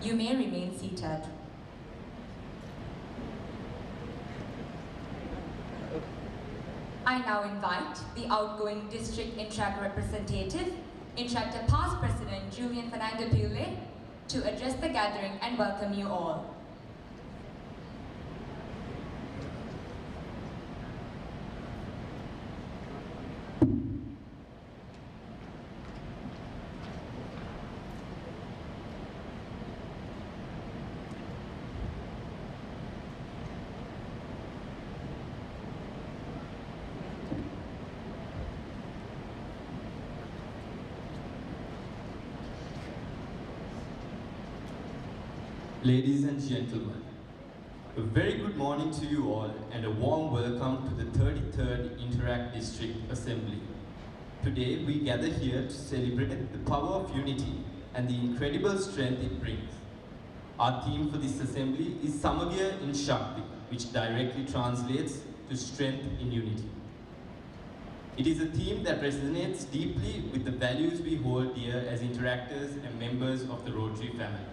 You may remain seated. I now invite the outgoing District Interact representative, Interactor Past President Julian Fernando Pule, to address the gathering and welcome you all. Ladies and gentlemen, a very good morning to you all and a warm welcome to the 33rd Interact District Assembly. Today we gather here to celebrate the power of unity and the incredible strength it brings. Our theme for this assembly is Samagya in Shakti, which directly translates to strength in unity. It is a theme that resonates deeply with the values we hold dear as interactors and members of the Rotary family.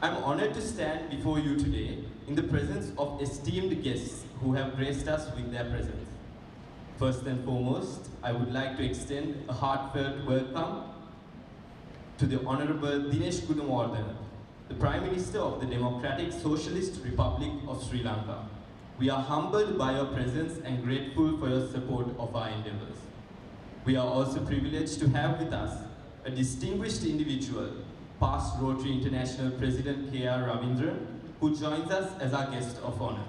I'm honored to stand before you today in the presence of esteemed guests who have graced us with their presence. First and foremost, I would like to extend a heartfelt welcome to the Honorable Dinesh Gunawardena, the Prime Minister of the Democratic Socialist Republic of Sri Lanka. We are humbled by your presence and grateful for your support of our endeavors. We are also privileged to have with us a distinguished individual, past Rotary International President K.R. Ravindran, who joins us as our guest of honor.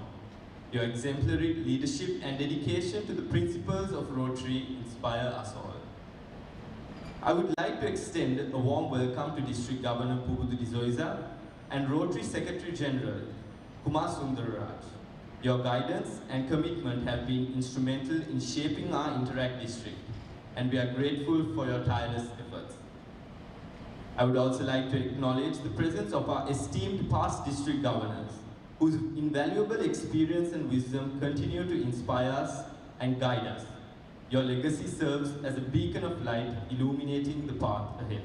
Your exemplary leadership and dedication to the principles of Rotary inspire us all. I would like to extend a warm welcome to District Governor Pubudu Dizoiza and Rotary Secretary General Kumar Sundararaj. Your guidance and commitment have been instrumental in shaping our Interact district, and we are grateful for your tireless efforts. I would also like to acknowledge the presence of our esteemed past district governors, whose invaluable experience and wisdom continue to inspire us and guide us. Your legacy serves as a beacon of light illuminating the path ahead.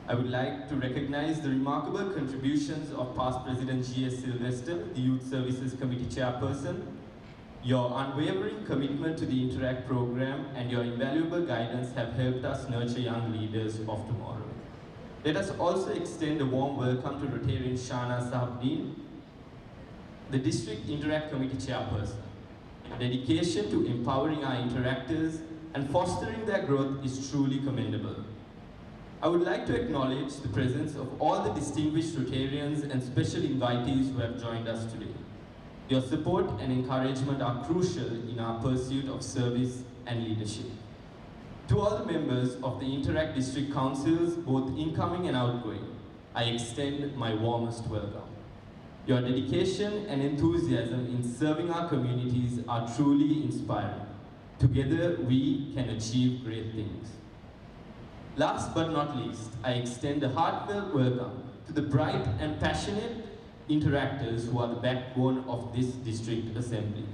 I would like to recognize the remarkable contributions of past President G.S. Sylvester, the Youth Services Committee Chairperson. Your unwavering commitment to the Interact program and your invaluable guidance have helped us nurture young leaders of tomorrow. Let us also extend a warm welcome to Rotarian Shana Sahabdeen, the District Interact Committee Chairperson. Your dedication to empowering our interactors and fostering their growth is truly commendable. I would like to acknowledge the presence of all the distinguished Rotarians and special invitees who have joined us today. Your support and encouragement are crucial in our pursuit of service and leadership. To all the members of the Interact District Councils, both incoming and outgoing, I extend my warmest welcome. Your dedication and enthusiasm in serving our communities are truly inspiring. Together, we can achieve great things. Last but not least, I extend a heartfelt welcome to the bright and passionate interactors who are the backbone of this district assembly.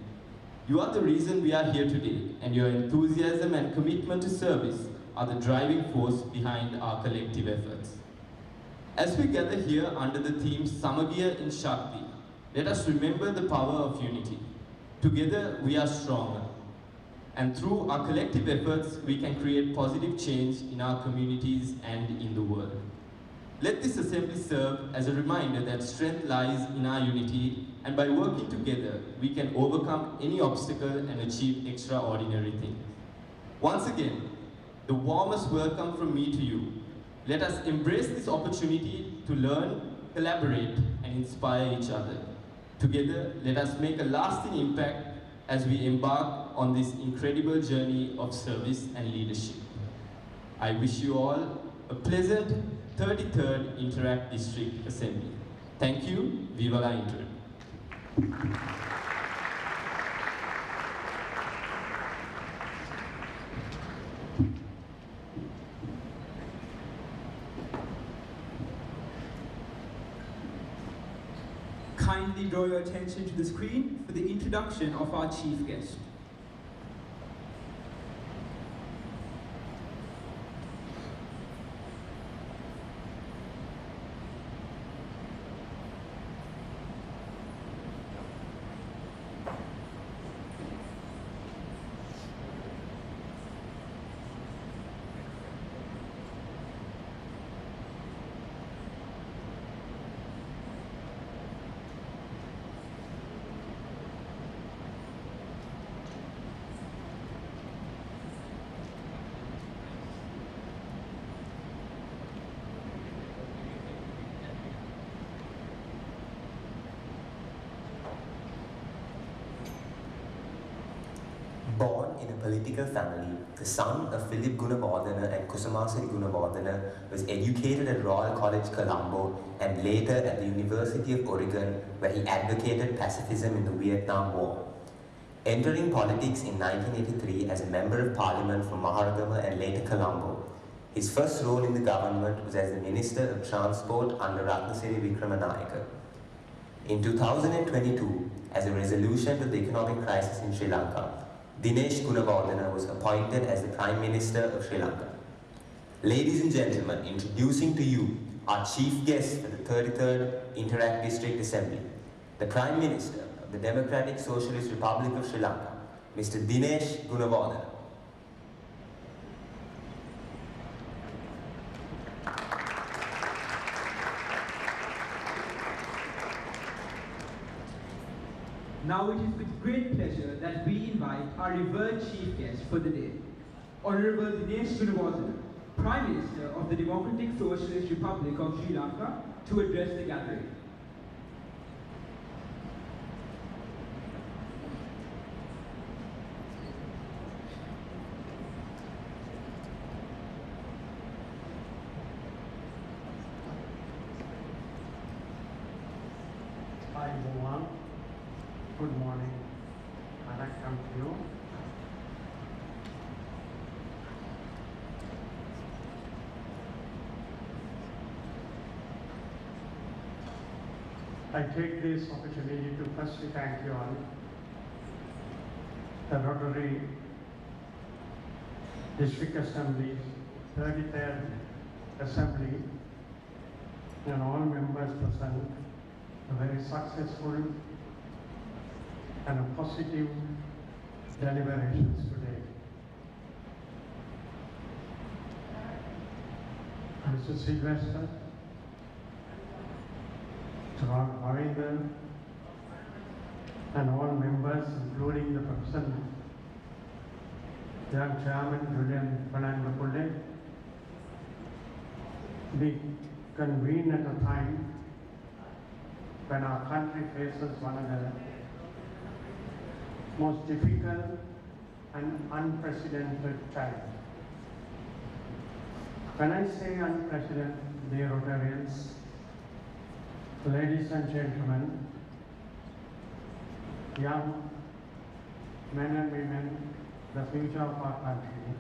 You are the reason we are here today, and your enthusiasm and commitment to service are the driving force behind our collective efforts. As we gather here under the theme Samagya in Shakti, let us remember the power of unity. Together we are stronger, and through our collective efforts we can create positive change in our communities and in the world. Let this assembly serve as a reminder that strength lies in our unity, and by working together, we can overcome any obstacle and achieve extraordinary things. Once again, the warmest welcome from me to you. Let us embrace this opportunity to learn, collaborate, and inspire each other. Together, let us make a lasting impact as we embark on this incredible journey of service and leadership. I wish you all a pleasant 33rd Interact District Assembly. Thank you. Viva la Interact. Kindly draw your attention to the screen for the introduction of our chief guest. Born in a political family, the son of Philip Gunawardena and Kusamasi Gunawardena, was educated at Royal College Colombo and later at the University of Oregon, where he advocated pacifism in the Vietnam War. Entering politics in 1983 as a member of parliament from Maharagama and later Colombo, his first role in the government was as the Minister of Transport under Ratnasiri Wickramanayake. In 2022, as a resolution to the economic crisis in Sri Lanka, Dinesh Gunawardena was appointed as the Prime Minister of Sri Lanka. Ladies and gentlemen, introducing to you our chief guest for the 33rd Interact District Assembly, the Prime Minister of the Democratic Socialist Republic of Sri Lanka, Mr. Dinesh Gunawardena. Now it is with great pleasure that we invite our revered chief guest for the day, Honorable Dinesh Gunawardena, Prime Minister of the Democratic Socialist Republic of Sri Lanka, to address the gathering. Hi everyone, good morning, and I come to you. I take this opportunity to firstly thank you all, the Rotary District Assembly's 33rd Assembly, and all members present, a very successful and a positive deliberations today. Mr. Sylvester, Ram Ravinder, and all members, including the present young Chairman Julian Fernando, we convene at a time when our country faces one of the most difficult and unprecedented times. When I say unprecedented, dear Rotarians, ladies and gentlemen, young men and women, the future of our country,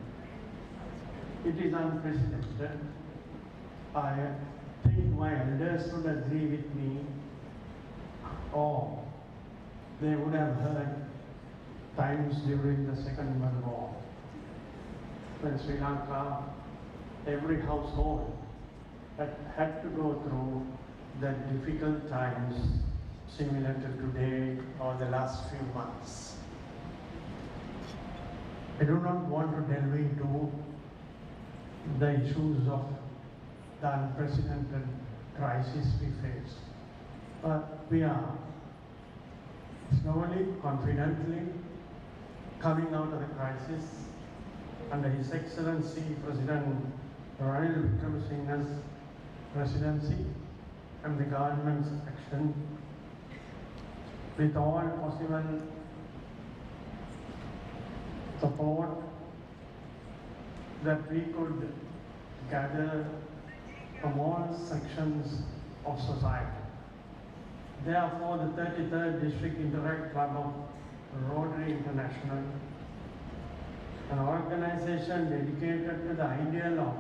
it is unprecedented. I think my elders would agree with me, or they would have heard times during the Second World War, when Sri Lanka, every household had to go through the difficult times similar to today or the last few months. I do not want to delve into the issues of the unprecedented crisis we face, but we are slowly, confidently coming out of the crisis under His Excellency President Ranil Wickramasinghe's presidency and the government's action, with all possible support that we could gather from all sections of society. Therefore, the 33rd District Interact Club of Rotary International, an organization dedicated to the ideal of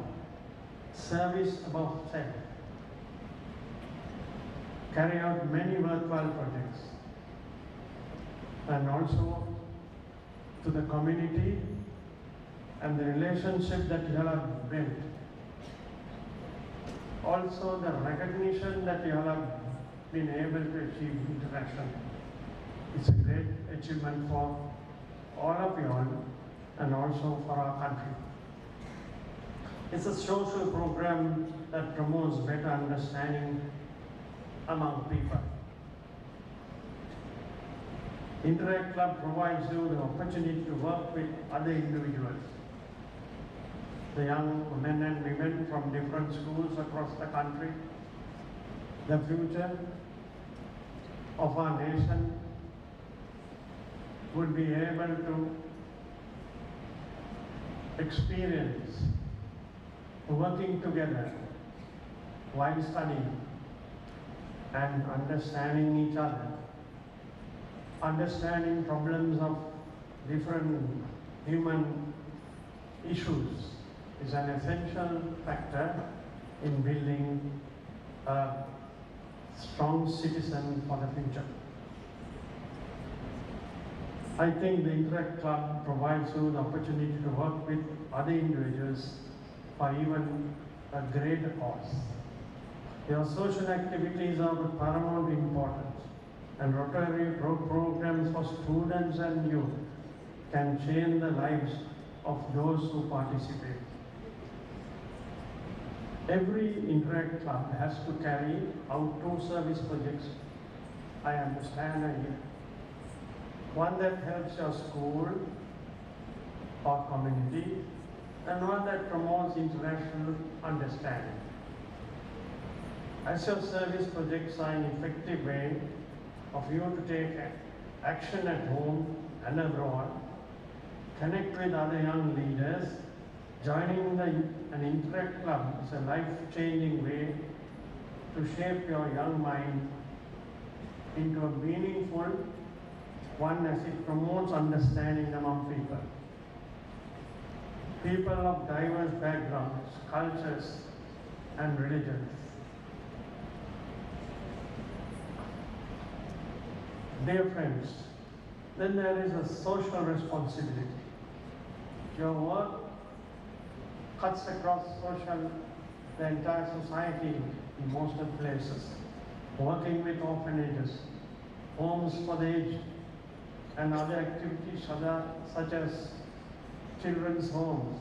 service above self, carry out many worthwhile projects, and also to the community and the relationship that you all have built. Also the recognition that you all have been able to achieve internationally. It's a great achievement for all of you all and also for our country. It's a social program that promotes better understanding among people. Interact Club provides you the opportunity to work with other individuals, the young men and women from different schools across the country. The future of our nation would be able to experience working together while studying and understanding each other, understanding problems of different human issues is an essential factor in building a strong citizen for the future. I think the Interact Club provides you the opportunity to work with other individuals for even a greater cause. Your social activities are of paramount importance, and Rotary programs for students and youth can change the lives of those who participate. Every Interact Club has to carry out 2 service projects, I understand, a year. One that helps your school or community, and one that promotes international understanding. As your service projects are an effective way of you to take action at home and abroad, connect with other young leaders, joining an Interact Club is a life-changing way to shape your young mind into a meaningful one as it promotes understanding among people. People of diverse backgrounds, cultures, and religions. Dear friends, then there is a social responsibility. Your work cuts across the entire society in most of the places, working with orphanages, homes for the aged, and other activities such as children's homes,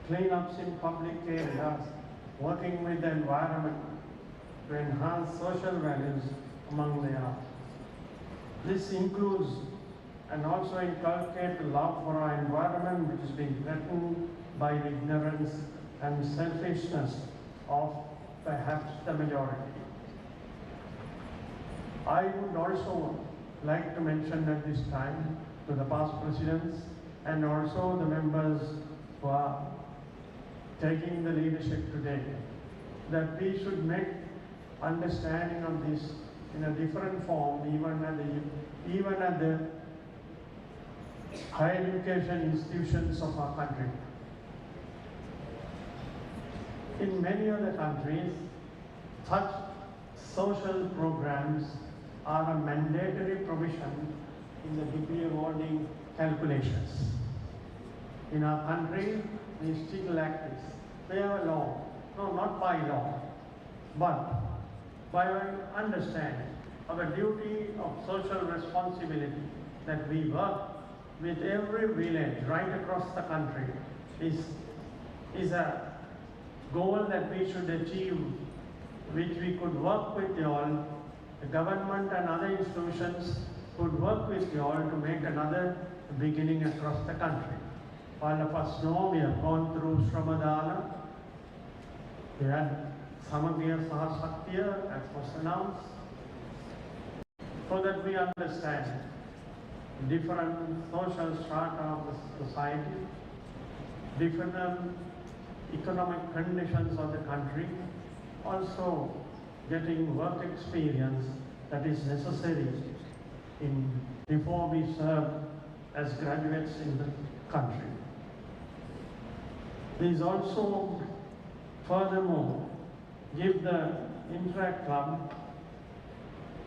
cleanups in public areas, working with the environment to enhance social values among the young. This includes and also inculcate love for our environment, which is being threatened by the ignorance and selfishness of perhaps the majority. I would also like to mention at this time to the past presidents and also the members who are taking the leadership today that we should make understanding of this in a different form, even at the higher education institutions of our country. In many other countries, such social programs are a mandatory provision in the degree awarding calculations. In our country, we still lack this. We have a law, no, not by law, but by understanding our duty of social responsibility that we work with every village right across the country is a goal that we should achieve, which we could work with you all. The government and other institutions could work with you all to make another beginning across the country. All of us know we have gone through Shramadana. We had Samagya Sahasakya, as was announced, so that we understand different social strata of the society, different economic conditions of the country, also getting work experience that is necessary before we serve as graduates in the country. These also furthermore give the Interact Club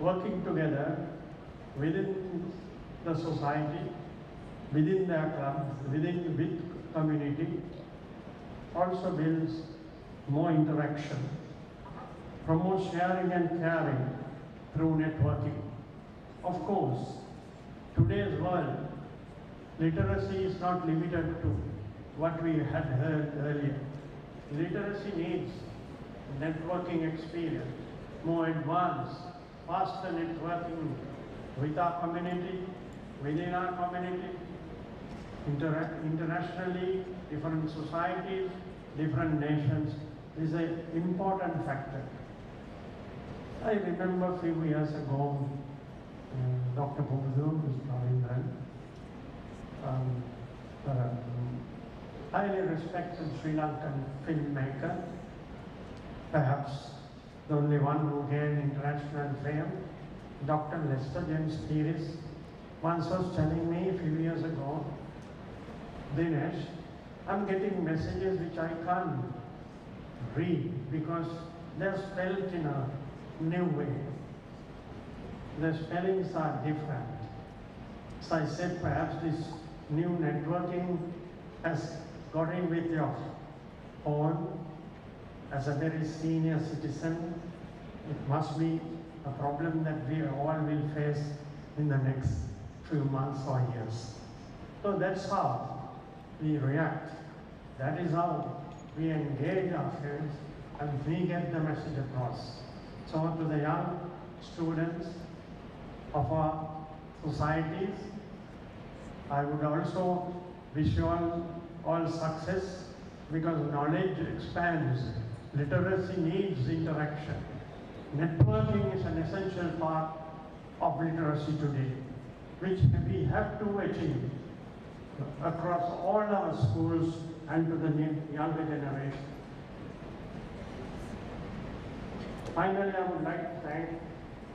working together within the society, within their clubs, with community, also builds more interaction, promotes sharing and caring through networking. Of course, today's world, literacy is not limited to what we had heard earlier. Literacy needs networking experience, more advanced, faster networking with our community, within our community, internationally, different societies, different nations is an important factor. I remember a few years ago, Dr. Bhudu, who is from England, highly respected Sri Lankan filmmaker, perhaps the only one who gained international fame, Dr. Lester James Pearis, once was telling me a few years ago, Dinesh, I'm getting messages which I can't read because they're spelled in a new way. The spellings are different. So I said perhaps this new networking has got in with your phone. As a very senior citizen, it must be a problem that we all will face in the next few months or years. So that's how we react. That is how we engage ourselves and we get the message across. So to the young students of our societies, I would also wish you all success, because knowledge expands. Literacy needs interaction. Networking is an essential part of literacy today, which we have to achieve across all our schools and to the younger generation. Finally, I would like to thank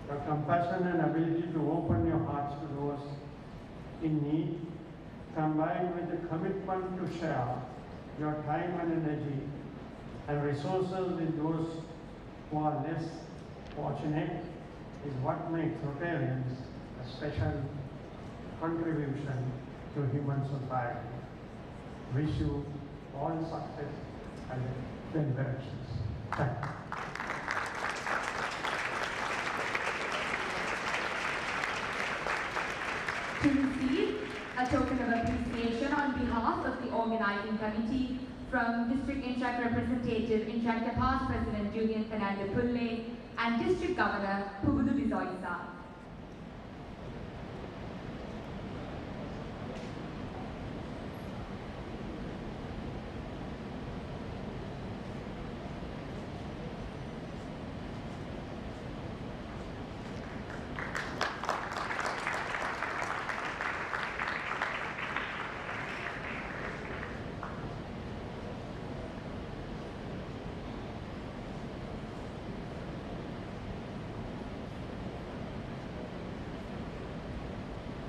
your compassion and ability to open your hearts to those in need, combined with the commitment to share your time and energy and resources with those who are less fortunate is what makes Rotarians a special contribution to human society. Wish you all success and well directions. Thank you. To receive a token of appreciation on behalf of the organizing committee from District Interact Representative Interactor Past President Julian Fernando Pulle and District Governor Pubudu Bizoisa.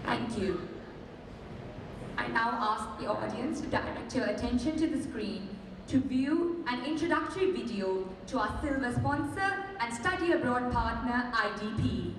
Thank you. I now ask the audience to direct your attention to the screen to view an introductory video to our silver sponsor and study abroad partner, IDP.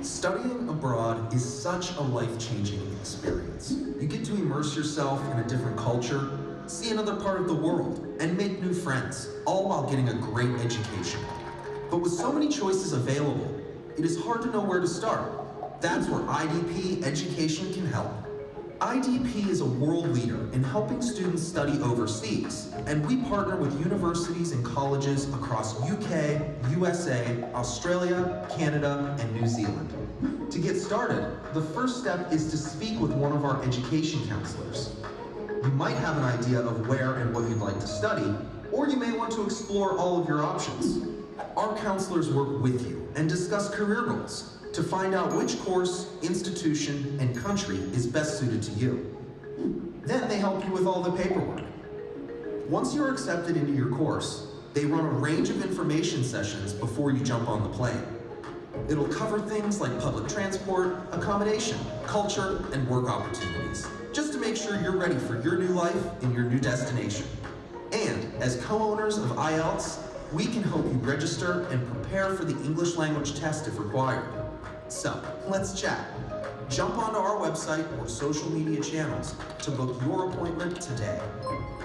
Studying abroad is such a life-changing experience. You get to immerse yourself in a different culture, see another part of the world, and make new friends, all while getting a great education. But with so many choices available, it is hard to know where to start. That's where IDP Education can help. IDP is a world leader in helping students study overseas, and we partner with universities and colleges across UK, USA, Australia, Canada, and New Zealand. To get started, the first step is to speak with one of our education counselors. You might have an idea of where and what you'd like to study, or you may want to explore all of your options. Our counselors work with you and discuss career goals to find out which course, institution, and country is best suited to you. Then they help you with all the paperwork. Once you're accepted into your course, they run a range of information sessions before you jump on the plane. It'll cover things like public transport, accommodation, culture, and work opportunities, just to make sure you're ready for your new life in your new destination. And as co-owners of IELTS, we can help you register and prepare for the English language test if required. So, let's chat. Jump onto our website or social media channels to book your appointment today.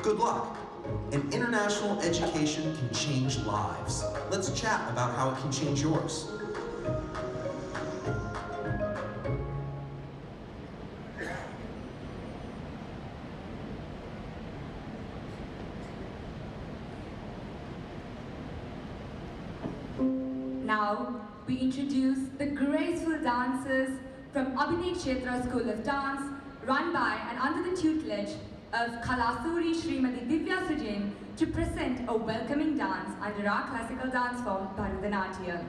Good luck. And international education can change lives. Let's chat about how it can change yours. Now, we introduce the graceful dancers from Abhinay Kshetra School of Dance, run by and under the tutelage of Kalasuri Srimati Divya Sujin, to present a welcoming dance under our classical dance form, Bharatanatyam.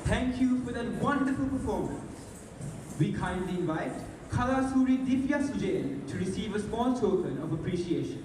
Thank you for that wonderful performance. We kindly invite Kalasuri Divya Sujain to receive a small token of appreciation.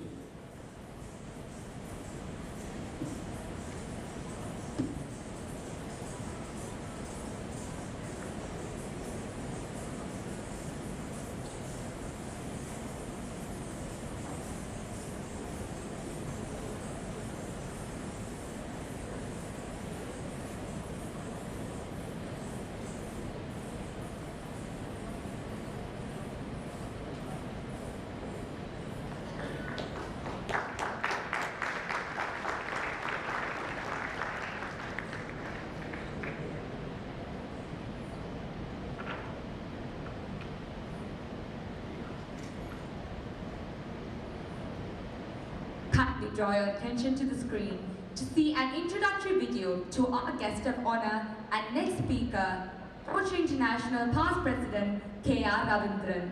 Kindly draw your attention to the screen to see an introductory video to our guest of honor and next speaker, Rotary International past president, K.R. Ravindran.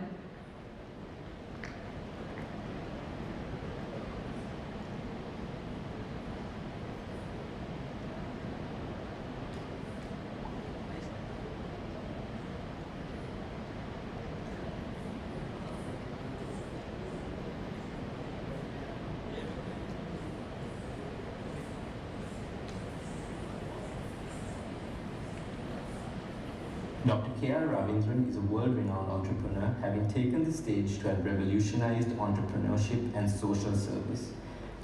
Dr. K.R. Ravindran is a world-renowned entrepreneur, having taken the stage to have revolutionized entrepreneurship and social service.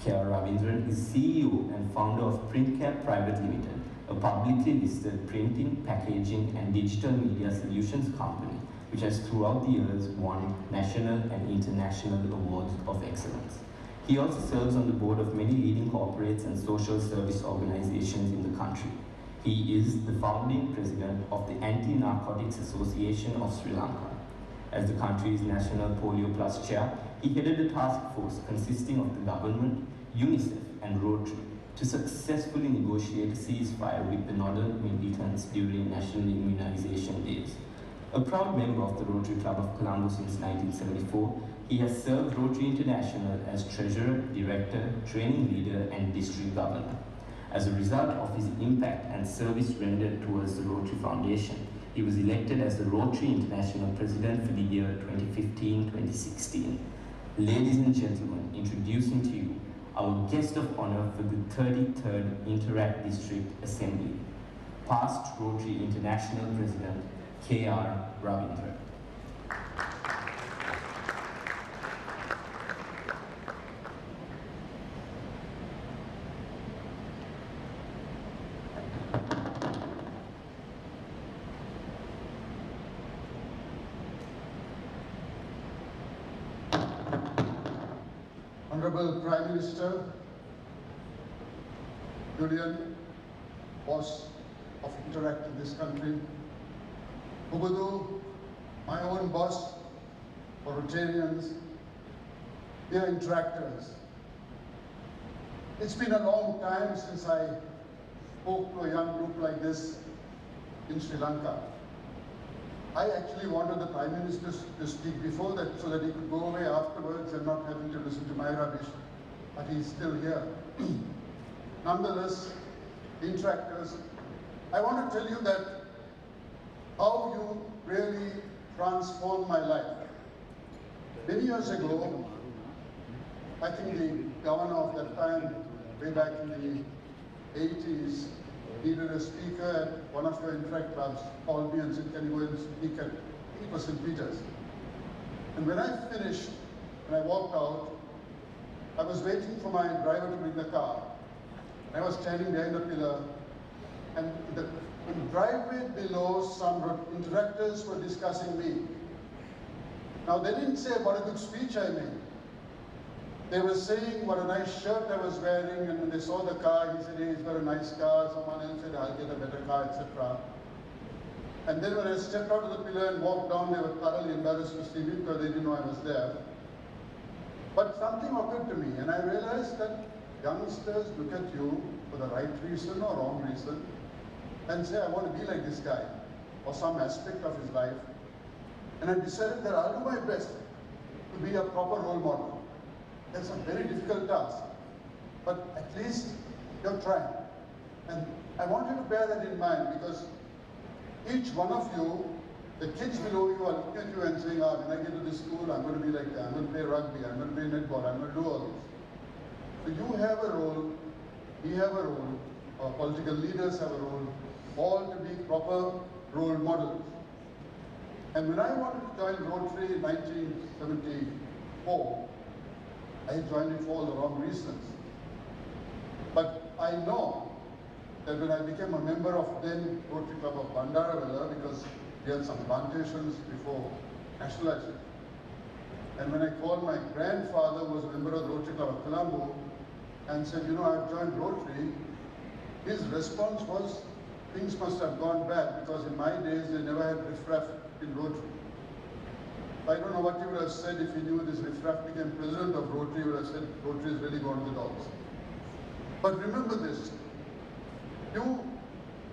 K.R. Ravindran is CEO and founder of PrintCare Private Limited, a publicly listed printing, packaging, and digital media solutions company, which has throughout the years won national and international awards of excellence. He also serves on the board of many leading corporates and social service organizations in the country. He is the founding president of the Anti-Narcotics Association of Sri Lanka. As the country's National Polio Plus chair, he headed a task force consisting of the government, UNICEF, and Rotary to successfully negotiate a ceasefire with the northern militants during National Immunization Days. A proud member of the Rotary Club of Colombo since 1974, he has served Rotary International as treasurer, director, training leader, and district governor. As a result of his impact and service rendered towards the Rotary Foundation, he was elected as the Rotary International President for the year 2015-2016. Ladies and gentlemen, introducing to you our guest of honor for the 33rd Interact District Assembly, past Rotary International President, K.R. Ravindran. Honorable Prime Minister, Julian, boss of Interact in this country, Ubudu, my own boss for Rotarians, dear Interactors, It's been a long time since I spoke to a young group like this in Sri Lanka. I actually wanted the Prime Minister to speak before that so that he could go away afterwards and not having to listen to my rubbish, but he's still here. Nonetheless, Interactors, I want to tell you that how you really transformed my life. Many years ago, I think the governor of that time, way back in the 80s, needed a speaker at one of your Interact clubs, called me and said, can you go and speak at, it was St. Peter's. And when I finished, and I walked out, I was waiting for my driver to bring the car. I was standing behind a pillar, and in the driveway below, some Interactors were discussing me. Now, they didn't say what a good speech I made. They were saying what a nice shirt I was wearing, and when they saw the car, he said, hey, he's got a nice car. Someone else said, I'll get a better car, etc. And then when I stepped out of the pillar and walked down, they were thoroughly embarrassed to see me because they didn't know I was there. But something occurred to me, and I realized that youngsters look at you for the right reason or wrong reason and say, I want to be like this guy, or some aspect of his life. And I decided that I'll do my best to be a proper role model. That's a very difficult task, but at least you're trying. And I want you to bear that in mind, because each one of you, the kids below you are looking at you and saying, when I get to this school, I'm going to be like that, I'm going to play rugby, I'm going to play netball, I'm going to do all this. So you have a role, we have a role, our political leaders have a role, all to be proper role models. And when I wanted to join Rotary in 1974, I joined it for all the wrong reasons. But I know that when I became a member of then Rotary Club of Bandaravilla, because we had some plantations before nationalization, and when I called my grandfather, who was a member of the Rotary Club of Colombo, and said, you know, I've joined Rotary, his response was, things must have gone bad, because in my days they never had riffraff in Rotary. I don't know what he would have said if he knew this riffraff became president of Rotary. He would have said, Rotary is really gone to the dogs. But remember this,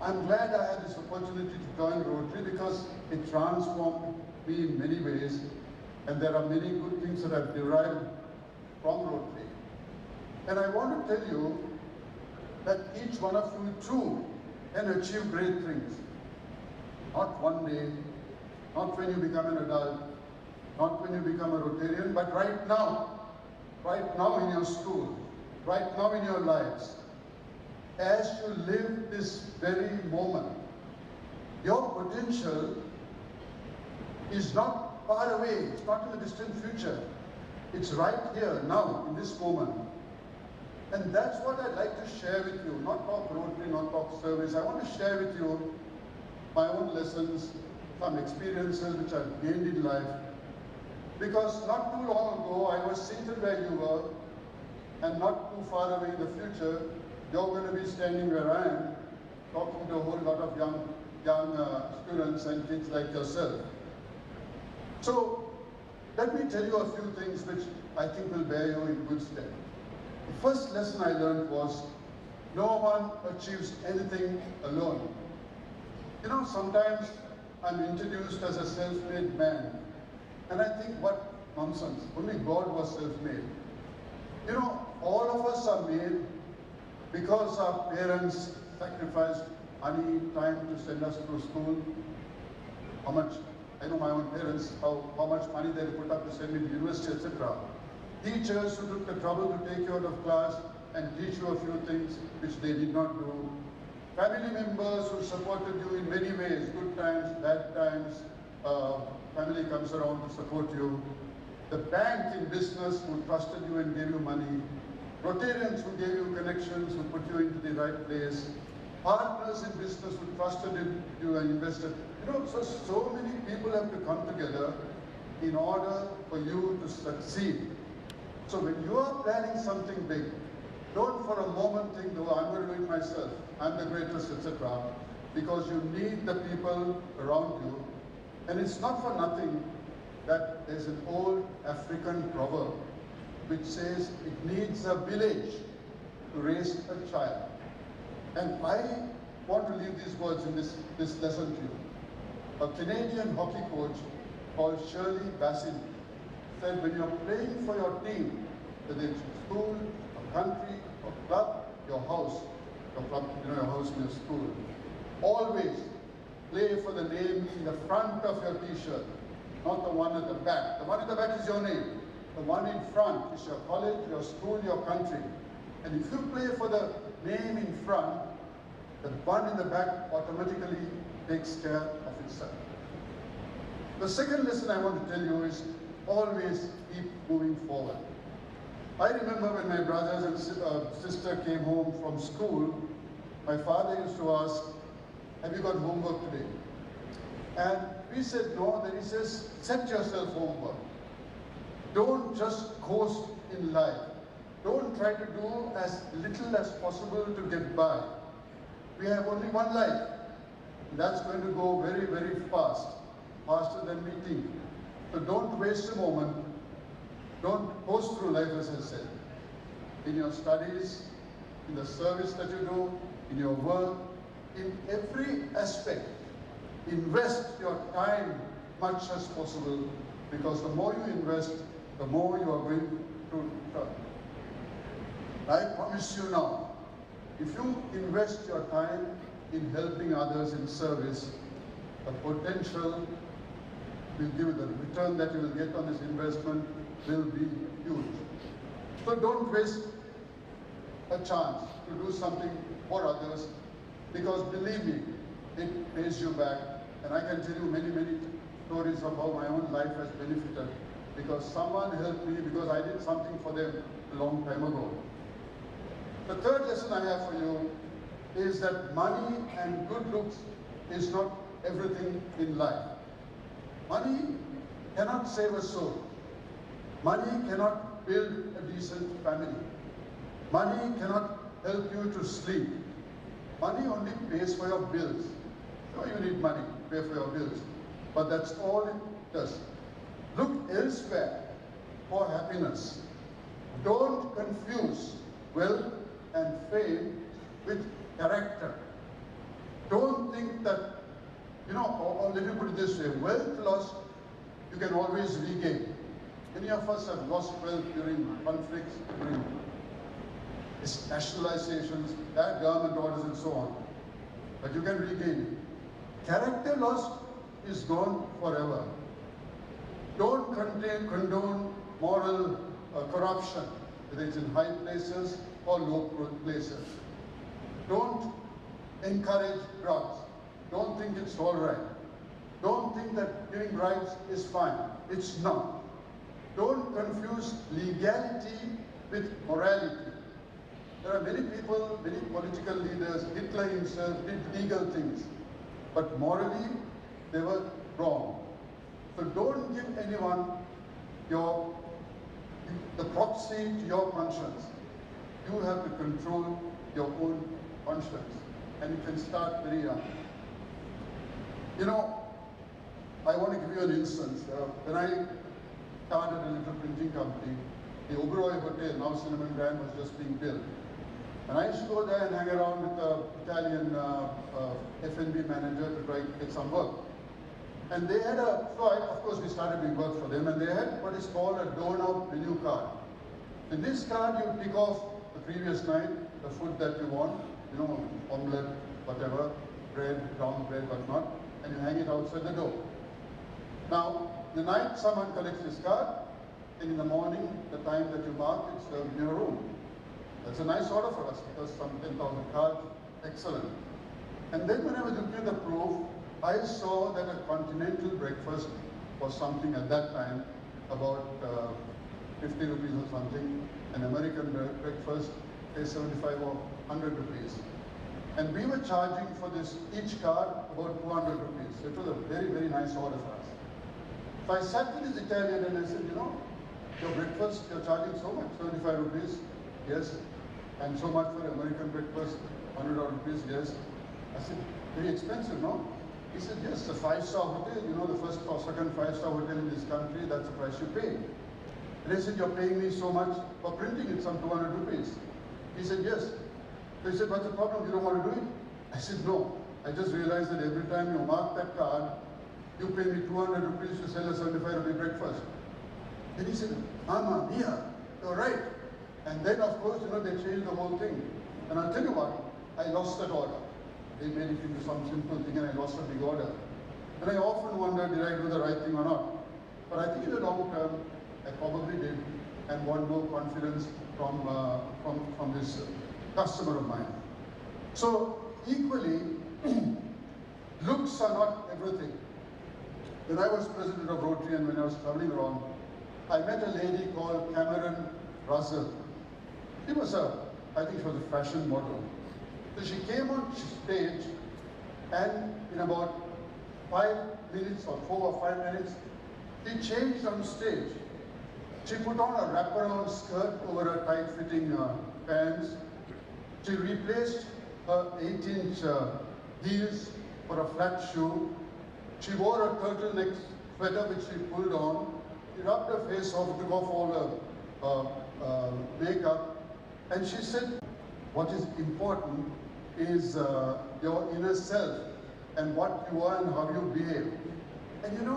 I'm glad I had this opportunity to join Rotary because it transformed me in many ways, and there are many good things that I've derived from Rotary. And I want to tell you that each one of you too can achieve great things. Not one day, not when you become an adult, not when you become a Rotarian, but right now in your school, right now in your lives. As you live this very moment, your potential is not far away, it's not in the distant future. It's right here, now, in this moment. And that's what I'd like to share with you, not talk Rotary, not talk service. I want to share with you my own lessons, some experiences which I've gained in life. Because not too long ago, I was seated where you were, and not too far away in the future, you're going to be standing where I am, talking to a whole lot of young students and kids like yourself. So, let me tell you a few things which I think will bear you in good stead. The first lesson I learned was, no one achieves anything alone. You know, sometimes I'm introduced as a self-made man, and I think, what nonsense, only God was self-made. You know, all of us are made because our parents sacrificed money, time to send us through school. How much, I know my own parents, how much money they put up to send me to university, etc. Teachers who took the trouble to take you out of class and teach you a few things which they did not do. Family members who supported you in many ways, good times, bad times, family comes around to support you. The bank in business who trusted you and gave you money. Rotarians who gave you connections, who put you into the right place. Partners in business who trusted in you and invested. You know, so many people have to come together in order for you to succeed. So when you are planning something big, don't for a moment think, oh, I'm going to do it myself, I'm the greatest, etc. Because you need the people around you. And it's not for nothing that there's an old African proverb which says it needs a village to raise a child. And I want to leave these words in this lesson to you. A Canadian hockey coach called Shirley Bassett said, when you're playing for your team, whether it's school, a country, a club, your house, your club, your house in your school, always play for the name in the front of your t-shirt, not the one at the back. The one at the back is your name. The one in front is your college, your school, your country. And if you play for the name in front, the one in the back automatically takes care of itself. The second lesson I want to tell you is always keep moving forward. I remember when my brothers and sister came home from school, my father used to ask, have you got homework today? And we said no. Then he says, set yourself homework. Don't just coast in life. Don't try to do as little as possible to get by. We have only one life. That's going to go very, very fast, faster than we think. So don't waste a moment. Don't coast through life, as I said. In your studies, in the service that you do, in your work, in every aspect, invest your time much as possible, because the more you invest, the more you are going to return. I promise you now, if you invest your time in helping others in service, the potential will give you the return that you will get on this investment will be huge. So don't waste a chance to do something for others, because believe me, it pays you back. And I can tell you many, many stories of how my own life has benefited because someone helped me, because I did something for them a long time ago. The third lesson I have for you is that money and good looks is not everything in life. Money cannot save a soul. Money cannot build a decent family. Money cannot help you to sleep. Money only pays for your bills. So you need money to pay for your bills, but that's all it does. Look elsewhere for happiness. Don't confuse wealth and fame with character. Don't think that, or let me put it this way, wealth lost, you can always regain. Many of us have lost wealth during conflicts, during nationalizations, bad government orders and so on. But you can regain it. Character lost is gone forever. Don't condone moral corruption, whether it's in high places or low places. Don't encourage drugs. Don't think it's all right. Don't think that giving bribes is fine. It's not. Don't confuse legality with morality. There are many people, many political leaders, Hitler himself did legal things, but morally they were wrong. So don't give anyone the proxy to your conscience. You have to control your own conscience, and you can start very young. I want to give you an instance. When I started a little printing company, the Oberoi Hotel, now Cinnamon Grand, was just being built. And I used to go there and hang around with the Italian F&B manager to try to get some work. And they had of course we started doing work for them, and they had what is called a donut menu card. In this card you pick off the previous night, the food that you want, omelette, whatever, bread, brown bread, whatnot, and you hang it outside the door. Now, the night someone collects this card, and in the morning, the time that you mark, it's served in your room. That's a nice order for us, because some 10,000 cards, excellent. And then when I was looking at the proof, I saw that a continental breakfast was something at that time about 50 rupees or something. An American breakfast is 75 or 100 rupees. And we were charging for this each card about 200 rupees. So it was a very, very nice order for us. So I sat with this Italian and I said, your breakfast, you're charging so much, 75 rupees, yes. And so much for American breakfast, 100 rupees, yes. I said, very expensive, no? He said, yes, a 5-star hotel, the first or second 5-star hotel in this country, that's the price you pay. And I said, you're paying me so much for printing it, some 200 rupees. He said, yes. So he said, what's the problem? You don't want to do it? I said, no. I just realized that every time you mark that card, you pay me 200 rupees to sell a 75 rupee breakfast. And he said, Mama, Mia, you're right. And then, of course, they changed the whole thing. And I'll tell you what, I lost that order. They made it into some simple thing and I lost a big order. And I often wonder, did I do the right thing or not? But I think in the long term, I probably did, and won more confidence from this customer of mine. So, equally, looks are not everything. When I was president of Rotary and when I was traveling around, I met a lady called Cameron Russell. She was I think she was a fashion model. So she came on stage and in about 5 minutes or 4 or 5 minutes, she changed on stage. She put on a wraparound skirt over her tight-fitting pants. She replaced her 8-inch heels for a flat shoe. She wore a turtleneck sweater which she pulled on. She rubbed her face off, took off all her makeup, and she said, what is important is your inner self and what you are and how you behave. And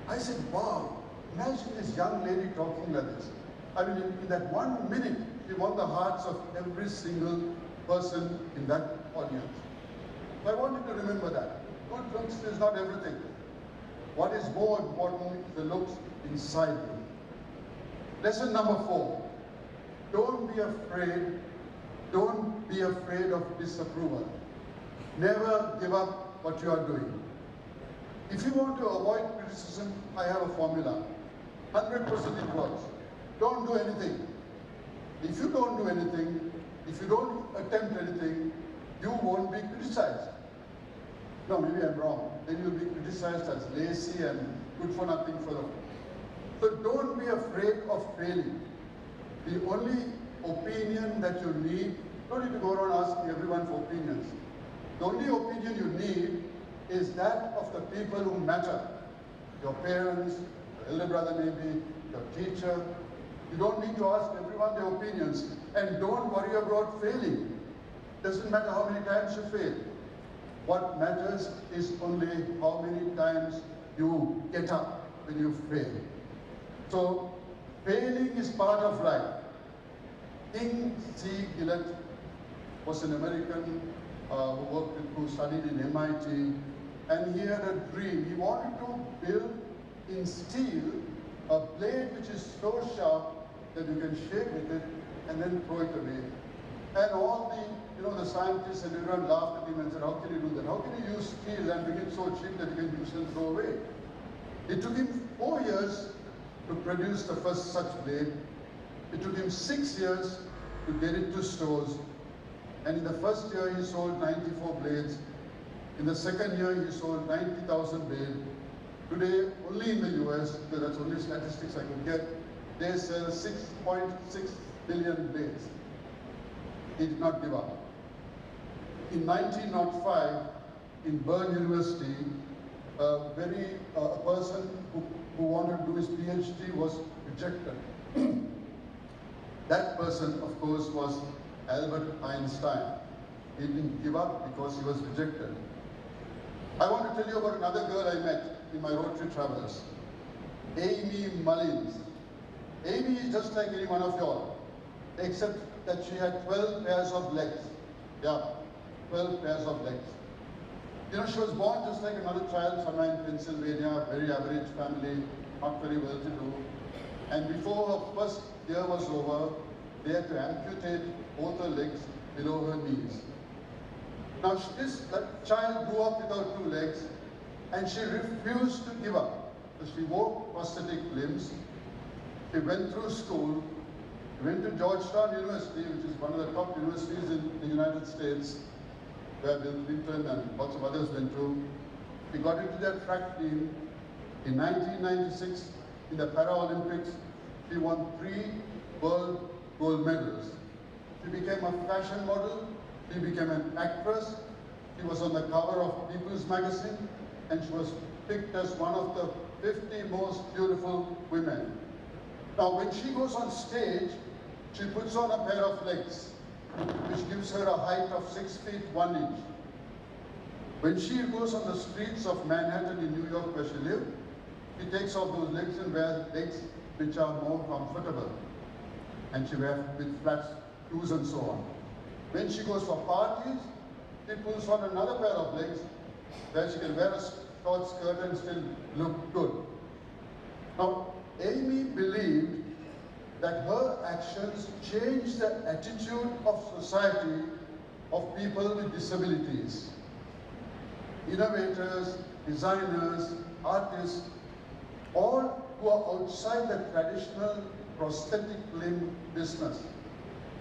I said, wow, imagine this young lady talking like this. I mean, in that 1 minute, she won the hearts of every single person in that audience. So I want you to remember that. Good looks is not everything. What is more important is the looks inside you. Lesson number 4. Don't be afraid. Don't be afraid of disapproval. Never give up what you are doing. If you want to avoid criticism, I have a formula. 100% it works. Don't do anything. If you don't do anything, if you don't attempt anything, you won't be criticized. No, maybe I'm wrong. Then you'll be criticized as lazy and good for nothing fellow. So don't be afraid of failing. The only opinion that you need, don't need to go around asking everyone for opinions. The only opinion you need is that of the people who matter. Your parents, your elder brother maybe, your teacher. You don't need to ask everyone their opinions. And don't worry about failing. Doesn't matter how many times you fail. What matters is only how many times you get up when you fail. So, failing is part of life. King C. Gillett was an American who studied in MIT, and he had a dream. He wanted to build in steel a blade which is so sharp that you can shake with it and then throw it away. And all the scientists and everyone laughed at him and said, how can you do that? How can you use steel and make it so cheap that you can use and throw away? It took him 4 years to produce the first such blade. It took him 6 years to get it to stores. And in the first year, he sold 94 blades. In the second year, he sold 90,000 blades. Today, only in the US, because that's only statistics I could get, they sell 6.6 billion blades. He did not give up. In 1905, in Bern University, a person who wanted to do his PhD was rejected. That person, of course, was Albert Einstein. He didn't give up because he was rejected. I want to tell you about another girl I met in my Rotary travels, Amy Mullins. Amy is just like any one of y'all, except that she had 12 pairs of legs. Yeah, 12 pairs of legs. She was born just like another child somewhere in Pennsylvania, very average family, not very well-to-do. And before her first year was over, they had to amputate both her legs below her knees. Now that child grew up without 2 legs, and she refused to give up. So she wore prosthetic limbs. She went through school. She went to Georgetown University, which is one of the top universities in the United States, where Bill Clinton and lots of others went to. She got into their track team. In 1996, in the Paralympics, she won 3 world gold medals. She became a fashion model. She became an actress. She was on the cover of People's Magazine, and she was picked as one of the 50 most beautiful women. Now, when she goes on stage, she puts on a pair of legs. which gives her a height of 6 feet 1 inch. When she goes on the streets of Manhattan in New York where she lives, she takes off those legs and wears legs which are more comfortable. And she wears with flat shoes and so on. When she goes for parties, she pulls on another pair of legs where she can wear a short skirt and still look good. Now, Amy believed that her actions changed the attitude of society of people with disabilities. Innovators, designers, artists, all who are outside the traditional prosthetic limb business,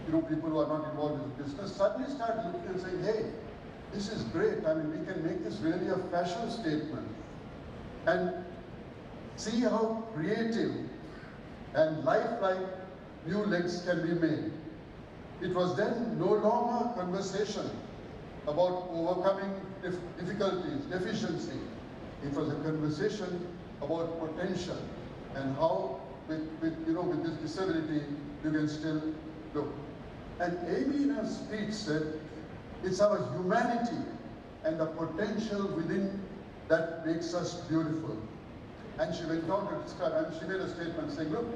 people who are not involved in the business, suddenly start looking and saying, hey, this is great. I mean, we can make this really a fashion statement. And see how creative and lifelike new legs can be made. It was then no longer a conversation about overcoming difficulties, deficiency. It was a conversation about potential and how with this disability you can still look. And Amy in her speech said, it's our humanity and the potential within that makes us beautiful. And she went on to describe, and she made a statement saying, look,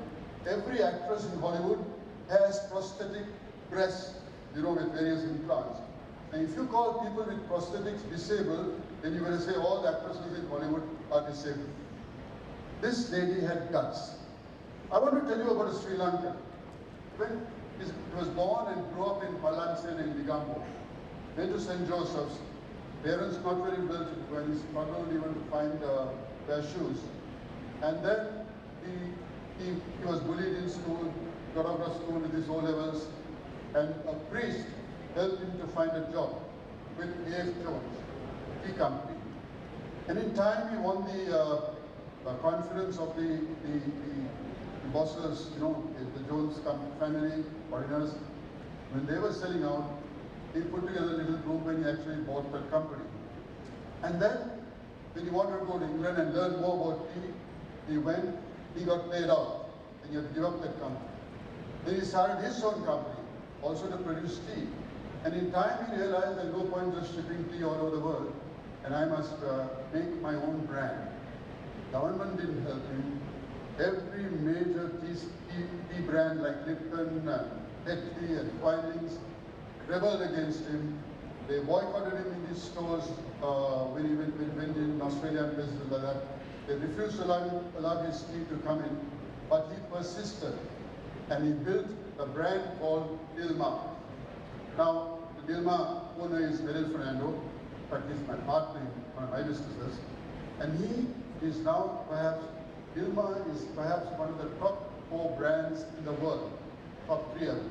every actress in Hollywood has prosthetic breasts, with various implants. And if you call people with prosthetics disabled, then you're going to say all the actresses in Hollywood are disabled. This lady had guts. I want to tell you about a Sri Lankan. When he was born and grew up in Pallansen in Negombo, went to St. Joseph's, parents not very well to do, and he struggled even to find their shoes. And then he was bullied in school, got out of school with his O-levels, and a priest helped him to find a job with A.F. Jones Tea Company. And in time he won the confidence of the bosses, the Jones family, foreigners. When they were selling out, he put together a little group and he actually bought that company. And then, when he wanted to go to England and learn more about tea, he went, he got laid out, and he had to give up that company. Then he started his own company, also to produce tea. And in time he realized there's no point just shipping tea all over the world, and I must make my own brand. Government didn't help him. Every major tea brand like Lipton and Tetley and Twinings rebelled against him. They boycotted him in these stores when he went in Australia and places like that. They refused to allow his tea to come in, but he persisted. And he built a brand called Dilmah. Now, the Dilmah owner is Merrill Fernando. In fact, he's my partner in one of my businesses. And he is now perhaps, Dilmah is perhaps one of the top 4 brands in the world. Top 3 others.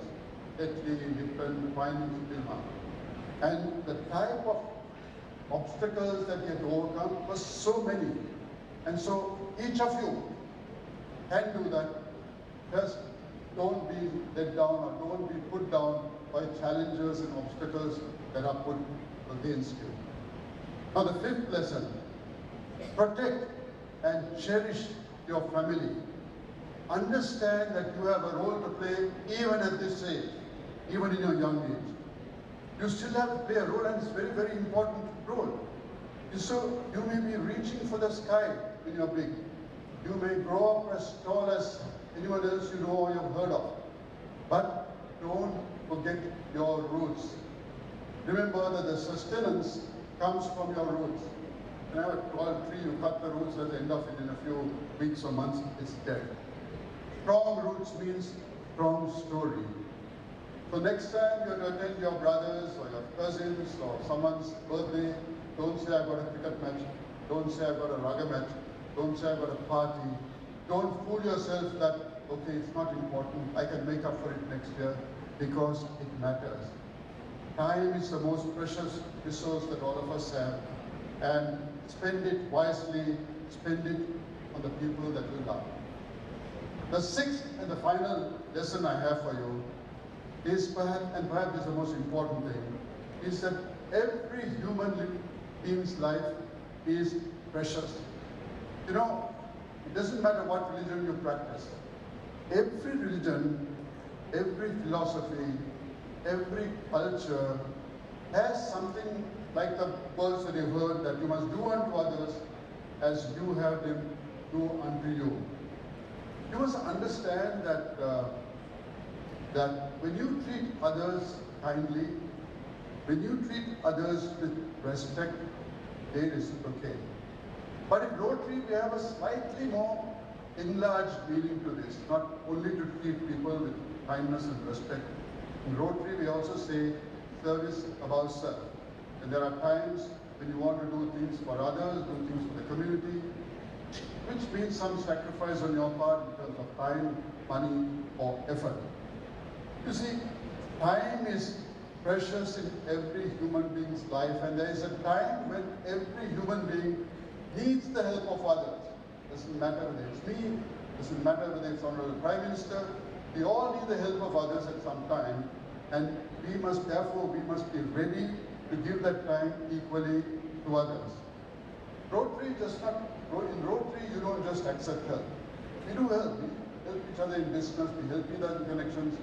Tetley, Lipton, Twinings, Dilmah. And the type of obstacles that he had to overcome was so many. And so each of you can do that. Just don't be let down or don't be put down by challenges and obstacles that are put against you. Now the 5th lesson, protect and cherish your family. Understand that you have a role to play even at this age, even in your young age. You still have to play a role, and it's a very, very important role. So you may be reaching for the sky when you're big. You may grow up as tall as anyone else you know or you've heard of. But don't forget your roots. Remember that the sustenance comes from your roots. When I have a tall tree, you cut the roots at the end of it in a few weeks or months, it's dead. Strong roots means strong story. So next time you're to attend your brother's or your cousin's or someone's birthday, don't say I've got a cricket match. Don't say I've got a rugby match. Don't say I've got a party. Don't fool yourself that, okay, it's not important. I can make up for it next year, because it matters. Time is the most precious resource that all of us have. And spend it wisely. Spend it on the people that will love. The 6th and the final lesson I have for you is perhaps is the most important thing, is that every human being's life is precious. It doesn't matter what religion you practice. Every religion, every philosophy every culture has something like the words that you've heard, that you must do unto others as you have them do unto you. You must understand that, that when you treat others kindly, when you treat others with respect, they reciprocate. But in Rotary, we have a slightly more enlarged meaning to this, not only to treat people with kindness and respect. In Rotary, we also say service above self. And there are times when you want to do things for others, do things for the community, which means some sacrifice on your part in terms of time, money, or effort. You see, time is precious in every human being's life, and there is a time when every human being needs the help of others. Doesn't matter whether it's me, doesn't matter whether it's Honorable Prime Minister, we all need the help of others at some time, and we must be ready to give that time equally to others. Rotary in Rotary you don't just accept help. We do help. We help each other in business, we help each other in connections,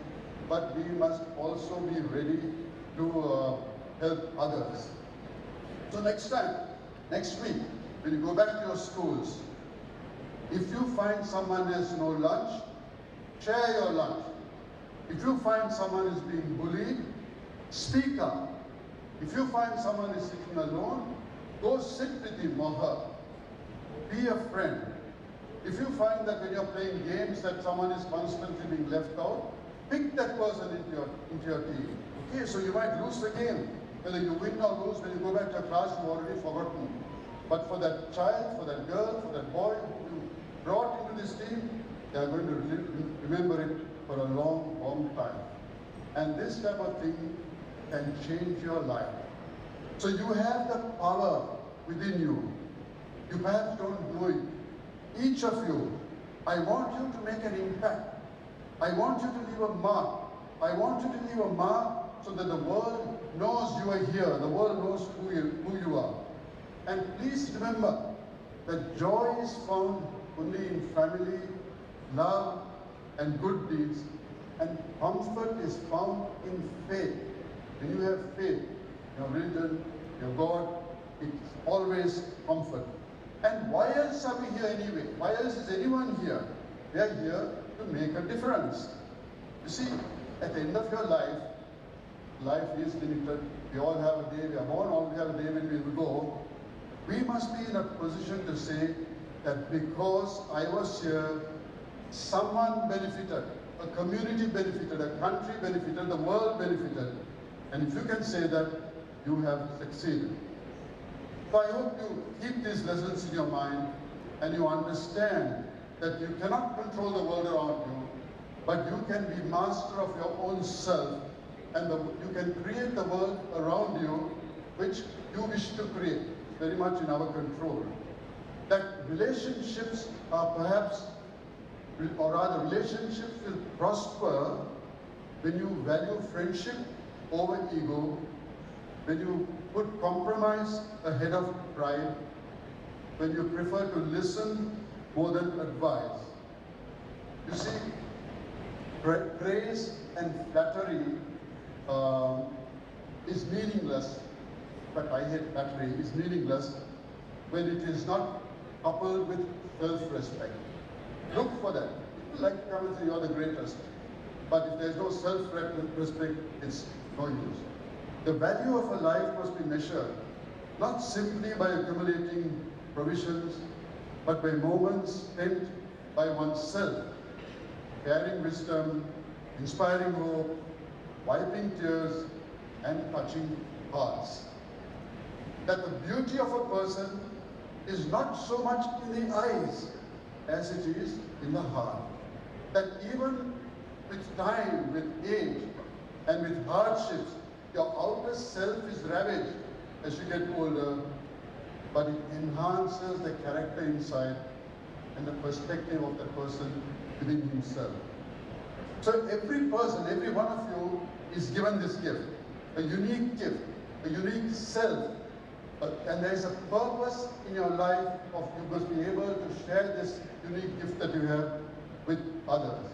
but we must also be ready to help others. So next week, when you go back to your schools, if you find someone has no lunch, share your lunch. If you find someone is being bullied, speak up. If you find someone is sitting alone, go sit with him or her. Be a friend. If you find that when you're playing games that someone is constantly being left out, pick that person into your team. Okay, so you might lose the game. Whether you win or lose, when you go back to your class, you've already forgotten. But for that child, for that girl, for that boy who you brought into this team, they are going to remember it for a long, long time. And this type of thing can change your life. So you have the power within you. You perhaps don't know it. Each of you, I want you to make an impact. I want you to leave a mark. I want you to leave a mark so that the world knows you are here. The world knows who you are. And please remember that joy is found only in family, love, and good deeds. And comfort is found in faith. When you have faith, your religion, your God, it's always comfort. And why else are we here anyway? Why else is anyone here? We are here to make a difference. You see, at the end of your life, life is limited. We all have a day, we are born, all we have a day when we will go. We must be in a position to say that because I was here, someone benefited, a community benefited, a country benefited, the world benefited. And if you can say that, you have succeeded. So I hope you keep these lessons in your mind and you understand that you cannot control the world around you, but you can be master of your own self, and you can create the world around you which you wish to create, very much in our control. That relationships are perhaps, or rather relationships will prosper when you value friendship over ego, when you put compromise ahead of pride, when you prefer to listen more than advise. You see, praise and flattery is meaningless, but I hate flattery, is meaningless when it is not coupled with self-respect. Look for that. People like to come and say you're the greatest, but if there's no self-respect, it's no use. The value of a life must be measured, not simply by accumulating provisions, but by moments spent by oneself, sharing wisdom, inspiring hope, wiping tears, and touching hearts. That the beauty of a person is not so much in the eyes as it is in the heart. That even with time, with age, and with hardships, your outer self is ravaged as you get older, but it enhances the character inside and the perspective of the person within himself. So every person, every one of you is given this gift, a unique gift, a unique self, and there is a purpose in your life of you must be able to share this unique gift that you have with others.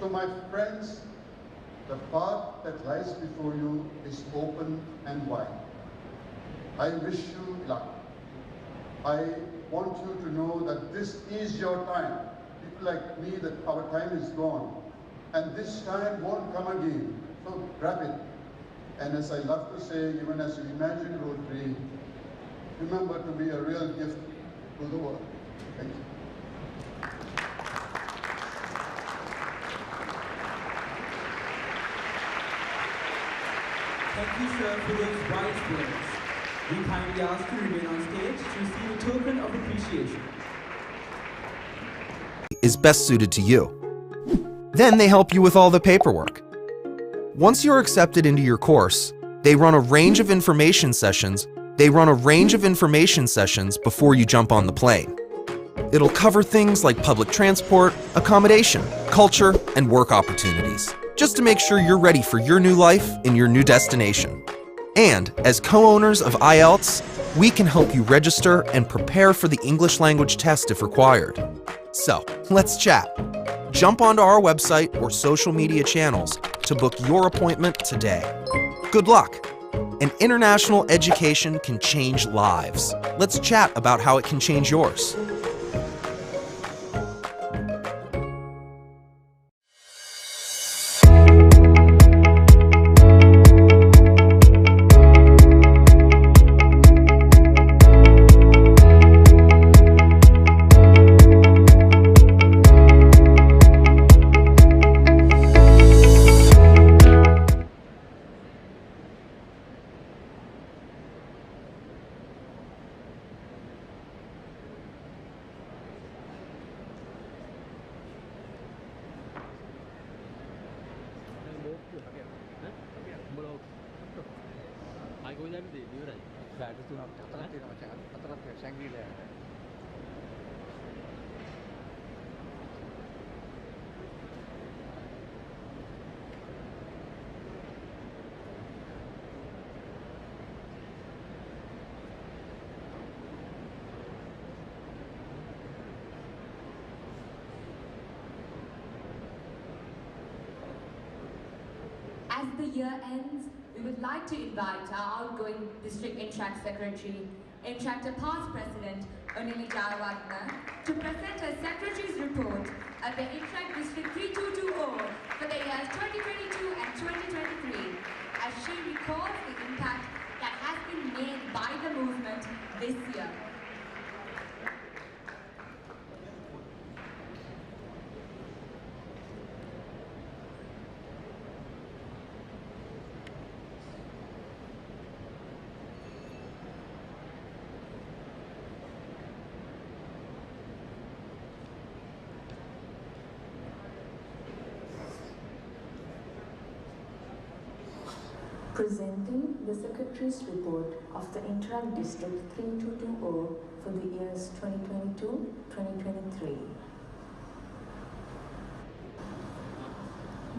So my friends, The path that lies before you is open and wide. I wish you luck. I want you to know that this is your time. People like me, that our time is gone. And this time won't come again. So grab it. And as I love to say, even as you imagine Rotary, remember to be a real gift to the world. Thank you. Thank you, sir, for those wise words. We kindly ask you to remain on stage to receive a token of appreciation. Is best suited to you. Then they help you with all the paperwork. Once you're accepted into your course, they run a range of information sessions before you jump on the plane. It'll cover things like public transport, accommodation, culture, and work opportunities, just to make sure you're ready for your new life in your new destination. And as co-owners of IELTS, we can help you register and prepare for the English language test if required. So, let's chat. Jump onto our website or social media channels to book your appointment today. Good luck! An international education can change lives. Let's chat about how it can change yours. As the year ends, we would like to invite our outgoing District Interact Secretary, Interactor Past President, Onili Garavadna, to present her Secretary's report at the Interact District 3220 for the years 2022 and 2023, as she recalls the impact that has been made by the movement this year. Presenting the Secretary's report of the Interact District 3220 for the years 2022-2023.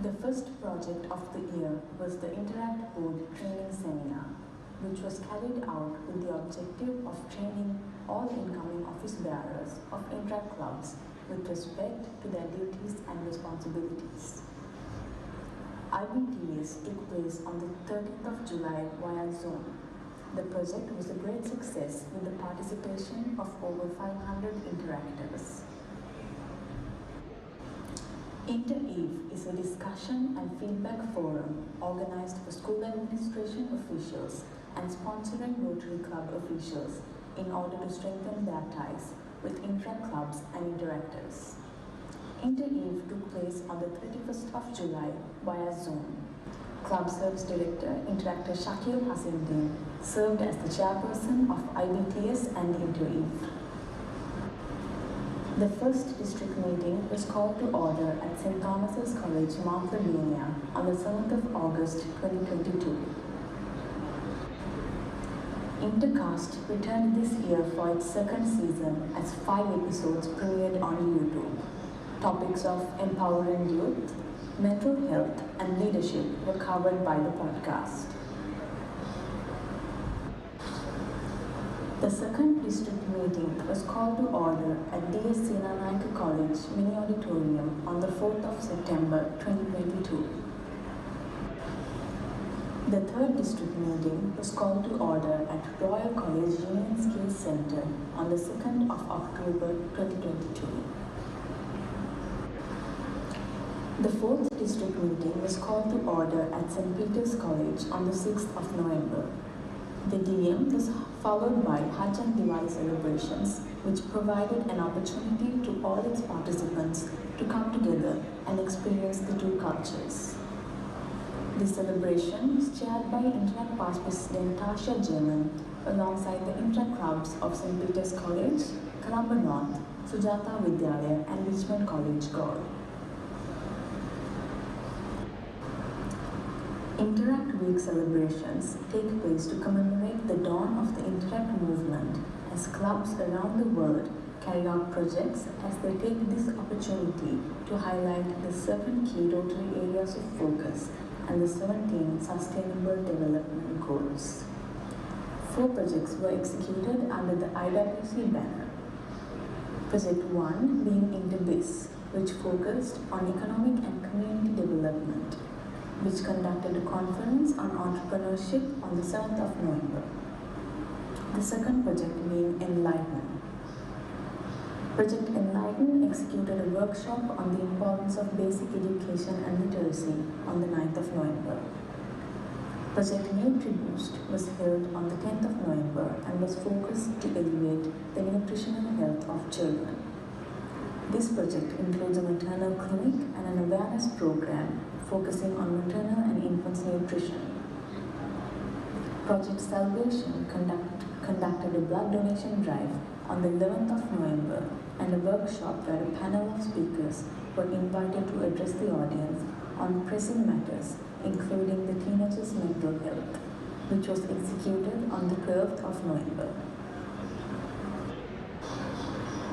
The first project of the year was the Interact Board Training Seminar, which was carried out with the objective of training all incoming office bearers of Interact clubs with respect to their duties and responsibilities. IBTS took place on the 13th of July via Zoom. The project was a great success with the participation of over 500 interactors. Inter-Eve is a discussion and feedback forum organized for school administration officials and sponsoring Rotary Club officials in order to strengthen their ties with Interact clubs and interactors. Inter-Eve took place on the 31st of July via Zoom. Club Service Director, Interactor Shakil Hasindin, served as the chairperson of IBTS and Inter-Eve. The first district meeting was called to order at St. Thomas's College, Mount Lavinia on the 7th of August 2022. Intercast returned this year for its second season as 5 episodes premiered on YouTube. Topics of empowering youth, mental health, and leadership were covered by the podcast. The second district meeting was called to order at D.S. Senanayake College Mini Auditorium on the 4th of September 2022. The third district meeting was called to order at Royal College Union Skills Centre on the 2nd of October 2022. The fourth district meeting was called to order at St. Peter's College on the 6th of November. The DM was followed by Hajj and Diwali celebrations, which provided an opportunity to all its participants to come together and experience the two cultures. The celebration was chaired by Interact past President Tasha German alongside the Interact clubs of St. Peter's College, Colombo North, Sujata Vidyalaya and Richmond College Gaur. Interact Week celebrations take place to commemorate the dawn of the Interact movement as clubs around the world carry out projects as they take this opportunity to highlight the 7 key Rotary areas of focus and the 17 Sustainable Development Goals. 4 projects were executed under the IWC banner. Project 1 being InterBiz, which focused on economic and community development, which conducted a conference on entrepreneurship on the 7th of November. The second project being Enlighten. Project Enlighten executed a workshop on the importance of basic education and literacy on the 9th of November. Project NutriBoost was held on the 10th of November and was focused to elevate the nutritional health of children. This project includes a maternal clinic and an awareness program focusing on maternal and infants nutrition. Project Salvation conducted a blood donation drive on the 11th of November and a workshop where a panel of speakers were invited to address the audience on pressing matters, including the teenagers' mental health, which was executed on the 12th of November.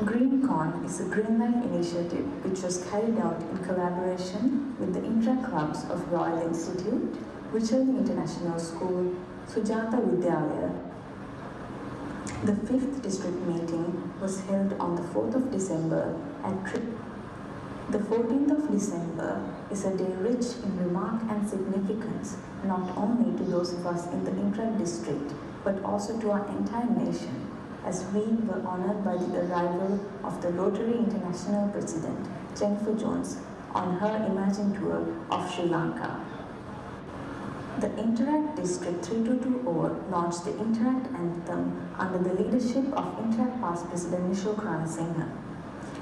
GreenCon is a Green Life initiative which was carried out in collaboration with the Interact clubs of Royal Institute, Richard International School, Sujata Vidyalaya. The 5th district meeting was held on the 4th of December at The 14th of December is a day rich in remark and significance, not only to those of us in the Interact district, but also to our entire nation, as we were honored by the arrival of the Rotary International President, Jennifer Jones, on her Imagine tour of Sri Lanka. The Interact District 3220 launched the Interact Anthem under the leadership of Interact past President Nishal Kranasinghe.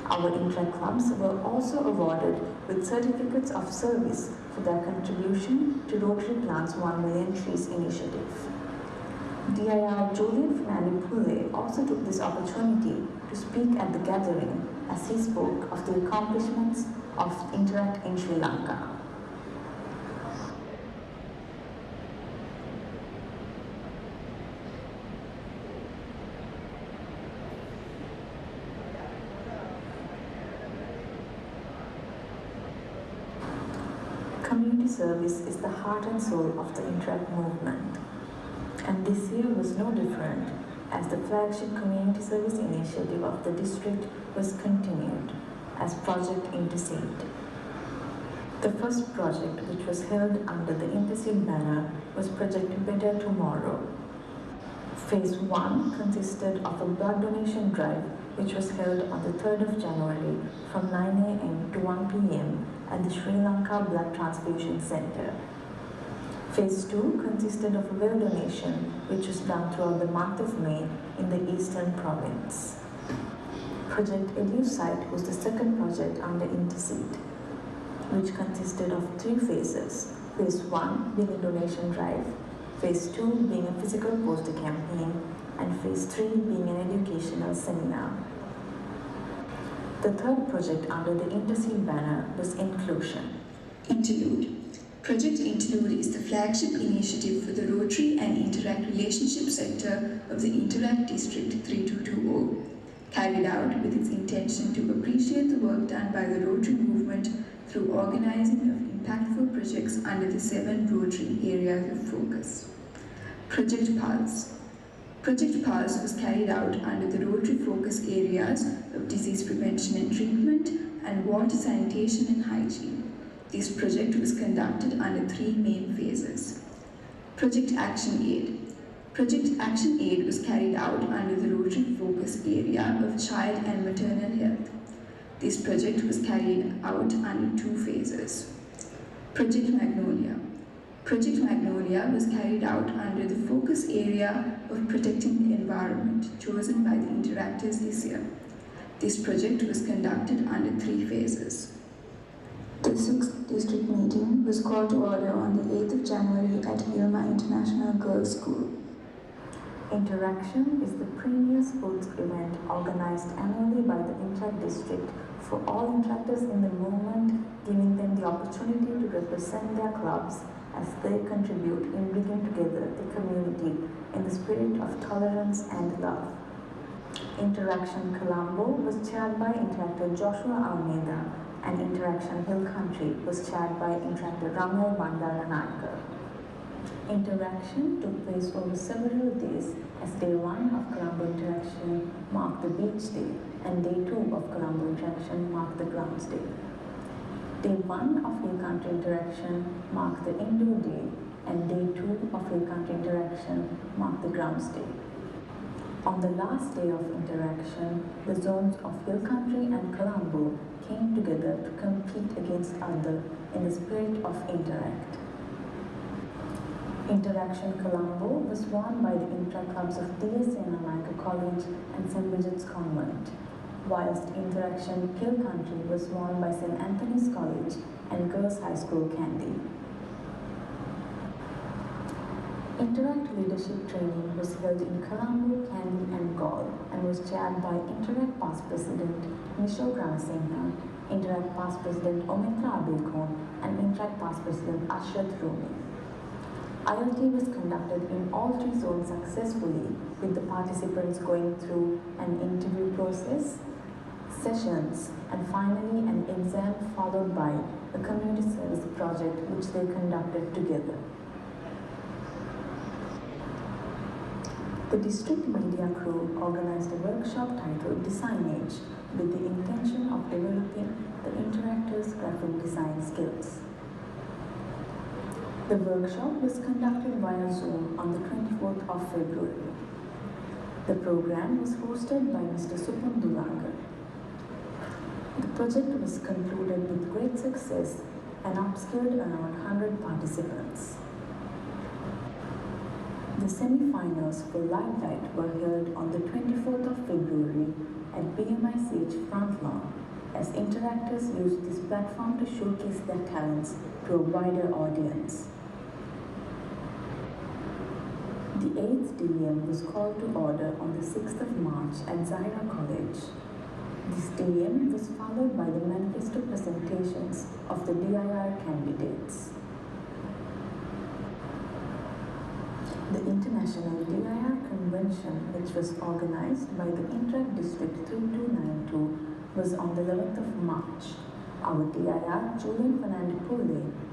Our Interact clubs were also awarded with certificates of service for their contribution to Rotary Plant's 1 Million Trees initiative. DIR Julian Fernando also took this opportunity to speak at the gathering as he spoke of the accomplishments of Interact in Sri Lanka. Community service is the heart and soul of the Interact movement. And this year was no different, as the flagship community service initiative of the district was continued as Project Intercede. The first project, which was held under the Intercede banner, was Project Better Tomorrow. Phase 1 consisted of a blood donation drive, which was held on the 3rd of January from 9 a.m. to 1 p.m. at the Sri Lanka Blood Transfusion Centre. Phase 2 consisted of a well donation, which was done throughout the month of May in the Eastern Province. Project Elusite was the second project under Intercede, which consisted of 3 phases. Phase 1 being a donation drive, Phase 2 being a physical poster campaign, and Phase 3 being an educational seminar. The third project under the Intercede banner was Inclusion. Interlude. Project Interlude is the flagship initiative for the Rotary and Interact Relationship Sector of the Interact District 3220, carried out with its intention to appreciate the work done by the Rotary movement through organizing of impactful projects under the 7 Rotary areas of focus. Project Pulse. Project Pulse was carried out under the Rotary focus areas of disease prevention and treatment and water, sanitation and hygiene. This project was conducted under 3 main phases. Project Action Aid. Project Action Aid was carried out under the Rotary focus area of child and maternal health. This project was carried out under 2 phases. Project Magnolia. Project Magnolia was carried out under the focus area of protecting the environment chosen by the Interactors this year. This project was conducted under 3 phases. The 6th district meeting was called to order on the 8th of January at Ilma International Girls' School. Interaction is the premier sports event organized annually by the Interact district for all interactors in the movement, giving them the opportunity to represent their clubs as they contribute in bringing together the community in the spirit of tolerance and love. Interaction Colombo was chaired by Interactor Joshua Almeida, and Interaction Hill Country was chaired by Interactor Ramil Bandaranaikar. Interaction took place over several days, as Day 1 of Colombo Interaction marked the beach day and Day 2 of Colombo Interaction marked the grounds day. Day 1 of Hill Country Interaction marked the endow day and Day 2 of Hill Country Interaction marked the grounds day. On the last day of Interaction, the zones of Hill Country and Colombo came together to compete against other in the spirit of Interact. Interaction Colombo was won by the intra-clubs of D.S. Naika College and St. Bridget's Convent, whilst Interaction Hill Country was won by St. Anthony's College and Girls High School Kandy. Interact leadership training was held in Colombo, Kandy and Gaul and was chaired by Interact past president Nisho Gramasinghe, Interact past president Omitra Abelkon and Interact past president Ashrat Rumi. ILT was conducted in all 3 zones successfully, with the participants going through an interview process, sessions, and finally an exam followed by a community service project which they conducted together. The district media crew organized a workshop titled Designage with the intention of developing the Interactors' graphic design skills. The workshop was conducted via Zoom on the 24th of February. The program was hosted by Mr. Supam Dulagar. The project was concluded with great success and upskilled around 100 participants. The semi-finals for Live Light were held on the 24th of February at BMICH Front Lawn, as Interactors used this platform to showcase their talents to a wider audience. The 8th DEM was called to order on the 6th of March at Zaira College. This DEM was followed by the manifesto presentations of the DIR candidates. The International DIR Convention, which was organized by the Interact District 3292, was on the 11th of March. Our DIR, Julian Fernandez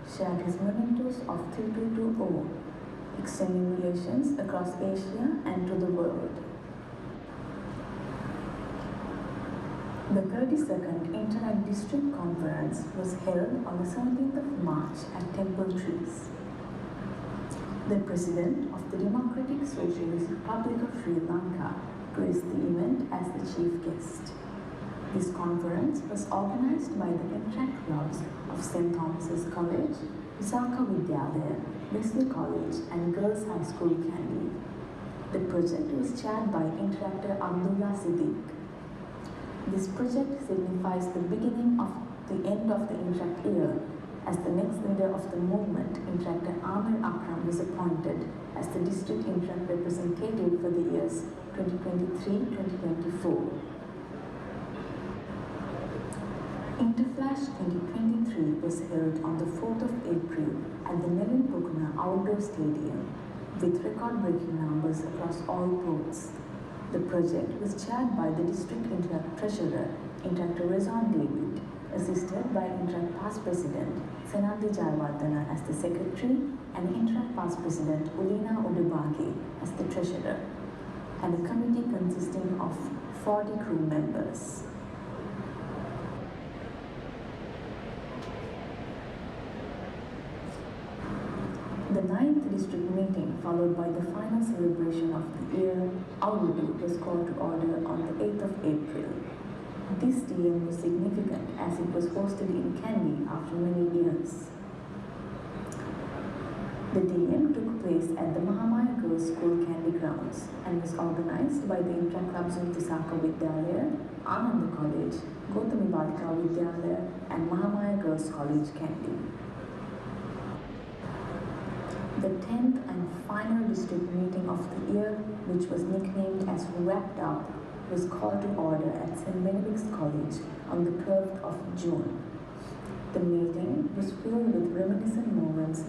shared his mementos of 3220, extending relations across Asia and to the world. The 32nd Interact District Conference was held on the 17th of March at Temple Trees. The President of the Democratic Socialist Republic of Sri Lanka graced the event as the chief guest. This conference was organized by the Interact clubs of St. Thomas's College, Visakha Vidyalaya, Wesley College and Girls High School Kandy. The project was chaired by Interactor Abdullah Siddiq. This project signifies the beginning of the end of the Interact year, as the next leader of the movement, Interactor Amir Akram, was appointed as the District Interact representative for the years 2023-2024. Interflash 2023 was held on the 4th of April at the Nelin Pukuna Outdoor Stadium with record-breaking numbers across all ports. The project was chaired by the District Interact Treasurer, Interactor Rezon David, assisted by Interact Past President Senadi Jayawardena as the Secretary and Interact Past President Ulina Udubagi as the Treasurer, and a committee consisting of 40 crew members. The 9th district meeting followed by the final celebration of the year, Outlook was called to order on the 8th of April. This DM was significant as it was hosted in Kandy after many years. The DM took place at the Mahamaya Girls' School Kandy grounds and was organized by the Interactors of Tisaka Vidyalaya, Ananda College, Gautami Balika Vidyalaya, and Mahamaya Girls' College Kandy. The 10th and final district meeting of the year, which was nicknamed as Wrapped Up, was called to order at St. Benedict's College on the 12th of June. The meeting was filled with reminiscent moments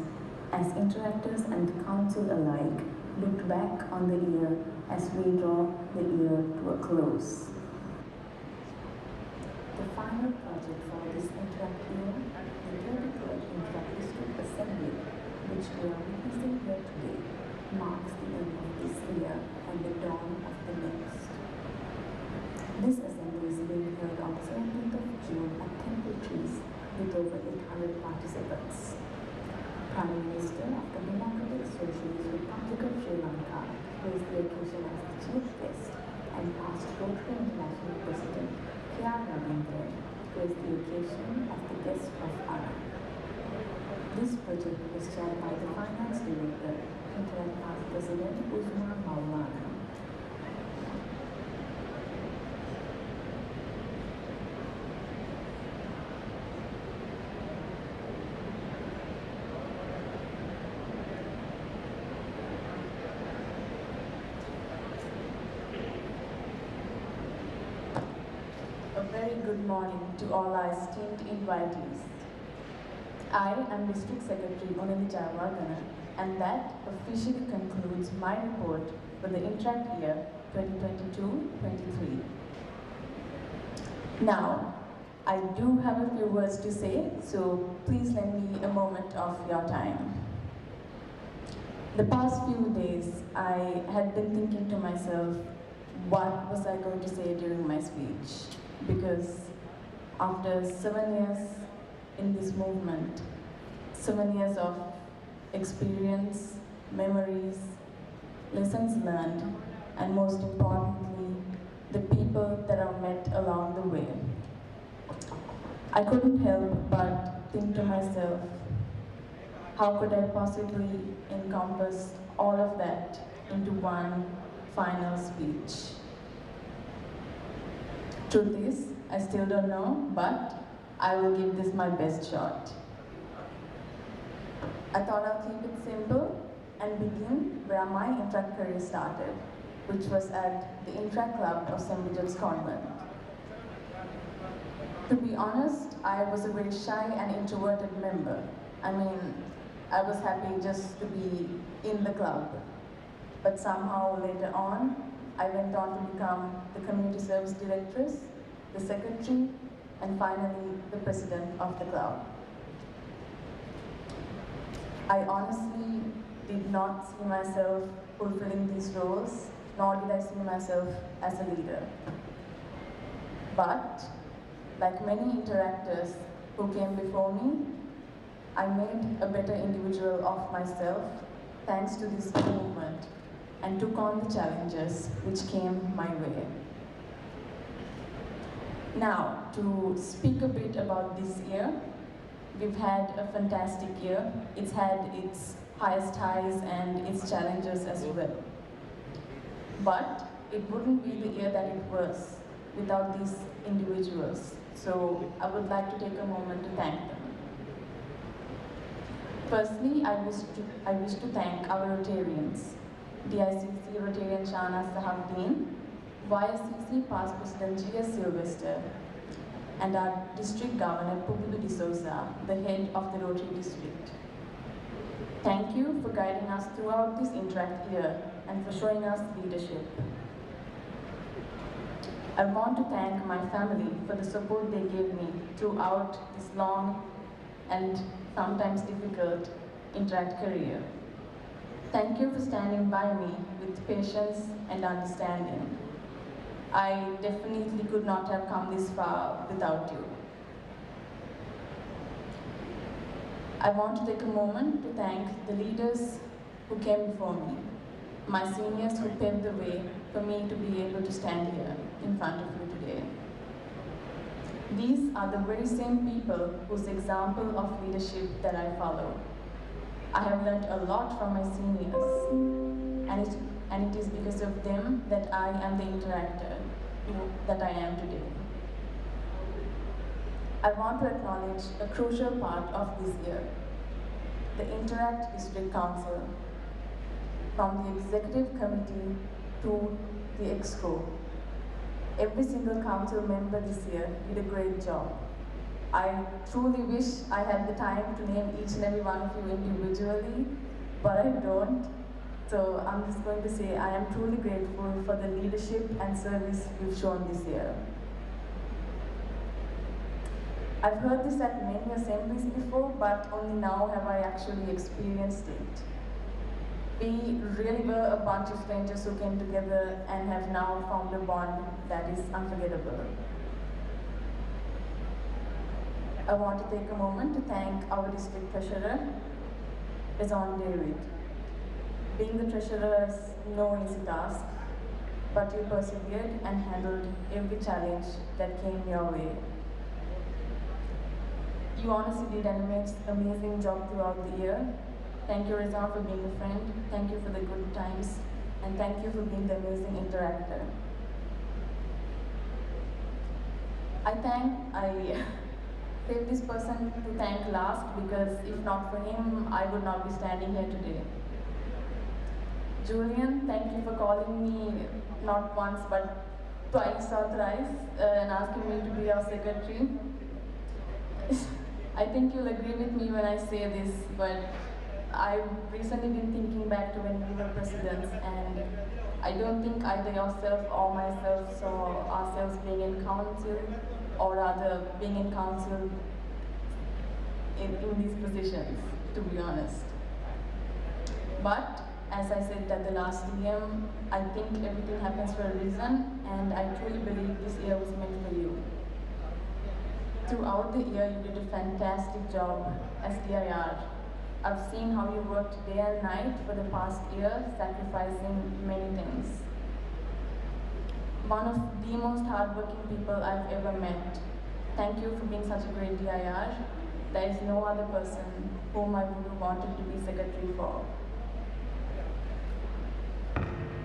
as interactors and the council alike looked back on the year as we draw the year to a close. The final project for this Interact year, the 33rd Interact District Assembly, which we are witnessing here today, marks the end of this year and the dawn of the next. This assembly is being held on 17th of June at Temple Trees with over 800 participants. Prime Minister of the Democratic Socialist Republic of Sri Lanka graced the occasion as the chief guest, and past Rotary International President Chairperson graced the occasion as the guest of honor. This project was chaired by the Finance Director, Interact Past President Usman Maulana. Good morning to all our esteemed invitees. I am District Secretary Unali Jayawardena, and that officially concludes my report for the Interact year 2022-23. Now, I do have a few words to say, so please lend me a moment of your time. The past few days, I had been thinking to myself, what was I going to say during my speech? Because after 7 years in this movement, 7 years of experience, memories, lessons learned, and most importantly, the people that I've met along the way, I couldn't help but think to myself, how could I possibly encompass all of that into one final speech? Truth is, I still don't know, but I will give this my best shot. I thought I'll keep it simple and begin where my Interact career started, which was at the Interact Club of St. Bridget's Convent. To be honest, I was a very shy and introverted member. I mean, I was happy just to be in the club. But somehow later on, I went on to become the community service directress, the secretary, and finally the president of the club. I honestly did not see myself fulfilling these roles, nor did I see myself as a leader. But, like many interactors who came before me, I made a better individual of myself thanks to this movement, and took on the challenges which came my way. Now, to speak a bit about this year, we've had a fantastic year. It's had its highest highs and its challenges as well. But it wouldn't be the year that it was without these individuals. So I would like to take a moment to thank them. Firstly, I wish to thank our Rotarians, DICC Rotarian Shana Sahabdeen, YSCC Past President G.S. Sylvester, and our District Governor Pubilu D'Souza, the head of the Rotary District. Thank you for guiding us throughout this Interact year and for showing us leadership. I want to thank my family for the support they gave me throughout this long and sometimes difficult Interact career. Thank you for standing by me with patience and understanding. I definitely could not have come this far without you. I want to take a moment to thank the leaders who came before me, my seniors who paved the way for me to be able to stand here in front of you today. These are the very same people whose example of leadership that I follow. I have learned a lot from my seniors, and it is because of them that I am the interactor that I am today. I want to acknowledge a crucial part of this year, the Interact District Council, from the Executive Committee to the Exco. Every single council member this year did a great job. I truly wish I had the time to name each and every one of you individually, but I don't. So I'm just going to say I am truly grateful for the leadership and service you've shown this year. I've heard this at many assemblies before, but only now have I actually experienced it. We really were a bunch of strangers who came together and have now formed a bond that is unforgettable. I want to take a moment to thank our district treasurer, Rizwan David. Being the treasurer is no easy task, but you persevered and handled every challenge that came your way. You honestly did an amazing job throughout the year. Thank you, Rizwan, for being a friend. Thank you for the good times. And thank you for being the amazing interactor. I saved this person to thank last because if not for him, I would not be standing here today. Julian, thank you for calling me not once but twice or thrice and asking me to be your secretary. I think you'll agree with me when I say this, but I've recently been thinking back to when we were presidents, and I don't think either yourself or myself saw ourselves being in council, or rather being in council in these positions, to be honest. But as I said at the last DM, I think everything happens for a reason, and I truly believe this year was meant for you. Throughout the year, you did a fantastic job as DIR. I've seen how you worked day and night for the past year, sacrificing many things. One of the most hardworking people I've ever met. Thank you for being such a great DIR. There is no other person whom I would have wanted to be secretary for.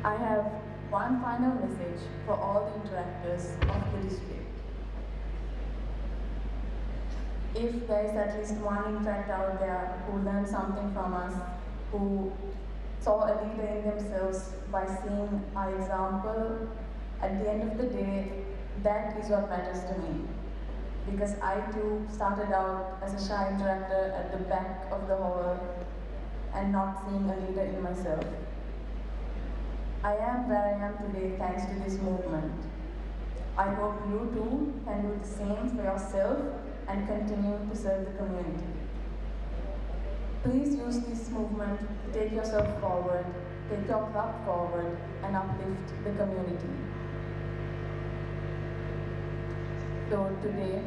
I have one final message for all the interactors of the district. If there is at least one interactor out there who learned something from us, who saw a leader in themselves by seeing our example, at the end of the day, that is what matters to me. Because I too started out as a shy interactor at the back of the hall and not seeing a leader in myself. I am where I am today thanks to this movement. I hope you too can do the same for yourself and continue to serve the community. Please use this movement to take yourself forward, take your club forward, and uplift the community. So today,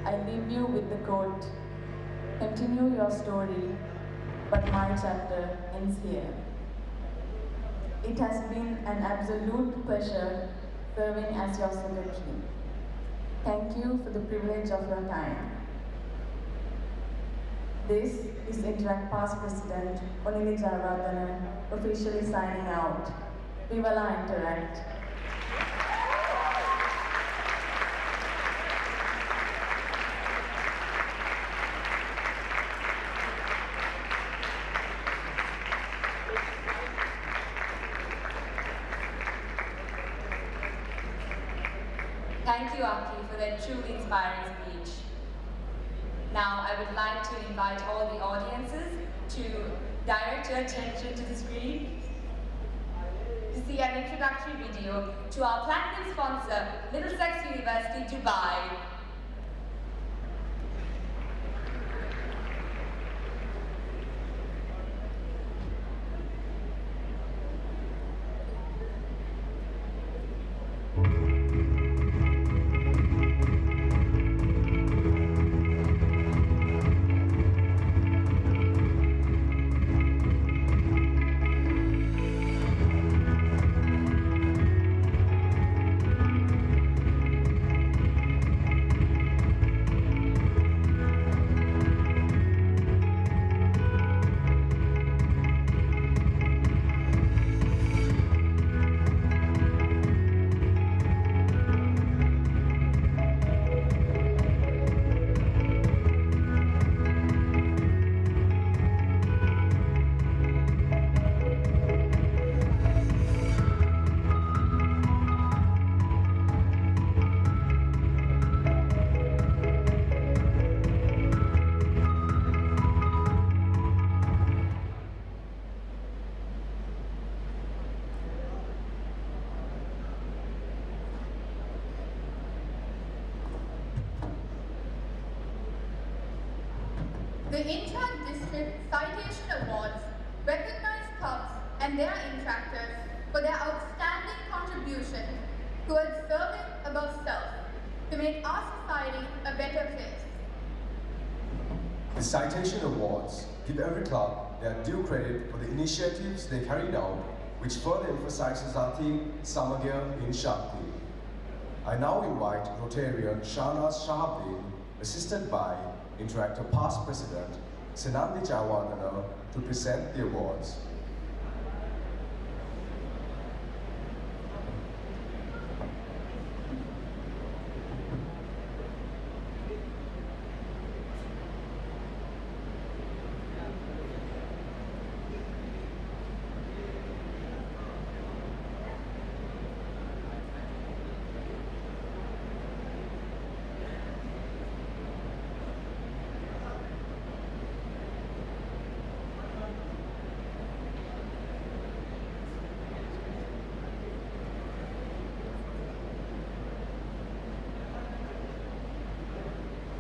I leave you with the quote, "Continue your story, but my chapter ends here." It has been an absolute pleasure serving as your secretary. Thank you for the privilege of your time. This is Interact Past President Onili Jayawardena officially signing out. Vivala Interact. Thank you, Aki, for that truly inspiring speech. Now, I would like to invite all the audiences to direct your attention to the screen to see an introductory video to our platinum sponsor, Middlesex University, Dubai. The Interact District Citation Awards recognize clubs and their interactors for their outstanding contribution towards serving above self to make our society a better place. The Citation Awards give every club their due credit for the initiatives they carried out, which further emphasizes our theme, Samagya in Shakti. I now invite Rotarian Shahnaz Shahabdin, assisted by Interactor Past President Senandi Jawardana, to present the awards.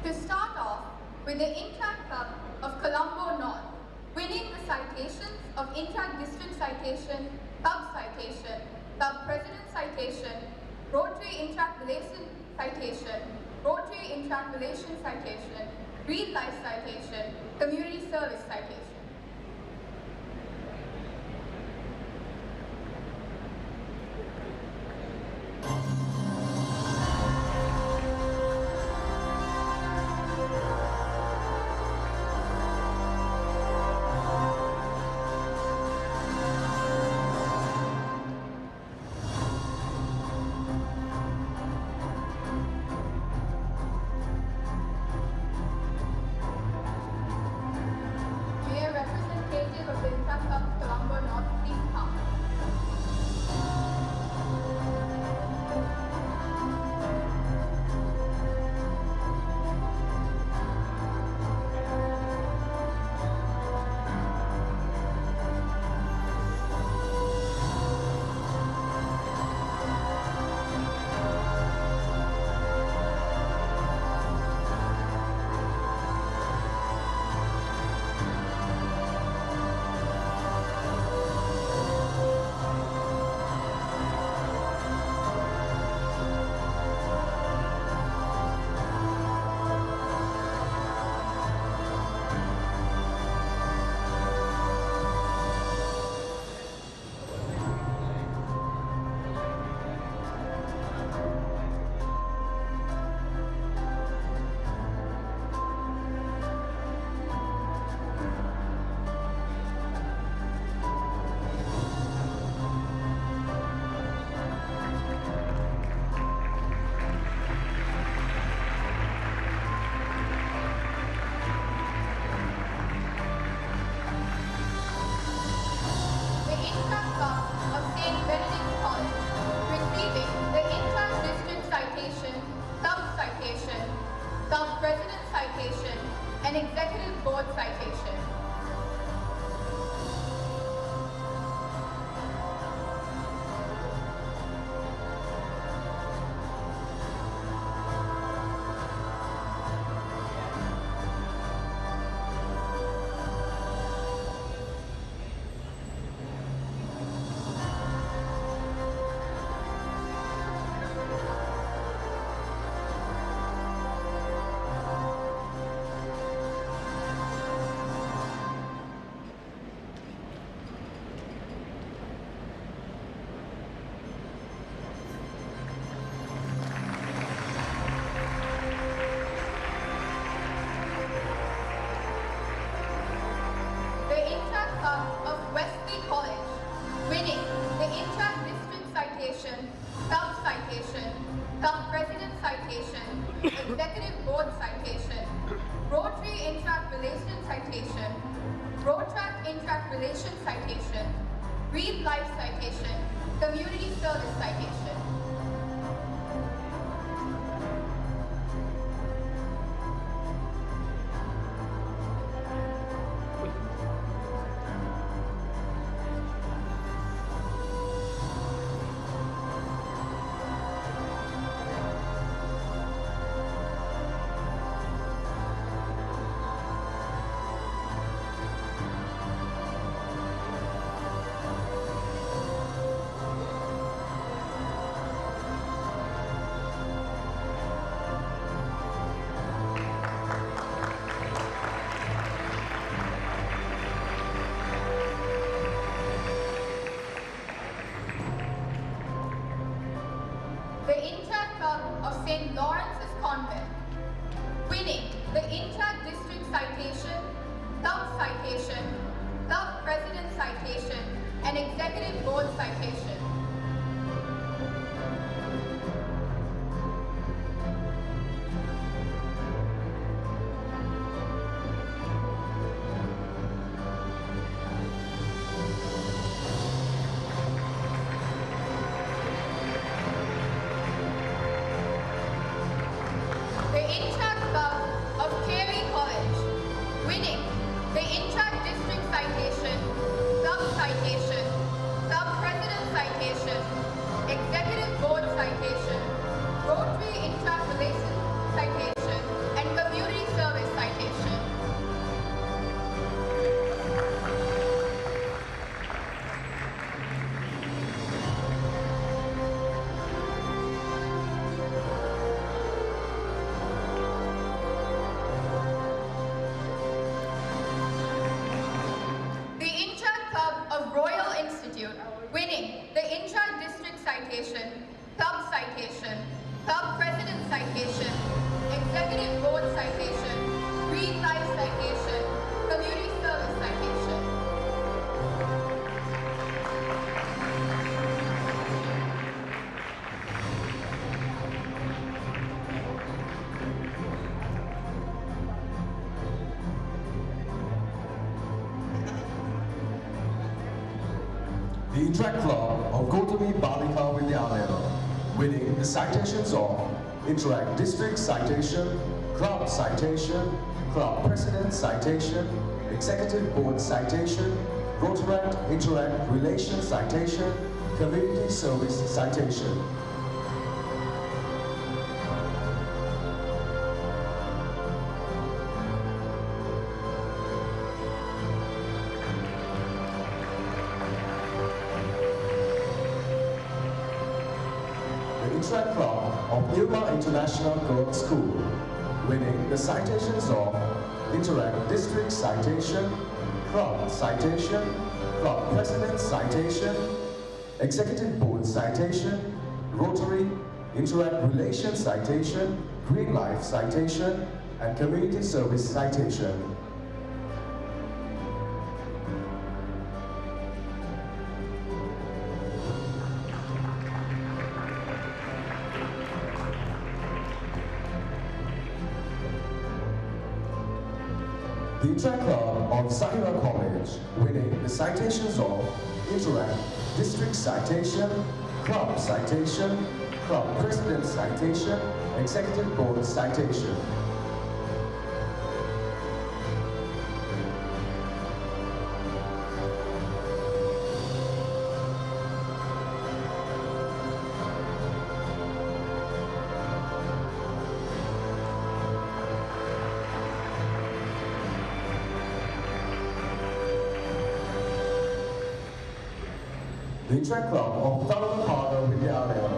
To start off with the Interact Club of Colombo North, winning the citations of Interact District Citation, Club Citation, Club President Citation, Rotary Interact Relation Citation, Rotary Interact Relation Citation, Real Life Citation, Community Service Citation. An Executive Board Citation. Executive Board Citation, Rotary Interact Relation Citation, Rotract Interact Relation Citation, Real Life Citation, Community Service Citation. the Interact Club of St. Lawrence's Convent. Winning the Interact District Citation, Club Citation, Club President Citation, and Executive Board Citation. Winning the Interact District Citation, Club Citation, Club President Citation, Executive Board Citation, Green Life Citation, Community Service Citation. The Interact Club of Gautami Balika Vidyalaya, winning the citations of Interact District Citation, Club Citation, Club President Citation, Executive Board Citation, Rotaract Interact Relations Citation, Community Service Citation. Interact Club of Ilma International Girls School, winning the citations of Interact District Citation, Club Citation, Club President Citation, Executive Board Citation, Rotary, Interact Relations Citation, Green Life Citation, and Community Service Citation. The Interact Club of Sahira College, winning the citations of Interact District Citation, Club Citation, Club President Citation, Executive Board Citation. The Interact Club of Taramakara Vidyalaya,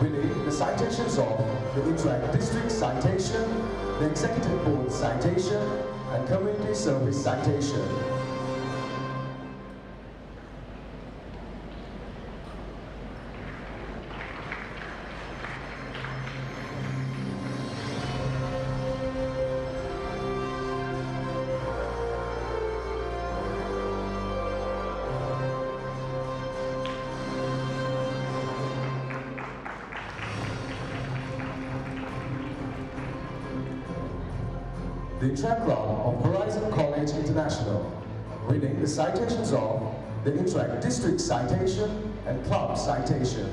winning the citations of the Interact District Citation, the Executive Board Citation, and Community Service Citation. The Interact Club of Horizon College International, winning the citations of the Interact District Citation and Club Citation.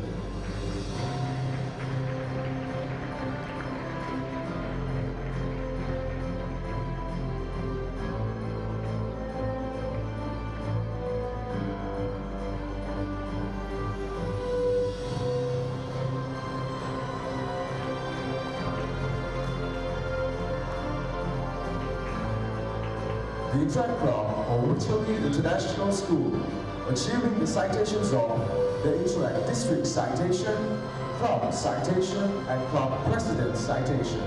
The Interact Club of Wichilby International School, achieving the citations of the Interact District Citation, Club Citation, and Club President Citation.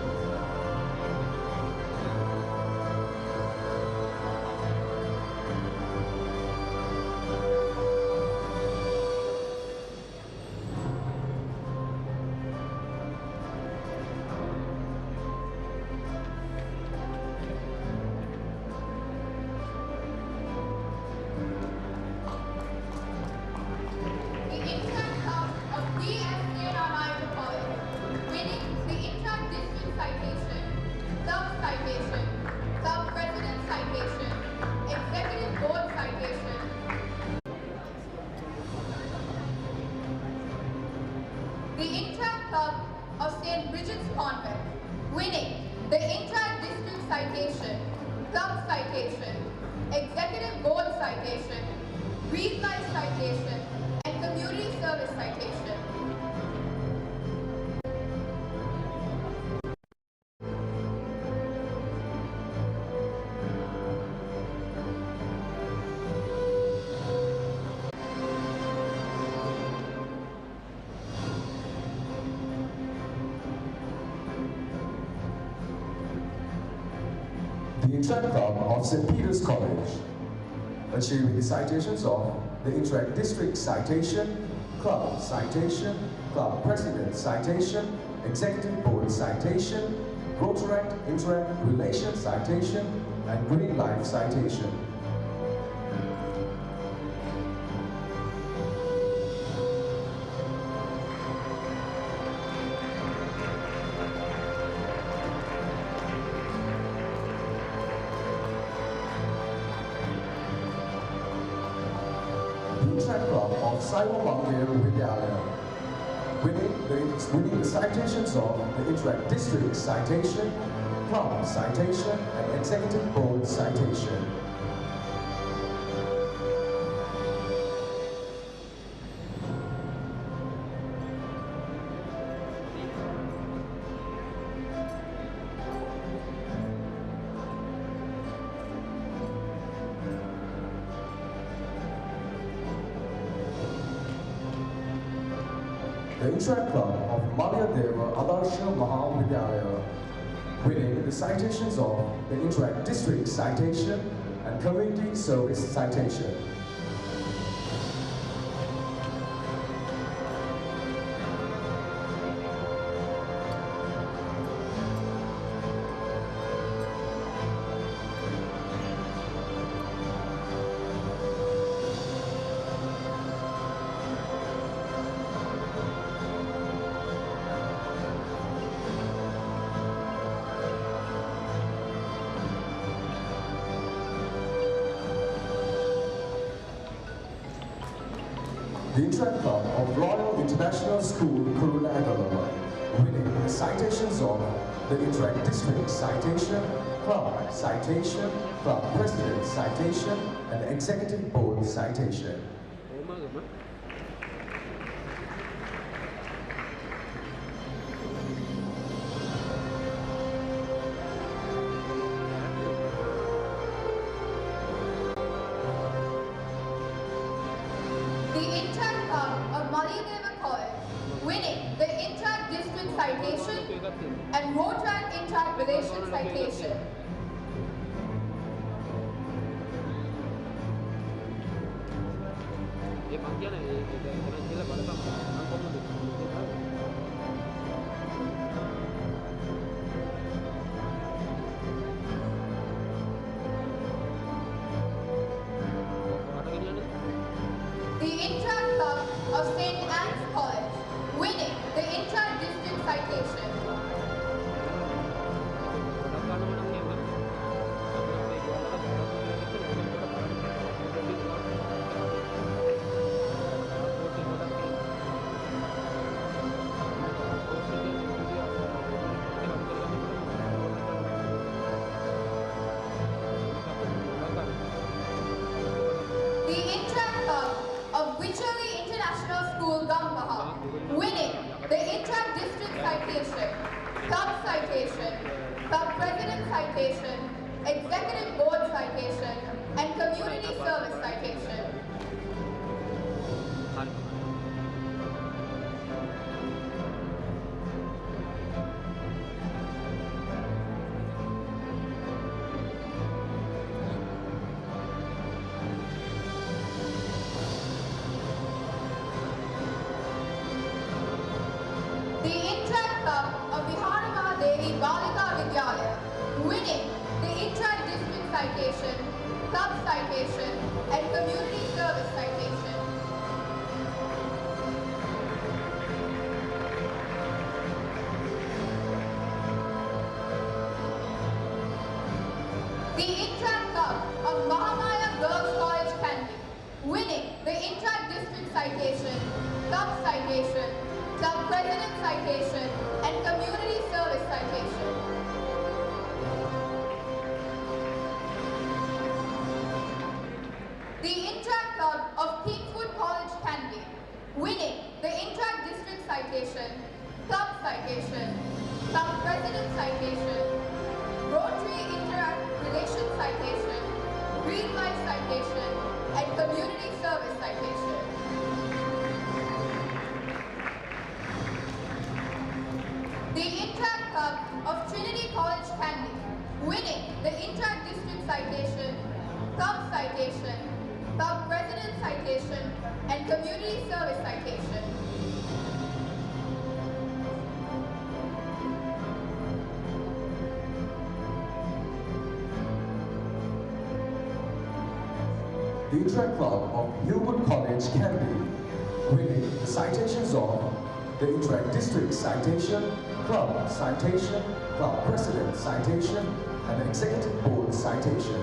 the Interact Club of St. Bridget's Convent, winning the Interact District Citation, Club Citation, Executive Board Citation, Breathe Life Citation, and Community Service Citation. The Interact Club of St. Peter's College, achieving the citations of the Interact District Citation, Club Citation, Club President Citation, Executive Board Citation, Rotaract Interact Relations Citation, and Green Life Citation. Interact Club of Saiva Vidyalaya, winning the citations of the Interact District Citation, Club Citation, and Executive Board Citation. The Interact Club of Malayadeva Adarsha Mahavidyalaya, winning the citations of the Interact District Citation and Community Service Citation. The Interact Club of Royal International School, Kurunagala, winning the citations of the Interact District Citation, Club Citation, Club President Citation, and Executive Board Citation. And Rotaract Interact Relations Citation. The Interact Club of St. Anne's College, winning the Interact District Citation. The Interact Club of Wichelly International School, Gambaha, winning the Interact District Citation, Club Citation, Club President Citation, Executive Board Citation, and Community Service Citation. The Interact Club of Viharama Devi Balika Vidyalaya, winning the Interact District Citation, Club Citation, and Community Service Citation. The Interact Club of Mahamaya Girls College, Kandy, winning the Interact District Citation, Club Citation, Club President Citation, and Community Service Citation. The Interact Club of Kingswood College Candy, winning the Interact District Citation, Club Citation, Club President Citation, Rotary Interact Relations Citation, Green Light Citation, and Community Service Citation. The Interact Club of Trinity College Candy, winning the Interact District Citation, Club Citation, Club President Citation, and Community Service Citation. The Interact Club of Hillwood College Candy, winning the citations of the Interact District Citation, Club Citation, Club President Citation, and Executive Board Citation.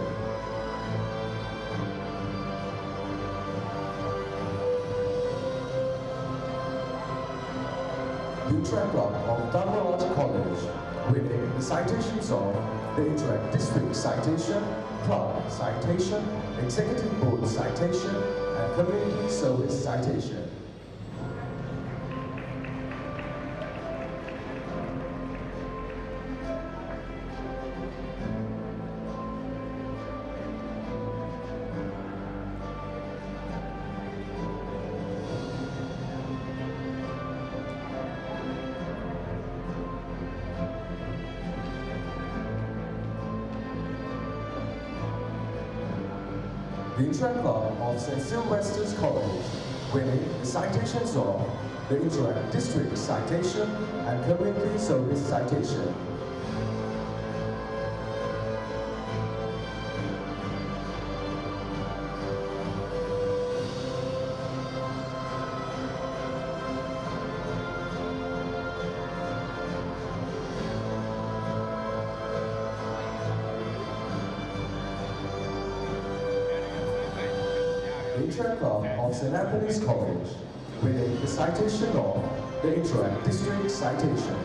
The Interact Club of Dharmaraja College, winning the citations of the Interact District Citation, Club Citation, Executive Board Citation, and Community Service Citation. The Interact Club of St. Sylvester's College, winning the citations of the Interact District Citation and Community Service Citation. The Interact Club of St. Anthony's College, winning the citation of the Interact District Citation.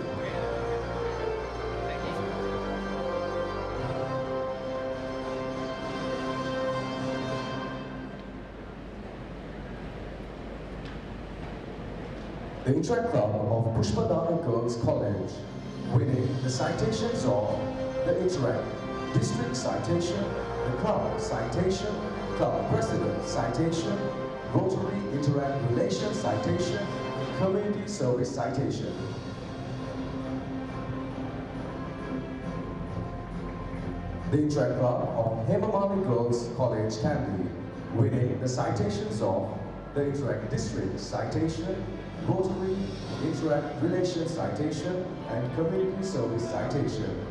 The Interact Club of Pushpadana Girls College, winning the citations of the Interact District Citation, the Club Citation, Club President Citation, Rotary Interact Relations Citation, Community Service Citation. The Interact Club of Hemamali Girls College Kandy, winning the citations of the Interact District Citation, Rotary Interact Relations Citation, and Community Service Citation.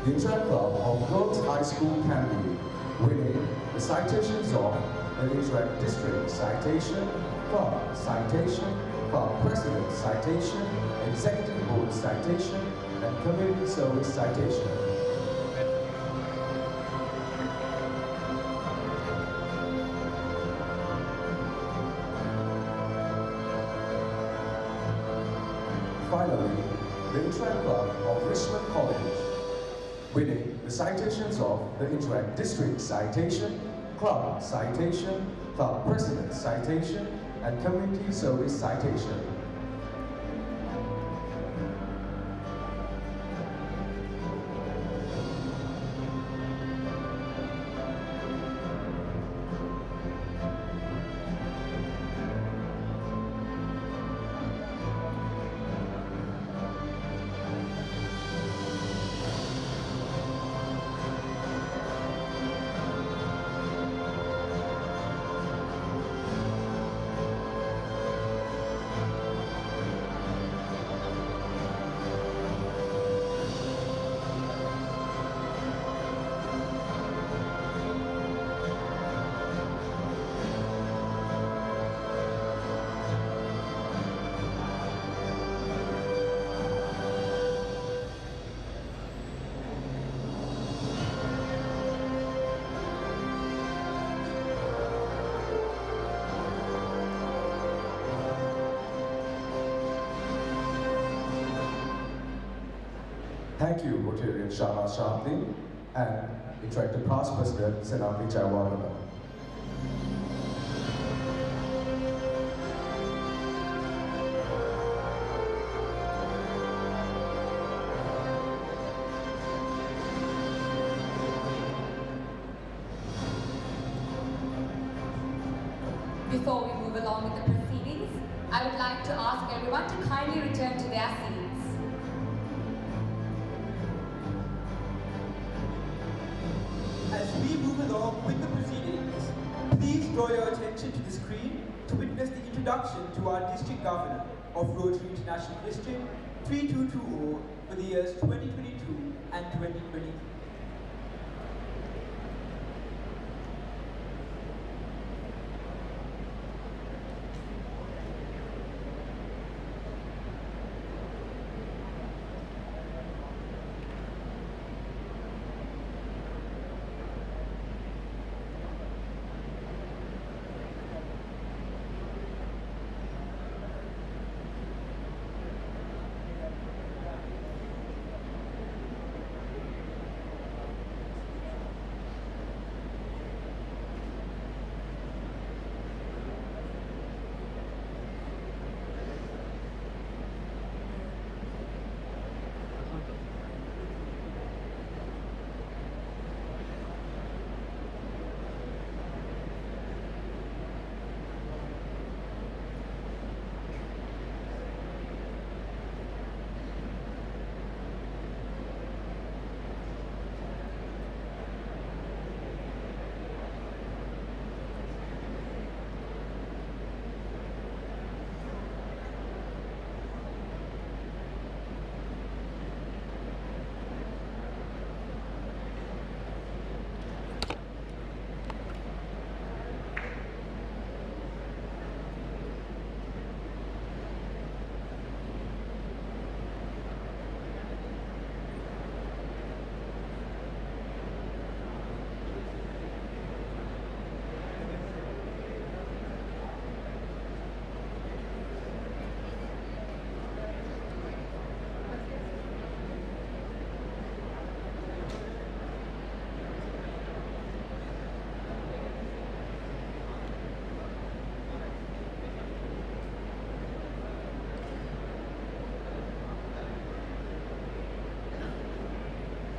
The Interact Club of Girls High School Kandy, winning the citations of the Interact District Citation, Club Citation, Club President Citation, Executive Board Citation, and Community Service Citation. Finally, the Interact Club of Richmond College, winning the citations of the Interact District Citation, Club Citation, Club President Citation, and Community Service Citation. Thank you, Rotarian Shahbaz Sharply and Interactive Past President Senapri Chaiwagana. Before we move along with the proceedings, I would like to ask everyone to kindly return to their seats. As we move along with the proceedings, please draw your attention to the screen to witness the introduction to our District Governor of Rotary International District 3220 for the years 2022 and 2023.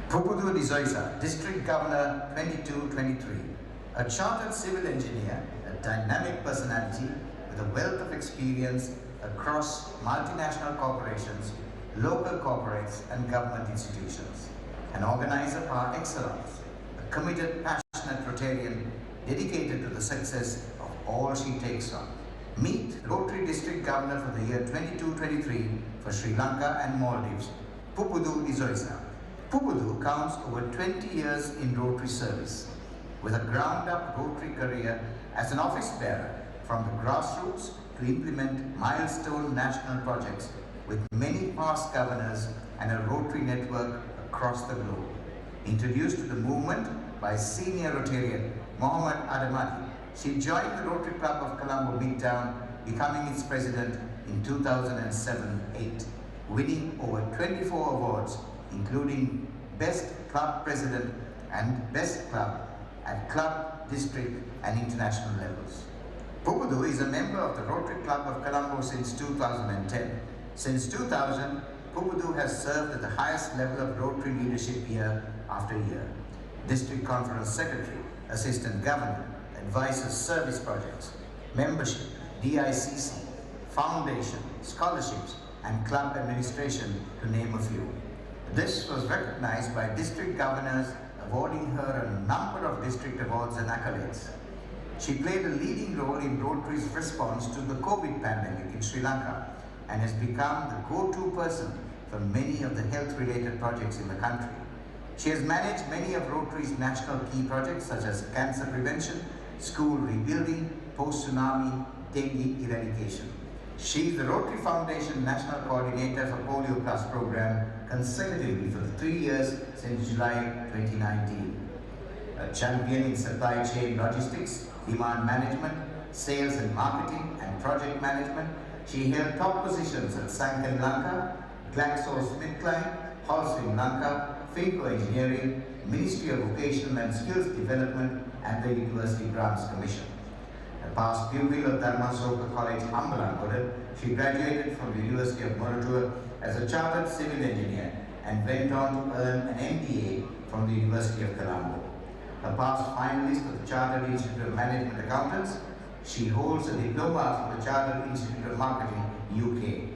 Pupudu Dizoisa, District Governor 22-23, a chartered civil engineer, a dynamic personality with a wealth of experience across multinational corporations, local corporates and government institutions, an organizer par excellence, a committed, passionate Rotarian dedicated to the success of all she takes on. Meet Rotary District Governor for the year 22-23 for Sri Lanka and Maldives, Pupudu Dizoisa. Pupudu counts over 20 years in Rotary service, with a ground-up Rotary career as an office bearer from the grassroots to implement milestone national projects with many past governors and a Rotary network across the globe. Introduced to the movement by senior Rotarian Mohammed Adamadi, she joined the Rotary Club of Colombo Midtown, becoming its president in 2007-8, winning over 24 awards, including Best Club President and Best Club at Club, District and International levels. Pupudu is a member of the Rotary Club of Colombo since 2010. Since 2000, Pupudu has served at the highest level of Rotary leadership year after year. District Conference Secretary, Assistant Governor, advises service projects, membership, DICC, foundation, scholarships and club administration, to name a few. This was recognized by district governors, awarding her a number of district awards and accolades. She played a leading role in Rotary's response to the COVID pandemic in Sri Lanka and has become the go-to person for many of the health-related projects in the country. She has managed many of Rotary's national key projects such as cancer prevention, school rebuilding, post-tsunami, dengue eradication. She is the Rotary Foundation National Coordinator for Polio Plus program consecutively for the 3 years since July 2019. A champion in supply chain logistics, demand management, sales and marketing, and project management, she held top positions at Sankan Lanka, GlaxoSmithKline, Pulse Sri Lanka, FINCO Engineering, Ministry of Vocational and Skills Development, and the University Grants Commission. A past pupil of Dharmasoka College, Ambalangoda, she graduated from the University of Moratuwa as a chartered civil engineer and went on to earn an MBA from the University of Colombo. A past finalist of the Chartered Institute of Management Accountants, she holds a diploma from the Chartered Institute of Marketing, UK.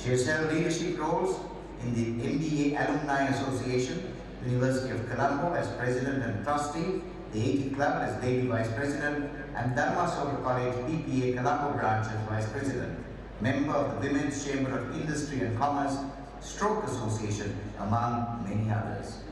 She has held leadership roles in the MBA Alumni Association, University of Colombo as President and Trustee, the 80 Club as Lady Vice President, and Dharmasoka College PPA Colombo Branch as Vice President, member of the Women's Chamber of Industry and Commerce, Stroke Association, among many others.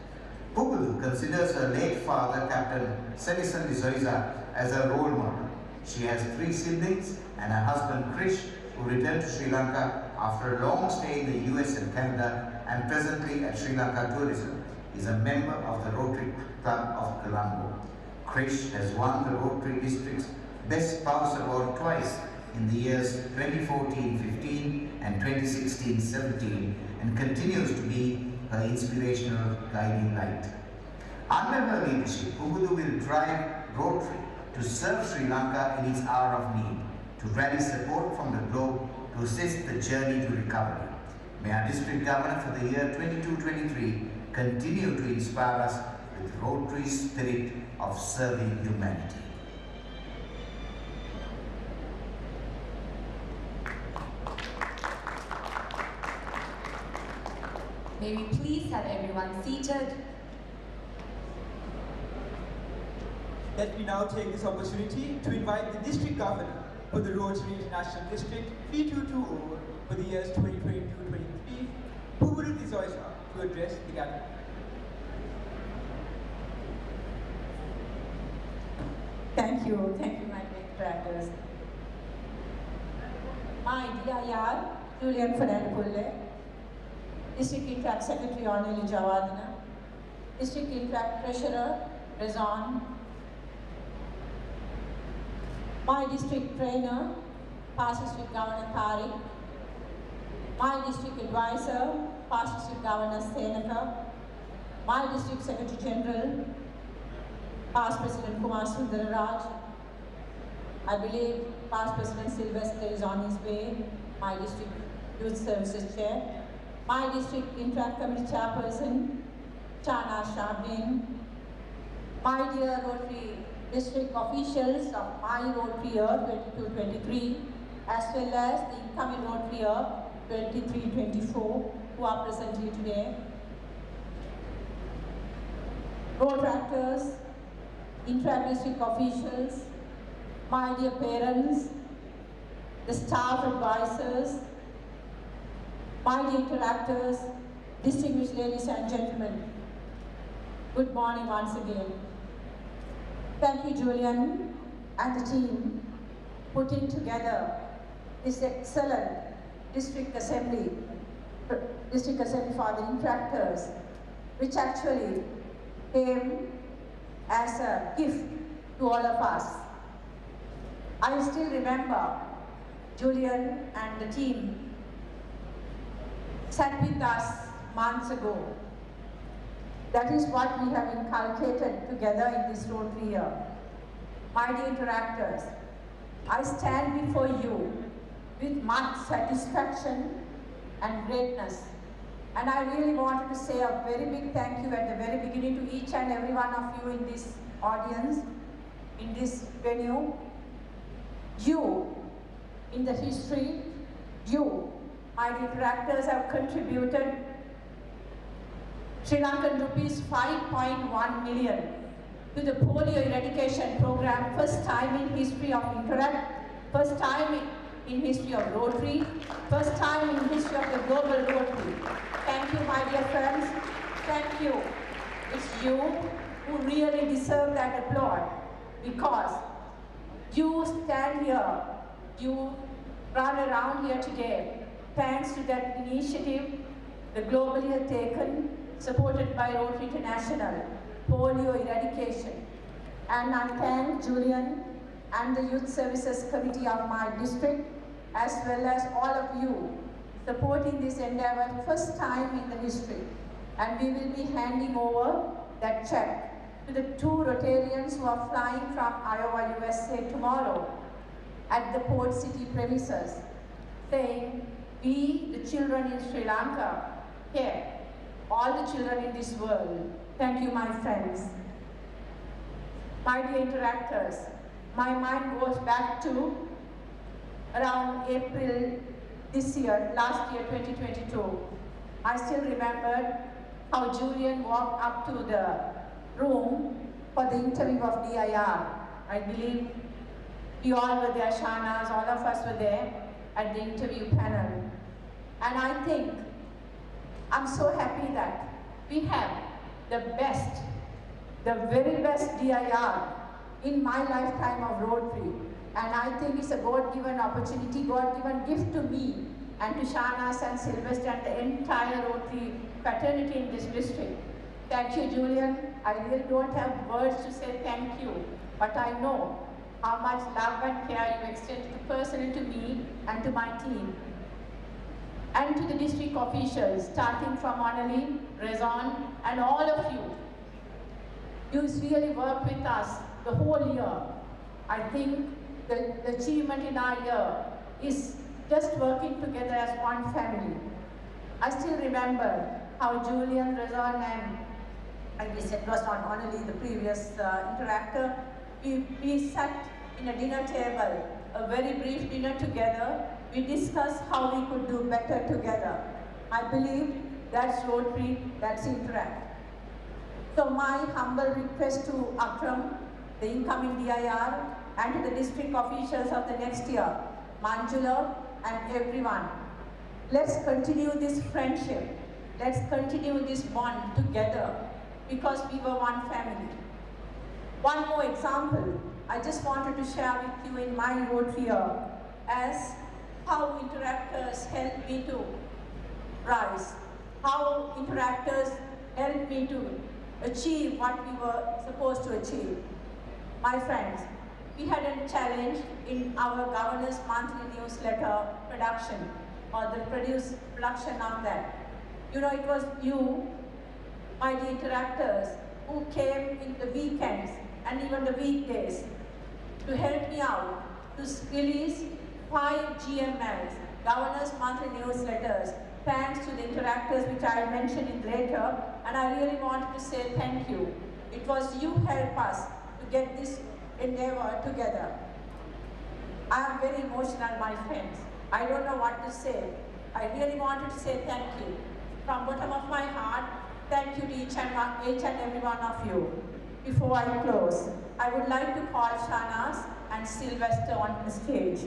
Pugulu considers her late father, Captain Selison Disoiza, as a role model. She has 3 siblings and her husband, Krish, who returned to Sri Lanka after a long stay in the US and Canada, and presently at Sri Lanka Tourism, is a member of the Rotary Club of Colombo. Krish has won the Rotary District's Best Spouse Award twice in the years 2014-15 and 2016-17, and continues to be her inspirational guiding light. Under her leadership, Pugulu will drive Rotary to serve Sri Lanka in its hour of need, to rally support from the globe to assist the journey to recovery. May our District Governor for the year 22-23 continue to inspire us with Rotary's spirit of serving humanity. May we please have everyone seated. Let me now take this opportunity to invite the District Governor for the Rotary International District 3220 for the years 2022-23, Pugulu Disoiza, to address the gathering. Thank you, my Interactors. My dear Julian Fernando, District Interact Secretary Ornelli Jawadana, District Interact Treasurer Rezon, my District Trainer, Past District Governor Tariq, my District Advisor, Past District Governor Senaka, my District Secretary General, Past President Kumar Sundararaj, I believe Past President Sylvester is on his way, my District Youth Services Chair, my District Interact Committee Chairperson, Chana Shabin, my dear Rotary District officials of my Rotary year 22-23, as well as the incoming Rotary year 23-24, who are present here today. Interactors, Interact District officials, my dear parents, the staff advisors, my dear Interactors, distinguished ladies and gentlemen, good morning once again. Thank you, Julian and the team, putting together this excellent District Assembly for the Interactors, which actually came as a gift to all of us. I still remember Julian and the team sat with us months ago. That is what we have inculcated together in this Rotary year. My dear Interactors, I stand before you with much satisfaction and greatness. And I really wanted to say a very big thank you at the very beginning to each and every one of you in this audience, in this venue. You, in the history, you, my Interactors, have contributed Sri Lankan rupees 5.1 million to the polio eradication program, first time in history of Interact, first time in history of Rotary, first time in history of the global Rotary. Thank you, my dear friends. Thank you. It's you who really deserve that applaud, because you stand here, you run around here today, thanks to that initiative the globally has taken, supported by Rotary International, polio eradication. And I thank Julian and the Youth Services Committee of my district, as well as all of you, supporting this endeavor first time in the history. and we will be handing over that check to the 2 Rotarians who are flying from Iowa, USA tomorrow at the Port City premises, saying, we, the children in Sri Lanka, care. All the children in this world. Thank you, my friends. My dear Interactors, my mind goes back to around April this year, last year, 2022. I still remember how Julian walked up to the room for the interview of DIR. I believe we all were there, Shahnaaz, all of us were there at the interview panel. And I think, I'm so happy that we have the best, the very best DIR in my lifetime of Rotary. And I think it's a God-given opportunity, God-given gift to me and to Shahnaaz and Sylvester and the entire Rotary fraternity in this district. Thank you, Julian. I really don't have words to say thank you, but I know how much love and care you extend to personally to me and to my team. And to the district officials, starting from Anali, Rezon, and all of you. You really worked with us the whole year. I think the achievement in our year is just working together as one family. I still remember how Julian, Rezon, and I guess it was not Anali, the previous interactor, we sat in a dinner table, a very brief dinner together. We discussed how we could do better together. I believe that's Rotary, that's Interact. So my humble request to Akram, the incoming DIR, and to the district officials of the next year, Manjula and everyone, let's continue this friendship. Let's continue this bond together because we were one family. One more example, I just wanted to share with you in my Rotary year as how Interactors helped me to rise, how Interactors helped me to achieve what we were supposed to achieve. My friends, we had a challenge in our Governor's Monthly Newsletter production, or the production of that. You know, it was you, my dear Interactors, who came in the weekends and even the weekdays to help me out to release 5 GMLs, Governor's Monthly Newsletters, thanks to the Interactors which I mentioned in later, and I really wanted to say thank you. It was you help us to get this endeavor together. I am very emotional, my friends. I don't know what to say. I really wanted to say thank you. From the bottom of my heart, thank you to each and every one of you. Before I close, I would like to call Shahnaaz and Sylvester on the stage.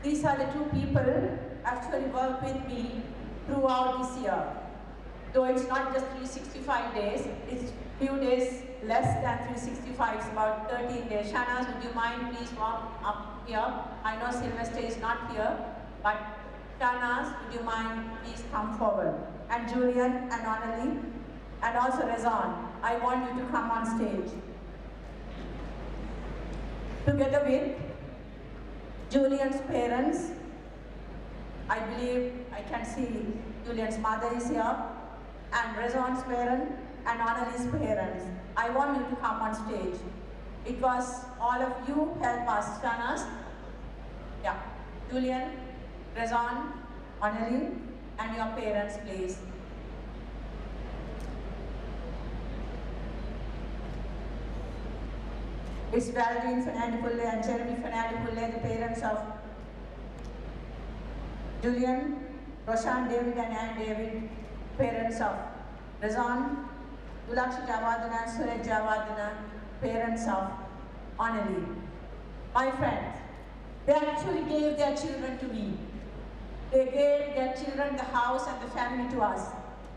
These are the 2 people actually worked with me throughout this year. Though it's not just 365 days, it's few days less than 365, it's about 13 days. Shahnaaz, would you mind please walk up here? I know Sylvester is not here, but Shahnaaz, would you mind please come forward? And Julian and Anali, and also Rezon, I want you to come on stage. Together with Julian's parents, I believe I can see Julian's mother is here, and Rezon's parents, and Anali's parents. I want you to come on stage. It was all of you help us, Shahnaaz. Yeah, Julian, Rezon, Anali, and your parents, please. It's Valdine Fernandopulle and Jeremy Fernandopulle, the parents of Julian, Roshan David and Anne David, parents of Rezon, Dulakshi Javadana and Suraj Javadana, parents of Anali. My friends, they actually gave their children to me. They gave their children the house and the family to us,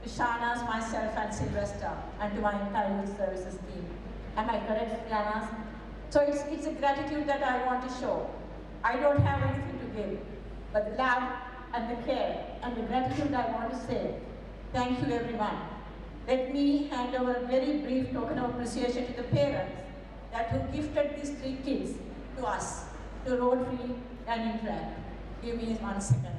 to Shahnaaz, myself and Sylvester, and to my entire youth services team. Am I correct, Shahnaaz? So it's a gratitude that I want to show. I don't have anything to give, but the love and the care and the gratitude I want to say. Thank you, everyone. Let me hand over a very brief token of appreciation to the parents that who gifted these 3 kids to us, to Rotary and Interact. Give me 1 second.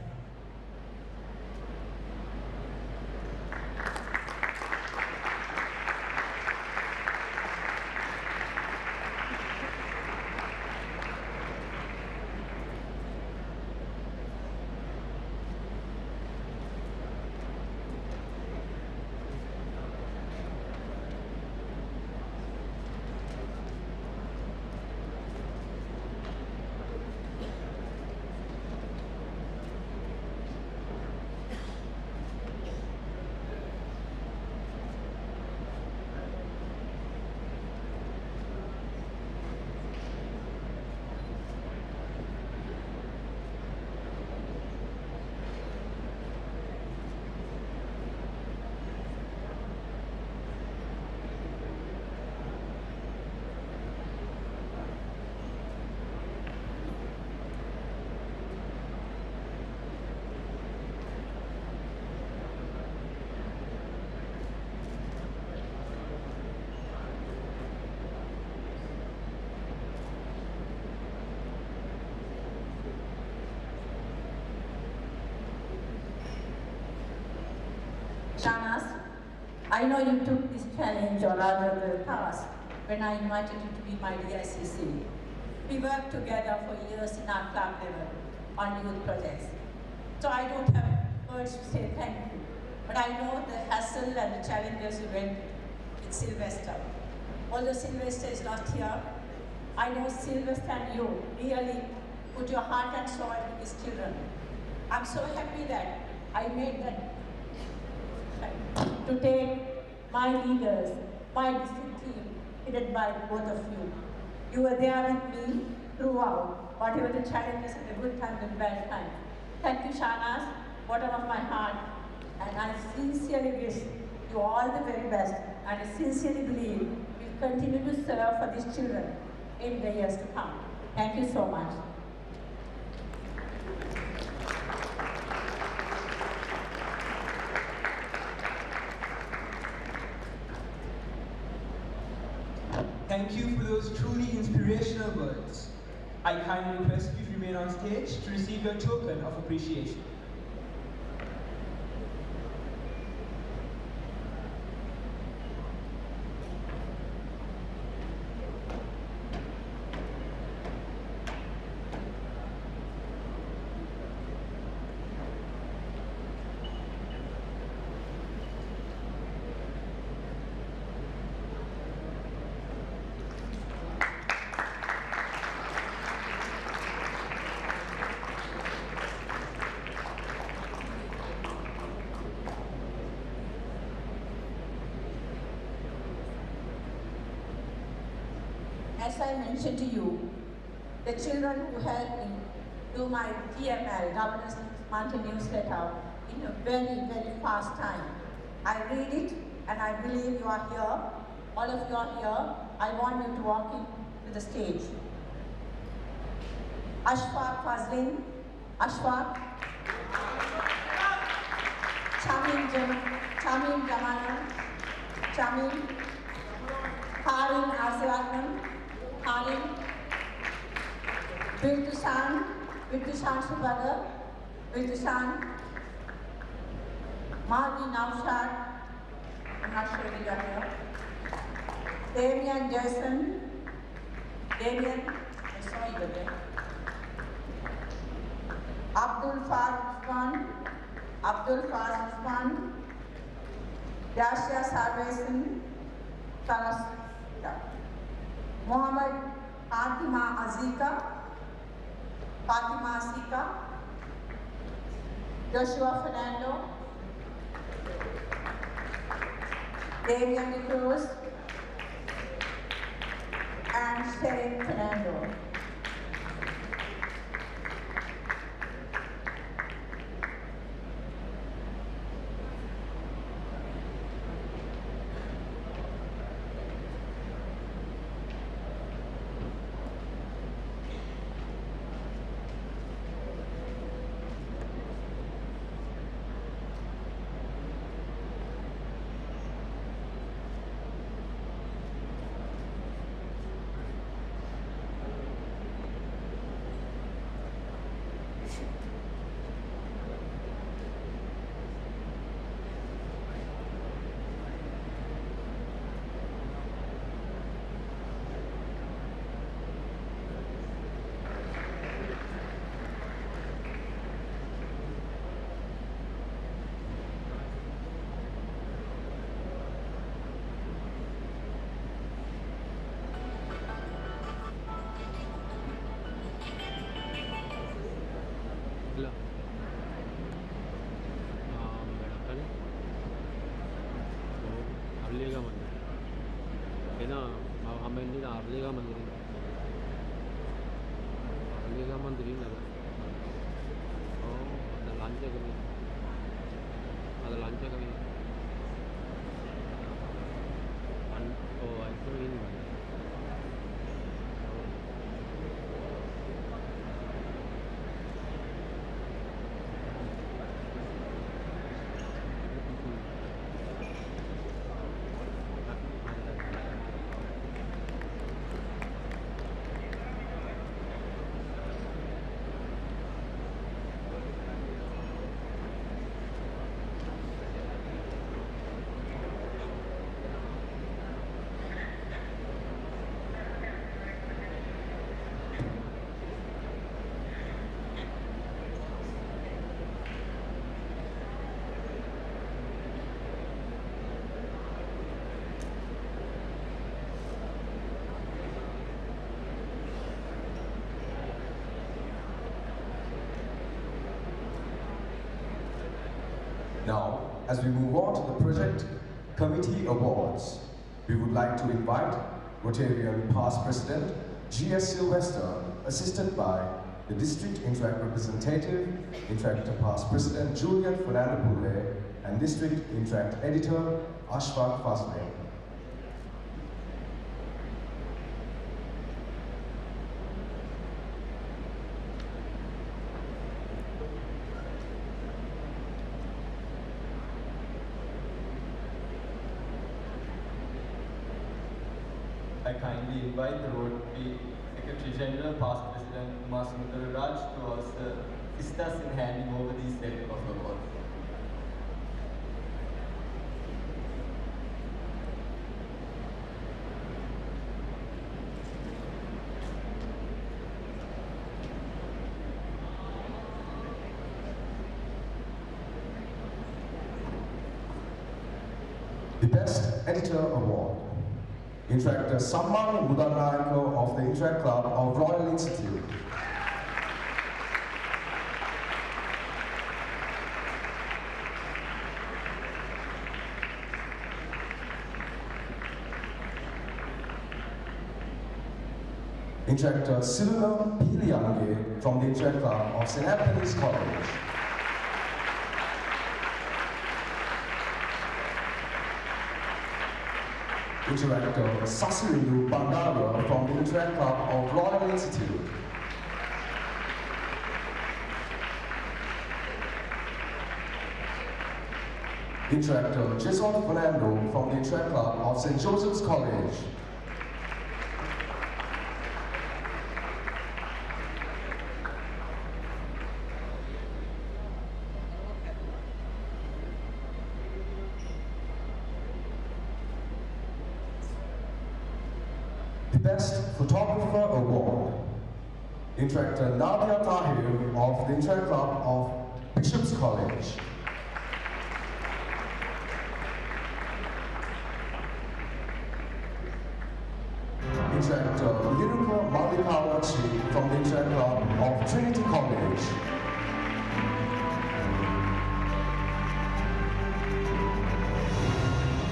Shanas, I know you took this challenge or rather the task when I invited you to be my DICC. We worked together for years in our club level on youth projects. So I don't have words to say thank you, but I know the hassle and the challenges you went with Sylvester. Although Sylvester is not here, I know Sylvester and you really put your heart and soul into these children. I'm so happy that I made that to take my leaders, my district team, headed by both of you. You were there with me throughout, whatever the challenges and the good times and bad times. Thank you, Shanas, bottom of my heart, and I sincerely wish you all the very best, and I sincerely believe you'll continue to serve for these children in the years to come. Thank you so much. Thank you for those truly inspirational words. I kindly request you to remain on stage to receive your token of appreciation. As I mentioned to you, the children who helped me do my TML, Governance Monthly Newsletter, in a very, very fast time. I read it and I believe you are here. All of you are here. I want you to walk into the stage. Ashfaq Fazlin, Ashfaq. Chamim Jamana, Chamim. Karim Asiwagnam, Karim. Viltushan Subaga, Viltushan. Mardi Naushad, I'm not sure if you are here. Damian Jason, Damian, I saw you there. Abdul Faz Usman, Dasha Sarvesan, Taras, Muhammad Fatima Asika, Joshua Fernando, Damian De Cruz, and Sheriff Fernando. Now, as we move on to the Project Committee Awards, we would like to invite Rotarian Past President G.S. Sylvester, assisted by the District Interact Representative, Interactor Past President Julian Fernando, and District Interact Editor Ashfaq Fazle. I kindly invite the Rotary Secretary General, Past President Masumudra Raj, to also assist us in handing over these set of awards. The Best Editor Award. Interactor Samman Mudanayako of the Interact Club of Royal Institute. Interactor Siluna Piliange from the Interact Club of St. Anthony's College. Interactor Sasirindu Bandara from the Interact Club of Royal Institute. Interactor Jason Fernando from the Interact Club of St. Joseph's College. Best Photographer Award. Interactor Nadia Tahir of the Interact Club of Bishop's College. Interactor Lirupa Malikawachi from the Interact Club of Trinity College.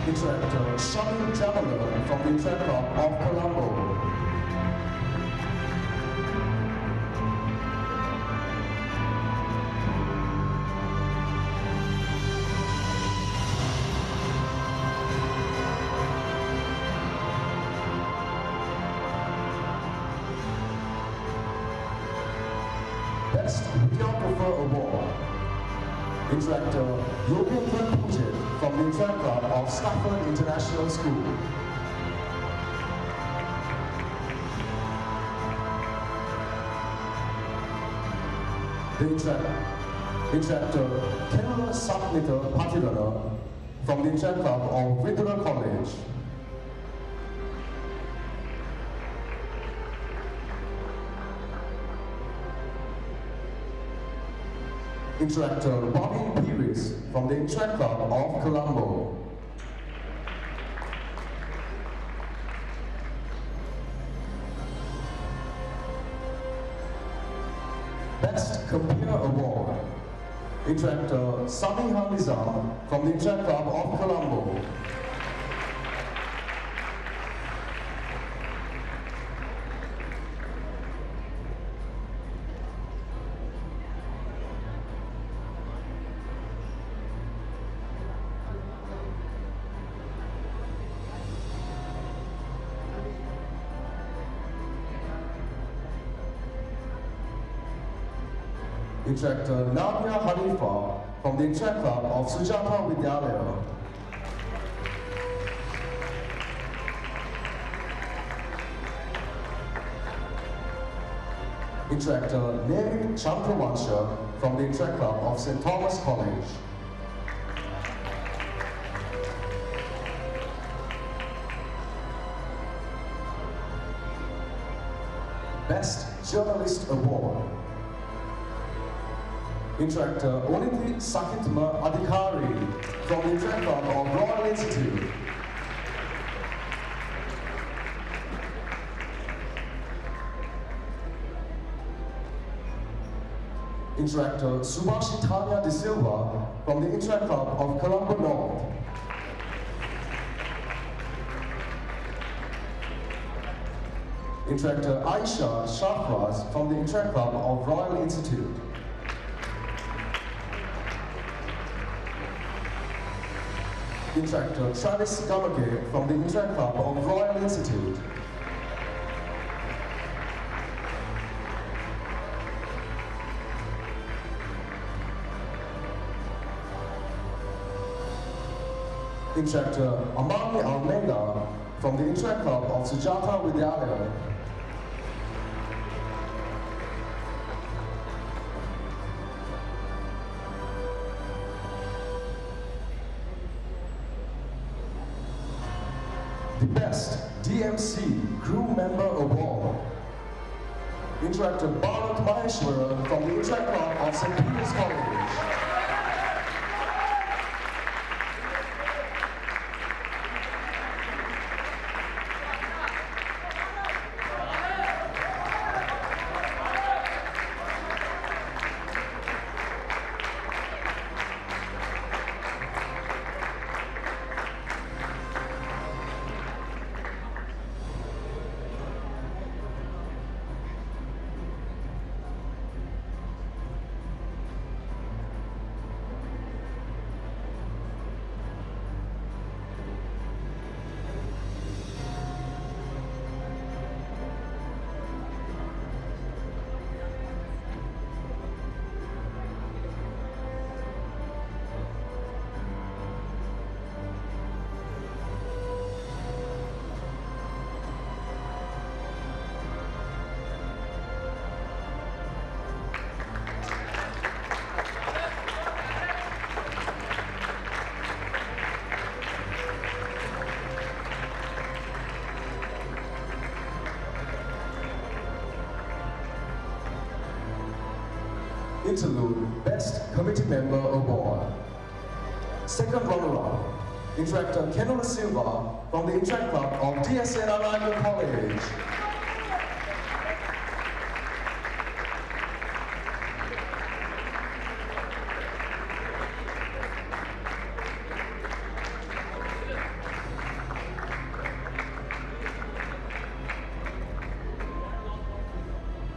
Interactor Shani Jamala from the Interact Club of Colombo. Best Videographer Award. Interactor Yogendra Pujan from the Interact Club of Stafford International School. The Interactor Kerala Sapnita Patilana from the Interact Club of Vidura College. Interactor Bobby Pires from the Interact Club of Colombo. Best Compare Award. Interactor Samiha Nizam from the Interact Club of Colombo. Interactor Nadia Hanifa from the Interact Club of Sujata Vidyalaya. Interactor Nevik Chandravansha from the Interact Club of St. Thomas College. Best Journalist Award. Interactor Oniti Sakitma Adhikari from the Interact Club of Royal Institute. Interactor Subhashitanya De Silva from the Interact Club of Colombo North. Interactor Aisha Shafraz from the Interact Club of Royal Institute. Interactor Travis Gamage from the Interact Club of Royal Institute. Interactor Amani Almeida from the Interact Club of Sujata Vidyalaya. The Best DMC Crew Member Award. Interactor Bharat Maheshwara from the Interact Club of St. Peter's College. Interlude Best Committee Member Award. Second runner-up, Interactor Kenola Silva from the Interact Club of DSN Narayan College.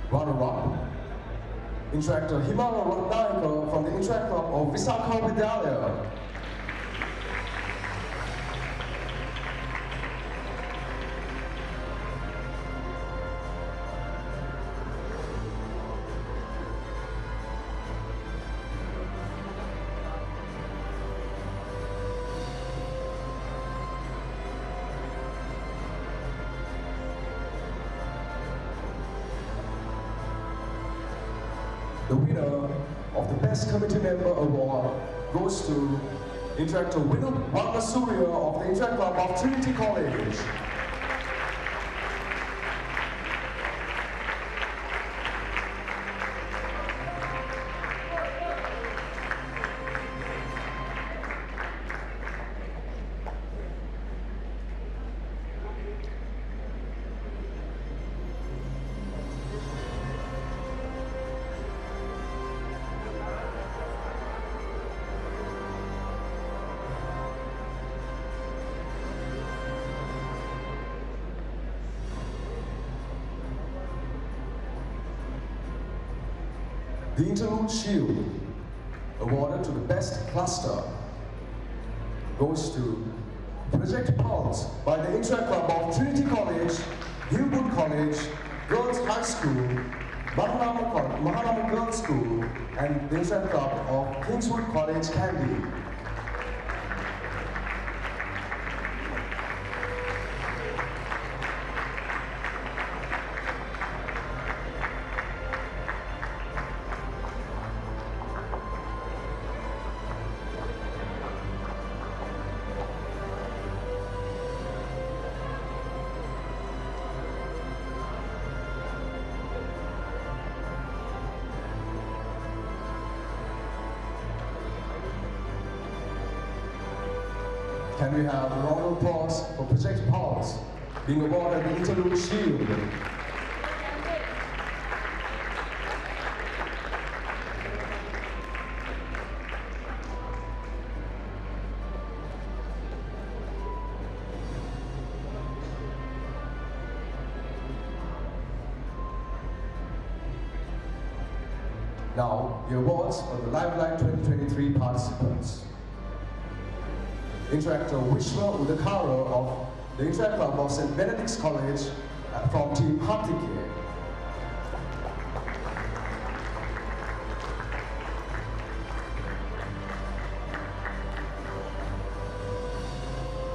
Runner-up, Interactor Himala Ratnayaka from the Interact Club of Visakha Vidyalaya. The winner of the Best Committee Member Award goes to Interactor Vinu Varmasurya of the Interact Club of Trinity College. The Interlude Shield, awarded to the Best Cluster, goes to Project Pulse by the Interact Club of Trinity College, Hillwood College, Girls High School, Mahanama Girls School, and the Interact Club of Kingswood College, Kandy. Can we have a round of applause for Project Pulse being awarded the Interlude Shield? Now, the awards for the Limelight 2023 participants. Interactor Vishwa Udakara of the Interact Club of St. Benedict's College from Team Hatike.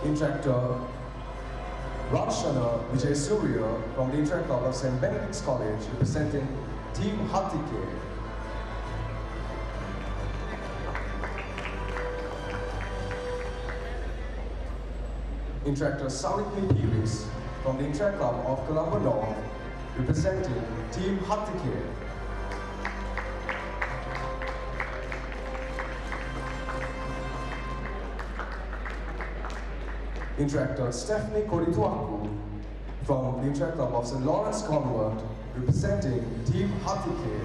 Interactor Rakshana Vijay Surya from the Interact Club of St. Benedict's College representing Team Hatike. Interactor Savitri Piris from the Interact Club of Colombo North representing Team Hatike. Interactor Stephanie Korituaku from the Interact Club of St. Lawrence Convent representing Team Hatike.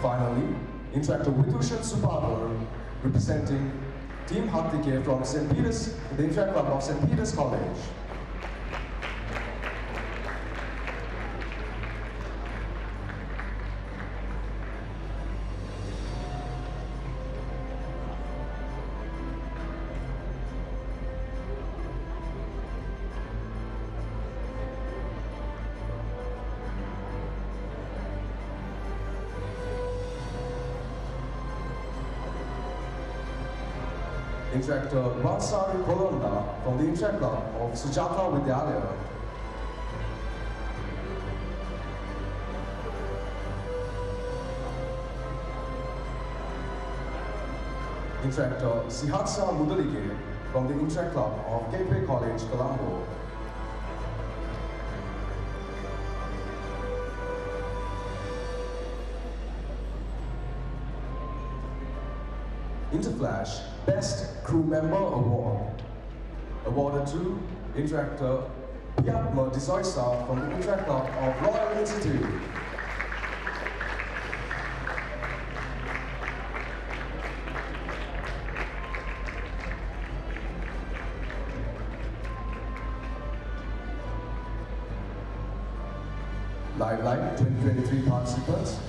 Finally, Interactor Vidushan Subhagar representing Team Hatike from St. Peter's, the Interact Club of St. Peter's College. Interactor Vansari Kolonda from the Interact Club of Sujata Vidyalaya. Interactor Sihatsa Mudalige from the Interact Club of Gateway College, Colombo. Interflash Best Crew Member Award. Awarded to Interactor Piatma Disoisa from the Interact Club of Royal Institute. Limelight 2023 participants.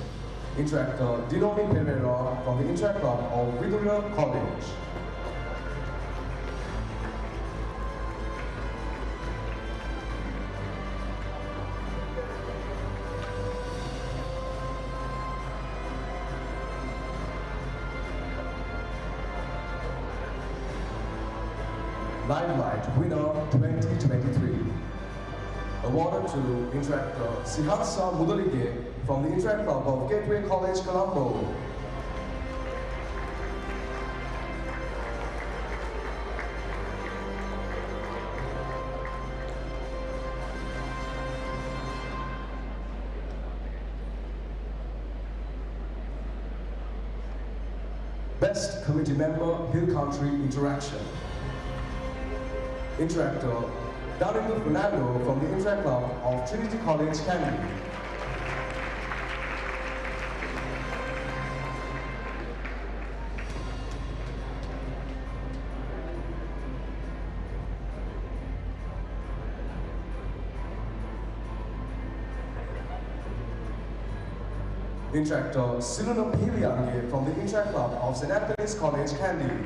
Interactor Dinomi Pereira from the Interact Club of Vidura College. Limelight Winner 2023. Awarded to Interactor Sihatsa Mudalige from the Interact Club of Gateway College, Colombo. Best Committee Member Hill Country Interaction. Interactor Darindu Fernando from the Interact Club of Trinity College, Candy. Interactor Siluna Piliange from the Interact Club of St. Anthony's College, Kandy.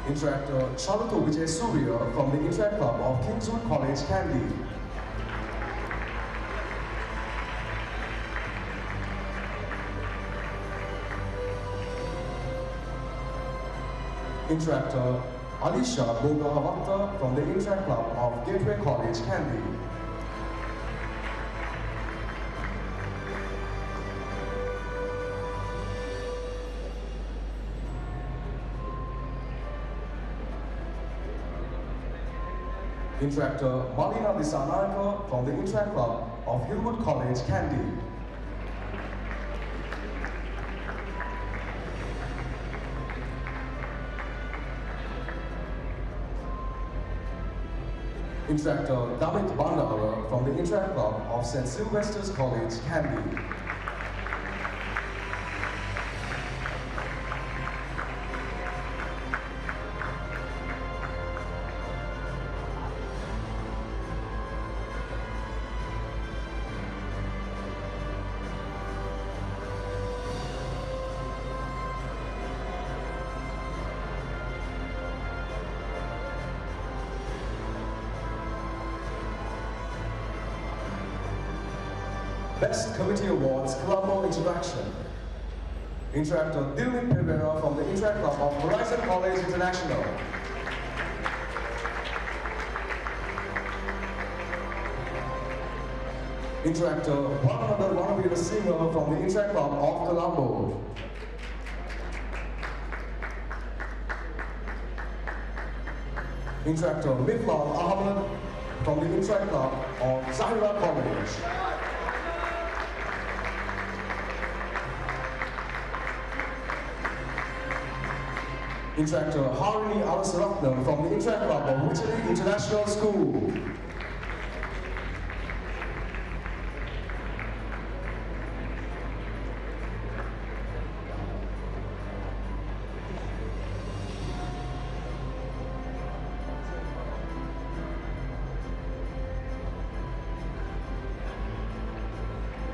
Interactor Charlotte Vijay Surya from the Interact Club of Kingswood College, Kandy. Interactor Alisha Bogahavata from the Interact Club of Gateway College, Kandy. Interactor Malina Disanayaka from the Interact Club of Hillwood College, Kandy. Interactor Damit Bandara from the Interact Club of St. Sylvester's College, Candy. Best Committee Awards, Colombo Interaction. Interactor Dilmit Pereira from the Interact Club of Horizon College International. Interactor Wanananda Wanavira Singer from the Interact Club of Colombo. Interactor Miflal Ahmed from the Interact Club of Zahira College. Interactor Harini Alasratnam from the Interact Club of Whitley International School.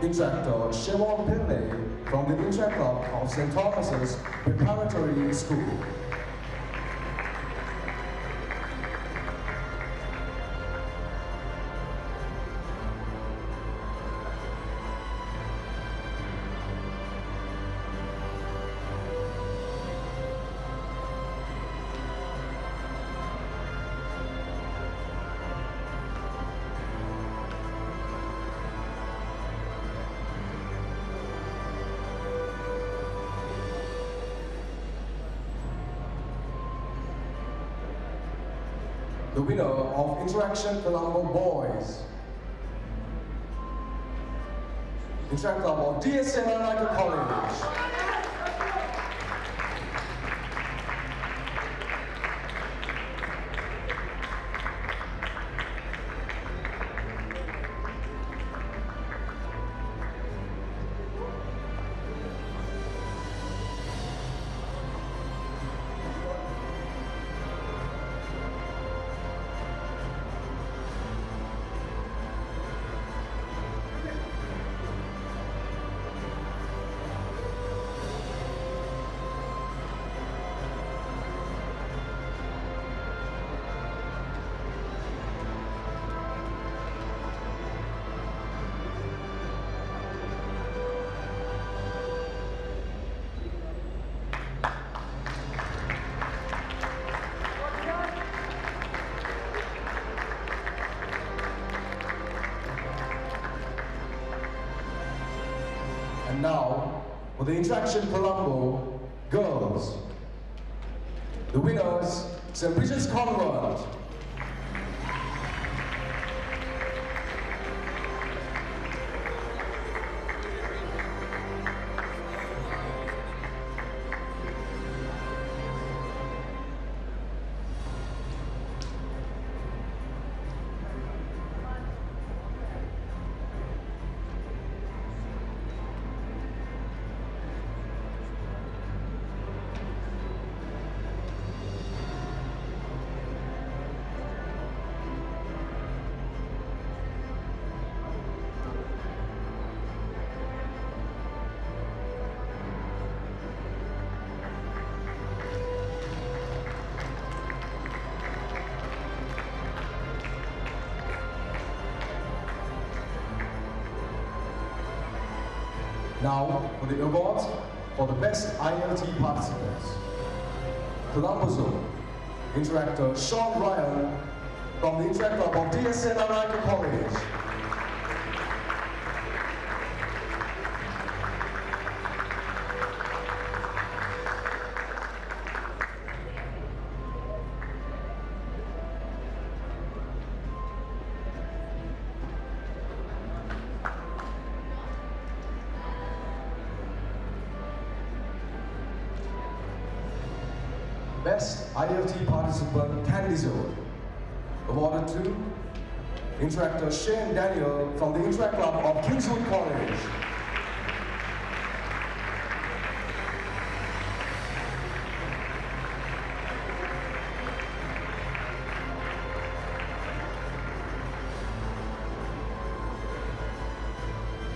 Interactor Shevon Pillay from the Interact Club of St. Thomas's Preparatory School. The winner of Interaction Colombo Boys. Interact Club of DSN Annika College. And now, for the Interaction Colombo Girls. The winners, St. Bridget's Convent. Now, for the awards for the best ILT participants. Colombo Zone, Interactor Sean Ryan from the Interact Club of DSN Annika College. Best ILT Participant Candy Zone, awarded to Interactor Shane Daniel from the Interact Club of Kingswood College.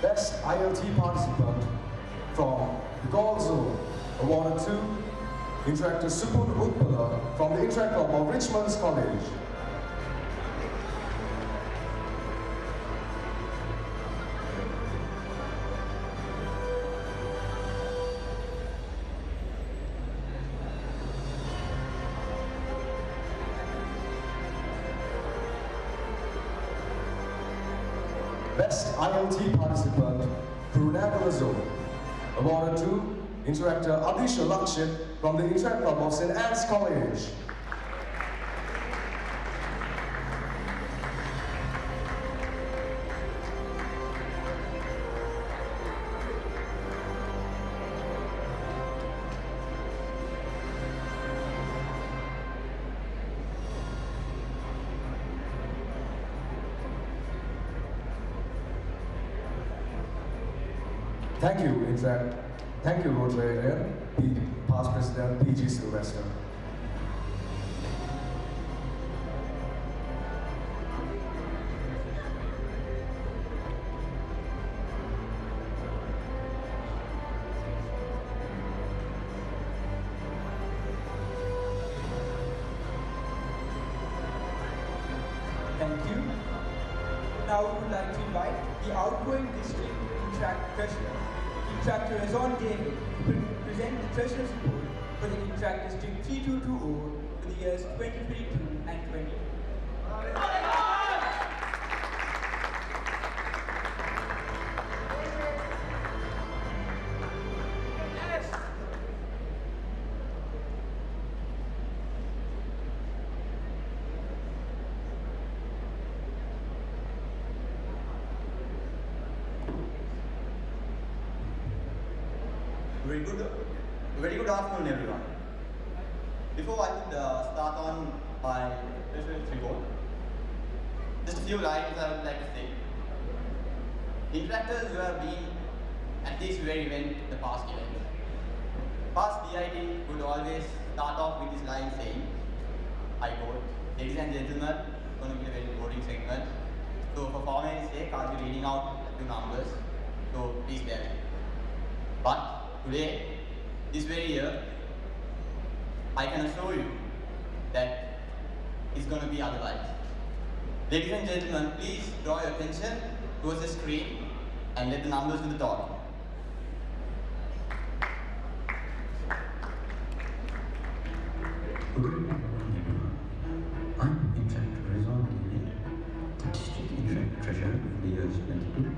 Best IoT participant from the Gold Zone, awarded to Interactor Supun Utpala from the Interact Club of Richmond's College. Best IoT participant, Purunagala Zone, awarded to Interactor Adisha Lakshit from the Interact Club of St. Anne's College. Thank you, Interact. Thank you, Rotarian, past President PG Sylvester. Thank you. Now we would like to invite the outgoing district Interact Treasurer, Interactor Razon David, to present the Treasurer's report for the Interact District 3220 for the years 2022 and 2023. Very good afternoon, everyone. Before I could start on my Treasurer's report, just a few lines I would like to say. Interactors who have been at this very event the past event. Past DIT would always start off with this line saying, I quote, ladies and gentlemen, it's going to be a very boring segment. So for formality's sake, I'll be reading out a few numbers. So please bear with me. But today, this very year, I can assure you that it's going to be otherwise. Ladies and gentlemen, please draw your attention towards the screen and let the numbers do the talking. I'm Interactor Razon David, the District Interact Treasurer for the years 22-23.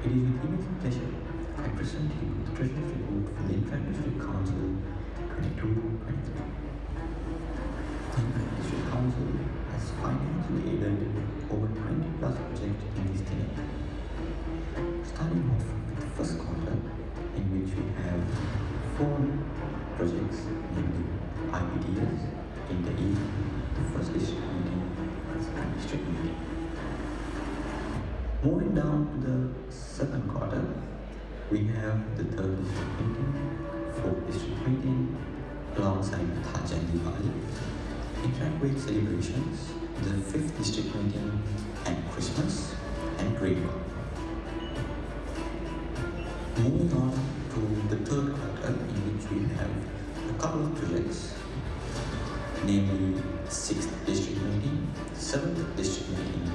It is with immense pleasure I present you the Treasurer's report for the Interact District Council 22-23. The Interact District Council has financially aided over 20 plus projects in this tenure. Starting off with the first quarter, in which we have 4 projects, namely IPDS, Interact, the first district meeting, and second district meeting. Moving down to the second quarter, we have the third district meeting, fourth district meeting, alongside with Hajj and Diwali, Interact Week celebrations, the fifth district meeting, and Christmas and Rainbow. Moving on to the third quarter, in which we have a couple of projects, namely 6th district meeting, 7th district meeting,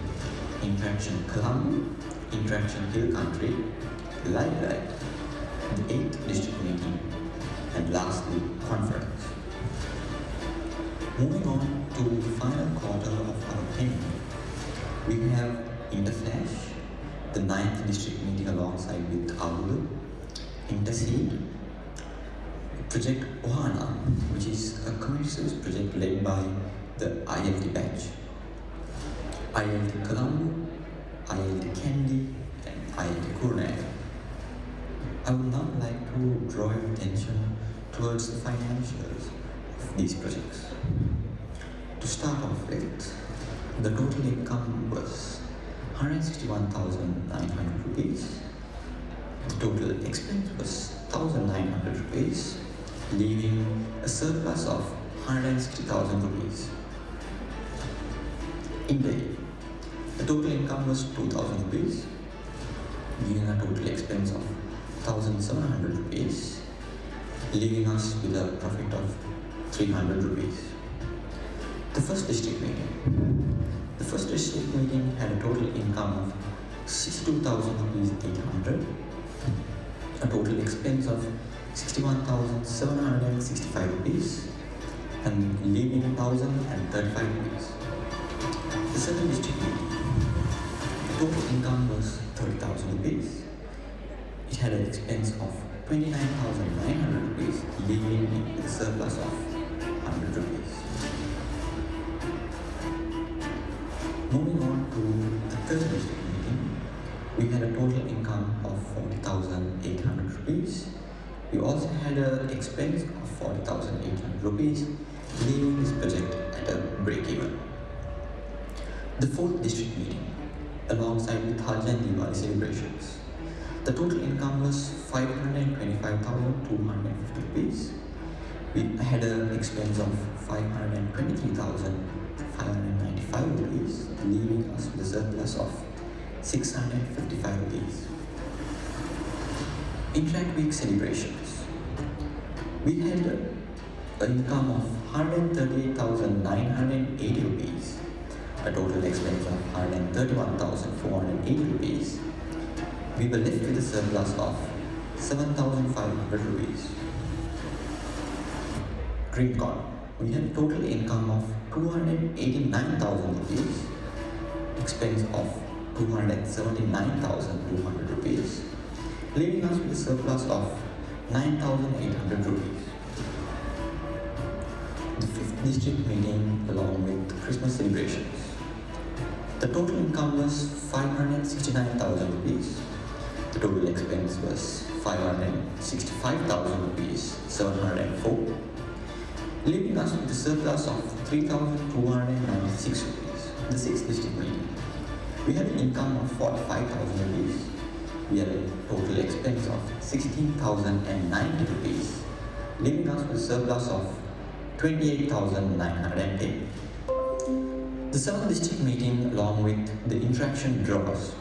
Interaction Colombo, Interaction Hill Country, Live Light, the 8th district meeting, and lastly, conference. Moving on to the final quarter of our tenure, we have Interflash, the 9th district meeting alongside with Aulu, Interseed, Project Ohana, which is a community service project led by the ILT batch, ILT Colombo, ILT Candy, and ILT Kurnack. I would now like to draw your attention towards the financials of these projects. To start off with, the total income was 161,900 rupees. The total expense was 1,900 rupees, leaving a surplus of 160,000 rupees. In Delhi, the total income was 2,000 rupees, giving a total expense of 1,700 rupees, leaving us with a profit of 300 rupees. The first district meeting had a total income of 62,800, a total expense of 61,765 rupees, and leaving 1,035 rupees. The second district meeting, the total income was 30,000 rupees. It had an expense of 29,900 rupees, leaving it with a surplus of 100 rupees. Moving on to the third district meeting, we had a total income of 40,800 rupees. We also had an expense of 40,800 rupees, leaving this project at a break-even. The fourth district meeting, alongside with Hajj and Diwali celebrations, the total income was 525,250 rupees. We had an expense of 523,595 rupees, leaving us with a surplus of 655 rupees. Interact Week celebrations. We had an income of 138,980 rupees, a total expense of 131,480 rupees. We were left with a surplus of 7,500 rupees. DreamCon. We had a total income of 289,000 rupees, expense of 279,200 rupees, leaving us with a surplus of 9,800 rupees. The fifth district meeting along with Christmas celebrations. The total income was 569,000 rupees. The total expense was 565,000 rupees 704, leaving us with a surplus of 3,296 rupees. The sixth district meeting. We had an income of 45,000 rupees. We had a total expense of 16,090 rupees, leaving us with a surplus of 28,910. The seventh district meeting along with the interaction draws.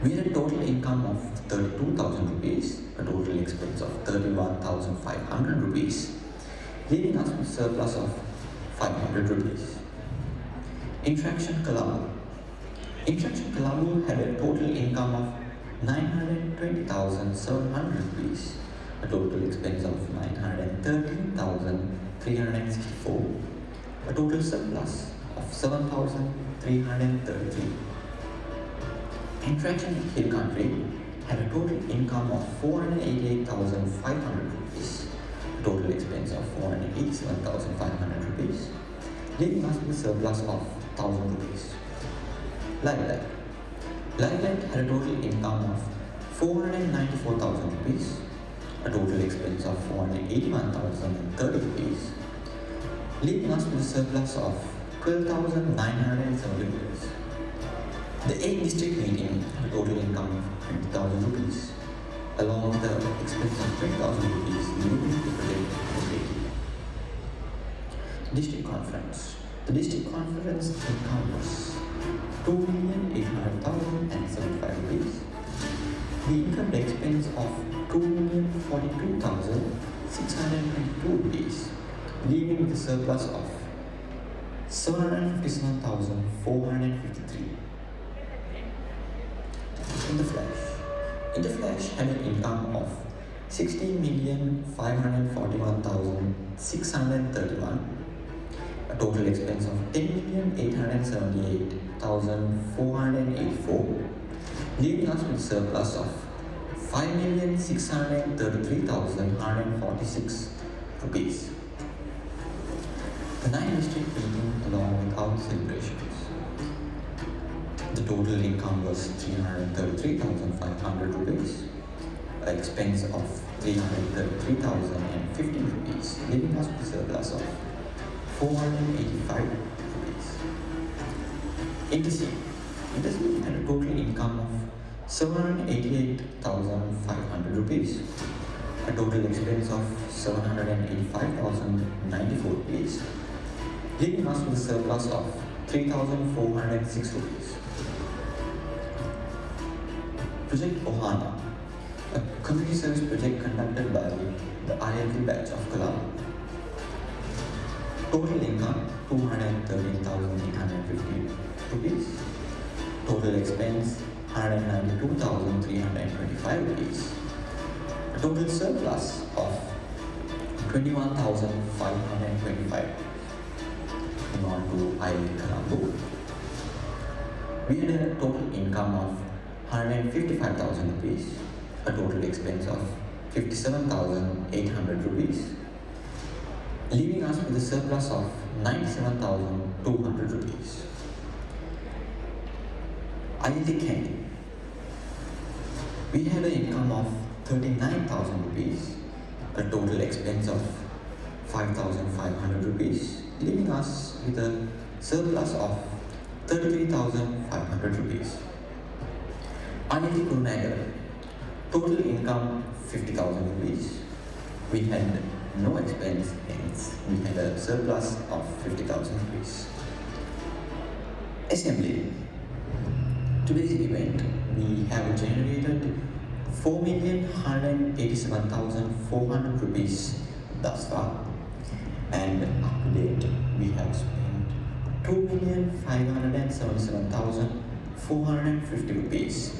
We had a total income of 32,000 rupees, a total expense of 31,500 rupees, leaving us with a surplus of 500 rupees. Interaction Colombo. Interaction Colombo had a total income of 920,700 rupees, a total expense of 913,364, a total surplus of 7,333. Interaction Hill Country had a total income of 488,500 rupees, a total expense of 487,500 rupees, leaving us with a surplus of 1,000 rupees. Lilac had a total income of 494,000 rupees, a total expense of 481,030 rupees, leaving us with a surplus of 12,970 rupees. The 8th district meeting had a total income of 20,000 rupees, along with the expense of 20,000 rupees, leaving the project at break-even. District Conference. The district conference income was 2,800,075 rupees. We incurred the expense of 2,042,622 rupees, leaving with a surplus of 757,453. In the Flash had an income of 16,541,631, a total expense of 10,878,484, leaving us with a surplus of 5,633,146 rupees. The 9th district meeting along with our celebrations. The total income was 333,500 rupees, an expense of 333,050 rupees, leaving us with a surplus of 485 rupees. Interseed had a total income of 788,500 rupees, a total expense of 785,094 rupees, leaving us with a surplus of 3,406 rupees. Project Ohana, a community service project conducted by the ILT batch of Colombo. Total income 213,850 rupees. Total expense 192,325 rupees. A total surplus of 21,525 on to ILT Colombo. We had a total income of 155,000 rupees, a total expense of 57,800 rupees, leaving us with a surplus of 97,200 rupees. ILT Candy. We had an income of 39,000 rupees, a total expense of 5,500 rupees, leaving us with a surplus of 33,500 rupees. ILT Kurunagar. Total income 50,000 rupees. We had no expense, hence we had a surplus of 50,000 rupees. Assembly. Today's event, we have generated 4,187,400 rupees thus far, and up to date we have spent 2,577,450 rupees,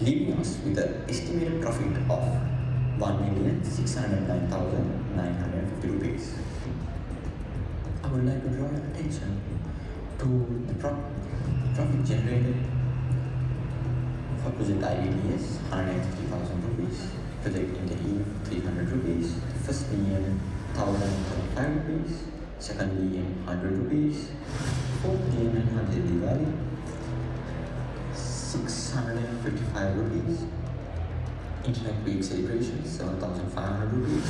leaving us with an estimated profit of 1,609,950 rupees. I would like to draw your attention to the profit generated for Project IDDS, 150,000 rupees, Project Interact 300 rupees, first million 1,025 rupees, second million 100 rupees, fourth million until Diwali 655 rupees, Internet Week celebration 7,500 rupees,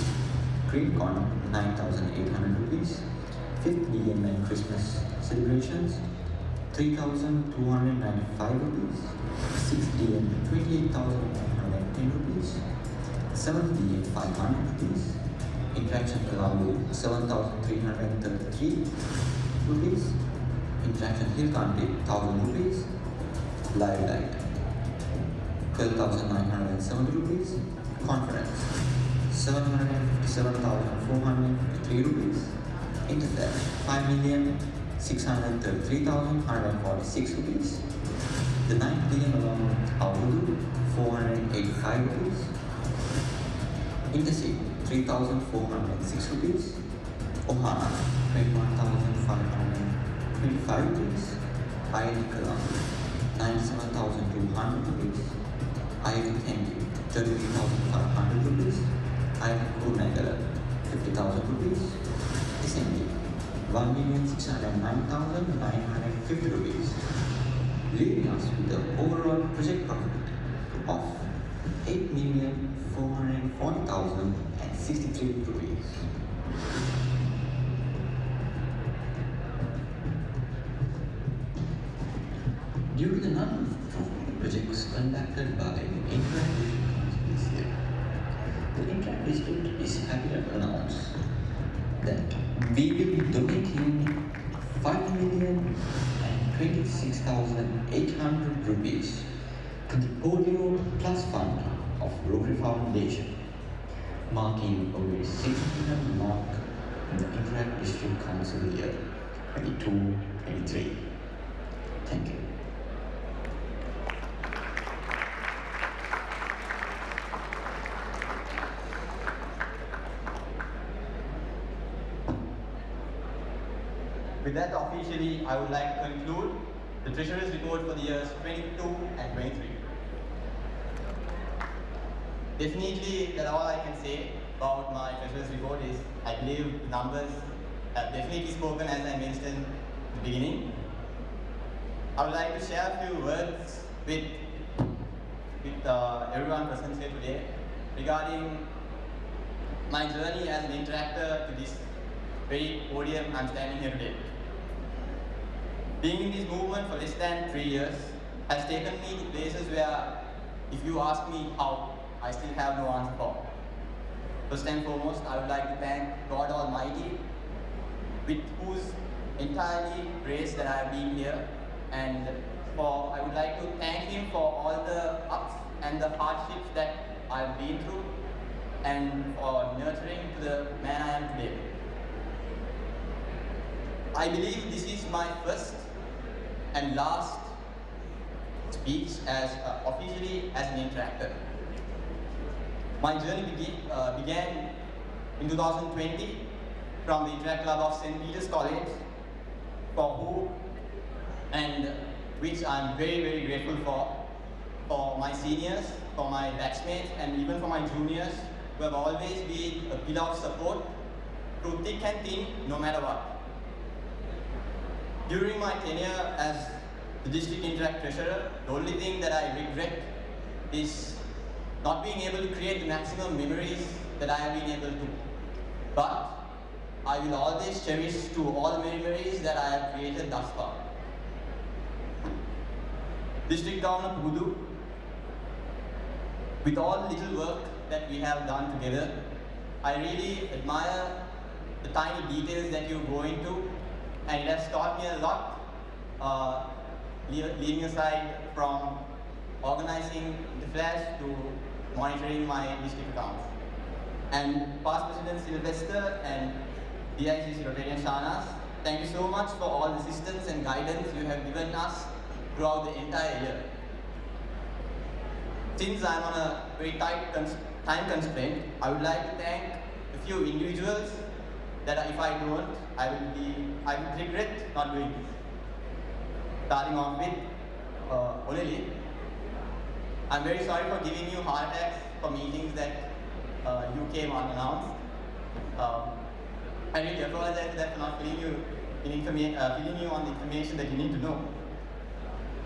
GreenCon 9,800 rupees, 5th million and Christmas celebrations 3,295 rupees, 6th million 28,910 rupees, 7th million 500 rupees, Interaction Colombo 7,333 rupees, Interaction Hill Country 1,000 rupees, Live Light 12,970 rupees, Conference 757,453 rupees, Interfax 5,633,146 rupees, the 9th million along Outlook 485 rupees, Interseed 3,406 rupees, Ohana 21,525 rupees, ILT Colombo 97,200 rupees, ILT Candy 33,500 rupees, ILT Kurunagar 50,000 rupees, Assembly 1,609,950 rupees, leaving us with the overall project profit of 8,440,063 rupees. Due to the number of projects conducted by the Interact District this year, the Interact District is happy to announce that we will be donating 5,026,800 rupees to the Polio Plus Fund of Rotary Foundation, marking a very significant mark in the Interact District Council year 22-23. Thank you. With that, officially, I would like to conclude the Treasurer's report for the years 22 and 23. Definitely, that's all I can say about my Treasurer's report is, I believe the numbers have definitely spoken as I mentioned in the beginning. I would like to share a few words with everyone present here today regarding my journey as an interactor to this very podium I'm standing here today. Being in this movement for less than 3 years has taken me to places where, if you ask me how, I still have no answer for. First and foremost, I would like to thank God Almighty, with whose entirely grace that I have been here, and I would like to thank Him for all the ups and the hardships that I've been through, and for nurturing to the man I am today. I believe this is my first and last speech as officially as an interactor. My journey began in 2020 from the Interact Club of St. Peter's College, for who and which I'm very, very grateful for my seniors, for my batchmates, and even for my juniors, who have always been a pillar of support through thick and thin, no matter what. During my tenure as the District Interact Treasurer, the only thing that I regret is not being able to create the maximum memories that I have been able to. But I will always cherish to all the memories that I have created thus far. District Governor Pudu, with all the little work that we have done together, I really admire the tiny details that you go into, and it has taught me a lot, leaving aside from organizing the flash to monitoring my district accounts. And past President Sylvester and DICC Rotarian Shanas, thank you so much for all the assistance and guidance you have given us throughout the entire year. Since I'm on a very tight time constraint, I would like to thank a few individuals that if I don't, I would regret not doing this. Starting off with Oleli. I'm very sorry for giving you heart attacks for meetings that you came unannounced. I really apologize for that, for not filling you on the information that you need to know.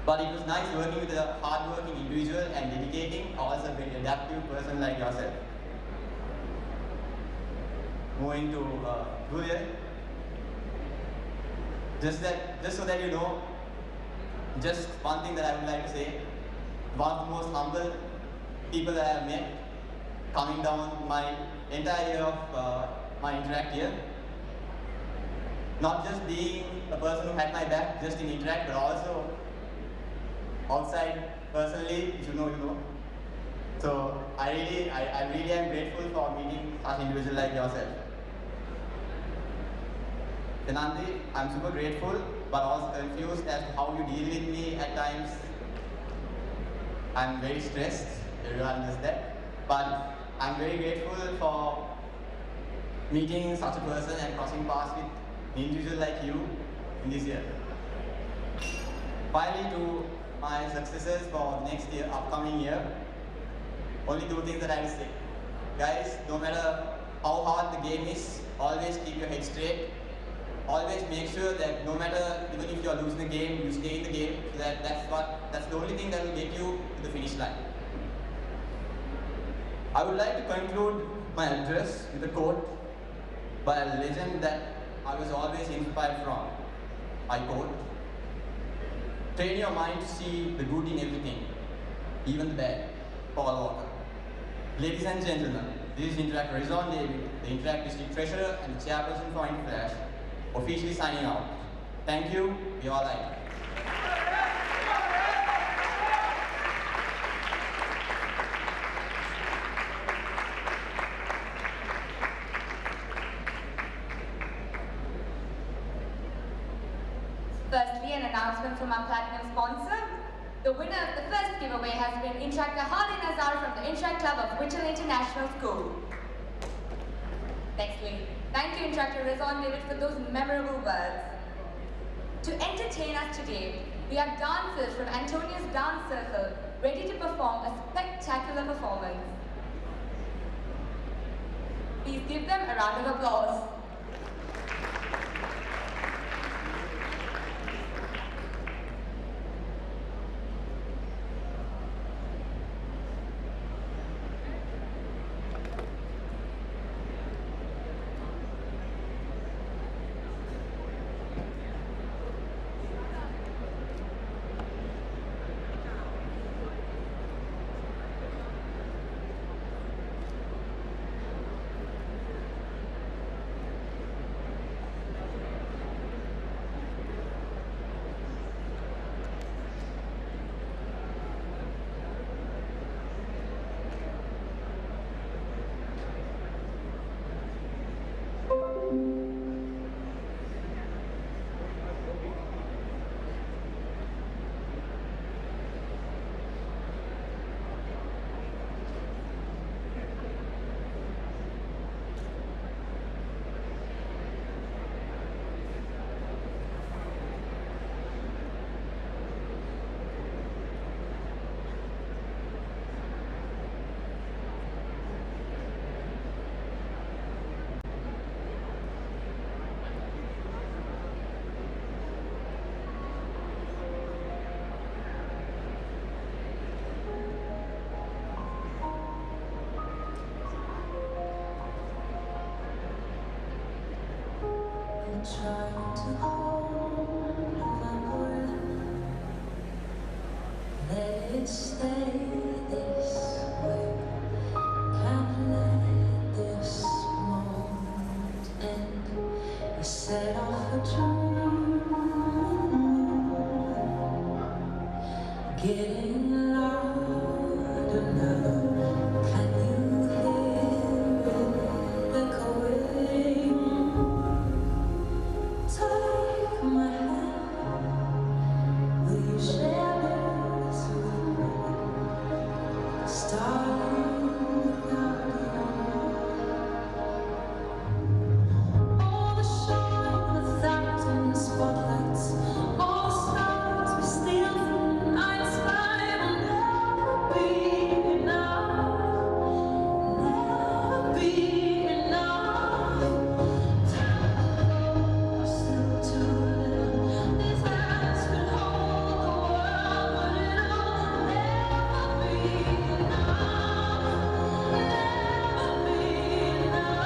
But it was nice working with a hard-working individual and dedicating, also a very adaptive person like yourself. Moving to Julia. Just so that you know, just one thing that I would like to say, one of the most humble people that I have met, coming down my entire year of my Interact year. Not just being a person who had my back just in Interact, but also outside personally, if you know, you know. So I really am grateful for meeting such individuals like yourself. Denandi, I'm super grateful, but also confused as to how you deal with me at times. I'm very stressed, everyone knows that. But I'm very grateful for meeting such a person and crossing paths with an individual like you in this year. Finally, to my successors for the next year, upcoming year, only two things that I will say. Guys, no matter how hard the game is, always keep your head straight. Always make sure that no matter, even if you are losing the game, you stay in the game. So that's the only thing that will get you to the finish line. I would like to conclude my address with a quote by a legend that I was always inspired from. I quote, "Train your mind to see the good in everything, even the bad." Paul Walker. Ladies and gentlemen, this is Interactor Rizwan David, the Interact District Treasurer and the Chairperson for Interflash, officially signing out. Thank you, we all like. Firstly, an announcement from our platinum sponsor. The winner of the first giveaway has been Interactor Harley Nazar from the Interact Club of Whittle International School. Nextly, thank you Interactor Rizwan David for those memorable words. To entertain us today, we have dancers from Antonia's Dance Circle ready to perform a spectacular performance. Please give them a round of applause. trying to hold my breath. Let it stay this way. Can't let this moment end. You set off a dream, getting louder now. Can you hear it echoing? Take my hand. Will you share this with me? Starting without you. All the shine, the thousand spotlights, all the stars we steal from the night sky will never be enough, never be enough. Still too little. These hands could hold the world, but it'll never be enough, never be enough.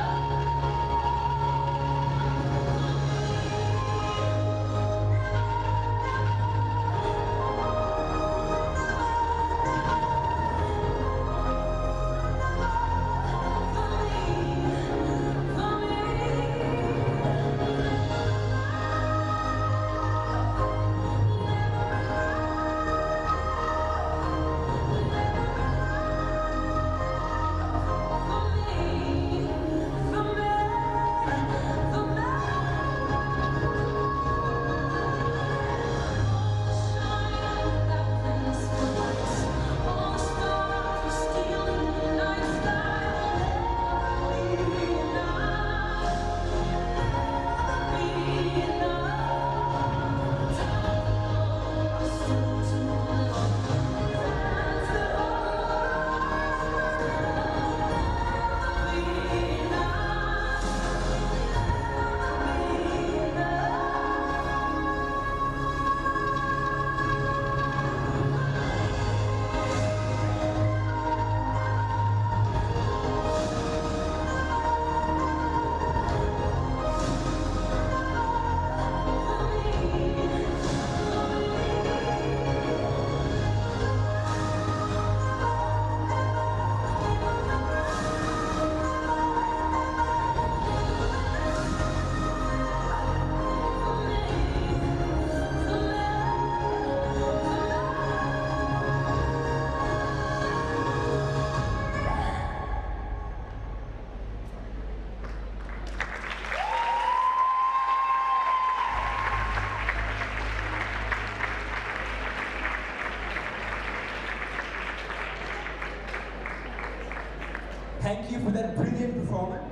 Thank you for that brilliant performance.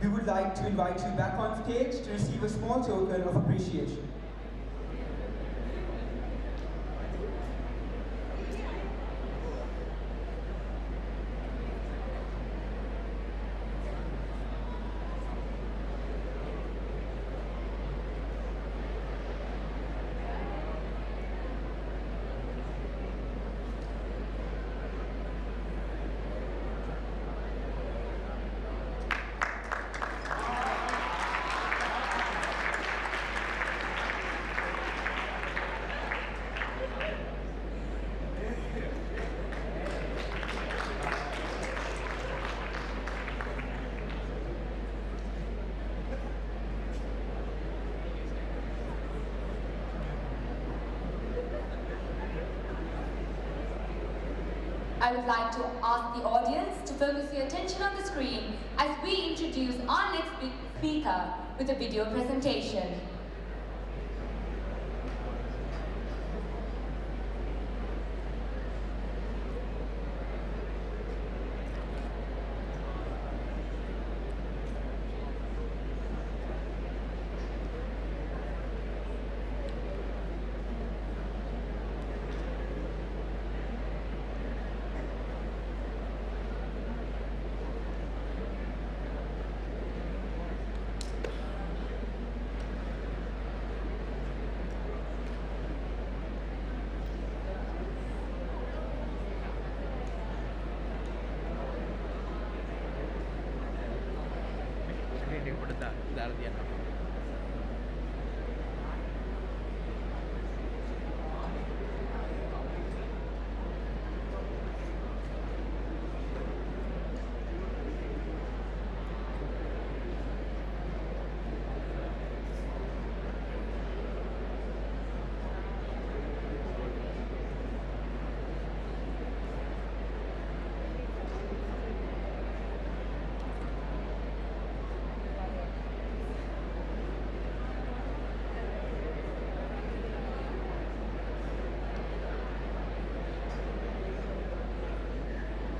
We would like to invite you back on stage to receive a small token of appreciation. I would like to ask the audience to focus your attention on the screen as we introduce our next speaker with a video presentation.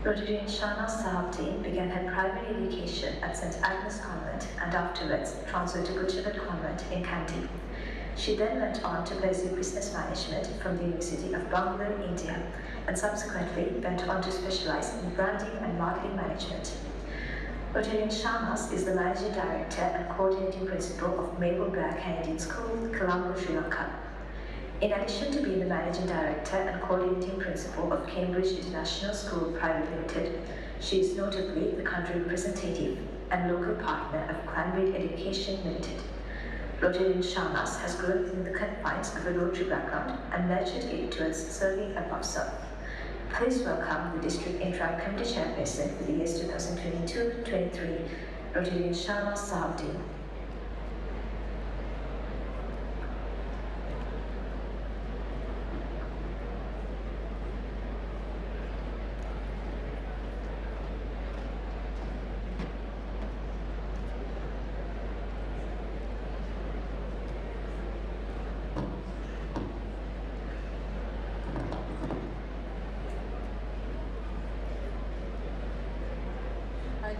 Rotarian Shana Sahabdi began her primary education at St. Agnes Convent and afterwards transferred to Gujarat Convent in Kandy. She then went on to pursue business management from the University of Bangalore, India, and subsequently went on to specialize in branding and marketing management. Rotarian Shanas is the Managing Director and Coordinating Principal of Mabel Black Canadian School, Colombo, Sri Lanka. In addition to being the Managing Director and Coordinating Principal of Cambridge International School Private Limited, she is notably the country representative and local partner of Cranbrook Education Limited. Rotarian Shanas has grown within the confines of a Rotary background and nurtured it towards serving above self. Please welcome the District Interact Committee Chairperson for the years 2022-23, Rotarian Shanas Sahabdi.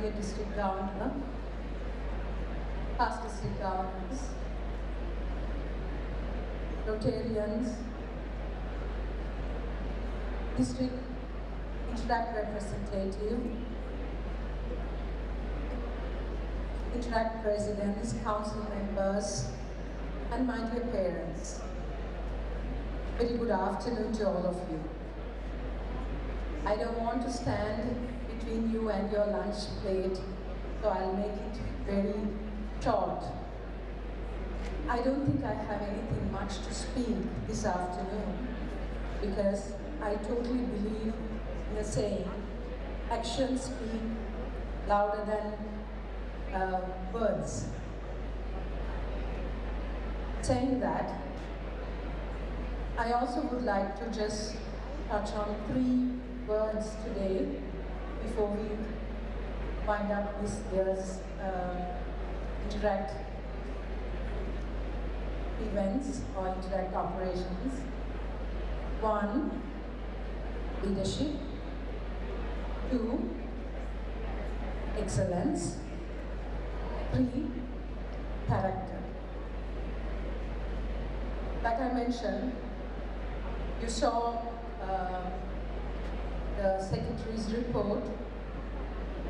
Dear District Governor, past District Governors, Rotarians, District Interact Representative, Interact Presidents, Council Members, and my dear parents. Very good afternoon to all of you. I don't want to stand between you and your lunch plate, so I'll make it very short. I don't think I have anything much to speak this afternoon because I totally believe in the saying, actions speak louder than words. Saying that, I also would like to just touch on 3 words today before we wind up this year's Interact events or Interact operations. 1, leadership. 2, excellence. 3, character. Like I mentioned, you saw the Secretary's report,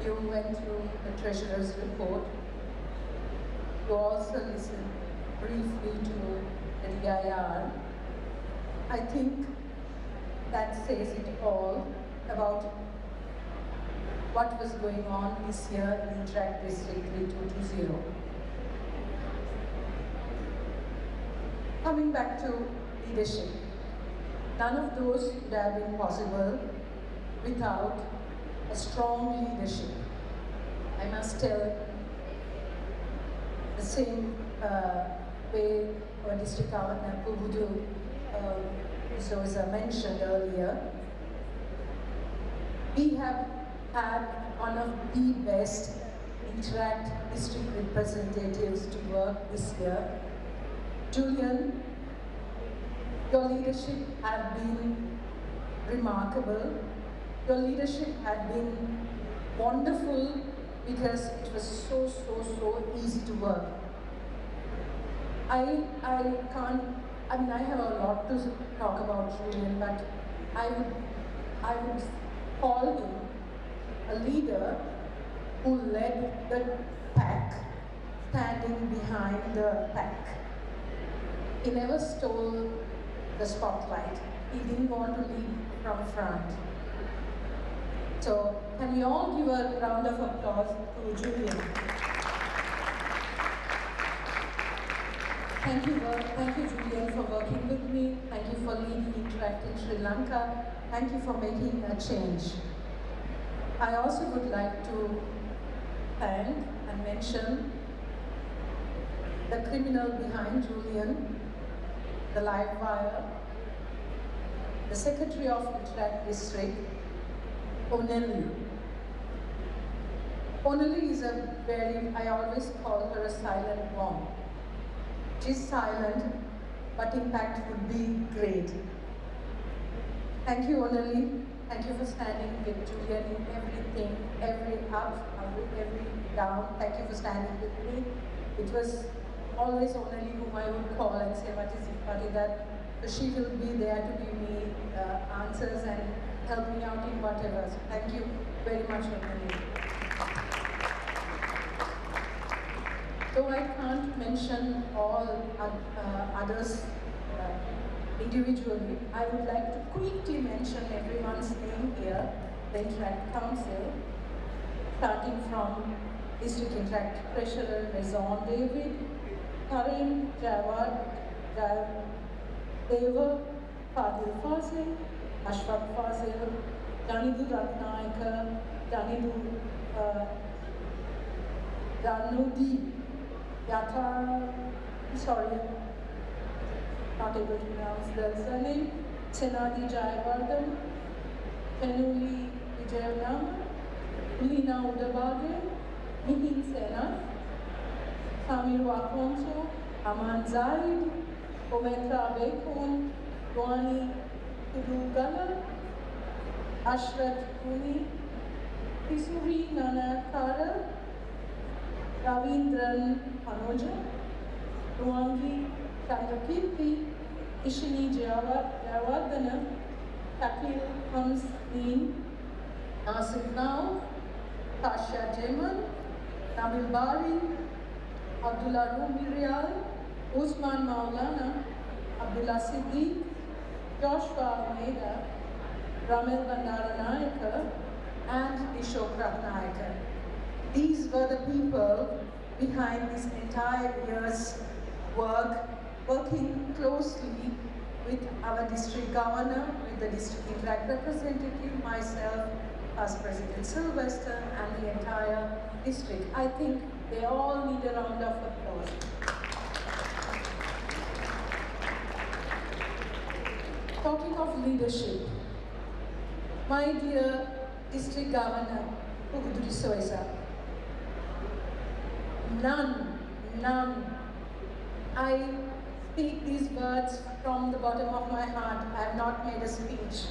you went through the Treasurer's report, you also listened briefly to the DIR. I think that says it all about what was going on this year in Interact District 3220. Coming back to leadership, none of those would have been possible without a strong leadership. I must tell the same way our District Governor Pubudu mentioned earlier. We have had one of the best Interact district representatives to work this year. Julian, your leadership has been remarkable. Your leadership had been wonderful because it was so easy to work. I have a lot to talk about Julian, but I would call him a leader who led the pack, standing behind the pack. He never stole the spotlight. He didn't want to lead from front. So, can we all give a round of applause to Julian? Thank you, Julian, for working with me. Thank you for leading Interact in Sri Lanka. Thank you for making a change. I also would like to thank and mention the criminal behind Julian, the live wire, the Secretary of Interact District, Onelli. Onelli is I always call her a silent bomb. She's silent, but impact would be great. Thank you, Onelli. Thank you for standing with Julian in everything, every up, every down. Thank you for standing with me. It was always only whom I would call and say, what is that? So she will be there to give me answers and help me out in whatever. So thank you very much, Onali. Though I can't mention all others individually, I would like to quickly mention everyone's name here, the Interact Council, starting from District Interact Treasurer Rezon David, Karim Jawad, Deva, Fadil Fazil, Ashfaq Fazil, Danidu Ratnayaka, Danudi Yata, sorry, not able to pronounce the surname, Senadi Jayavardhan, Tenuli Vijayanam, Lina Udabage, Mihin Sena, Samir Wakonso, Aman Zaid, Ometra Bekon, Luani Udugala, Ashrat Kuni, Isuri Nana Kara, Ravindran Panoja, Luangi Chandrakirti, Ishini Jayawardana, Takil Hamsleen, Nasir Nao, Tasha Jeman, Nabil Bari, Abdullah Rumirial, Usman Maulana, Abdullah Siddiq, Joshua Almeida, Ramil Bandaranayaka, and Ishok Ratnayaka. These were the people behind this entire year's work, working closely with our district governor, with the district interact representative, myself, as President Sylvester, and the entire district. I think they all need a round of applause. Talking of leadership, my dear district governor, Puguduri Soisa, none. I speak these words from the bottom of my heart. I have not made a speech.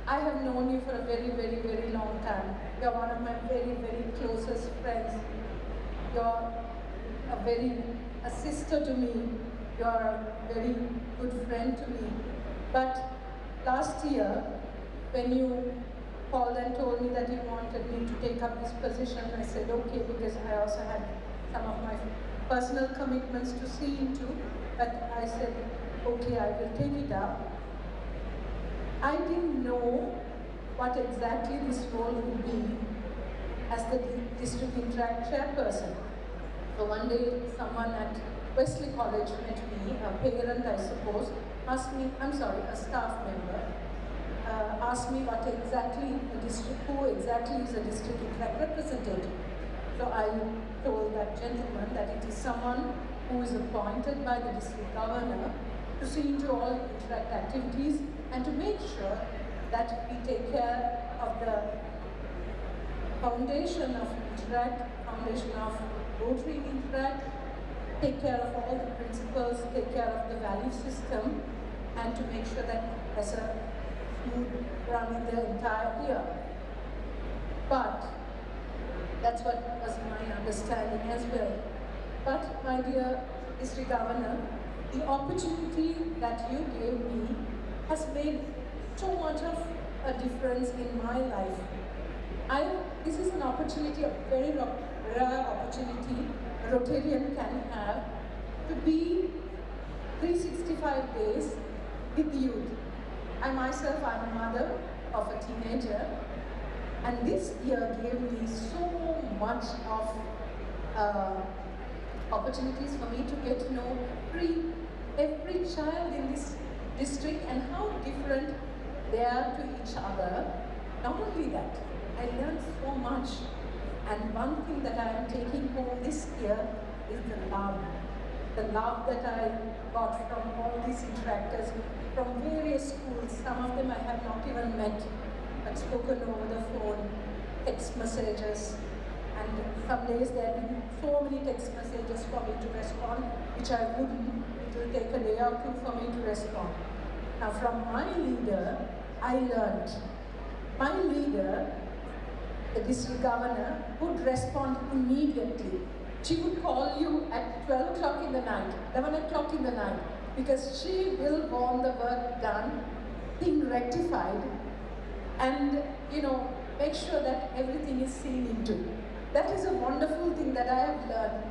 I have known you for a very, very, very long time. You're one of my very, very closest friends. You're a sister to me. You're a very good friend to me. But last year, when you called and told me that you wanted me to take up this position, I said, okay, because I also had some of my personal commitments to see into, but I said, okay, I will take it up. I didn't know what exactly this role would be as the District Interact Chairperson. So one day, someone at Wesley College met me, a parent, I suppose, asked me, I'm sorry, a staff member, asked me what exactly who exactly is a District Interact representative. So I told that gentleman that it is someone who is appointed by the district governor to see into all Interact activities and to make sure that we take care of the foundation of Interact, foundation of Rotary Interact, take care of all the principles, take care of the value system, and to make sure that there's a smooth run in the entire year. But that's what was my understanding as well. But my dear District Governor, the opportunity that you gave me has made so much of a difference in my life. This is an opportunity, a very rare opportunity a Rotarian can have to be 365 days with youth. I myself, I'm a mother of a teenager, and this year gave me so much of opportunities for me to get to know every child in this district and how different they are to each other. Not only that, I learned so much. And one thing that I am taking home this year is the love. The love that I got from all these interactors from various schools. Some of them I have not even met, but spoken over the phone, text messages. And some days there have been so many text messages for me to respond, which I wouldn't. It will take a day or two for me to respond. Now from my leader, I learned. My leader, the district governor, would respond immediately. She would call you at 12 o'clock in the night, 11 o'clock in the night, because she will want the work done, thing rectified, and make sure that everything is seen into. That is a wonderful thing that I have learned,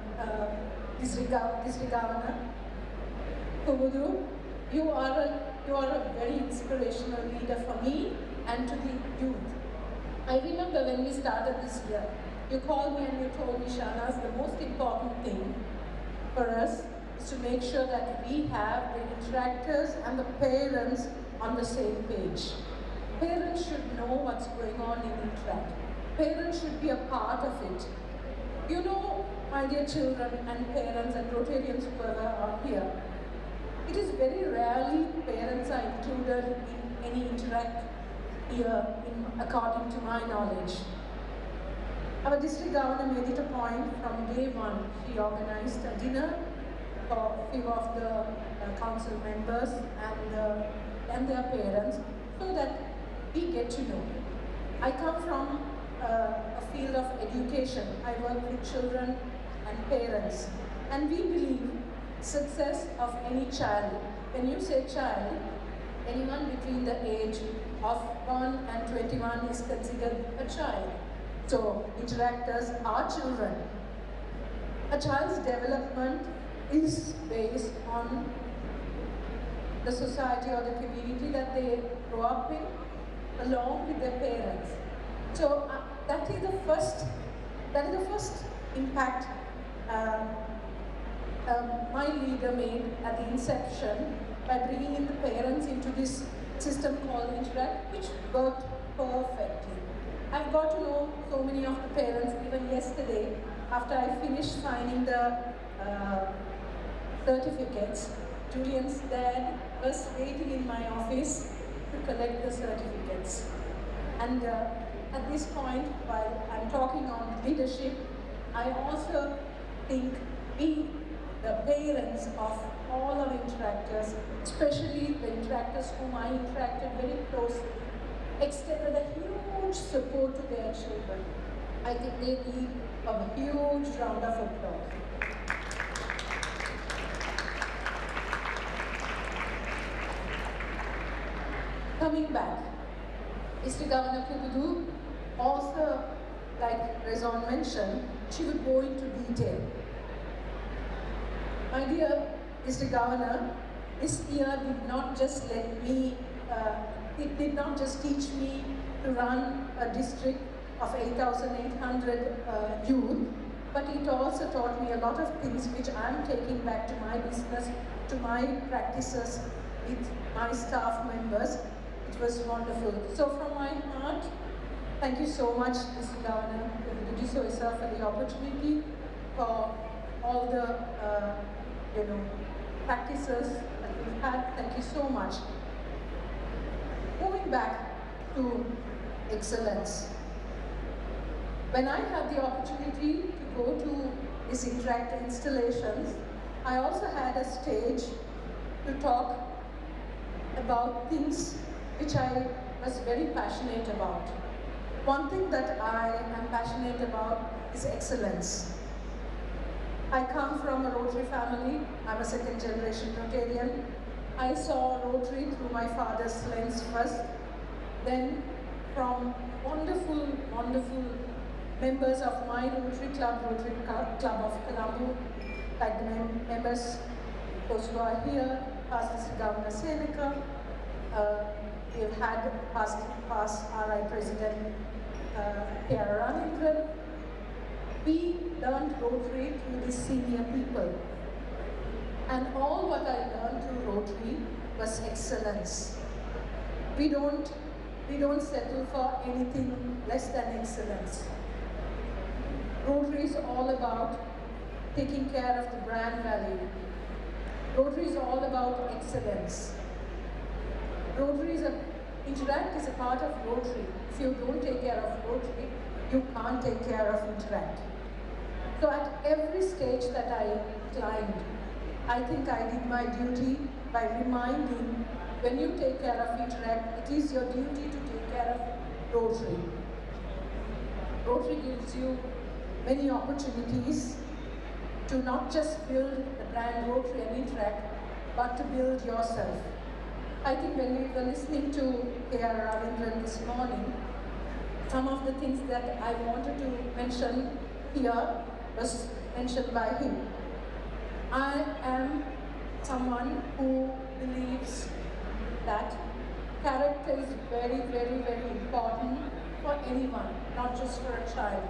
District Governor Kubudu. You are a very inspirational leader for me and to the youth. I remember when we started this year, you called me and you told me, Shahnaz, the most important thing for us is to make sure that we have the interactors and the parents on the same page. Parents should know what's going on in Interact. Parents should be a part of it. You know, my dear children and parents and Rotarians who are here, it is very rarely parents are included in any Interact year, according to my knowledge. Our district governor made it a point from day one. She organized a dinner for a few of the council members and their parents so that we get to know. I come from a field of education. I work with children and parents. And we believe success of any child. When you say child, anyone between the age of 1 and 21 is considered a child. So, interactors are children. A child's development is based on the society or the community that they grow up in, along with their parents. So that is the first impact my leader made at the inception by bringing in the parents into this system called Interact, which worked perfectly. I've got to know so many of the parents. Even yesterday, after I finished signing the certificates, Julian's dad was waiting in my office to collect the certificates. And at this point, while I'm talking on leadership, I also think we, the parents of all our interactors, especially the interactors whom I interacted very closely, extended a huge support to their children. I think they need a huge round of applause. Coming back, Mr. Governor Kubudu also, like Rezon mentioned, she would go into detail. My dear Mr. Governor, this year did not just let me, it did not just teach me to run a district of 8,800 youth, but it also taught me a lot of things which I'm taking back to my business, to my practices with my staff members. It was wonderful. So from my heart, thank you so much, Mr. Governor, for the opportunity, for all the practices that we've had. Thank you so much. Moving back to excellence. When I had the opportunity to go to these Interact installations, I also had a stage to talk about things which I was very passionate about. One thing that I am passionate about is excellence. I come from a Rotary family. I'm a second generation Rotarian. I saw Rotary through my father's lens first, then from wonderful, wonderful members of my Rotary Club of Colombo, like the members, those who are here, past Mr. Governor Seneca, we've had past RI President Chairperson. We learned Rotary through these senior people. And all what I learned through Rotary was excellence. We don't settle for anything less than excellence. Rotary is all about taking care of the brand value. Rotary is all about excellence. Interact is a part of Rotary. If you don't take care of Rotary, you can't take care of Interact. So at every stage that I climbed, I think I did my duty by reminding when you take care of Interact, it is your duty to take care of Rotary. Rotary gives you many opportunities to not just build the brand Rotary and Interact, but to build yourself. I think when we were listening to K.R. Ravindran this morning, some of the things that I wanted to mention here was mentioned by him. I am someone who believes that character is very, very, very important for anyone, not just for a child.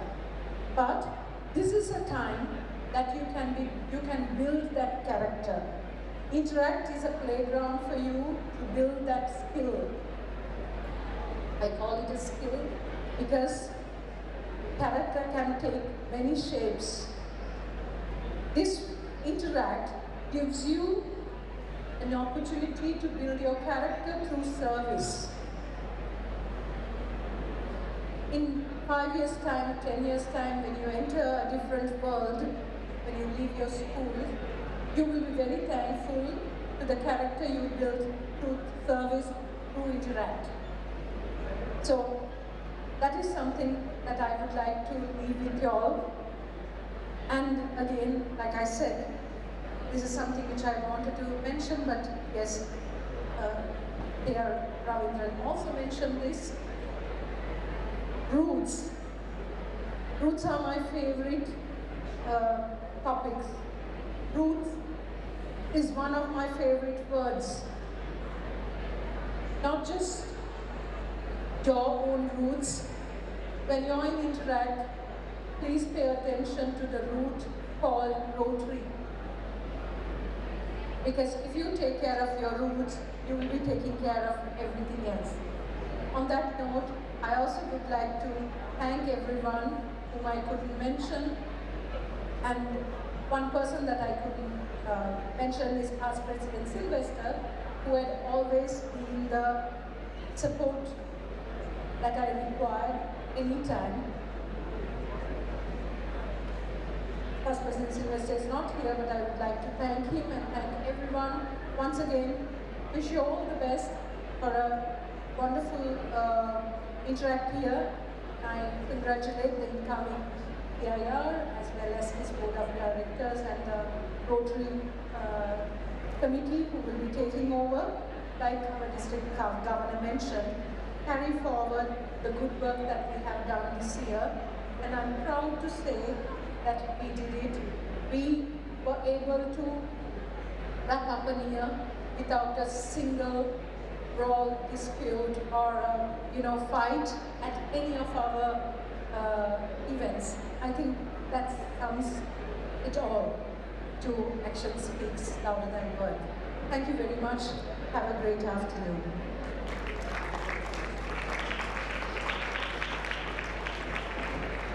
But this is a time that you can build that character. Interact is a playground for you to build that skill. I call it a skill because character can take many shapes. This Interact gives you an opportunity to build your character through service. In 5 years' time, 10 years' time, when you enter a different world, when you leave your school, you will be very thankful to the character you built through service, through Interact. So that is something that I would like to leave with you all. And again, like I said, this is something which I wanted to mention, but yes, K.R. Ravindran also mentioned this. Roots. Roots are my favorite topics. Roots is one of my favorite words. Not just your own roots. When you're in Interact, please pay attention to the root called Rotary. Because if you take care of your roots, you will be taking care of everything else. On that note, I also would like to thank everyone whom I couldn't mention. And one person that I couldn't mention is past President Sylvester, who had always been the support that I required anytime. Past President Sylvester is not here, but I would like to thank him and thank everyone. Once again, wish you all the best for a wonderful Interact year. I congratulate the incoming PIR as well as his board of directors and the Rotary committee who will be taking over. Like our district governor mentioned, carry forward the good work that we have done this year. And I'm proud to say that we did it. We were able to wrap up a year without a single brawl, dispute, or fight at any of our events. I think that sums it all to action speaks louder than word. Thank you very much. Have a great afternoon.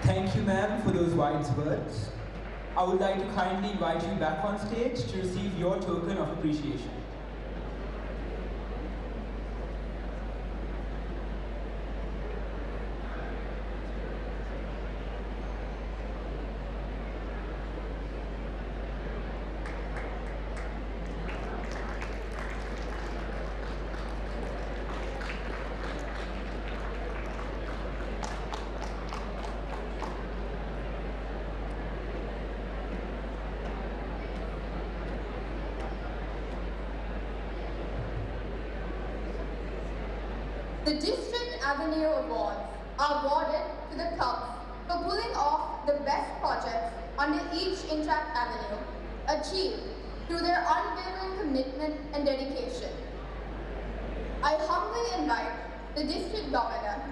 Thank you, ma'am, for those wise words. I would like to kindly invite you back on stage to receive your token of appreciation. The District Avenue Awards are awarded to the clubs for pulling off the best projects under each Interact Avenue, achieved through their unwavering commitment and dedication. I humbly invite the District Governor,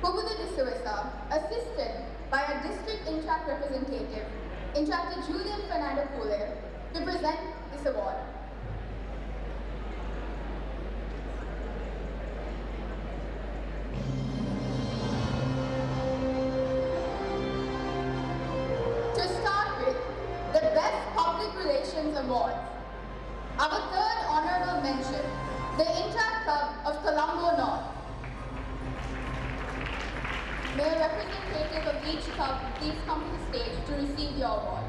Pubudu D'Souza, assisted by our District Interact representative, Interactor Julian Fernando Pule, to present this award. Awards. Our third honorable mention, the Interact Club of Colombo North. May a representative of each club please come to the stage to receive your award.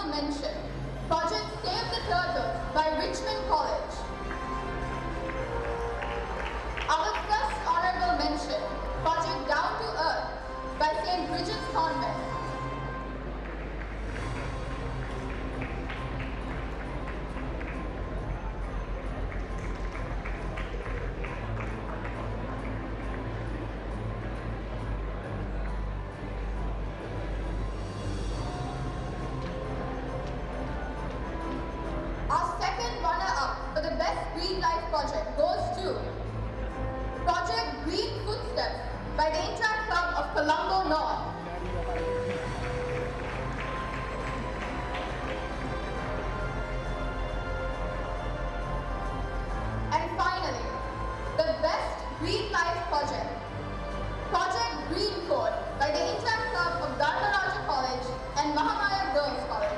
honorable mention, Project Save the Turtles by Richmond College. Our first honorable mention, Project Down to Earth by St. Bridget's Convent. Our second runner-up for the Best Green Life project goes to Project Green Footsteps by the Interact Club of Colombo North. And finally, the Best Green Life project, Project Green Code by the Interact Club of Dharmaraja College and Mahamaya Girls College.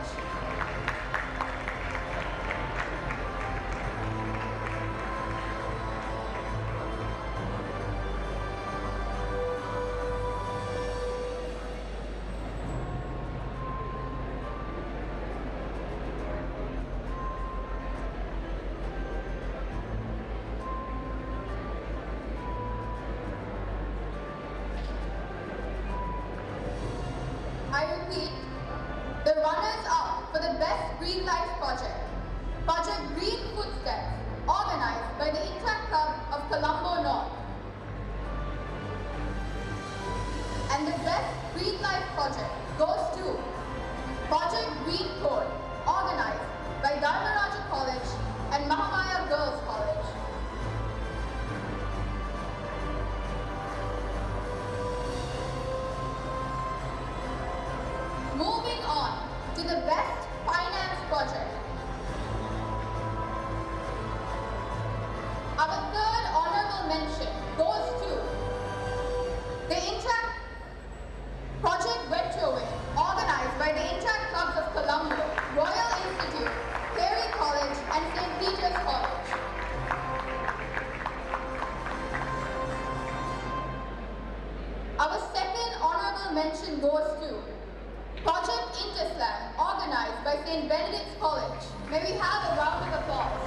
I repeat, the runners-up for the Best Green Life project, Project Green Footsteps, organized by the Interact Club of Colombo North. And the Best Green Life project goes to Project Green Code, organized by Dharmaraja College and Mahamaya Girls College. Moving on to the Best Finance project. Our third honorable mention goes to the Interact Project Retroway, organized by the Interact Clubs of Colombo, Royal Institute, Carey College, and St. Peter's College. Our second honorable mention goes to Project Interslam, organized by St. Benedict's College. May we have a round of applause.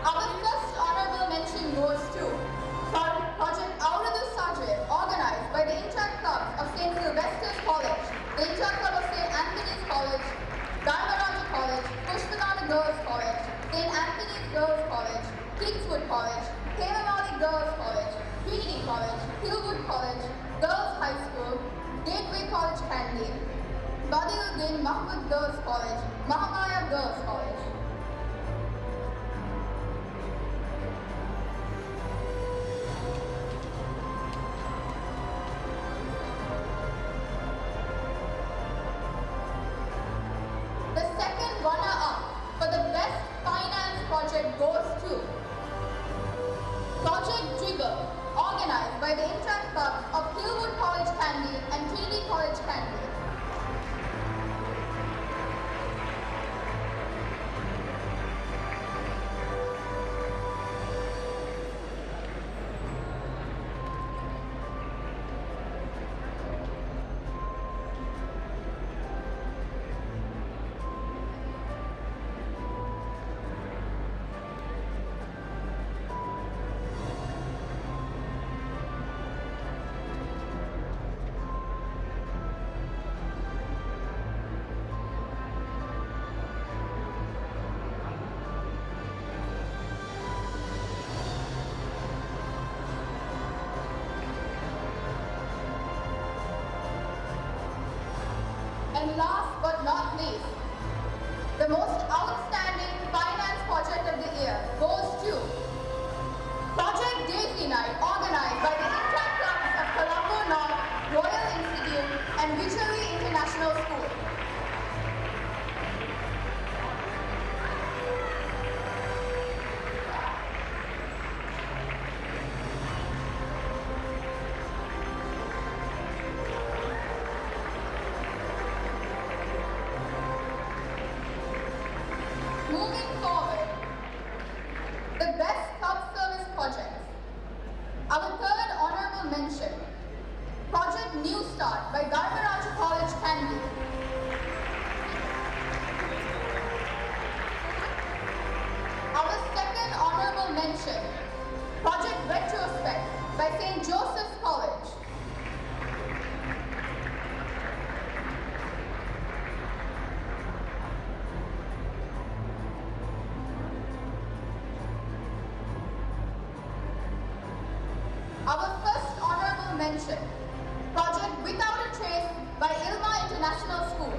Our first honorable mention goes to Project Auradu Sajid, organized by the Interact Clubs of St. Sylvester's College, the Interact Club of St. Anthony's College, Dharmaraja College, Pushpanana Girls College, St. Anthony's Girls College, Kingswood College, Keynote Girls College, Trinity College, Hillwood College, Girls High School, Gateway College Kandy, Badiuddin Mahmud Girls College, Mahamaya Girls College. The second runner-up for the Best Finance project goes to Project Dribble, organized by the Interact Club of Hillwood College Kandy and Trinity College Kandy. And last but not least, the most outstanding finance project of the year goes to Project Daisy Night, organized by the Interact Clubs of Colombo North, Royal Institute, and Visually International School. Moving forward, the Best Club Service Projects. Our third honorable mention mention, Project Without a Trace by Ilma International School.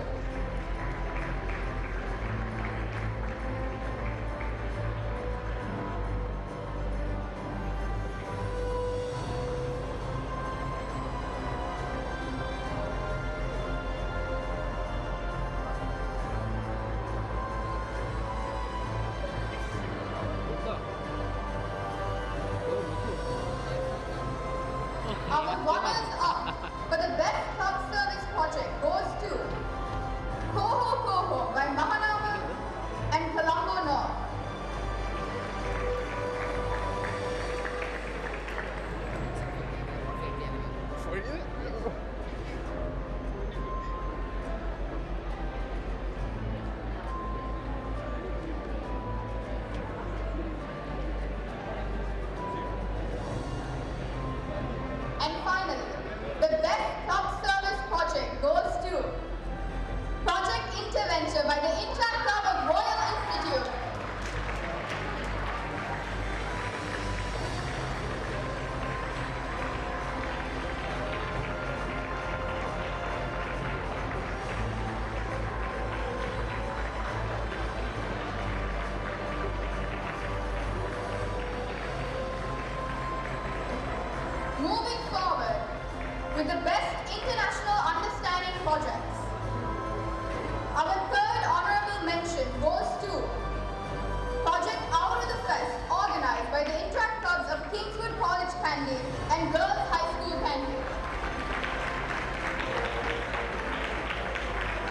Our runners up for the best club service project goes to Koho Koho by Mahanama and Colombo North. And finally, the best club service project goes to Project Interventure by the Interact Club of Royal Institute. Moving forward with the best international understanding projects. Our third honorable mention goes to Project Out of the Fest, organized by the Interact Clubs of Kingswood College Kandy and Girls High School Kandy.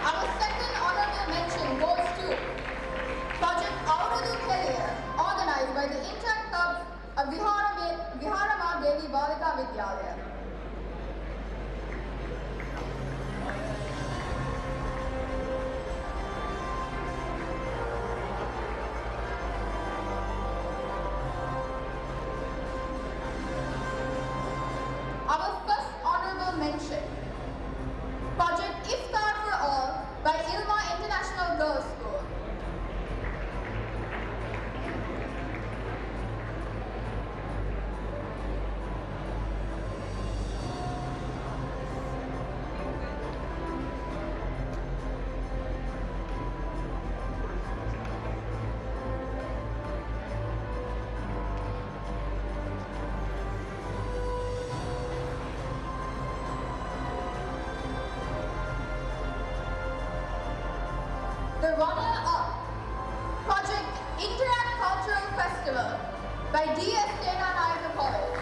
Our second honorable mention goes to Project Out of the Career, organized by the Interact Clubs of Viharama Devi Balika Vidyalaya. Our first honorable mention, Project Iftar for All by Ilma International Girls School. The runner-up, Project Interact Cultural Festival by D.S. Naika College.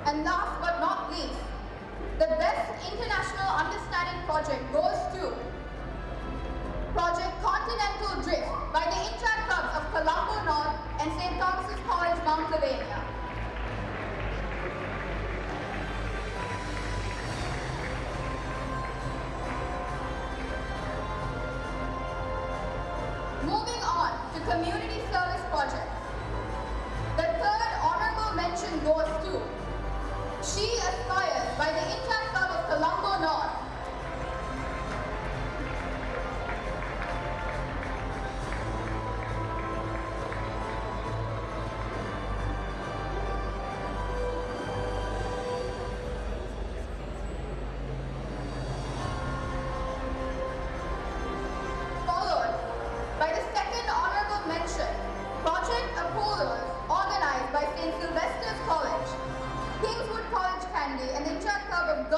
And last but not least, the best international understanding project goes to Project Continental Drift by the Interact Clubs of Colombo North and St. Thomas's College, Mount Lavinia. Moving on to community service projects. The third honorable mention goes to She Aspires by the Interact Club of Colombo North. Followed by the second honorable mention, Project Apollos, organized by St. Sylvester's College, Kingswood College Kandy, and the Interact Club of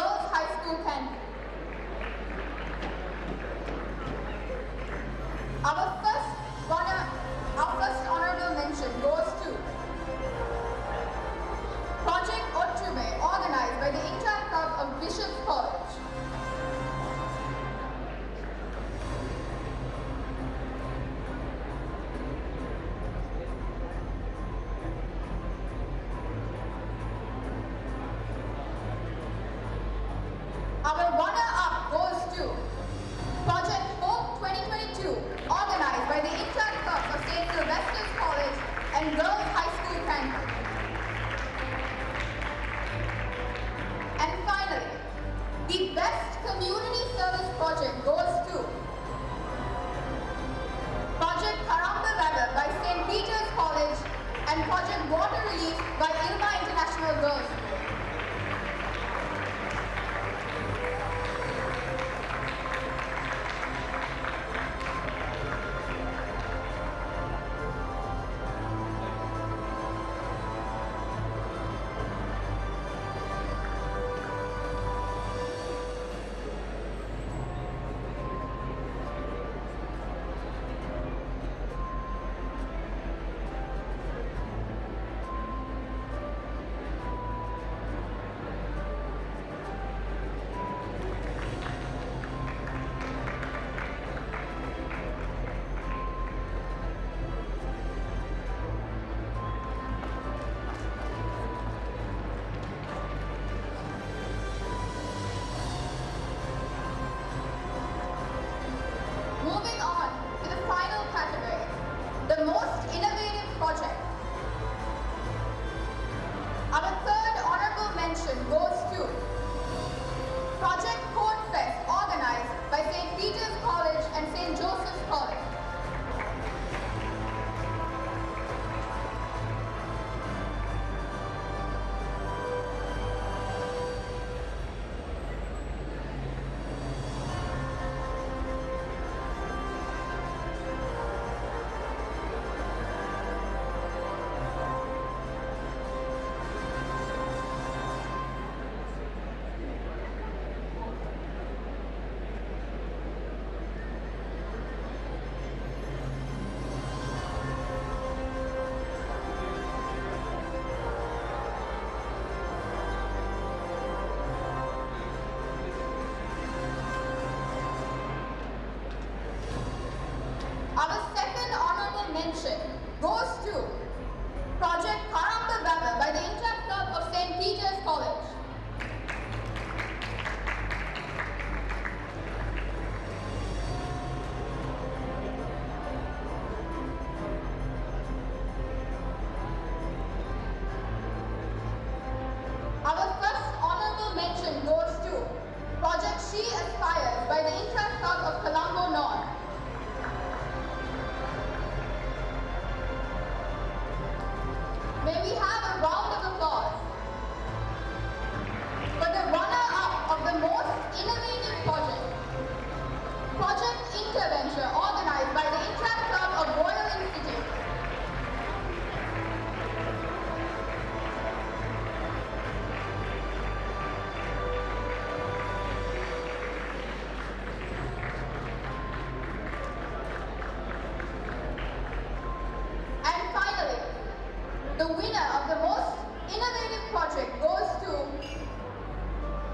The winner of the most innovative project goes to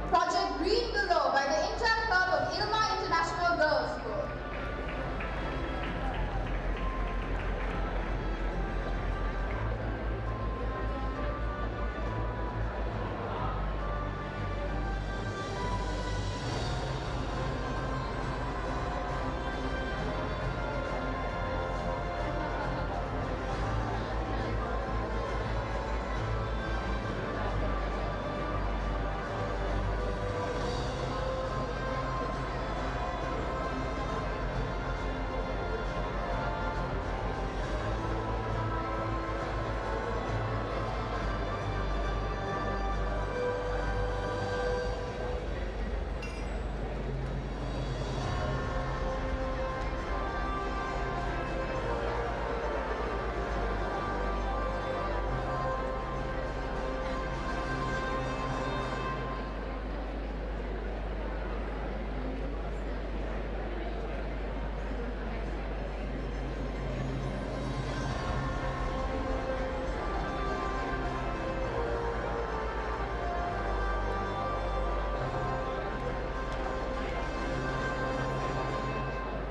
Project Green Below by the Interact Club of Ilma International Girls School.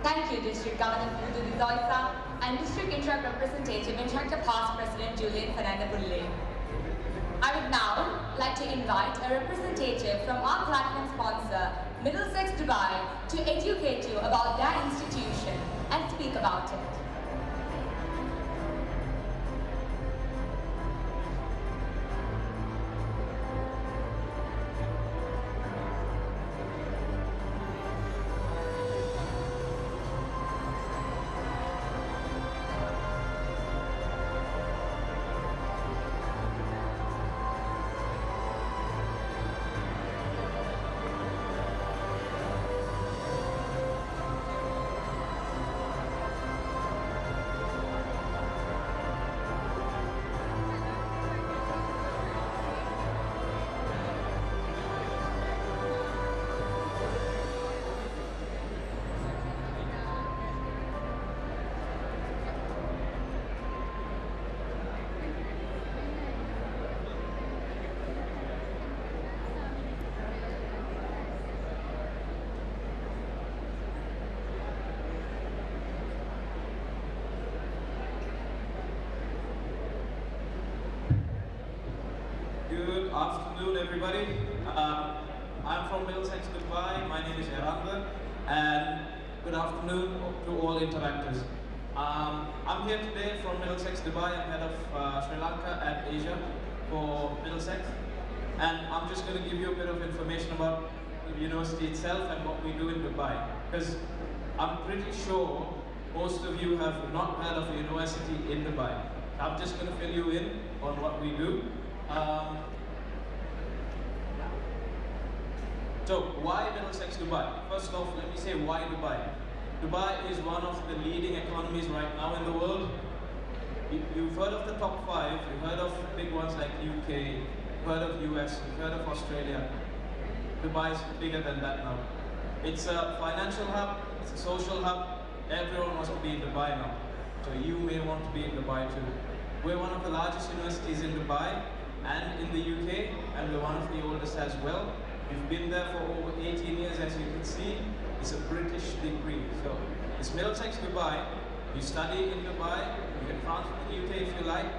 Thank you, District Governor Fudu Dizoisa and District Interact Representative Interactor Past President Julian Fernanda-Pulle. I would now like to invite a representative from our platinum sponsor, Middlesex Dubai, to educate you about their institution and speak about it. Good afternoon, everybody. I'm from Middlesex, Dubai. My name is Eranda, and good afternoon to all Interactors. I'm here today from Middlesex, Dubai. I'm head of Sri Lanka and Asia for Middlesex, and I'm just going to give you a bit of information about the university itself and what we do in Dubai, because I'm pretty sure most of you have not heard of a university in Dubai. I'm just going to fill you in on what we do. So, why Middlesex, Dubai? First off, let me say why Dubai. Dubai is one of the leading economies right now in the world. You've heard of the top 5, you've heard of big ones like UK, you've heard of US, you've heard of Australia. Dubai is bigger than that now. It's a financial hub, it's a social hub. Everyone wants to be in Dubai now. So you may want to be in Dubai too. We're one of the largest universities in Dubai and in the UK, and we're one of the oldest as well. We've been there for over 18 years, as you can see. It's a British degree. So it's Middlesex Dubai. You study in Dubai, you can transfer to the UK if you like,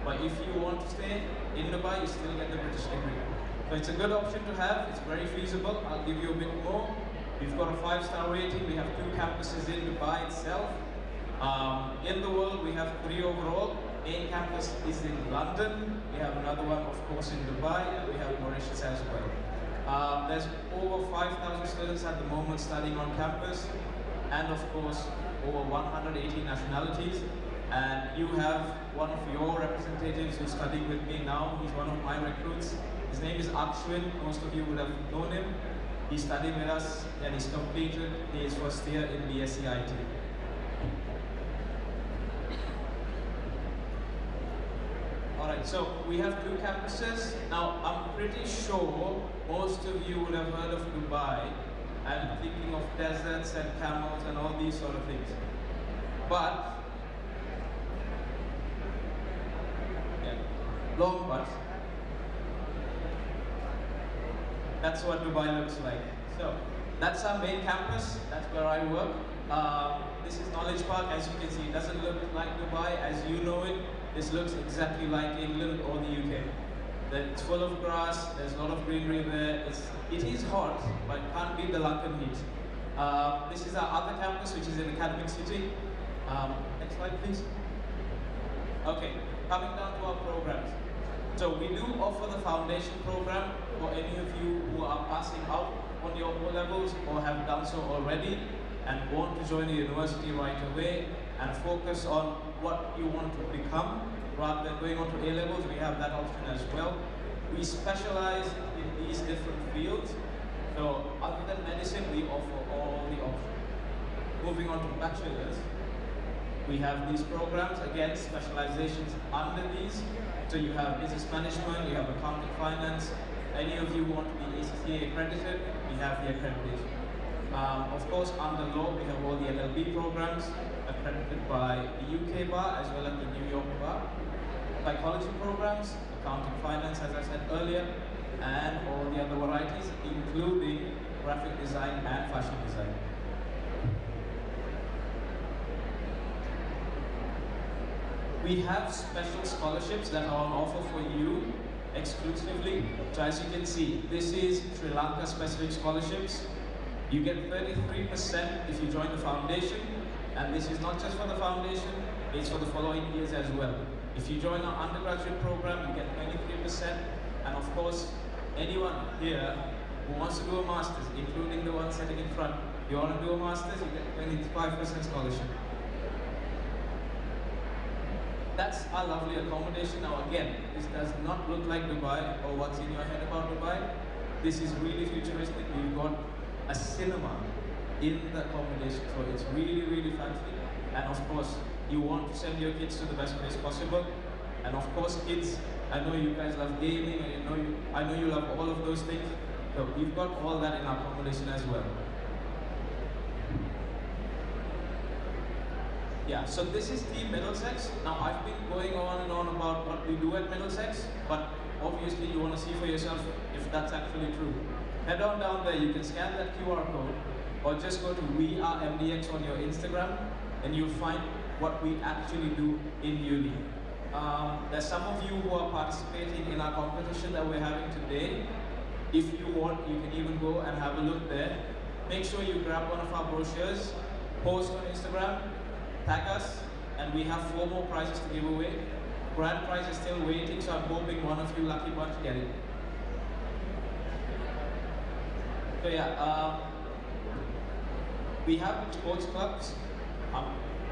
but if you want to stay in Dubai, you still get the British degree. So it's a good option to have, it's very feasible. I'll give you a bit more. We've got a 5-star rating, we have 2 campuses in Dubai itself. In the world, we have 3 overall. Main campus is in London. We have another one, of course, in Dubai, and we have Mauritius as well. There's over 5,000 students at the moment studying on campus, and of course, over 180 nationalities. And you have one of your representatives who's studying with me now. He's one of my recruits. His name is Akshwin. Most of you would have known him. He's studying with us, and he's completed his first year in BSc IT. Alright, so we have 2 campuses. Now, I'm pretty sure most of you would have heard of Dubai and thinking of deserts and camels and all these sort of things. But, yeah, long but that's what Dubai looks like. So that's our main campus. That's where I work. This is Knowledge Park. As you can see, it doesn't look like Dubai as you know it. This looks exactly like England or the UK. It's full of grass. There's a lot of greenery there. It is hot, but it can't beat the London heat. This is our other campus, which is in Academic City. Next slide, please. Okay, coming down to our programs. So we do offer the foundation program for any of you who are passing out on your O levels or have done so already and want to join the university right away and focus on what you want to become rather than going on to A levels. We have that option as well. We specialize in these different fields. So other than medicine, we offer all the options. Moving on to bachelor's, we have these programs, again, specializations under these. So you have business management, you have accounting finance. Any of you who want to be ACCA accredited, we have the accreditation. Of course, under law, we have all the LLB programs accredited by the UK bar as well as the New York bar. Psychology programs, accounting finance, as I said earlier, and all the other varieties, including graphic design and fashion design. We have special scholarships that are on offer for you exclusively. So as you can see, this is Sri Lanka specific scholarships. You get 33% if you join the foundation, and this is not just for the foundation, it's for the following years as well. If you join our undergraduate program, you get 23%, and of course, anyone here who wants to do a master's, including the one sitting in front, you want to do a master's, you get 25% scholarship. That's our lovely accommodation. Now again, this does not look like Dubai or what's in your head about Dubai. This is really futuristic. We've got a cinema in the accommodation, so it's really, really fancy. And of course, you want to send your kids to the best place possible. And of course, kids, I know you guys love gaming, and I know you love all of those things. So we've got all that in our accommodation as well. Yeah, so this is Team Middlesex. Now I've been going on and on about what we do at Middlesex, but obviously you want to see for yourself if that's actually true. Head on down there, you can scan that QR code, or just go to We Are MDX on your Instagram, and you'll find what we actually do in uni. There's some of you who are participating in our competition that we're having today. If you want, you can even go and have a look there. Make sure you grab one of our brochures, post on Instagram, tag us, and we have 4 more prizes to give away. Grand prize is still waiting, so I'm hoping one of you lucky bunch get it. So yeah, we have sports clubs. I'm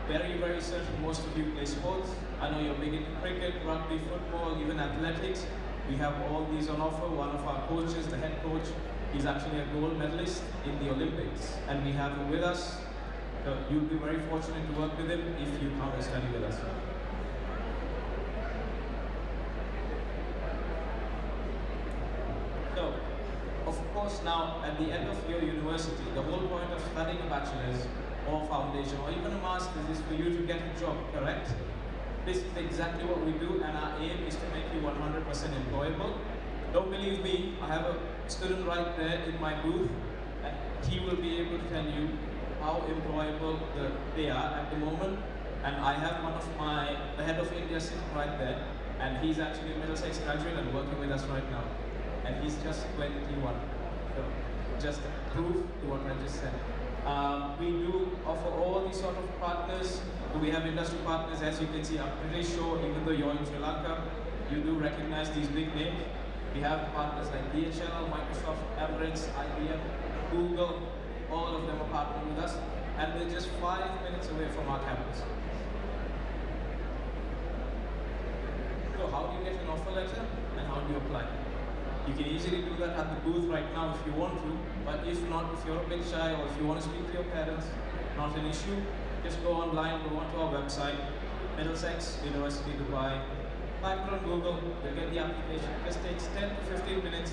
very, very certain most of you play sports. I know you're big into cricket, rugby, football, even athletics. We have all these on offer. One of our coaches, the head coach, is actually a gold medalist in the Olympics, and we have him with us. So you'll be very fortunate to work with him if you come and study with us. So, of course, now at the end of your university, the whole point of studying a bachelor's or foundation or even a master's is for you to get a job, correct? This is exactly what we do, and our aim is to make you 100% employable. Don't believe me, I have a student right there in my booth, and he will be able to tell you how employable they are at the moment. And I have one of the head of India sitting right there, and he's actually a Middlesex graduate and working with us right now. And he's just 21. So, just proof to what I just said. We do offer all these sort of partners. We have industry partners, as you can see. I'm pretty sure, even though you're in Sri Lanka, you do recognize these big names. We have partners like DHL, Microsoft, Emirates, IBM, Google. All of them are partnering with us, and they're just 5 minutes away from our campus. So how do you get an offer letter, and how do you apply? You can easily do that at the booth right now if you want to, but if not, if you're a bit shy or if you want to speak to your parents, not an issue. Just go online, go onto our website, Middlesex University Dubai. Type it on Google, you'll get the application. It just takes 10 to 15 minutes.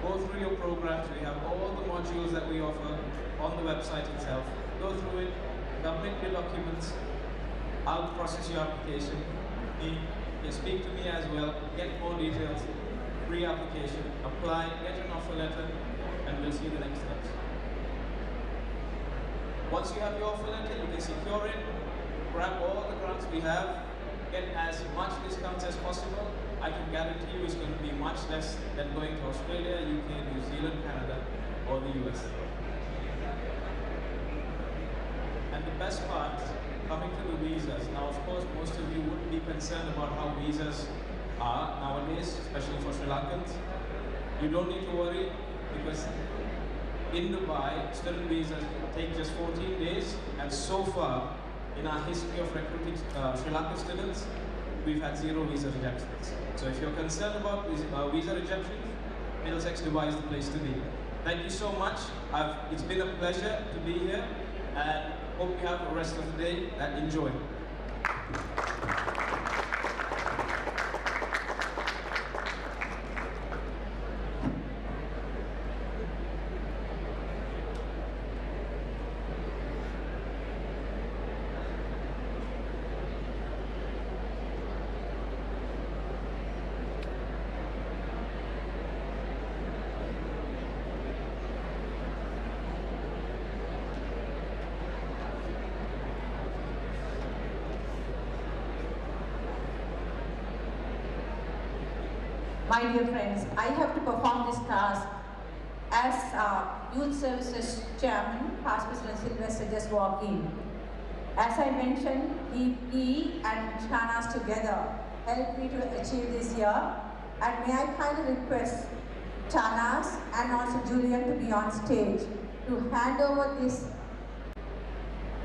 Go through your programs. We have all the modules that we offer on the website itself. Go through it, submit your documents, how to process your application. You can speak to me as well, get more details, pre-application, apply, get an offer letter, and we'll see the next steps. Once you have your offer letter, you can secure it, grab all the grants we have, get as much discounts as possible. I can guarantee you it's going to be much less than going to Australia, UK, New Zealand, Canada, or the US. And the best part, coming to the visas. Now, of course, most of you wouldn't be concerned about how visas are nowadays, especially for Sri Lankans. You don't need to worry, because in Dubai, student visas take just 14 days, and so far, in our history of recruiting Sri Lankan students, we've had 0 visa rejections. So if you're concerned about visa rejections, Middlesex Dubai is the place to be. Thank you so much. It's been a pleasure to be here, and hope you have the rest of the day and enjoy. My dear friends, I have to perform this task as Youth Services Chairman, past President Sylvester just walked in. As I mentioned, he and Shanas together helped me to achieve this year. And may I kindly request Shanas and also Julian to be on stage to hand over this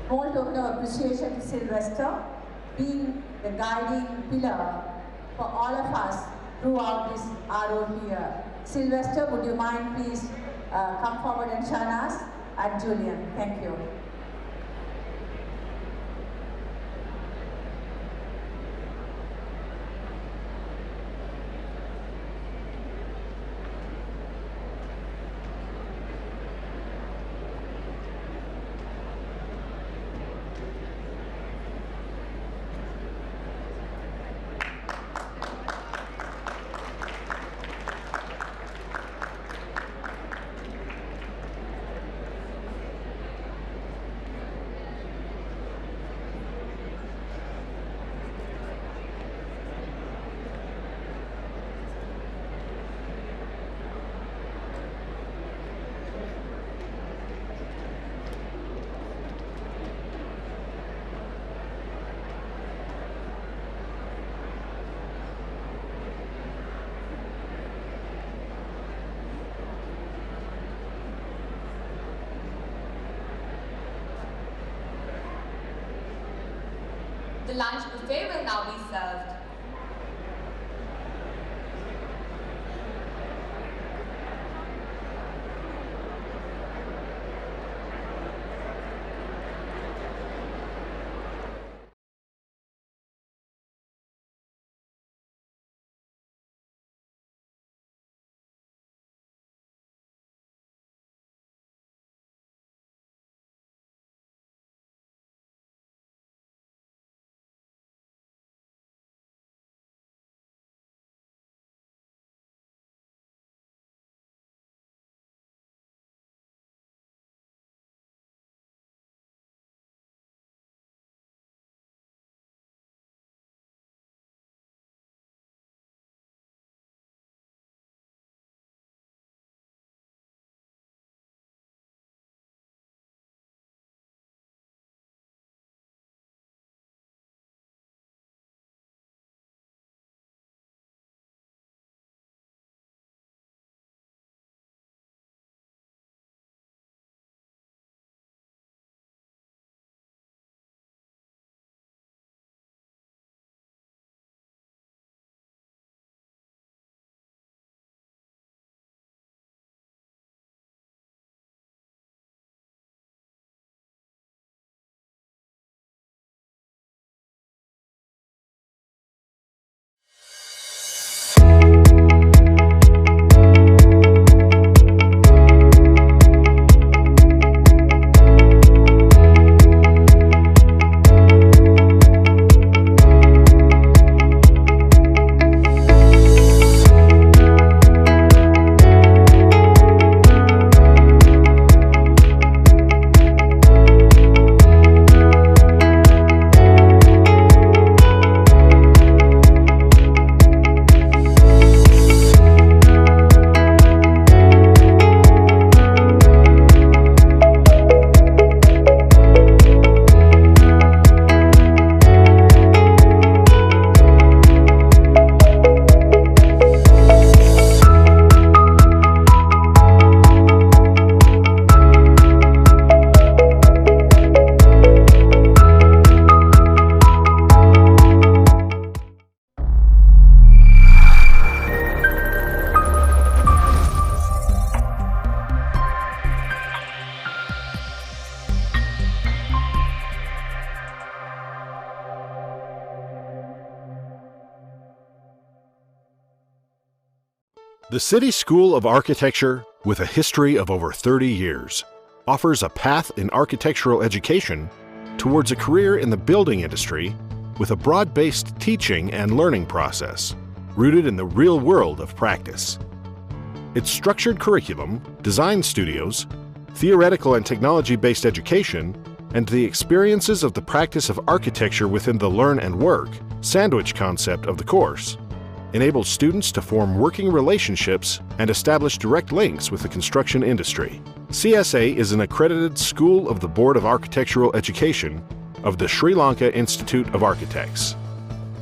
small token of appreciation to Sylvester, being the guiding pillar for all of us throughout this RO here. Sylvester, would you mind please come forward, and Shanas and Julian. Thank you. The lunch buffet will now be served. The City School of Architecture, with a history of over 30 years, offers a path in architectural education towards a career in the building industry with a broad-based teaching and learning process rooted in the real world of practice. Its structured curriculum, design studios, theoretical and technology-based education, and the experiences of the practice of architecture within the learn and work sandwich concept of the course enables students to form working relationships and establish direct links with the construction industry. CSA is an accredited school of the Board of Architectural Education of the Sri Lanka Institute of Architects.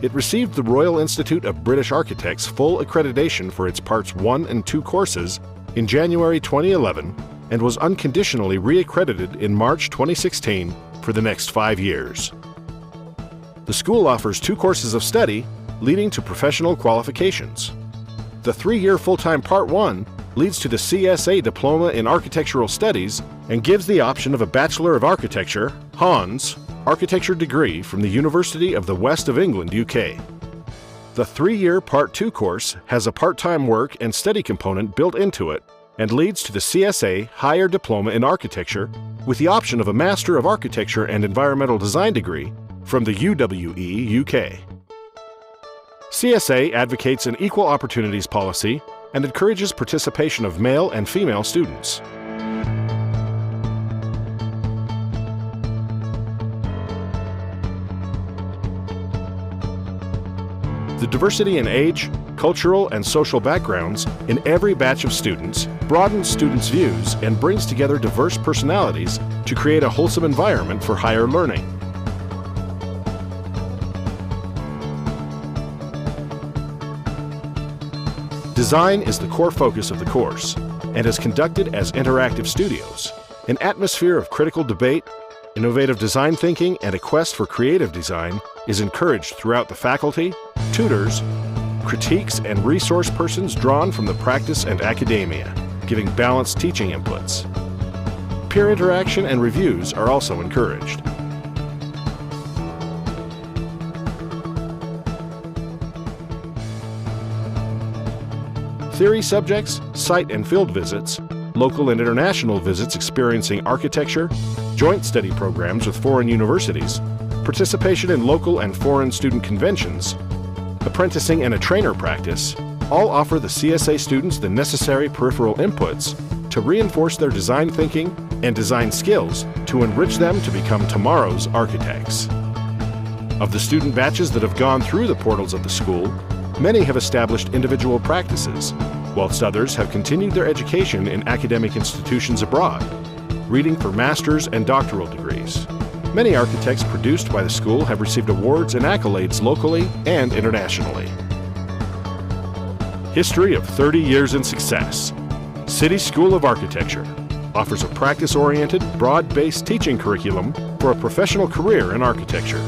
It received the Royal Institute of British Architects full accreditation for its Parts 1 and 2 courses in January 2011 and was unconditionally re-accredited in March 2016 for the next 5 years. The school offers 2 courses of study leading to professional qualifications. The 3-year full-time Part 1 leads to the CSA Diploma in Architectural Studies and gives the option of a Bachelor of Architecture, HONS, architecture degree from the University of the West of England, UK. The 3-year Part 2 course has a part-time work and study component built into it and leads to the CSA Higher Diploma in Architecture with the option of a Master of Architecture and Environmental Design degree from the UWE, UK. CSA advocates an equal opportunities policy and encourages participation of male and female students. The diversity in age, cultural, and social backgrounds in every batch of students broadens students' views and brings together diverse personalities to create a wholesome environment for higher learning. Design is the core focus of the course and is conducted as interactive studios. An atmosphere of critical debate, innovative design thinking, and a quest for creative design is encouraged throughout the faculty, tutors, critiques, and resource persons drawn from the practice and academia, giving balanced teaching inputs. Peer interaction and reviews are also encouraged. Theory subjects, site and field visits, local and international visits experiencing architecture, joint study programs with foreign universities, participation in local and foreign student conventions, apprenticing and a trainer practice, all offer the CSA students the necessary peripheral inputs to reinforce their design thinking and design skills to enrich them to become tomorrow's architects. Of the student batches that have gone through the portals of the school, many have established individual practices, whilst others have continued their education in academic institutions abroad, reading for master's and doctoral degrees. Many architects produced by the school have received awards and accolades locally and internationally. History of 30 years in success. City School of Architecture offers a practice-oriented, broad-based teaching curriculum for a professional career in architecture.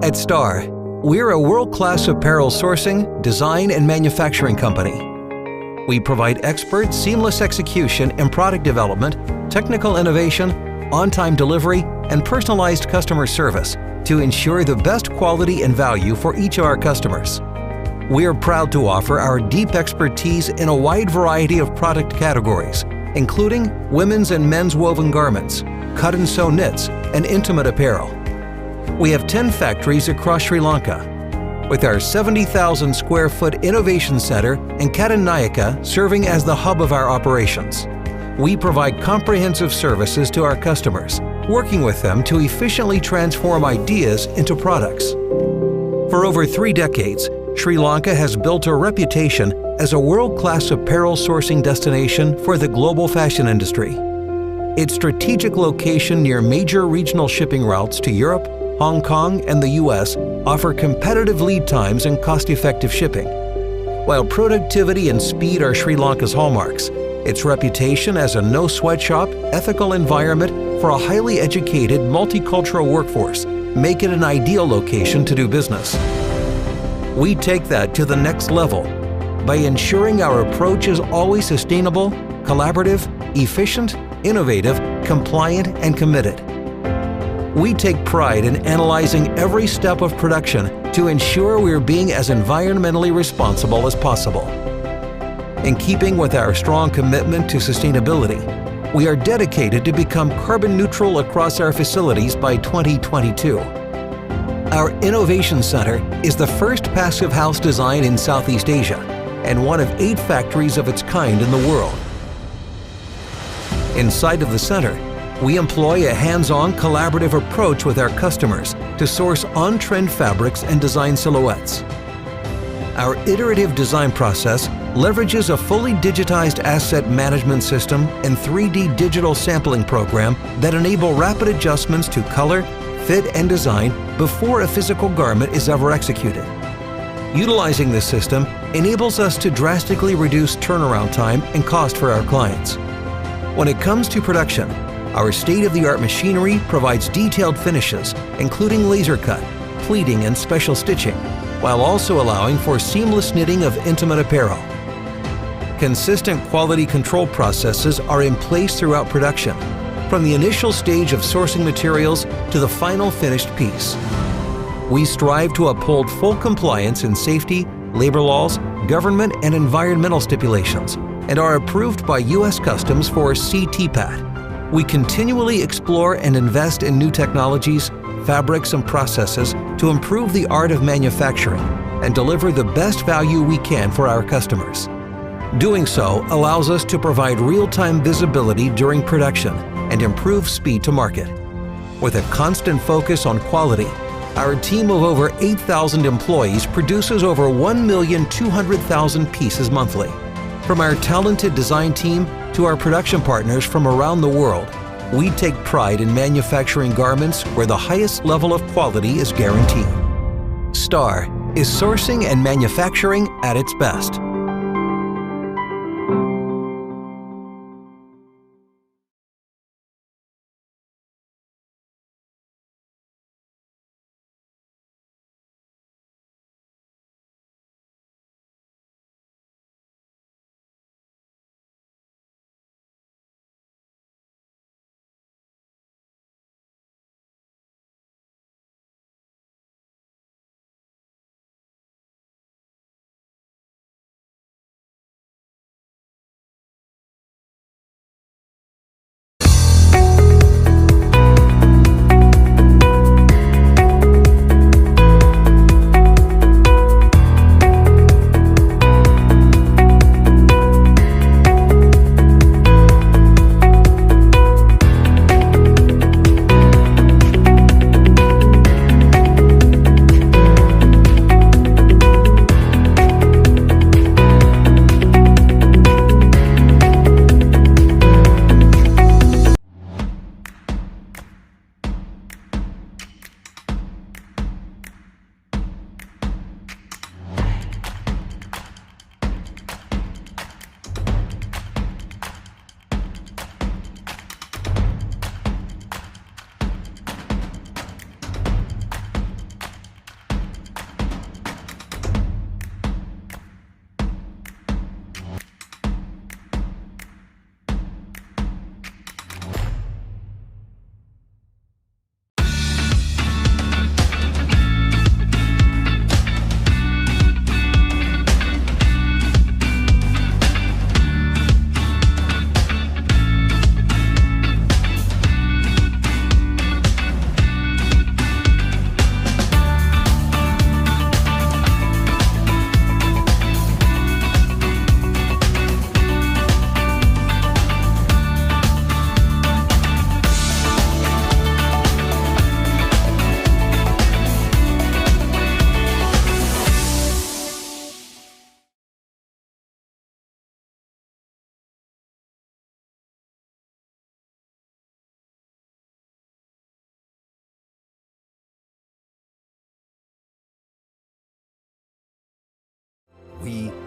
At Star, we're a world-class apparel sourcing, design, and manufacturing company. We provide expert, seamless execution and product development, technical innovation, on-time delivery, and personalized customer service to ensure the best quality and value for each of our customers. We are proud to offer our deep expertise in a wide variety of product categories, including women's and men's woven garments, cut and sew knits, and intimate apparel. We have 10 factories across Sri Lanka, with our 70,000 square foot innovation center in Katanayaka serving as the hub of our operations. We provide comprehensive services to our customers, working with them to efficiently transform ideas into products. For over 3 decades, Sri Lanka has built a reputation as a world-class apparel sourcing destination for the global fashion industry. Its strategic location near major regional shipping routes to Europe, Hong Kong, and the US offer competitive lead times and cost-effective shipping. While productivity and speed are Sri Lanka's hallmarks, its reputation as a no-sweatshop, ethical environment for a highly educated, multicultural workforce make it an ideal location to do business. We take that to the next level by ensuring our approach is always sustainable, collaborative, efficient, innovative, compliant, and committed. We take pride in analyzing every step of production to ensure we're being as environmentally responsible as possible. In keeping with our strong commitment to sustainability, we are dedicated to become carbon neutral across our facilities by 2022. Our Innovation Center is the first passive house design in Southeast Asia and one of 8 factories of its kind in the world. Inside of the center, we employ a hands-on collaborative approach with our customers to source on-trend fabrics and design silhouettes. Our iterative design process leverages a fully digitized asset management system and 3D digital sampling program that enable rapid adjustments to color, fit, and design before a physical garment is ever executed. Utilizing this system enables us to drastically reduce turnaround time and cost for our clients. When it comes to production, our state-of-the-art machinery provides detailed finishes, including laser cut, pleating, and special stitching, while also allowing for seamless knitting of intimate apparel. Consistent quality control processes are in place throughout production, from the initial stage of sourcing materials to the final finished piece. We strive to uphold full compliance in safety, labor laws, government, and environmental stipulations, and are approved by U.S. Customs for CTPAT. We continually explore and invest in new technologies, fabrics, and processes to improve the art of manufacturing and deliver the best value we can for our customers. Doing so allows us to provide real-time visibility during production and improve speed to market. With a constant focus on quality, our team of over 8,000 employees produces over 1,200,000 pieces monthly. From our talented design team to our production partners from around the world, we take pride in manufacturing garments where the highest level of quality is guaranteed. STAR is sourcing and manufacturing at its best.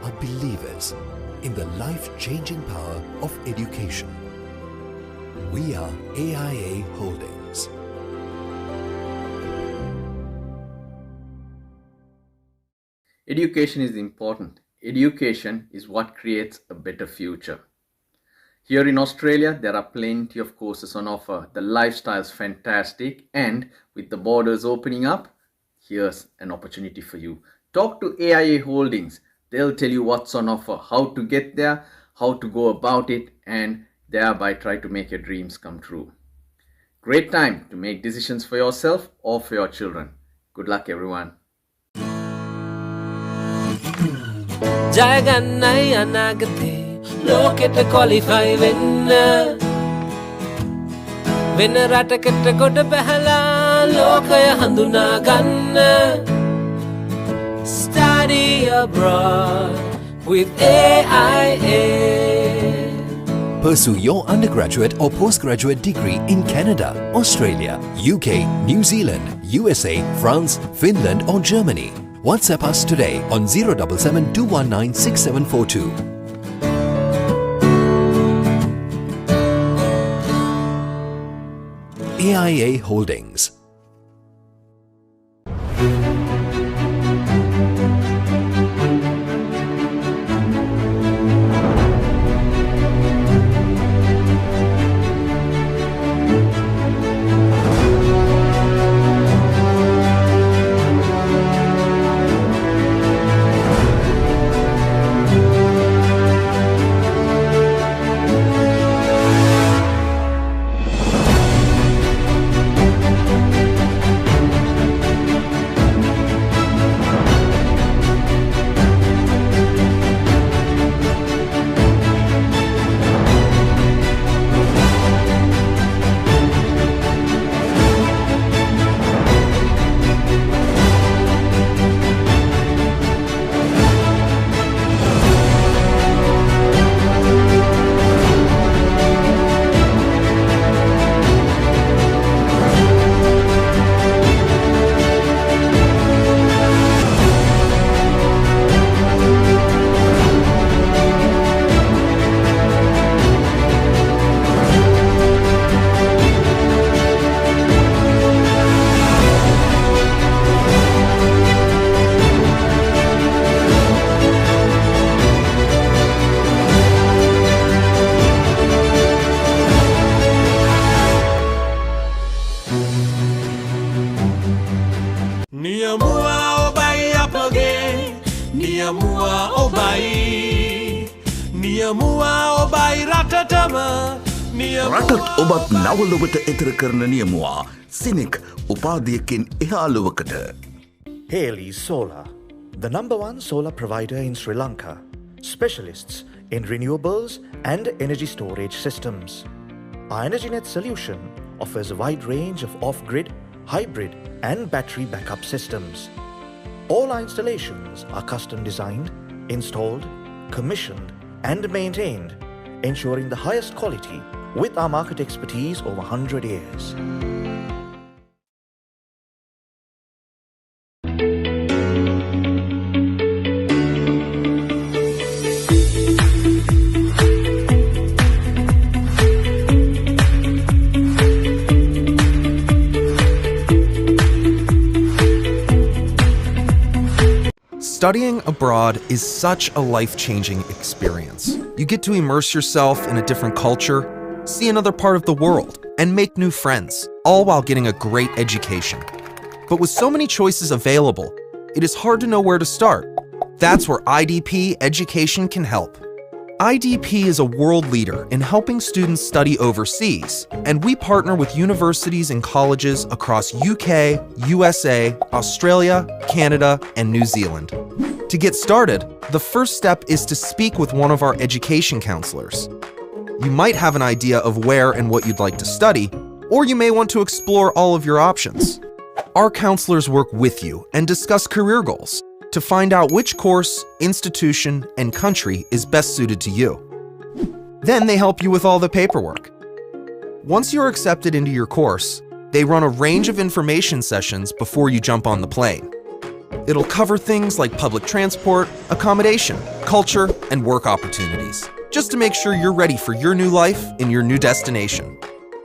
are believers in the life-changing power of education. We are AIA Holdings. Education is important. Education is what creates a better future. Here in Australia, there are plenty of courses on offer. The lifestyle's fantastic, and with the borders opening up, here's an opportunity for you. Talk to AIA Holdings. They'll tell you what's on offer, how to get there, how to go about it, and thereby try to make your dreams come true. Great time to make decisions for yourself or for your children. Good luck, everyone. ජයගන්නයි අනාගතේ ලෝකෙට qualify වෙන්න වෙන රටකට ගොඩ බැහැලා ලෝකය හඳුනා ගන්න Study abroad with AIA. Pursue your undergraduate or postgraduate degree in Canada, Australia, UK, New Zealand, USA, France, Finland or Germany. WhatsApp us today on 077 219 6742. AIA Holdings. රටත් ඔබත් නවලොවට එතර කරන නියමුවා සිනික් උපාධියකින් එහාලුවකට. Haley Solar, the #1 solar provider in Sri Lanka, specialists in renewables and energy storage systems. Our EnergyNet solution offers a wide range of off-grid, hybrid and battery backup systems. All our installations are custom designed, installed, commissioned and maintained, ensuring the highest quality with our market expertise over 100 years. Studying abroad is such a life-changing experience. You get to immerse yourself in a different culture, see another part of the world, and make new friends, all while getting a great education. But with so many choices available, it is hard to know where to start. That's where IDP Education can help. IDP is a world leader in helping students study overseas, and we partner with universities and colleges across UK, USA, Australia, Canada, and New Zealand. To get started, the first step is to speak with one of our education counselors. You might have an idea of where and what you'd like to study, or you may want to explore all of your options. Our counselors work with you and discuss career goals to find out which course, institution, and country is best suited to you. Then they help you with all the paperwork. Once you're accepted into your course, they run a range of information sessions before you jump on the plane. It'll cover things like public transport, accommodation, culture, and work opportunities, just to make sure you're ready for your new life in your new destination.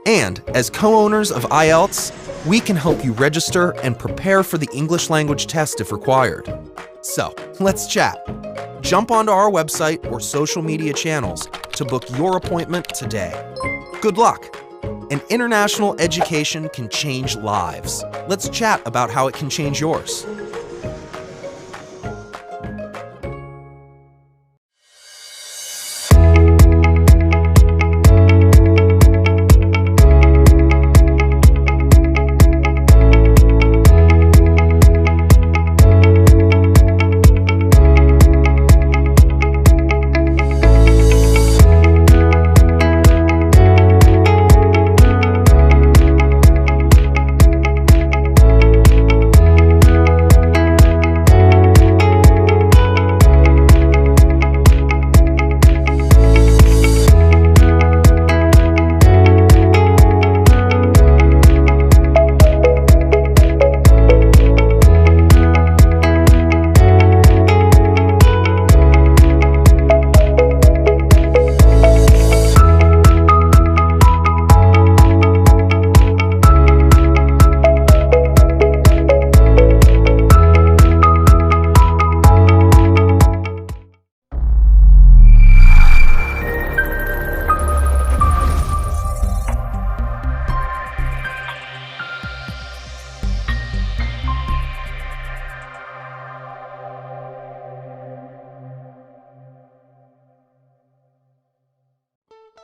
And as co-owners of IELTS, we can help you register and prepare for the English language test if required. So, let's chat. Jump onto our website or social media channels to book your appointment today. Good luck! And international education can change lives. Let's chat about how it can change yours.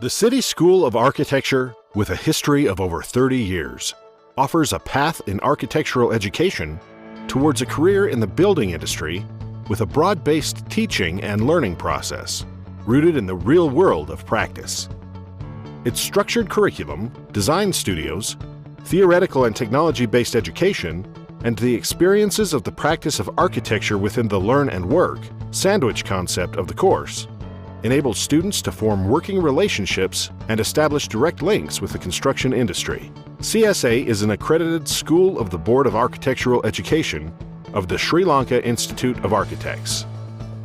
The City School of Architecture, with a history of over 30 years, offers a path in architectural education towards a career in the building industry with a broad-based teaching and learning process rooted in the real world of practice. Its structured curriculum, design studios, theoretical and technology-based education, and the experiences of the practice of architecture within the learn and work sandwich concept of the course enables students to form working relationships and establish direct links with the construction industry. CSA is an accredited School of the Board of Architectural Education of the Sri Lanka Institute of Architects.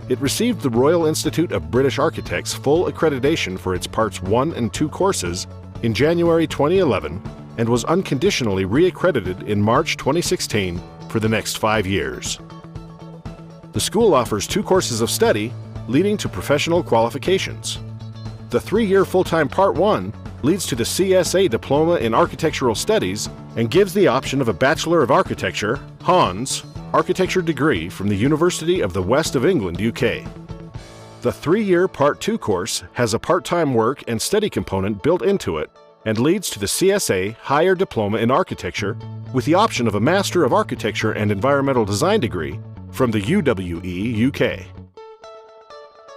It received the Royal Institute of British Architects full accreditation for its Parts 1 and 2 courses in January 2011 and was unconditionally re-accredited in March 2016 for the next 5 years. The school offers 2 courses of study leading to professional qualifications. The 3-year full-time Part 1 leads to the CSA Diploma in Architectural Studies and gives the option of a Bachelor of Architecture, HONS, architecture degree from the University of the West of England, UK. The 3-year Part 2 course has a part-time work and study component built into it and leads to the CSA Higher Diploma in Architecture with the option of a Master of Architecture and Environmental Design degree from the UWE, UK.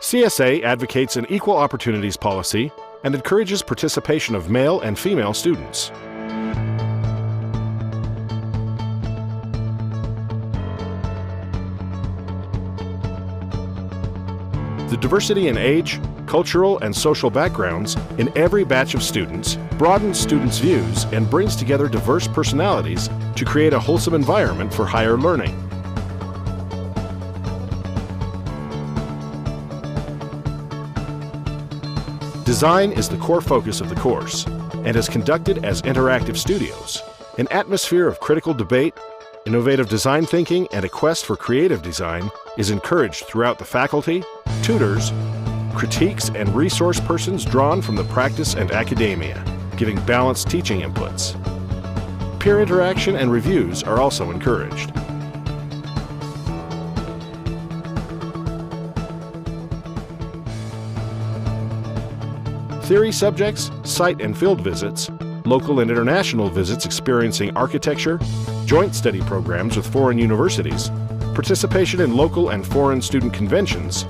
CSA advocates an equal opportunities policy and encourages participation of male and female students. The diversity in age, cultural, and social backgrounds in every batch of students broadens students' views and brings together diverse personalities to create a wholesome environment for higher learning. Design is the core focus of the course and is conducted as interactive studios. An atmosphere of critical debate, innovative design thinking, and a quest for creative design is encouraged throughout the faculty, tutors, critiques, and resource persons drawn from the practice and academia, giving balanced teaching inputs. Peer interaction and reviews are also encouraged. Theory subjects, site and field visits, local and international visits experiencing architecture, joint study programs with foreign universities, participation in local and foreign student conventions,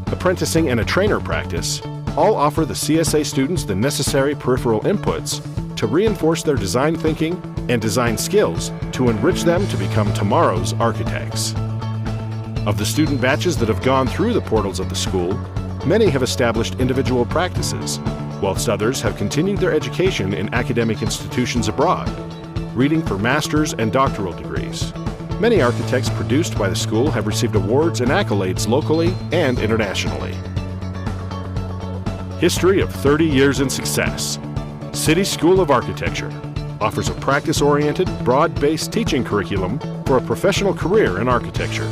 apprenticing and a trainer practice, all offer the CSA students the necessary peripheral inputs to reinforce their design thinking and design skills to enrich them to become tomorrow's architects. Of the student batches that have gone through the portals of the school, many have established individual practices, whilst others have continued their education in academic institutions abroad, reading for master's and doctoral degrees. Many architects produced by the school have received awards and accolades locally and internationally. History of 30 years in success. City School of Architecture offers a practice-oriented, broad-based teaching curriculum for a professional career in architecture.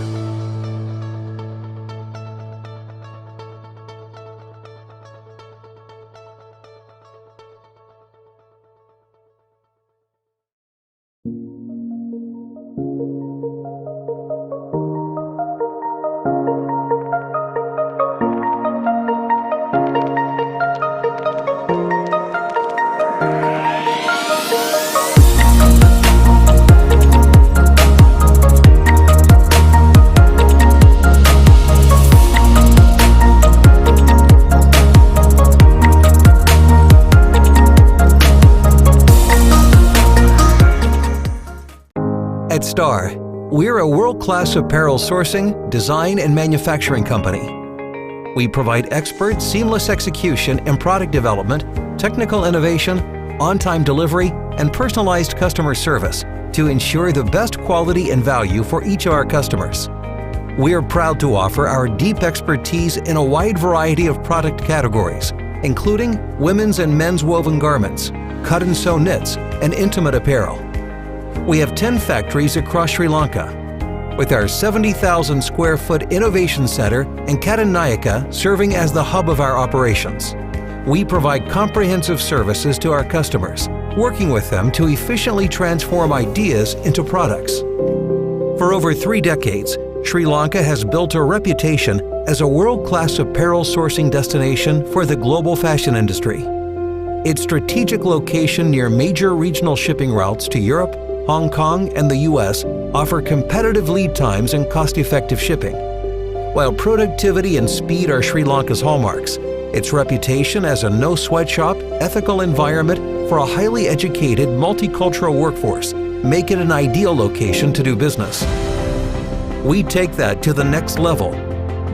At Star, we're a world-class apparel sourcing, design, and manufacturing company. We provide expert, seamless execution and product development, technical innovation, on-time delivery, and personalized customer service to ensure the best quality and value for each of our customers. We are proud to offer our deep expertise in a wide variety of product categories, including women's and men's woven garments, cut and sew knits, and intimate apparel. We have 10 factories across Sri Lanka, with our 70,000 square foot innovation center in Katanayake serving as the hub of our operations. We provide comprehensive services to our customers, working with them to efficiently transform ideas into products. For over 3 decades, Sri Lanka has built a reputation as a world-class apparel sourcing destination for the global fashion industry. Its strategic location near major regional shipping routes to Europe, Hong Kong, and the US offer competitive lead times and cost-effective shipping. While productivity and speed are Sri Lanka's hallmarks, its reputation as a no-sweatshop, ethical environment for a highly educated, multicultural workforce make it an ideal location to do business. We take that to the next level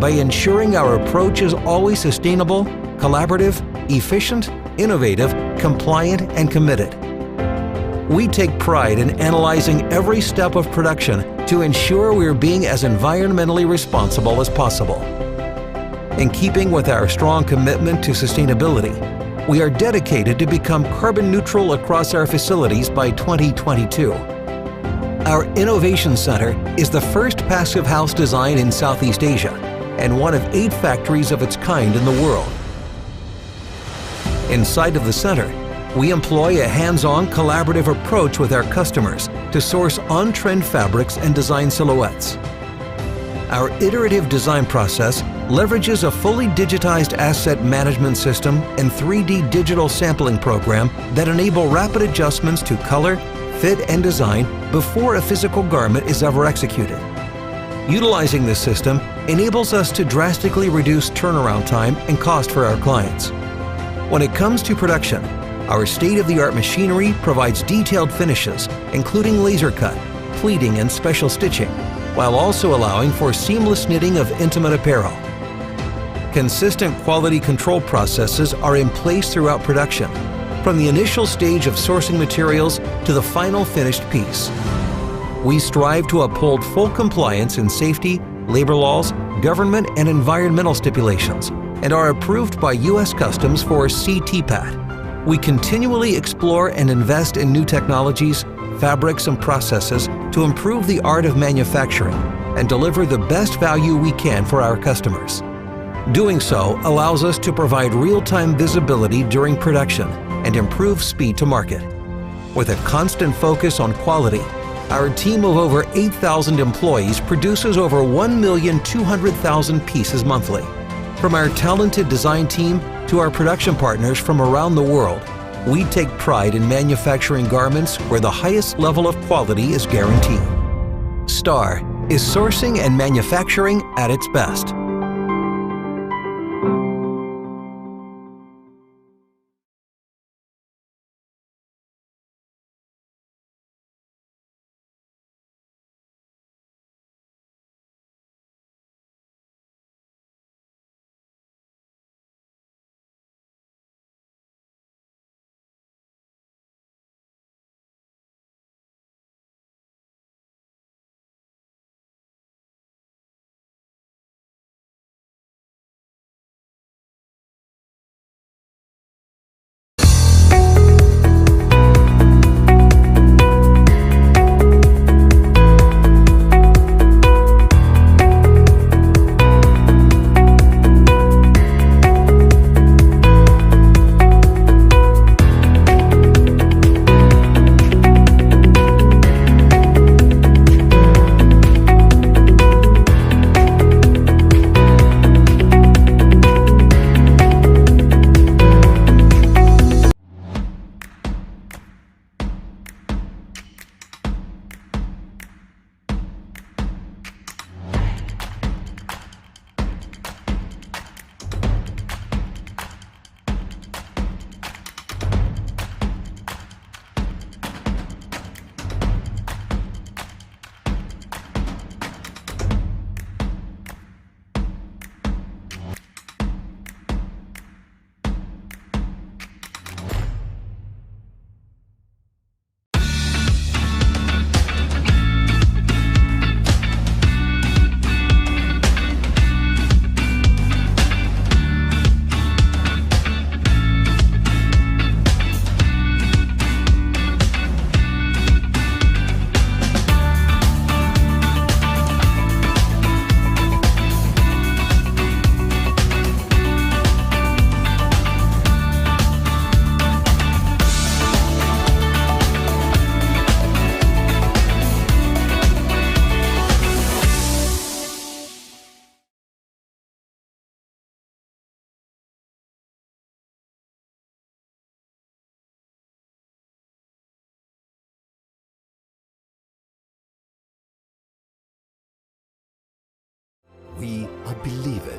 by ensuring our approach is always sustainable, collaborative, efficient, innovative, compliant, and committed. We take pride in analyzing every step of production to ensure we're being as environmentally responsible as possible. In keeping with our strong commitment to sustainability, we are dedicated to become carbon neutral across our facilities by 2022. Our Innovation Center is the first passive house design in Southeast Asia and one of 8 factories of its kind in the world. Inside of the center, we employ a hands-on collaborative approach with our customers to source on-trend fabrics and design silhouettes. Our iterative design process leverages a fully digitized asset management system and 3D digital sampling program that enable rapid adjustments to color, fit, and design before a physical garment is ever executed. Utilizing this system enables us to drastically reduce turnaround time and cost for our clients. When it comes to production, our state-of-the-art machinery provides detailed finishes, including laser cut, pleating, and special stitching, while also allowing for seamless knitting of intimate apparel. Consistent quality control processes are in place throughout production, from the initial stage of sourcing materials to the final finished piece. We strive to uphold full compliance in safety, labor laws, government, and environmental stipulations, and are approved by U.S. Customs for CTPAT. We continually explore and invest in new technologies, fabrics, and processes to improve the art of manufacturing and deliver the best value we can for our customers. Doing so allows us to provide real-time visibility during production and improve speed to market. With a constant focus on quality, our team of over 8,000 employees produces over 1,200,000 pieces monthly. From our talented design team to our production partners from around the world, we take pride in manufacturing garments where the highest level of quality is guaranteed. Star is sourcing and manufacturing at its best.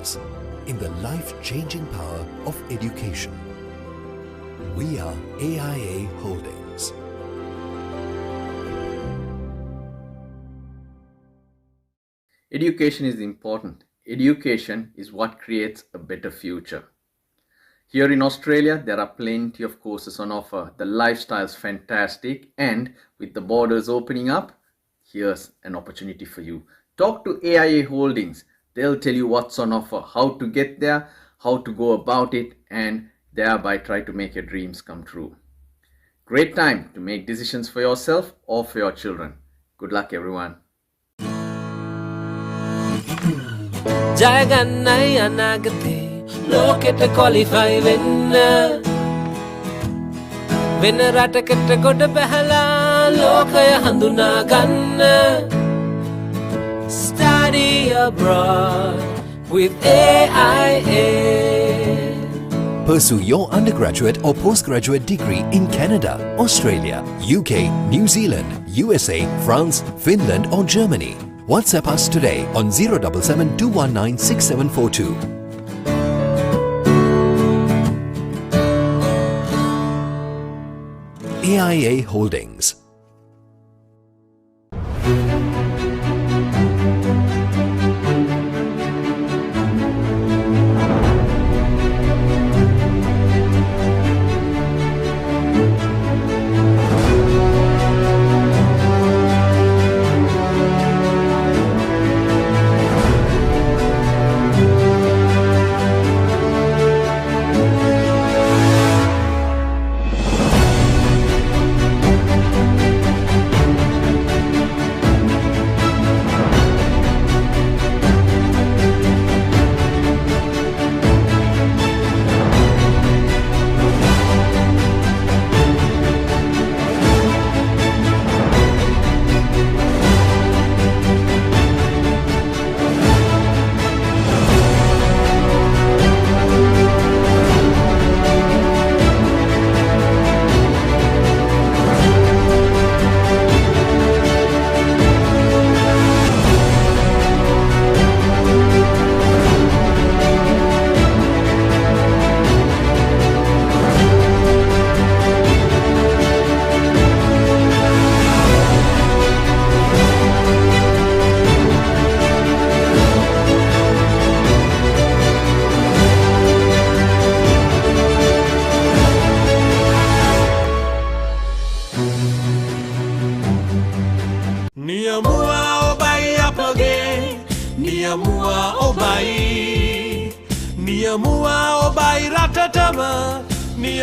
confidence in the life-changing power of education. We are AIA Holdings. Education is important. Education is what creates a better future. Here in Australia, there are plenty of courses on offer. The lifestyle's fantastic, and with the borders opening up, here's an opportunity for you. Talk to AIA Holdings. They'll tell you what's on offer, how to get there, how to go about it, and thereby try to make your dreams come true. Great time to make decisions for yourself or for your children. Good luck, everyone. ජයගන්නයි අනාගතේ ලෝකෙට qualify වෙන්න වෙන රටකට ගොඩ බැහැලා ලෝකය හඳුනා ගන්න Study abroad with AIA. Pursue your undergraduate or postgraduate degree in Canada, Australia, UK, New Zealand, USA, France, Finland or Germany. WhatsApp us today on 077 219 6742. AIA Holdings.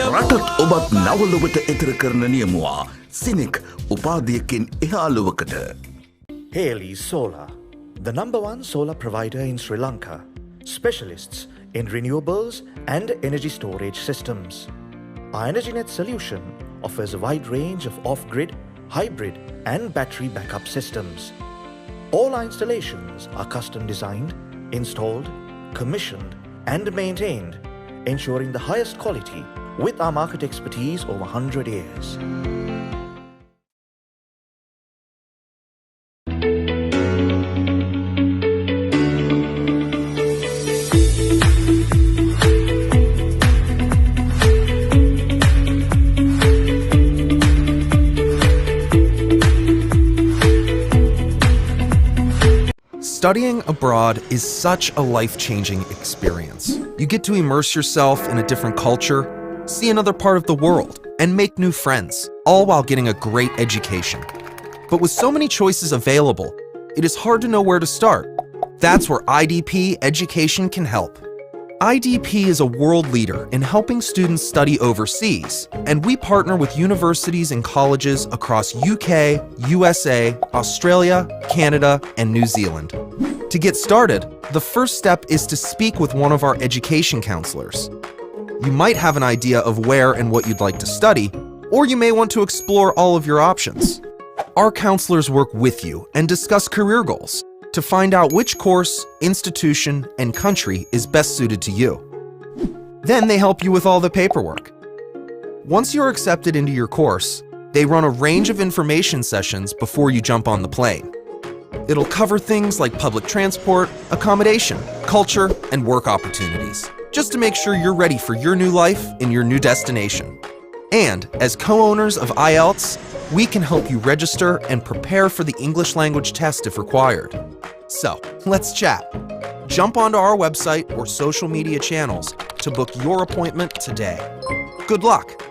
රටත් ඔබත් නවලොවට එතර කරන නියමුවා සිනික් උපාධියකින් එහාලුවකට. Haley Solar, the #1 solar provider in Sri Lanka, specialists in renewables and energy storage systems. Our EnergyNet solution offers a wide range of off-grid, hybrid and battery backup systems. All our installations are custom designed, installed, commissioned and maintained, ensuring the highest quality with our market expertise over 100 years. Studying abroad is such a life-changing experience. You get to immerse yourself in a different culture, see another part of the world, and make new friends, all while getting a great education. But with so many choices available, it is hard to know where to start. That's where IDP Education can help. IDP is a world leader in helping students study overseas, and we partner with universities and colleges across UK, USA, Australia, Canada, and New Zealand. To get started, the first step is to speak with one of our education counselors. You might have an idea of where and what you'd like to study, or you may want to explore all of your options. Our counselors work with you and discuss career goals to find out which course, institution, and country is best suited to you. Then they help you with all the paperwork. Once you're accepted into your course, they run a range of information sessions before you jump on the plane. It'll cover things like public transport, accommodation, culture, and work opportunities, just to make sure you're ready for your new life in your new destination. And as co-owners of IELTS, we can help you register and prepare for the English language test if required. So, let's chat. Jump onto our website or social media channels to book your appointment today. Good luck!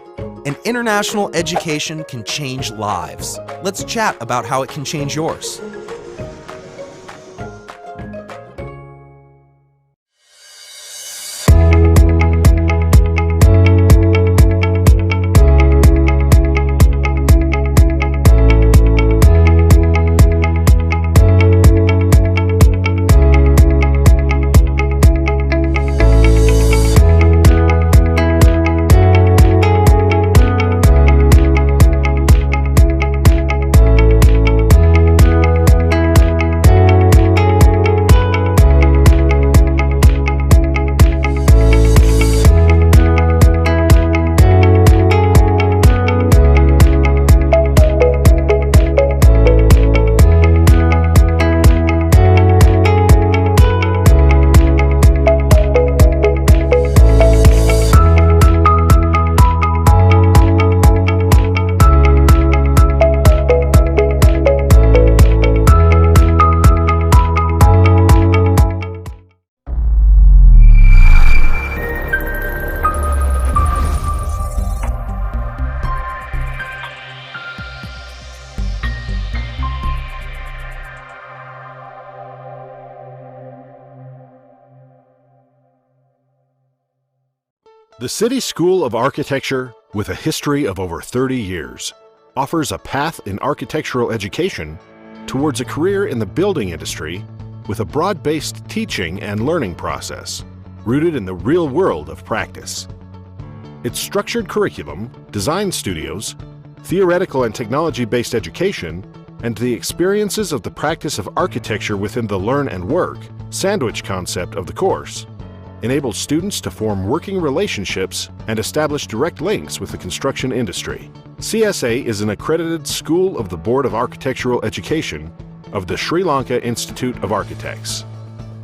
And international education can change lives. Let's chat about how it can change yours. The City School of Architecture, with a history of over 30 years, offers a path in architectural education towards a career in the building industry with a broad-based teaching and learning process rooted in the real world of practice. Its structured curriculum, design studios, theoretical and technology-based education, and the experiences of the practice of architecture within the learn and work sandwich concept of the course enables students to form working relationships and establish direct links with the construction industry. CSA is an accredited school of the Board of Architectural Education of the Sri Lanka Institute of Architects.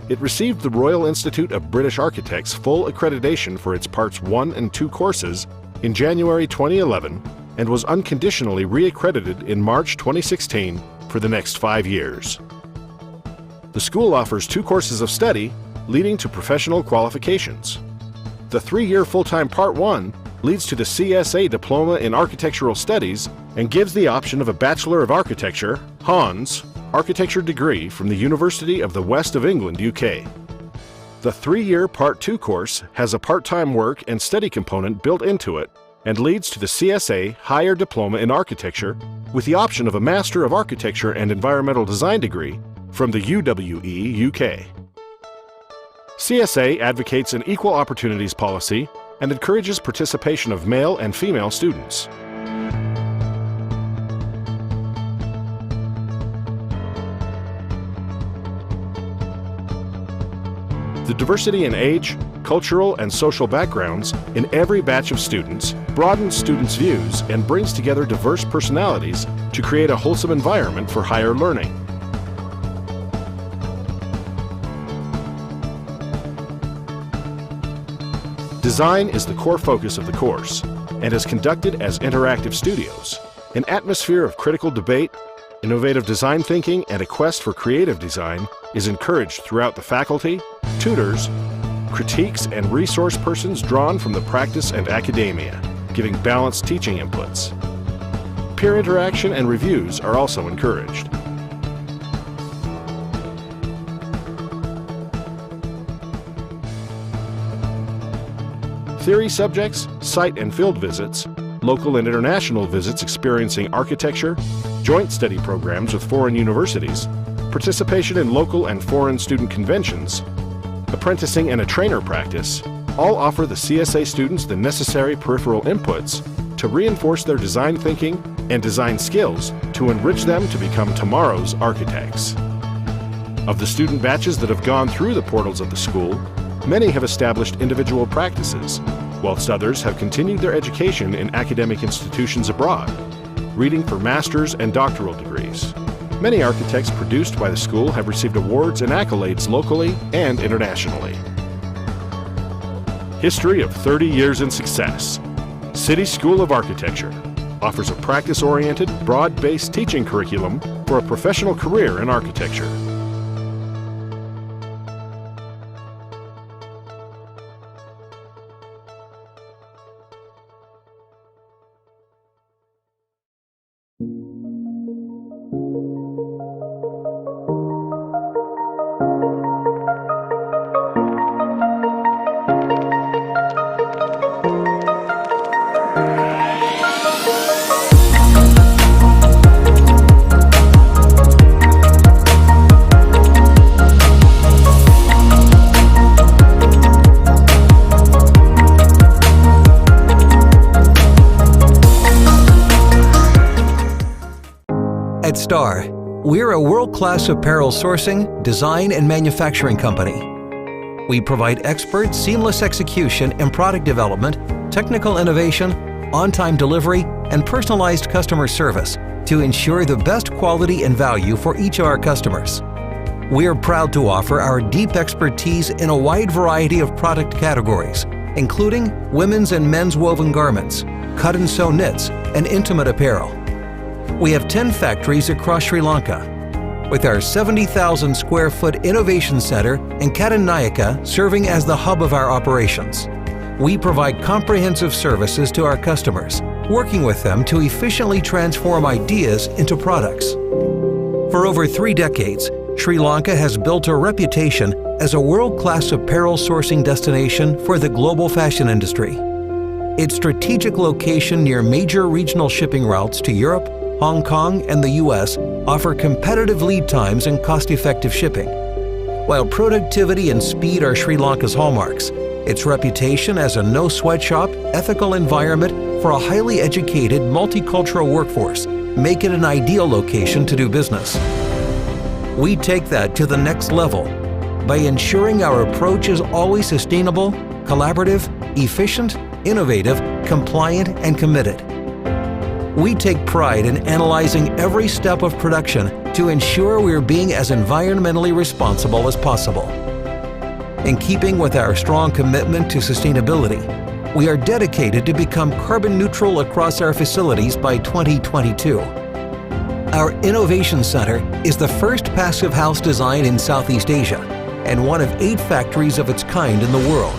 It received the Royal Institute of British Architects full accreditation for its Parts 1 and 2 courses in January 2011 and was unconditionally re-accredited in March 2016 for the next 5 years. The school offers 2 courses of study leading to professional qualifications. The 3-year full-time Part 1 leads to the CSA Diploma in Architectural Studies and gives the option of a Bachelor of Architecture, HANS, architecture degree from the University of the West of England, UK. The 3-year Part 2 course has a part-time work and study component built into it and leads to the CSA Higher Diploma in Architecture with the option of a Master of Architecture and Environmental Design degree from the UWE, UK. CSA advocates an equal opportunities policy and encourages participation of male and female students. The diversity in age, cultural, and social backgrounds in every batch of students broadens students' views and brings together diverse personalities to create a wholesome environment for higher learning. Design is the core focus of the course and is conducted as interactive studios. An atmosphere of critical debate, innovative design thinking, and a quest for creative design is encouraged throughout the faculty, tutors, critiques, and resource persons drawn from the practice and academia, giving balanced teaching inputs. Peer interaction and reviews are also encouraged. Theory subjects, site and field visits, local and international visits experiencing architecture, joint study programs with foreign universities, participation in local and foreign student conventions, apprenticing and a trainer practice, all offer the CSA students the necessary peripheral inputs to reinforce their design thinking and design skills to enrich them to become tomorrow's architects. Of the student batches that have gone through the portals of the school, many have established individual practices, whilst others have continued their education in academic institutions abroad, reading for master's and doctoral degrees. Many architects produced by the school have received awards and accolades locally and internationally. History of 30 years in success. City School of Architecture offers a practice-oriented, broad-based teaching curriculum for a professional career in architecture. At Star, we're a world-class apparel sourcing, design, and manufacturing company. We provide expert, seamless execution and product development, technical innovation, on-time delivery, and personalized customer service to ensure the best quality and value for each of our customers. We are proud to offer our deep expertise in a wide variety of product categories, including women's and men's woven garments, cut and sew knits, and intimate apparel. We have 10 factories across Sri Lanka, with our 70,000 square foot innovation center in Katanayake serving as the hub of our operations. We provide comprehensive services to our customers, working with them to efficiently transform ideas into products. For over 3 decades, Sri Lanka has built a reputation as a world-class apparel sourcing destination for the global fashion industry. Its strategic location near major regional shipping routes to Europe, Hong Kong, and the US offer competitive lead times and cost-effective shipping. While productivity and speed are Sri Lanka's hallmarks, its reputation as a no-sweatshop, ethical environment for a highly educated, multicultural workforce make it an ideal location to do business. We take that to the next level by ensuring our approach is always sustainable, collaborative, efficient, innovative, compliant, and committed. We take pride in analyzing every step of production to ensure we are being as environmentally responsible as possible. In keeping with our strong commitment to sustainability, we are dedicated to become carbon neutral across our facilities by 2022. Our Innovation Center is the first passive house design in Southeast Asia and one of 8 factories of its kind in the world.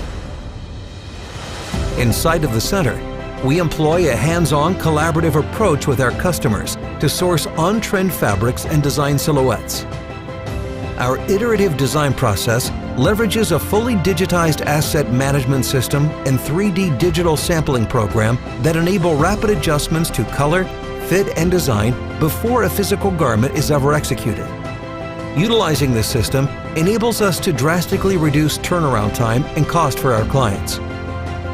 Inside of the center, we employ a hands-on collaborative approach with our customers to source on-trend fabrics and design silhouettes. Our iterative design process leverages a fully digitized asset management system and 3D digital sampling program that enable rapid adjustments to color, fit, and design before a physical garment is ever executed. Utilizing this system enables us to drastically reduce turnaround time and cost for our clients.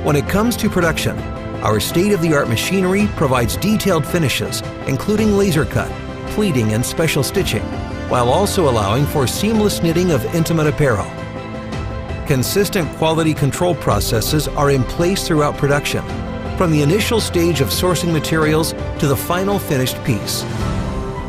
When it comes to production, our state-of-the-art machinery provides detailed finishes, including laser cut, pleating, and special stitching, while also allowing for seamless knitting of intimate apparel. Consistent quality control processes are in place throughout production, from the initial stage of sourcing materials to the final finished piece.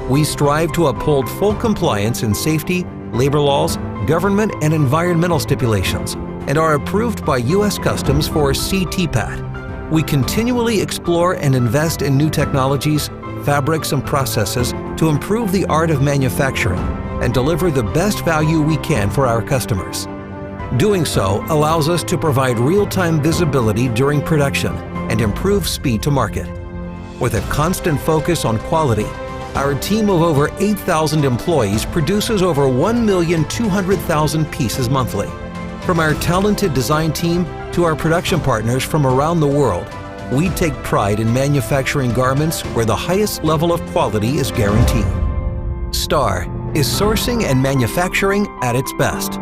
We strive to uphold full compliance in safety, labor laws, government, and environmental stipulations, and are approved by U.S. Customs for CTPAT. We continually explore and invest in new technologies, fabrics, and processes to improve the art of manufacturing and deliver the best value we can for our customers. Doing so allows us to provide real-time visibility during production and improve speed to market. With a constant focus on quality, our team of over 8,000 employees produces over 1,200,000 pieces monthly. From our talented design team to our production partners from around the world, we take pride in manufacturing garments where the highest level of quality is guaranteed. Star is sourcing and manufacturing at its best.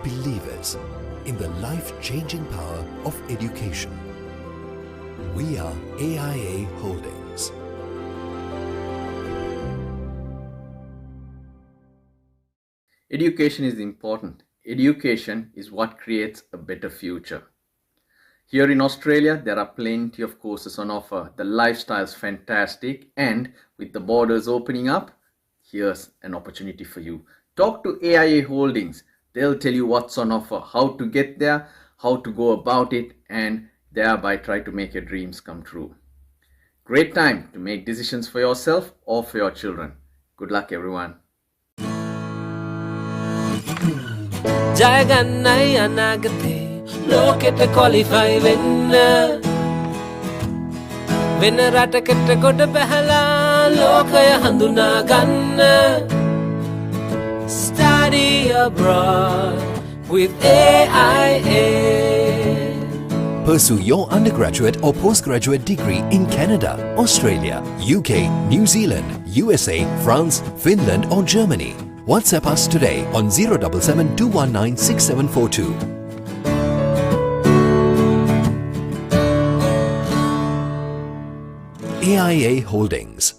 believers in the life-changing power of education. We are AIA Holdings. Education is important. Education is what creates a better future. Here in Australia, there are plenty of courses on offer. The lifestyle's fantastic, and with the borders opening up, here's an opportunity for you. Talk to AIA Holdings. They'll tell you what's on offer, how to get there, how to go about it, and thereby try to make your dreams come true. Great time to make decisions for yourself or for your children. Good luck, everyone. ජයගන්නයි අනාගතේ ලෝකෙට qualify වෙන්න වෙන රටකට ගොඩ බැහැලා ලෝකය හඳුනා ගන්න Study abroad with AIA. Pursue your undergraduate or postgraduate degree in Canada, Australia, UK, New Zealand, USA, France, Finland or Germany. WhatsApp us today on 077 219 6742. AIA Holdings.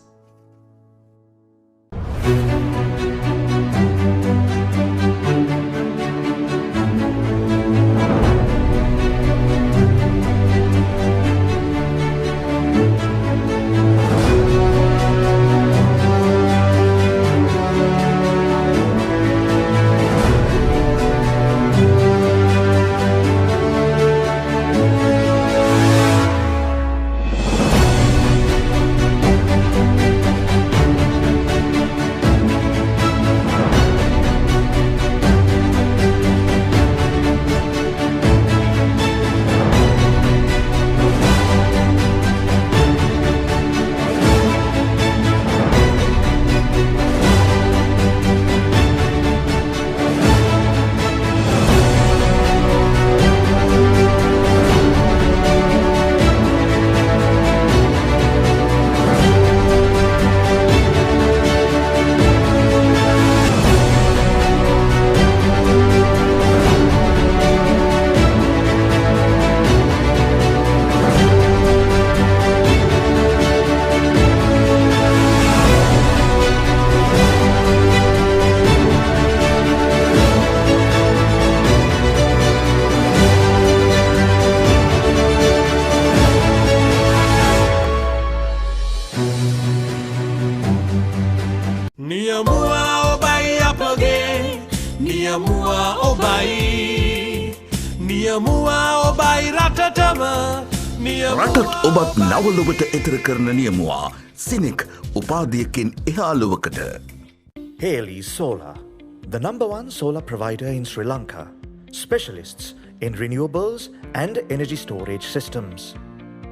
රටත් ඔබත් නවලොවට එතර කරන නියමුවා සිනික් උපාධියකින් එහාලුවකට. Haley Solar, the #1 solar provider in Sri Lanka, specialists in renewables and energy storage systems.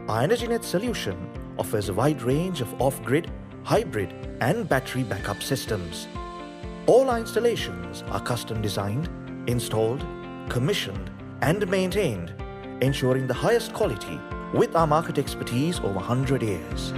Our EnergyNet solution offers a wide range of off-grid, hybrid and battery backup systems. All our installations are custom designed, installed, commissioned and maintained, ensuring the highest quality with our market expertise over 100 years.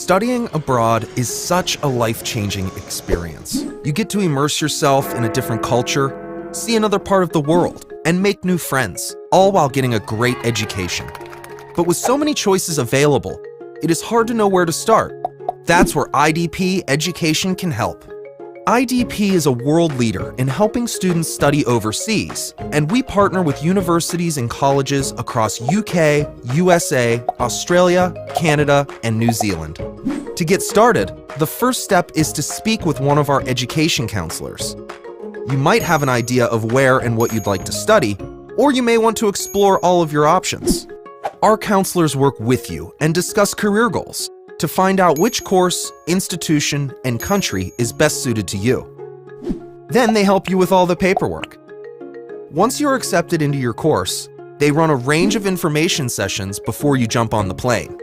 Studying abroad is such a life-changing experience. You get to immerse yourself in a different culture, see another part of the world, and make new friends, all while getting a great education. But with so many choices available, it is hard to know where to start. That's where IDP Education can help. IDP is a world leader in helping students study overseas, and we partner with universities and colleges across UK, USA, Australia, Canada, and New Zealand. To get started, the first step is to speak with one of our education counselors. You might have an idea of where and what you'd like to study, or you may want to explore all of your options. Our counselors work with you and discuss career goals to find out which course, institution, and country is best suited to you. Then they help you with all the paperwork. Once you're accepted into your course, they run a range of information sessions before you jump on the plane.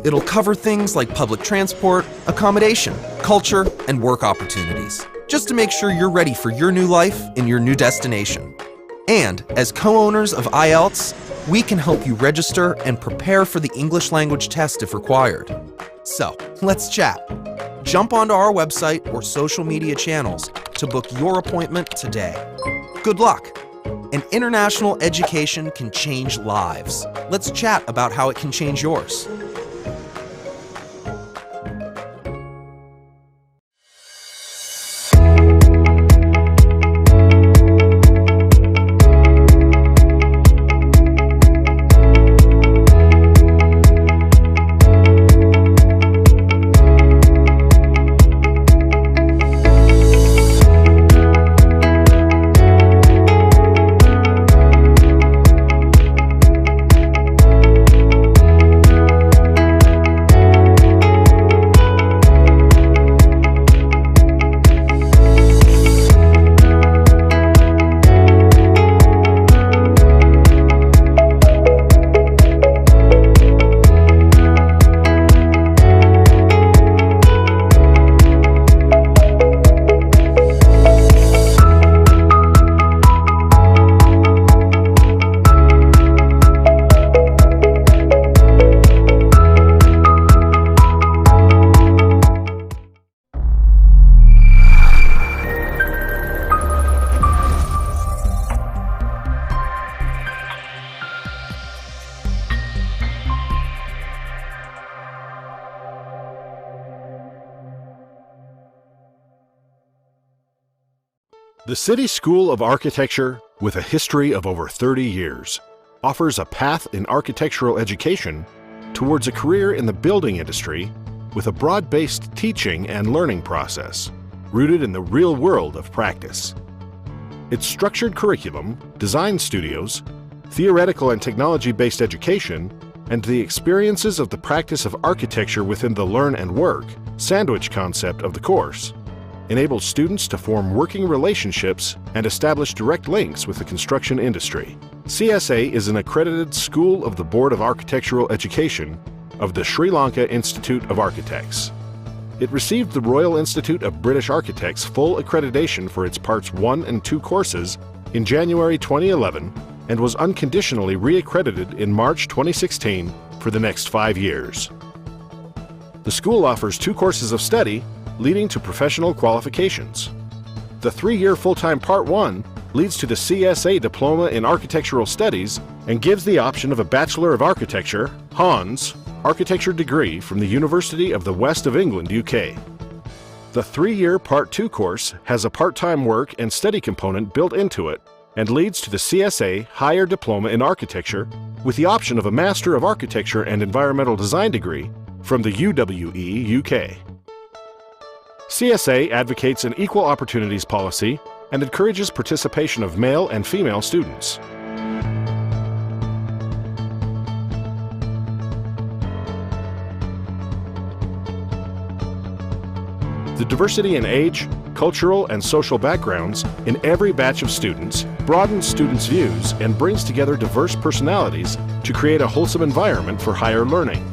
It'll cover things like public transport, accommodation, culture, and work opportunities, just to make sure you're ready for your new life in your new destination. And as co-owners of IELTS, we can help you register and prepare for the English language test if required. So, let's chat. Jump onto our website or social media channels to book your appointment today. Good luck! And international education can change lives. Let's chat about how it can change yours. The City School of Architecture, with a history of over 30 years, offers a path in architectural education towards a career in the building industry with a broad-based teaching and learning process rooted in the real world of practice. Its structured curriculum, design studios, theoretical and technology-based education, and the experiences of the practice of architecture within the learn and work sandwich concept of the course enables students to form working relationships and establish direct links with the construction industry. CSA is an accredited School of the Board of Architectural Education of the Sri Lanka Institute of Architects. It received the Royal Institute of British Architects full accreditation for its Parts 1 and 2 courses in January 2011 and was unconditionally re-accredited in March 2016 for the next 5 years. The school offers 2 courses of study leading to professional qualifications. The 3-year full-time Part 1 leads to the CSA Diploma in Architectural Studies and gives the option of a Bachelor of Architecture, HONS, architecture degree from the University of the West of England, UK. The 3-year Part 2 course has a part-time work and study component built into it and leads to the CSA Higher Diploma in Architecture with the option of a Master of Architecture and Environmental Design degree from the UWE, UK. CSA advocates an equal opportunities policy and encourages participation of male and female students. The diversity in age, cultural, and social backgrounds in every batch of students broadens students' views and brings together diverse personalities to create a wholesome environment for higher learning.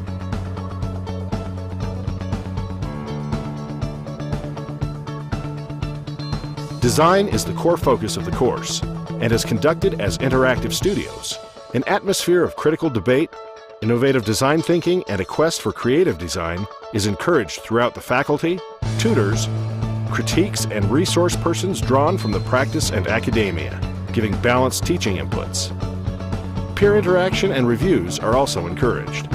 Design is the core focus of the course and is conducted as interactive studios. An atmosphere of critical debate, innovative design thinking, and a quest for creative design is encouraged throughout the faculty, tutors, critiques, and resource persons drawn from the practice and academia, giving balanced teaching inputs. Peer interaction and reviews are also encouraged.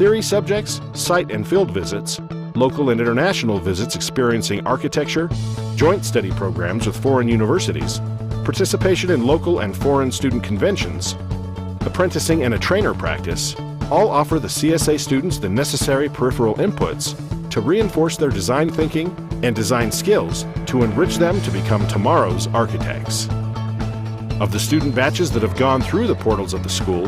Theory subjects, site and field visits, local and international visits experiencing architecture, joint study programs with foreign universities, participation in local and foreign student conventions, apprenticing and a trainer practice, all offer the CSA students the necessary peripheral inputs to reinforce their design thinking and design skills to enrich them to become tomorrow's architects. Of the student batches that have gone through the portals of the school,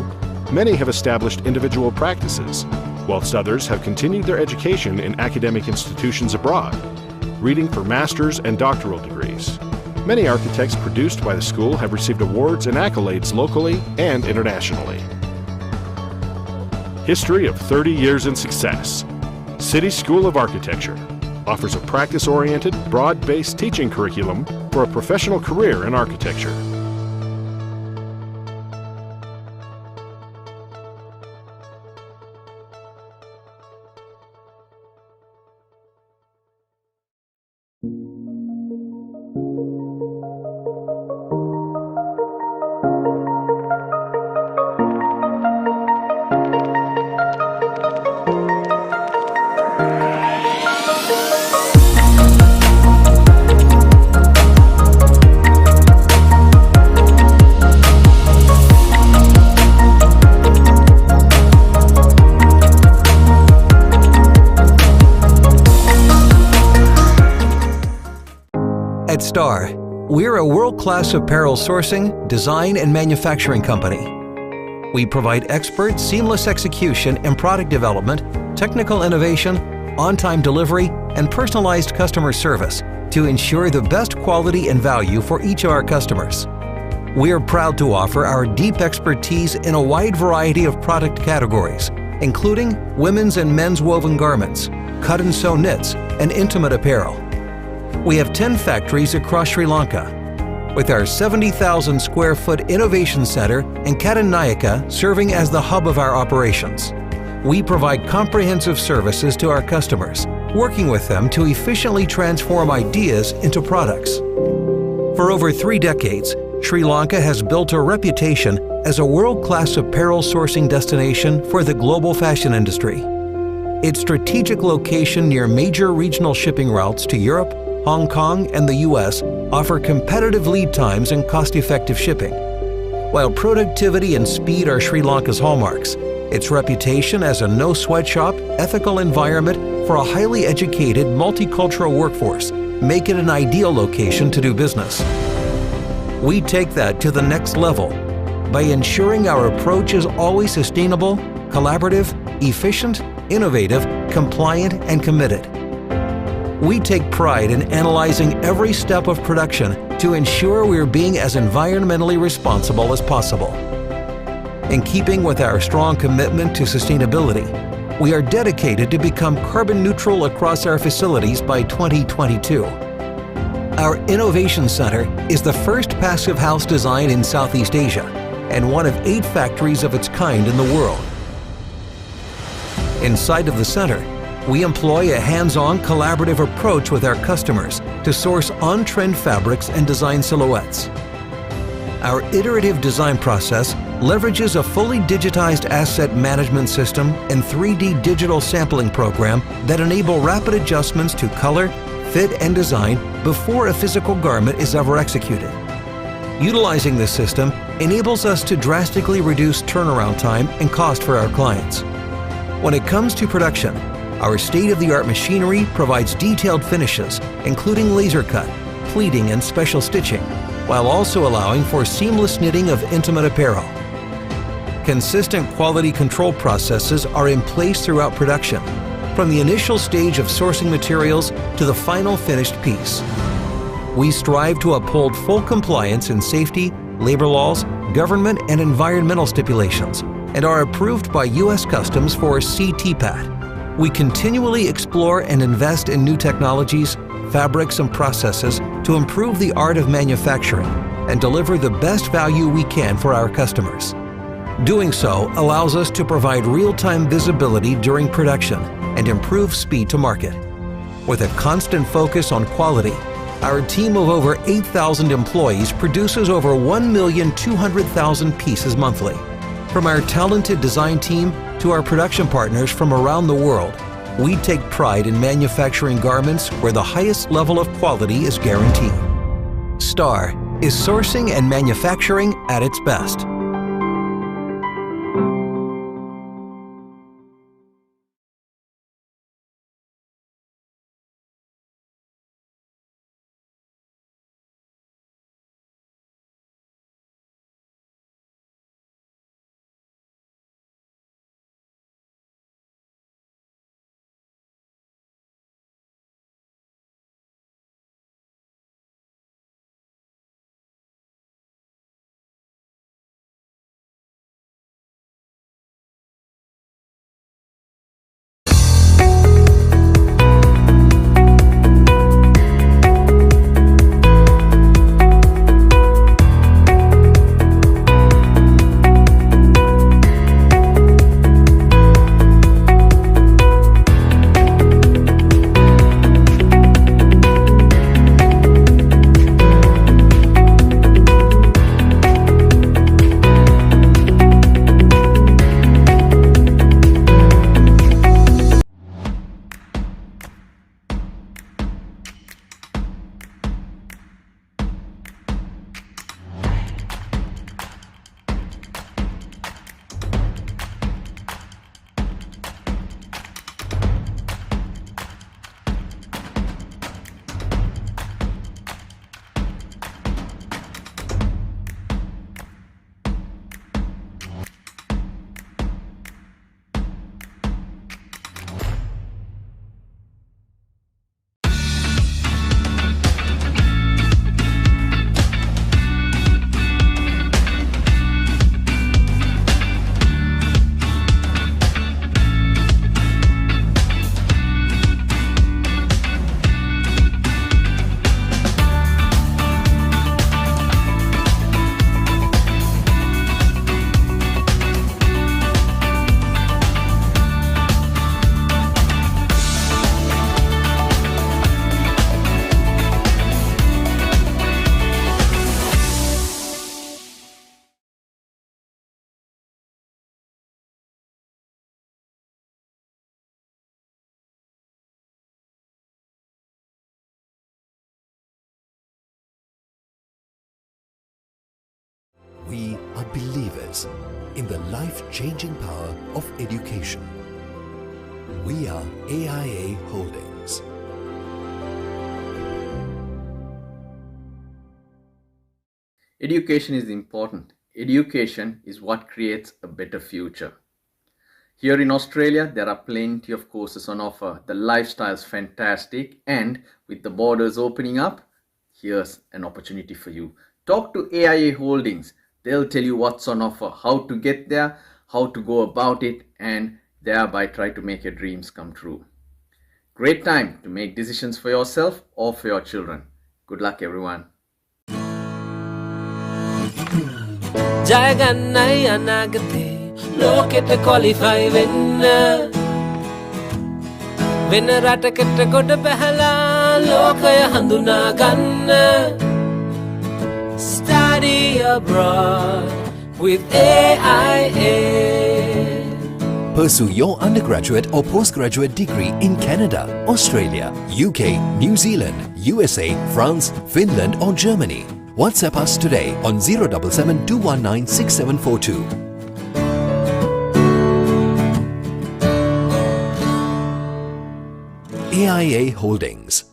many have established individual practices, whilst others have continued their education in academic institutions abroad, reading for master's and doctoral degrees. Many architects produced by the school have received awards and accolades locally and internationally. History of 30 years in success. City School of Architecture offers a practice-oriented, broad-based teaching curriculum for a professional career in architecture. At Star, we're a world-class apparel sourcing, design, and manufacturing company. We provide expert, seamless execution and product development, technical innovation, on-time delivery, and personalized customer service to ensure the best quality and value for each of our customers. We are proud to offer our deep expertise in a wide variety of product categories, including women's and men's woven garments, cut and sew knits, and intimate apparel. We have 10 factories across Sri Lanka, with our 70,000 square foot innovation center in Katanayake serving as the hub of our operations. We provide comprehensive services to our customers, working with them to efficiently transform ideas into products. For over 3 decades, Sri Lanka has built a reputation as a world-class apparel sourcing destination for the global fashion industry. Its strategic location near major regional shipping routes to Europe, Hong Kong, and the US offer competitive lead times and cost-effective shipping. While productivity and speed are Sri Lanka's hallmarks, its reputation as a no-sweatshop, ethical environment for a highly educated, multicultural workforce make it an ideal location to do business. We take that to the next level by ensuring our approach is always sustainable, collaborative, efficient, innovative, compliant, and committed. We take pride in analyzing every step of production to ensure we're being as environmentally responsible as possible. In keeping with our strong commitment to sustainability, we are dedicated to become carbon neutral across our facilities by 2022. Our Innovation Center is the first passive house design in Southeast Asia and one of 8 factories of its kind in the world. Inside of the center, we employ a hands-on collaborative approach with our customers to source on-trend fabrics and design silhouettes. Our iterative design process leverages a fully digitized asset management system and 3D digital sampling program that enable rapid adjustments to color, fit, and design before a physical garment is ever executed. Utilizing this system enables us to drastically reduce turnaround time and cost for our clients. When it comes to production, our state-of-the-art machinery provides detailed finishes, including laser cut, pleating, and special stitching, while also allowing for seamless knitting of intimate apparel. Consistent quality control processes are in place throughout production, from the initial stage of sourcing materials to the final finished piece. We strive to uphold full compliance in safety, labor laws, government, and environmental stipulations, and are approved by U.S. Customs for CTPAT. We continually explore and invest in new technologies, fabrics, and processes to improve the art of manufacturing and deliver the best value we can for our customers. Doing so allows us to provide real-time visibility during production and improve speed to market. With a constant focus on quality, our team of over 8,000 employees produces over 1,200,000 pieces monthly. From our talented design team to our production partners from around the world, we take pride in manufacturing garments where the highest level of quality is guaranteed. Star is sourcing and manufacturing at its best. are believers in the life-changing power of education. We are AIA Holdings. Education is important. Education is what creates a better future. Here in Australia, there are plenty of courses on offer. The lifestyle's fantastic, and with the borders opening up, here's an opportunity for you. Talk to AIA Holdings. They'll tell you what's on offer, how to get there, how to go about it, and thereby try to make your dreams come true. Great time to make decisions for yourself or for your children. Good luck, everyone. ජයගන්නයි අනාගතේ ලෝකෙට qualify වෙන්න වෙන රටකට ගොඩ බැහැලා ලෝකය හඳුනා ගන්න Study abroad with AIA. Pursue your undergraduate or postgraduate degree in Canada, Australia, UK, New Zealand, USA, France, Finland or Germany. WhatsApp us today on 077 219 6742. AIA Holdings.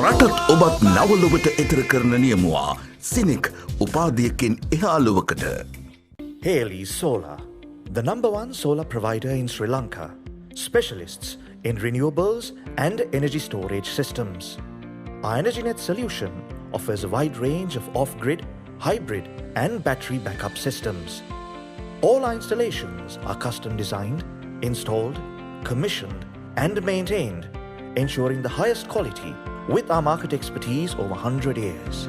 රටත් ඔබත් නවලොවට එතර කරන නියමුවා සිනික් උපාධියකින් එහාලුවකට. Haley Solar, the #1 solar provider in Sri Lanka, specialists in renewables and energy storage systems. Our EnergyNet solution offers a wide range of off-grid, hybrid and battery backup systems. All our installations are custom designed, installed, commissioned and maintained, ensuring the highest quality with our market expertise over 100 years.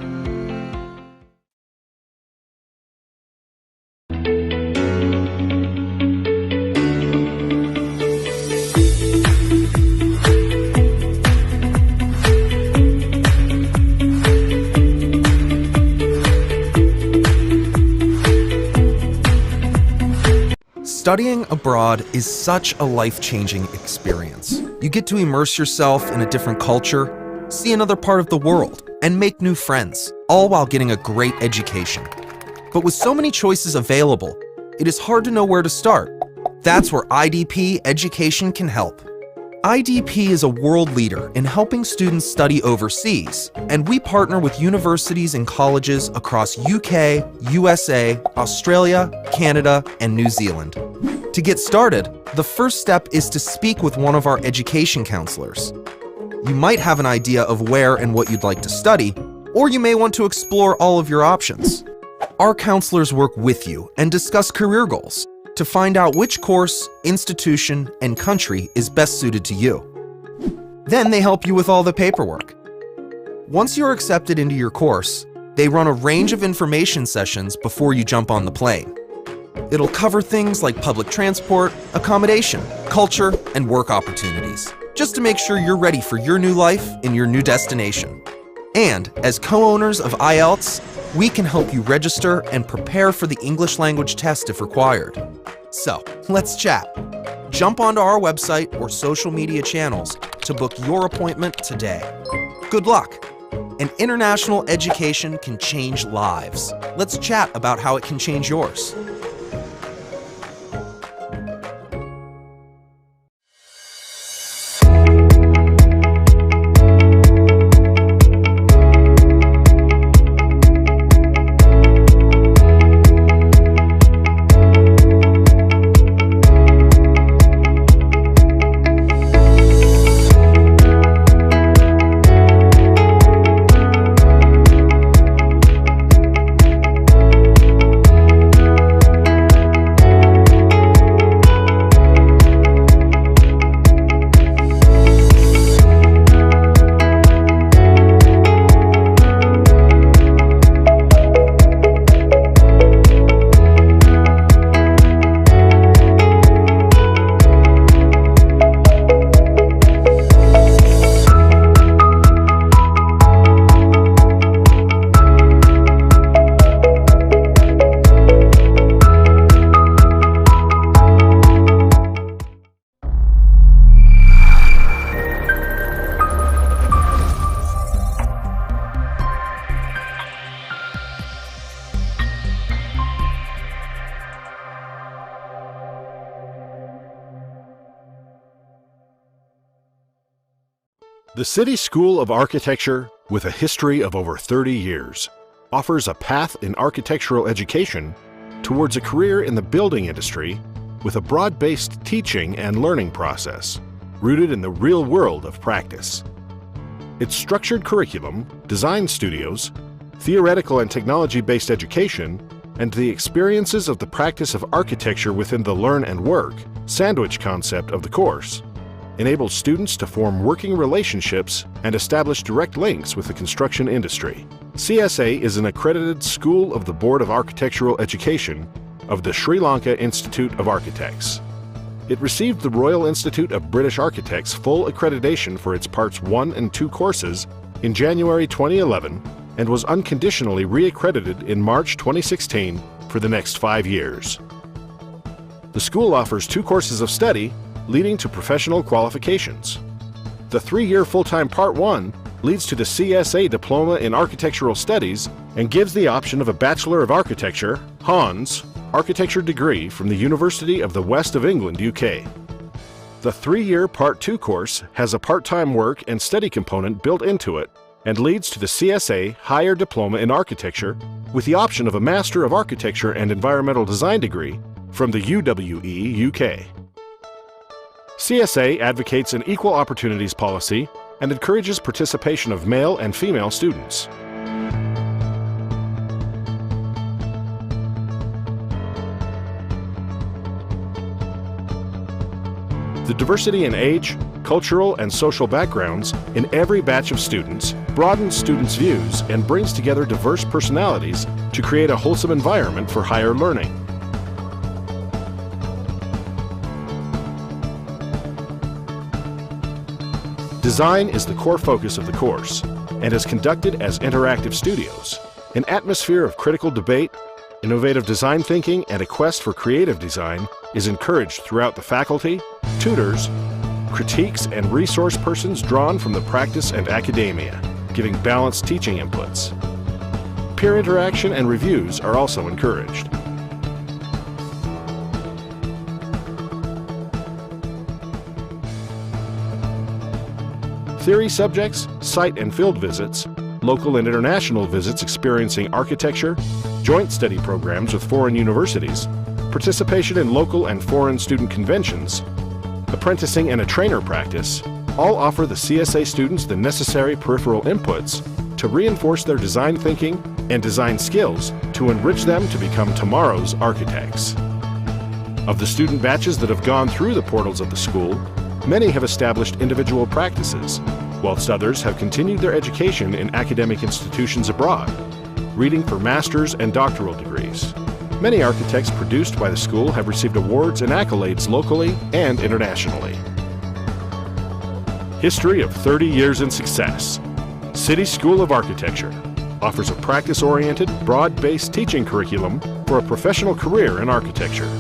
Studying abroad is such a life-changing experience. You get to immerse yourself in a different culture, see another part of the world, and make new friends, all while getting a great education. But with so many choices available, it is hard to know where to start. That's where IDP Education can help. IDP is a world leader in helping students study overseas, and we partner with universities and colleges across UK, USA, Australia, Canada, and New Zealand. To get started, the first step is to speak with one of our education counselors. You might have an idea of where and what you'd like to study, or you may want to explore all of your options. Our counselors work with you and discuss career goals to find out which course, institution, and country is best suited to you. Then they help you with all the paperwork. Once you're accepted into your course, they run a range of information sessions before you jump on the plane. It'll cover things like public transport, accommodation, culture, and work opportunities, just to make sure you're ready for your new life in your new destination. And as co-owners of IELTS, we can help you register and prepare for the English language test if required. So, let's chat. Jump onto our website or social media channels to book your appointment today. Good luck! And international education can change lives. Let's chat about how it can change yours. The City School of Architecture, with a history of over 30 years, offers a path in architectural education towards a career in the building industry with a broad-based teaching and learning process rooted in the real world of practice. Its structured curriculum, design studios, theoretical and technology-based education, and the experiences of the practice of architecture within the learn and work sandwich concept of the course enables students to form working relationships and establish direct links with the construction industry. CSA is an accredited School of the Board of Architectural Education of the Sri Lanka Institute of Architects. It received the Royal Institute of British Architects full accreditation for its Parts 1 and 2 courses in January 2011 and was unconditionally re-accredited in March 2016 for the next 5 years. The school offers 2 courses of study leading to professional qualifications. The 3-year full-time Part 1 leads to the CSA Diploma in Architectural Studies and gives the option of a Bachelor of Architecture, HONS, architecture degree from the University of the West of England, UK. The 3-year Part 2 course has a part-time work and study component built into it and leads to the CSA Higher Diploma in Architecture with the option of a Master of Architecture and Environmental Design degree from the UWE, UK. CSA advocates an equal opportunities policy and encourages participation of male and female students. The diversity in age, cultural, and social backgrounds in every batch of students broadens students' views and brings together diverse personalities to create a wholesome environment for higher learning. Design is the core focus of the course and is conducted as interactive studios. An atmosphere of critical debate, innovative design thinking, and a quest for creative design is encouraged throughout the faculty, tutors, critiques, and resource persons drawn from the practice and academia, giving balanced teaching inputs. Peer interaction and reviews are also encouraged. Theory subjects, site and field visits, local and international visits experiencing architecture, joint study programs with foreign universities, participation in local and foreign student conventions, apprenticing and a trainer practice, all offer the CSA students the necessary peripheral inputs to reinforce their design thinking and design skills to enrich them to become tomorrow's architects. Of the student batches that have gone through the portals of the school, many have established individual practices, whilst others have continued their education in academic institutions abroad, reading for master's and doctoral degrees. Many architects produced by the school have received awards and accolades locally and internationally. History of 30 years in success. City School of Architecture offers a practice-oriented, broad-based teaching curriculum for a professional career in architecture.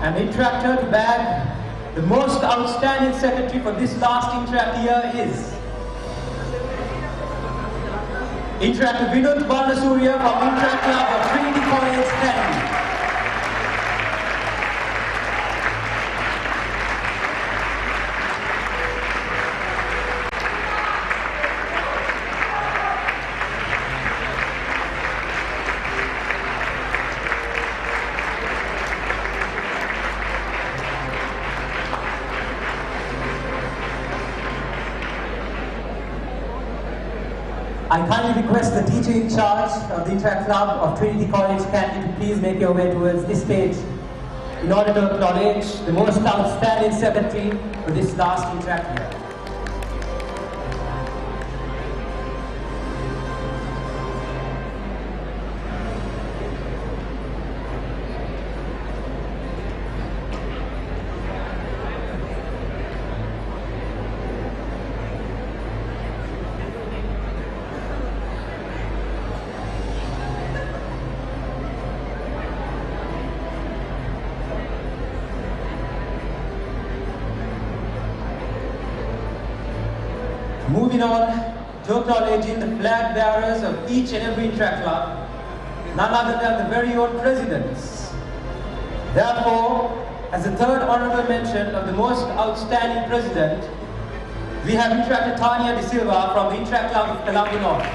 And the Interactor to bag the most outstanding secretary for this last Interact year is Interactor Vinod Barnasuriya from Interact Club of Trinity College, Candy. I kindly request the teacher in charge of the Interact Club of Trinity College, Candy, to please make your way towards this stage in order to acknowledge the most outstanding secretary for this last Interact year. Moving on to acknowledging the flag bearers of each and every Interact Club, none other than the very own presidents. Therefore, as the third honorable mention of the most outstanding president, we have Interactor Tanya De Silva from the Interact Club of Colombo North.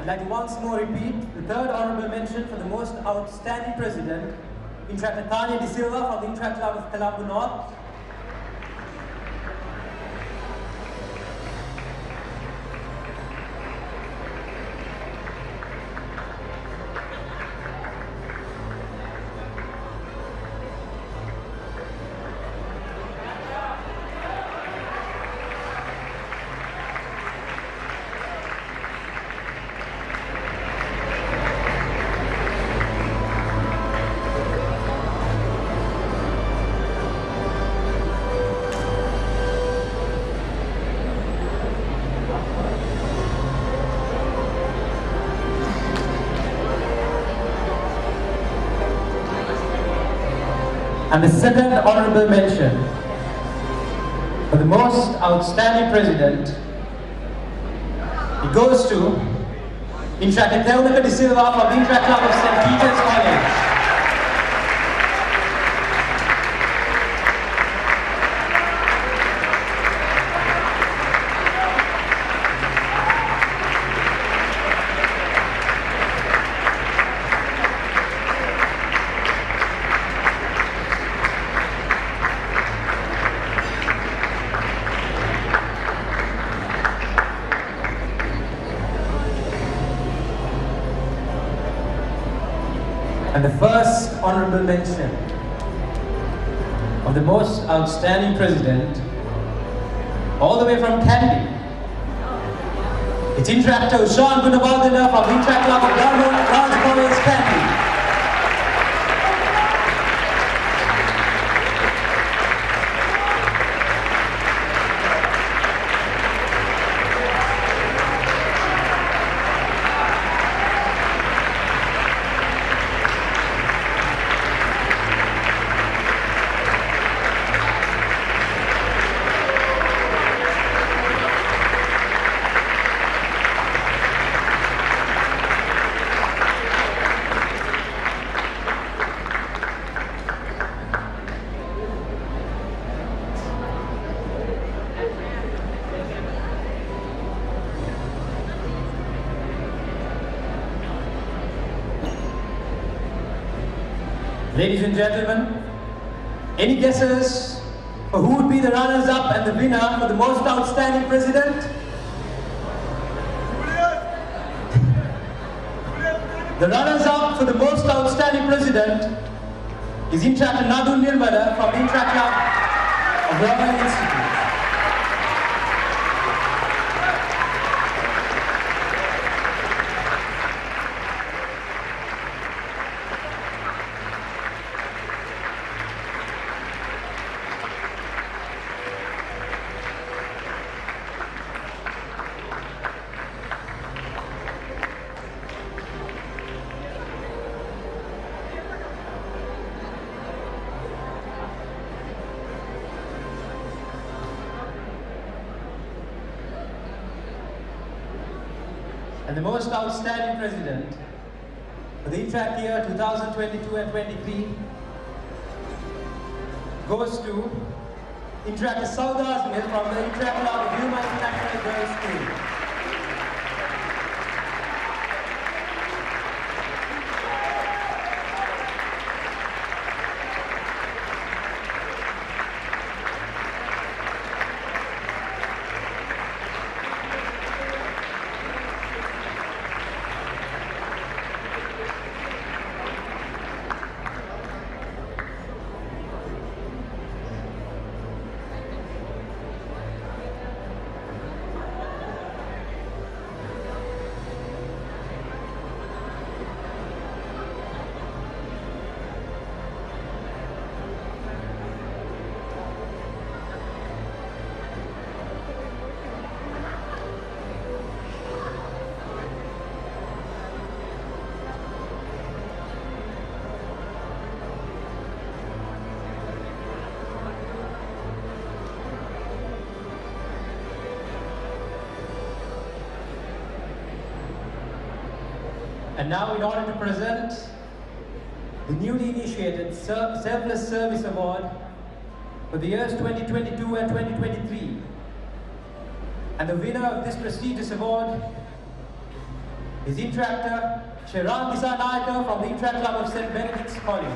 I'd like to once more repeat the third honorable mention for the most outstanding president, Interactor Tanya De Silva from the Interact Club of Colombo North. And the second honorable mention for the most outstanding president, it goes to Interactor Thelmika De Silva from the Interact Club of St. Peter's College. And the first honorable mention of the most outstanding president, all the way from Candy, it's Interactor Sean Gunawardena from the Interact Club of Large College, Candy. Ladies and gentlemen, any guesses for who would be the runners-up and the winner for the most outstanding president? The runners-up for the most outstanding president is Interactor Nadu Nirmala from the Interact Club of Royal Institute. And the most outstanding president for the Interact year 2022 and 23 goes to Interactor Saudas from the Interact Club of Yuma International Girls School. And now, in order to present the newly initiated Selfless Service Award for the years 2022 and 2023. And the winner of this prestigious award is Interactor Chairperson from the Interact Club of St. Benedict's College.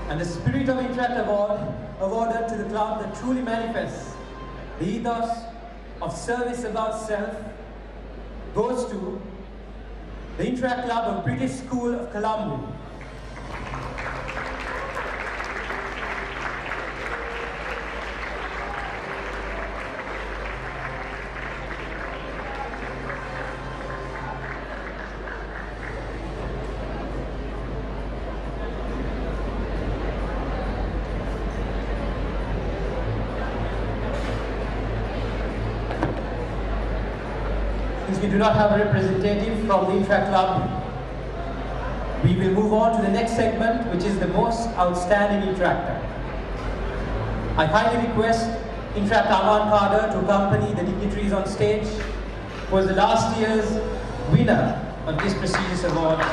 And the Spirit of Interact Award awarded to the club that truly manifests the ethos of service above self goes to the Interact Club of British School of Colombo. Since we do not have a representative from the Interact Club, we will move on to the next segment, which is the most outstanding Interactor. I kindly request Interactor Aman Kader to accompany the dignitaries on stage, who was the last year's winner of this prestigious award.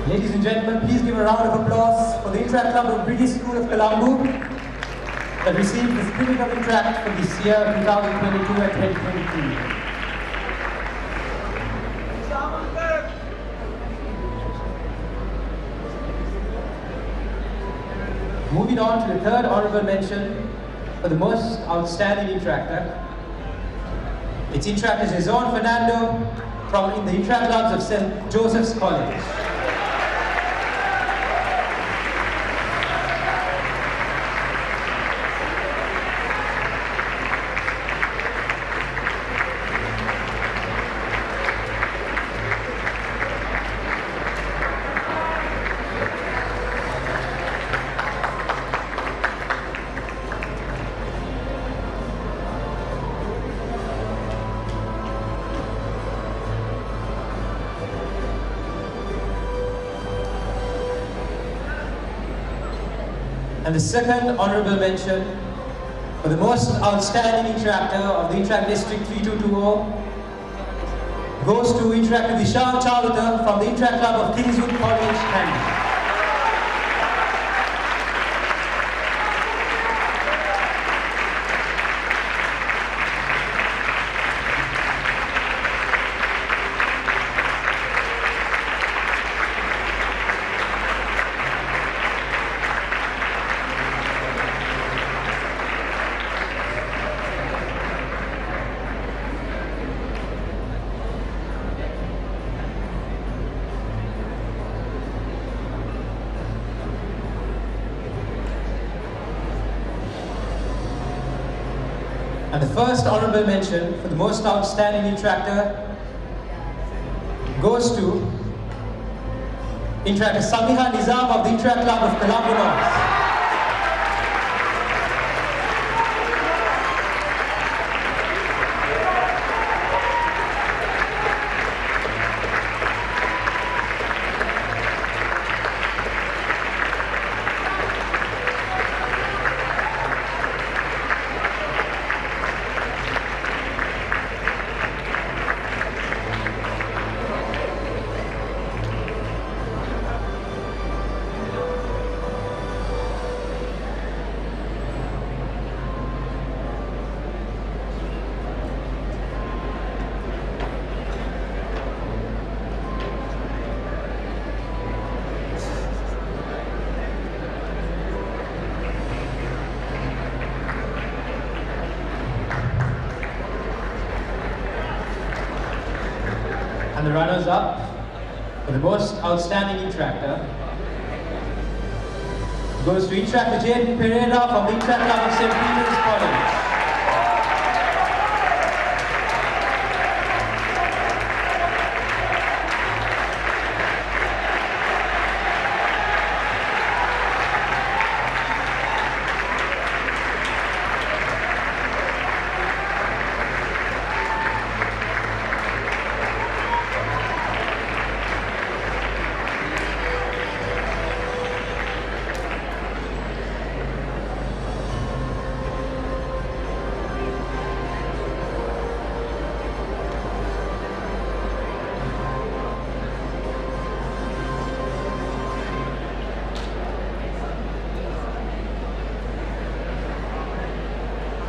Ladies and gentlemen, please give a round of applause for the Interact Club of British School of Colombo that received the Spirit of Interact for this year, 2022 and 2023. Moving on to the third honorable mention for the most outstanding Interactor. It's Interactor Jason Fernando from the Interact Clubs of St. Joseph's College. And the second honorable mention for the most outstanding interactor of the Interact District 3220 goes to Interactor Vishal Chavata from the Interact Club of Kingswood College, Cambridge. And the first honorable mention for the most outstanding interactor goes to Interactor Samiha Nizam of the Interact Club of Colombo North. And the runners-up for the most outstanding interactor goes to Interactor Jade Pereira from the Interact Club of St. Peter's College.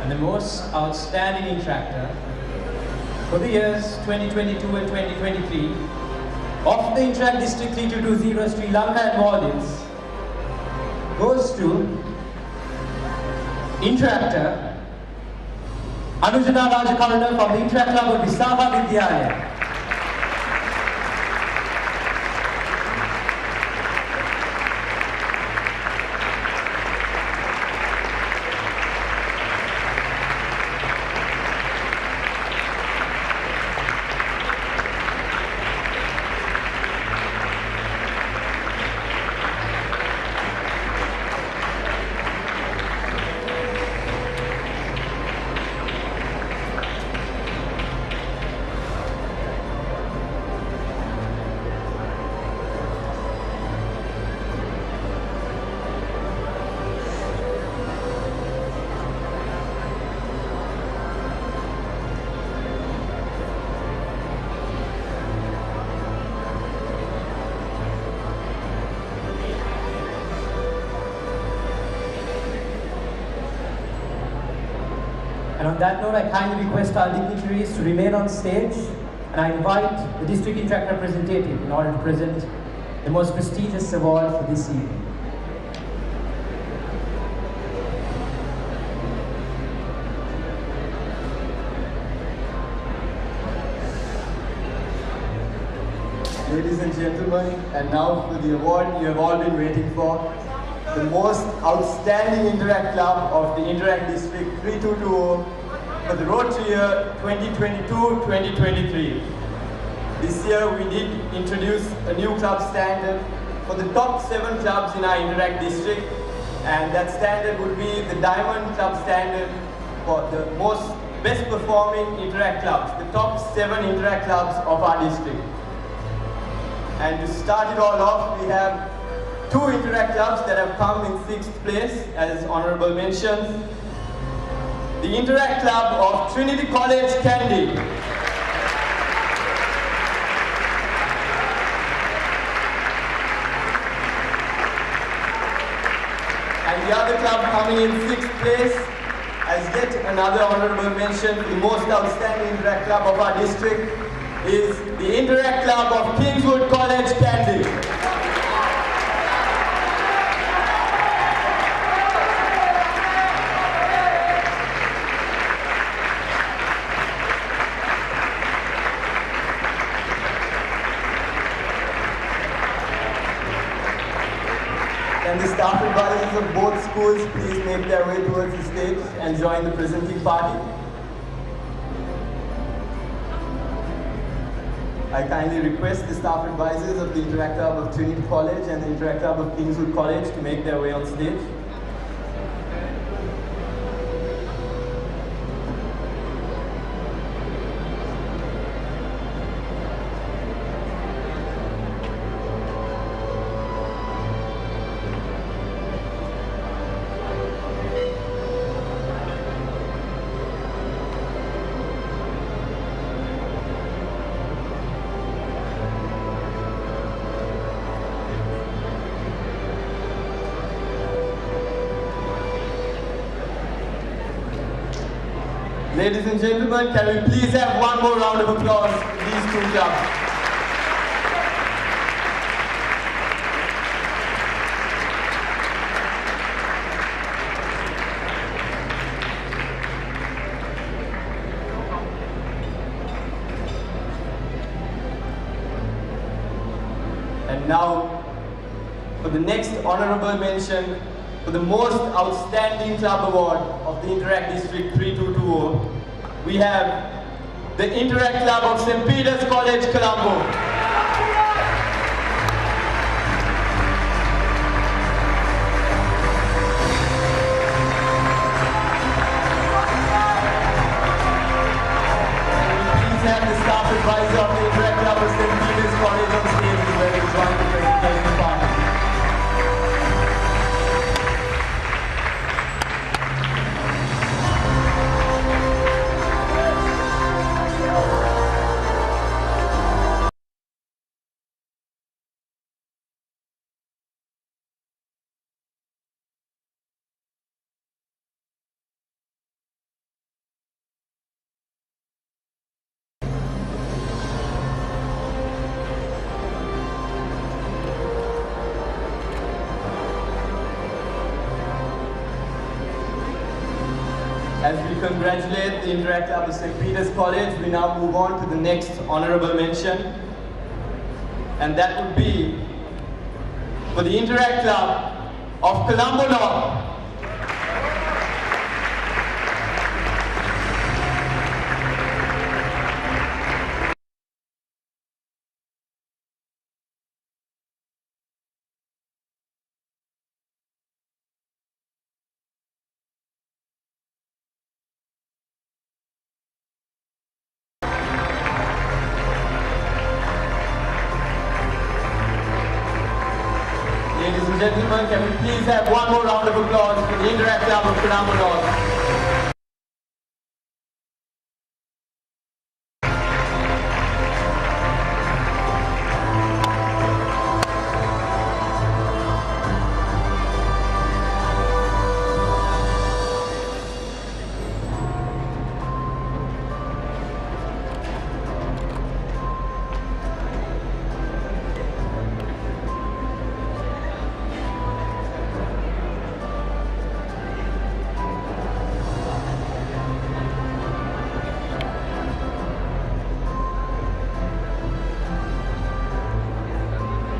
And the most outstanding interactor for the years 2022 and 2023 of the Interact District 3220 Sri Lanka and Maldives goes to Interactor Anujana Rajakarana from the Interact Club of Visakha Vidyalaya. And on that note, I kindly request our dignitaries to remain on stage, and I invite the District Interact representative in order to present the most prestigious award for this evening. Ladies and gentlemen, and now for the award you have all been waiting for, the most outstanding Interact Club of the Interact District 3220 for the Rotary year 2022-2023. This year we did introduce a new club standard for the top 7 clubs in our Interact District, and that standard would be the Diamond Club standard for the most best performing Interact clubs, the top 7 Interact clubs of our district. And to start it all off, we have two Interact clubs that have come in 6th place as honorable mentions. The Interact Club of Trinity College, Kandy. And the other club coming in 6th place as yet another honorable mention for the most outstanding Interact Club of our district is the Interact Club of Kingswood College, Kandy. And the staff advisors of both schools please make their way towards the stage and join the presenting party. I kindly request the staff advisors of the Interact Club of Trinity College and the Interact Club of Kingswood College to make their way on stage. Ladies and gentlemen, can we please have one more round of applause for these two clubs? And now, for the next honorable mention, for the most outstanding club award of the Interact District 3220, we have the Interact Club of St. Peter's College, Colombo. Please have the staff advisor of the Interact Club of St. Peter's College on stage as well to join the presentation party. As we congratulate the Interact Club of St. Peter's College, we now move on to the next honorable mention. And that would be for the Interact Club of Colombo North. Ladies and gentlemen, can we please have one more round of applause for the Interact Club of Colombo North.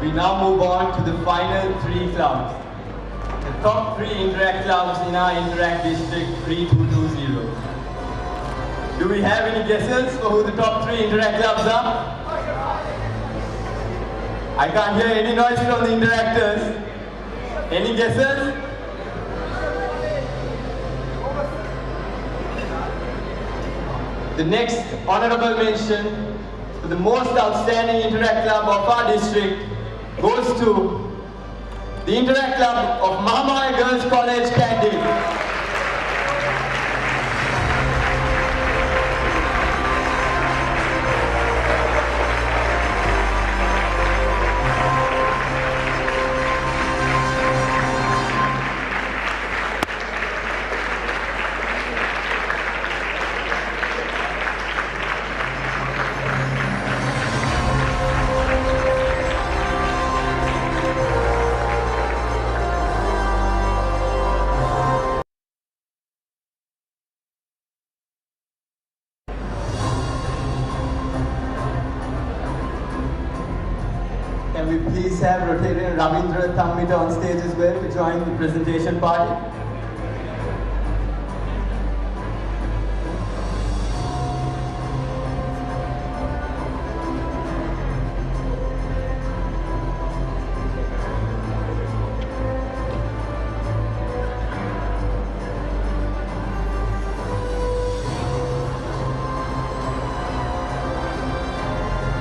We now move on to the final three clubs. The top three Interact clubs in our Interact District 3220. Do we have any guesses for who the top three Interact clubs are? I can't hear any noise from the Interactors. Any guesses? The next honorable mention for the most outstanding Interact club of our district goes to the Interact Club of Mahamaya Girls College, Kandy. Can we please have Rotarian Ravindra Thammita on stage as well to join the presentation party?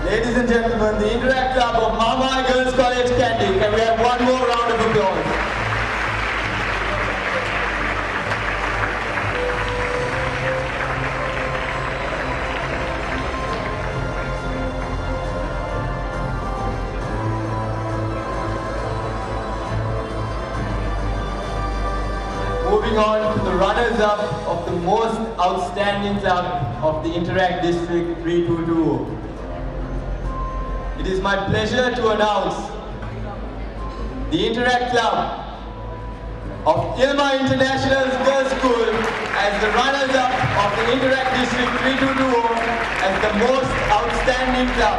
Ladies and gentlemen, the Interact Club of Mahamaya Girls College, Kandy. Can we have one more round of applause? Moving on to the runners-up of the most outstanding club of the Interact District 3220. It is my pleasure to announce the Interact Club of Ilma International Girls School as the runners-up of the Interact District 3220 as the most outstanding club.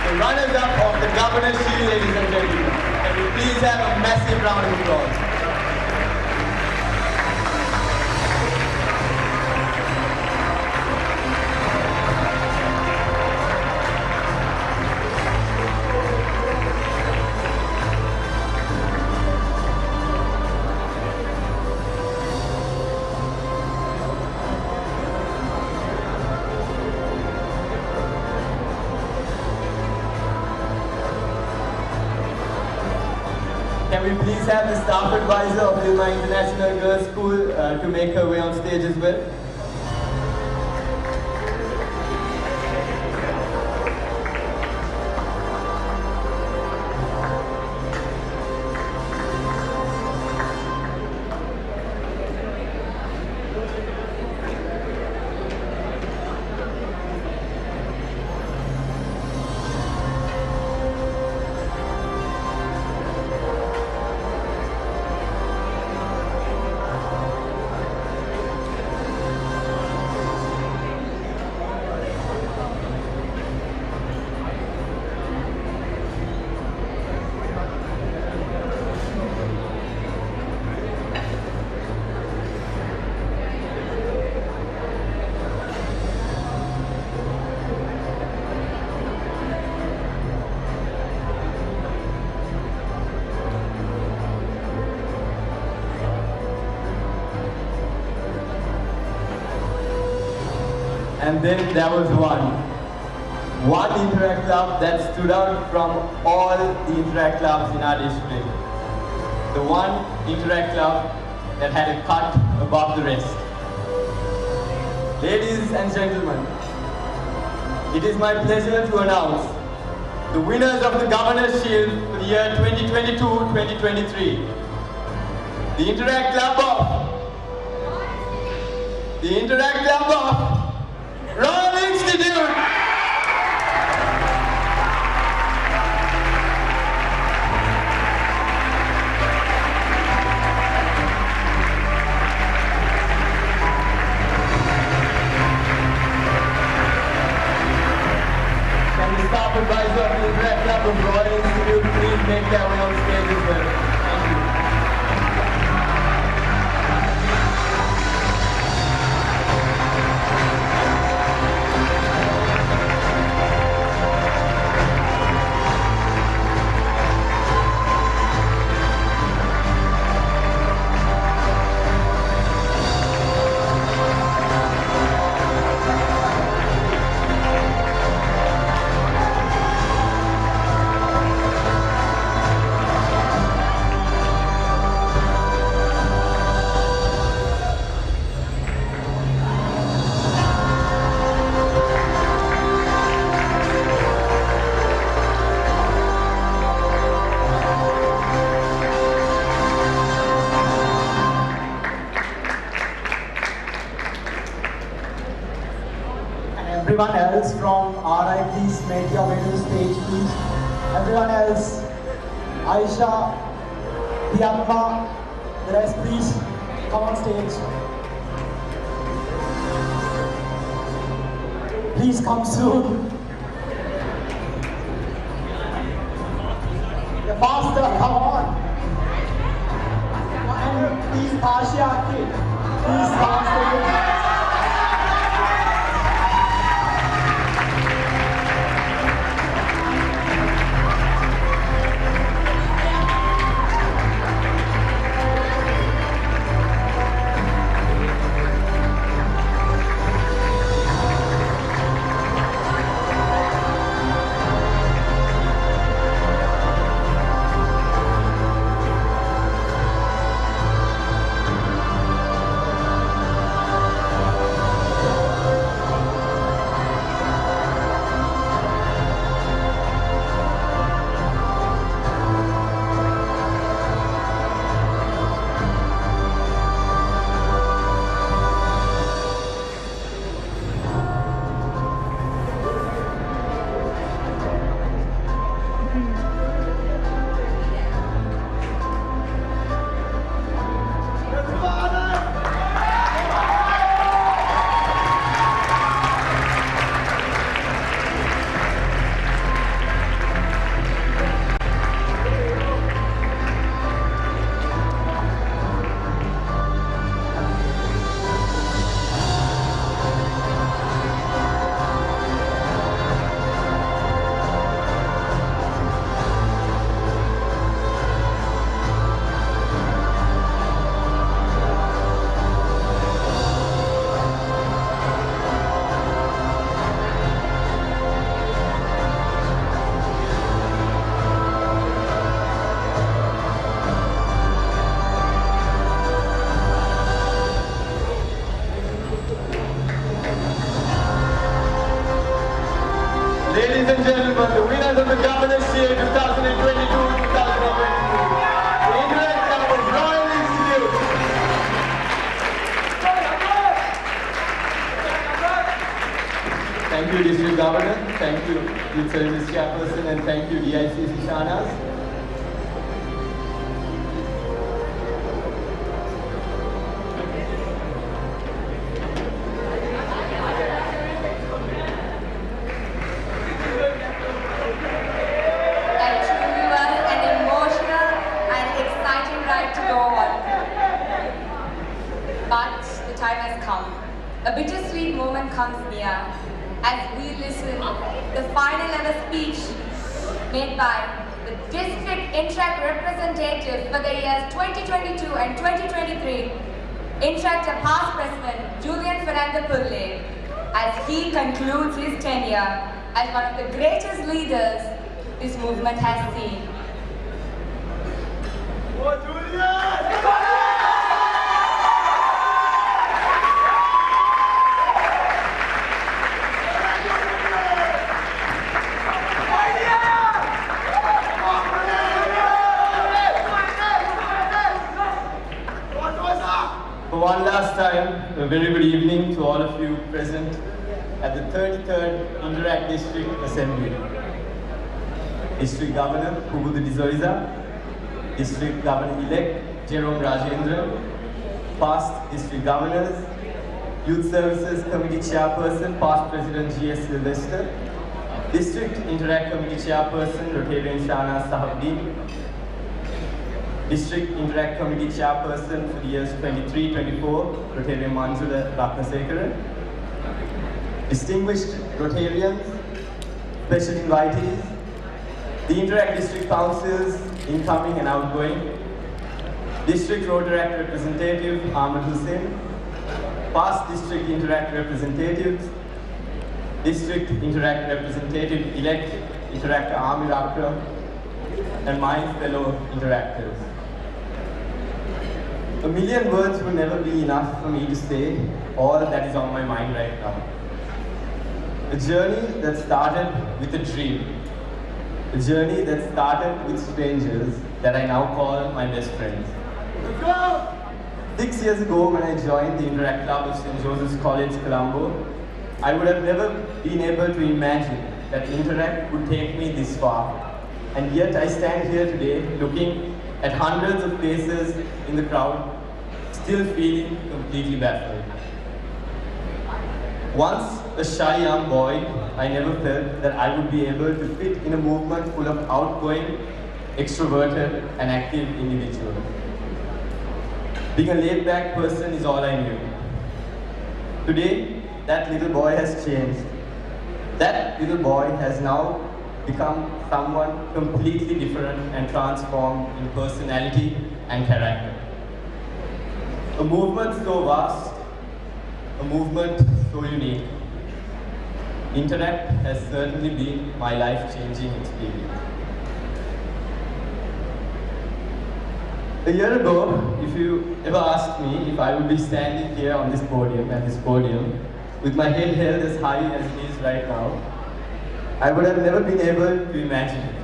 The runners-up of the Governor's Shield, ladies and gentlemen. Can we please have a massive round of applause? Can we please have the staff advisor of Ilma International Girls School to make her way on stage as well? And then there was one Interact Club that stood out from all the Interact Clubs in our district. The one Interact Club that had a cut above the rest. Ladies and gentlemen, it is my pleasure to announce the winners of the Governor's Shield for the year 2022-2023. The Interact Club of Royal Institute. Can the staff advisor of the Interact Club of Royal Institute please make their way on stage as well? Thank you. Everyone else from RI, please make your way to the stage, please. Everyone else, Aisha, Priyanka, the rest, please come on stage. Please come soon. Yeah, faster, come on. And please, Asha, please come on stage. Ladies and gentlemen, the winners of the Governor's Year 2022-2023, the Interact Club of Royal Institute. Thank you, District Governor. Thank you, Youth Services Chairperson, and thank you, DICC Shahnaz. A bittersweet moment comes near as we listen the final ever speech made by the District Interact representative for the years 2022 and 2023, Interactor past President Julian Fernando Pulle, as he concludes his tenure as one of the greatest leaders this movement has seen. For one last time, a very good evening to all of you present at the 33rd Interact District Assembly. District Governor Kubudu Dizoiza, District Governor-elect Jerome Rajendra, past District Governors, Youth Services Committee Chairperson, past President G.S. Sylvester, District Interact Committee Chairperson Rotarian Shahnaz Sahabdeen, District Interact Committee Chairperson for the years 23-24, Rotarian Manjula Ratnasekara, distinguished Rotarians, special invitees, the Interact District Councils, incoming and outgoing, District Rotaract Representative Ahmed Hussain, past District Interact Representatives, District Interact Representative-elect Interactor Amir Akram, and my fellow Interactors. A million words will never be enough for me to say all that is on my mind right now. A journey that started with a dream. A journey that started with strangers that I now call my best friends. 6 years ago when I joined the Interact Club of St. Joseph's College, Colombo, I would have never been able to imagine that Interact would take me this far. And yet I stand here today looking at hundreds of faces in the crowd, still feeling completely baffled. Once a shy young boy, I never felt that I would be able to fit in a movement full of outgoing, extroverted, and active individuals. Being a laid-back person is all I knew. Today, that little boy has changed. That little boy has now become someone completely different and transformed in personality and character. A movement so vast, a movement so unique. Interact has certainly been my life-changing experience. A year ago, if you ever asked me if I would be standing here on this podium, at this podium, with my head held as high as it is right now, I would have never been able to imagine it.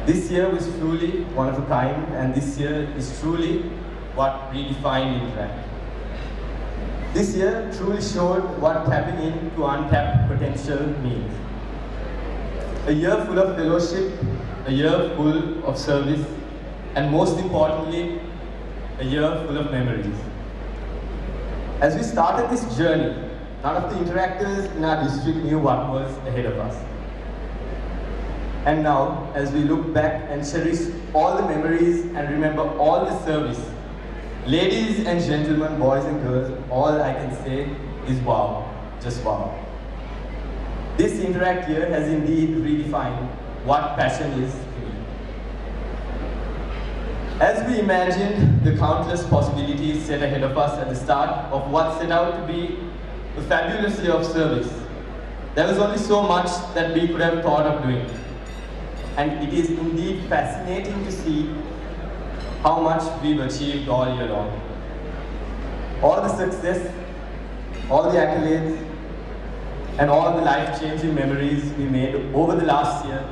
This year was truly one of a kind, and this year is truly what redefined Interact. This year truly showed what tapping into untapped potential means. A year full of fellowship, a year full of service, and most importantly, a year full of memories. As we started this journey, none of the interactors in our district knew what was ahead of us. And now, as we look back and cherish all the memories and remember all the service, ladies and gentlemen, boys and girls, all I can say is wow, just wow. This Interact year has indeed redefined what passion is to me. As we imagined the countless possibilities set ahead of us at the start of what set out to be a fabulous year of service, there was only so much that we could have thought of doing. And it is indeed fascinating to see how much we've achieved all year long. All the success, all the accolades, and all the life-changing memories we made over the last year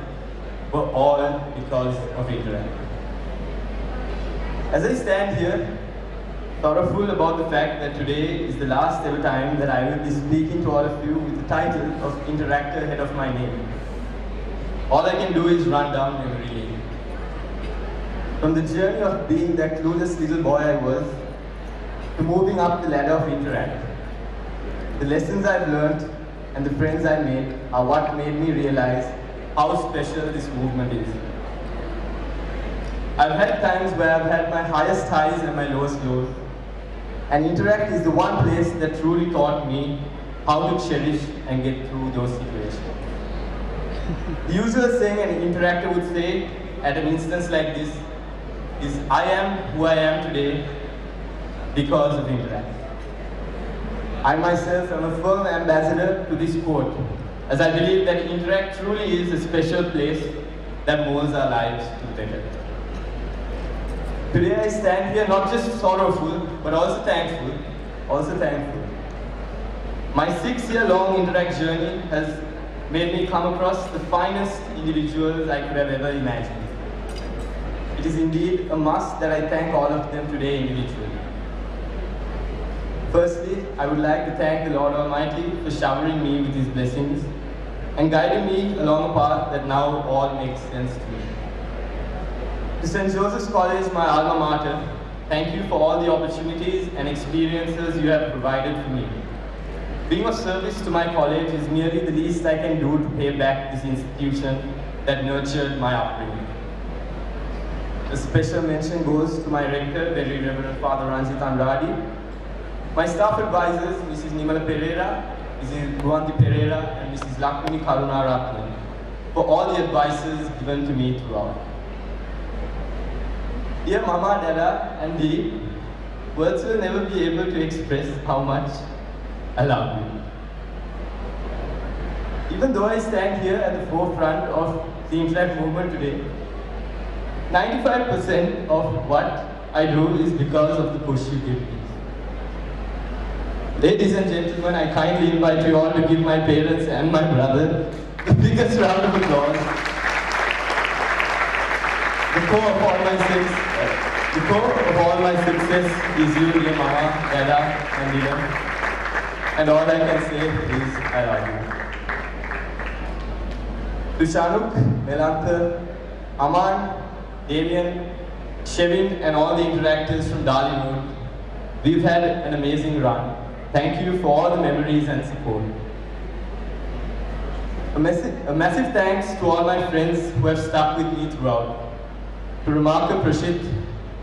were all because of Interact. As I stand here, sorrowful about the fact that today is the last ever time that I will be speaking to all of you with the title of Interactor ahead of my name, all I can do is run down memory lane. From the journey of being that clueless little boy I was, to moving up the ladder of Interact, the lessons I've learned and the friends I made are what made me realize how special this movement is. I've had times where I've had my highest highs and my lowest lows, and Interact is the one place that truly taught me how to cherish and get through those situations. The usual saying an interactor would say at an instance like this is, I am who I am today because of Interact. I myself am a firm ambassador to this quote, as I believe that Interact truly is a special place that molds our lives to the better. Today I stand here not just sorrowful, but also thankful, My 6-year-long Interact journey has made me come across the finest individuals I could have ever imagined. It is indeed a must that I thank all of them today individually. Firstly, I would like to thank the Lord Almighty for showering me with His blessings and guiding me along a path that now all makes sense to me. To St. Joseph's College, my alma mater, thank you for all the opportunities and experiences you have provided for me. Being of service to my college is merely the least I can do to pay back this institution that nurtured my upbringing. A special mention goes to my rector, Very Reverend Father Ranjit Andrade, my staff advisors, Mrs. Nimala Pereira, Mrs. Guanti Pereira, and Mrs. Lakshmi Karuna Ratnan, for all the advices given to me throughout. Dear Mama, Dada, and Dee, words will never be able to express how much I love you. Even though I stand here at the forefront of the Interact movement today, 95% of what I do is because of the push you give me. Ladies and gentlemen, I kindly invite you all to give my parents and my brother the biggest round of applause. The core of all my success is you, dear Mama, Dada, and Dida. and all I can say is I love you. To Shanuk, Melantha, Aman, Damien, Shevin, and all the interactors from Dollywood, we've had an amazing run. Thank you for all the memories and support. A massive thanks to all my friends who have stuck with me throughout. To Ramaka Prashit,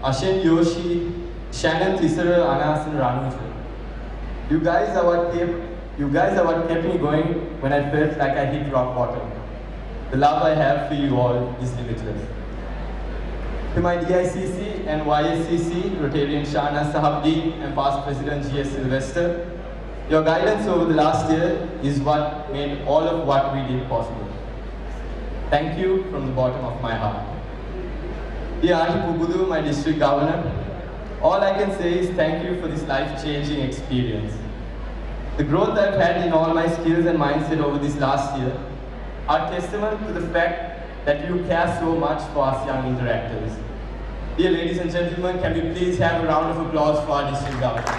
Ashin Yoshi, Shannon Tisara, Anas, and Ranuja. You guys are what kept me going when I felt like I hit rock bottom. The love I have for you all is limitless. To my DICC and YSCC, Rotarian Shana Sahabdi and past President G.S. Sylvester, your guidance over the last year is what made all of what we did possible. Thank you from the bottom of my heart. Dear Auntie Pugudu, my district governor, all I can say is thank you for this life-changing experience. The growth I've had in all my skills and mindset over this last year are testament to the fact that you care so much for us young interactors. Dear ladies and gentlemen, can we please have a round of applause for our district governor.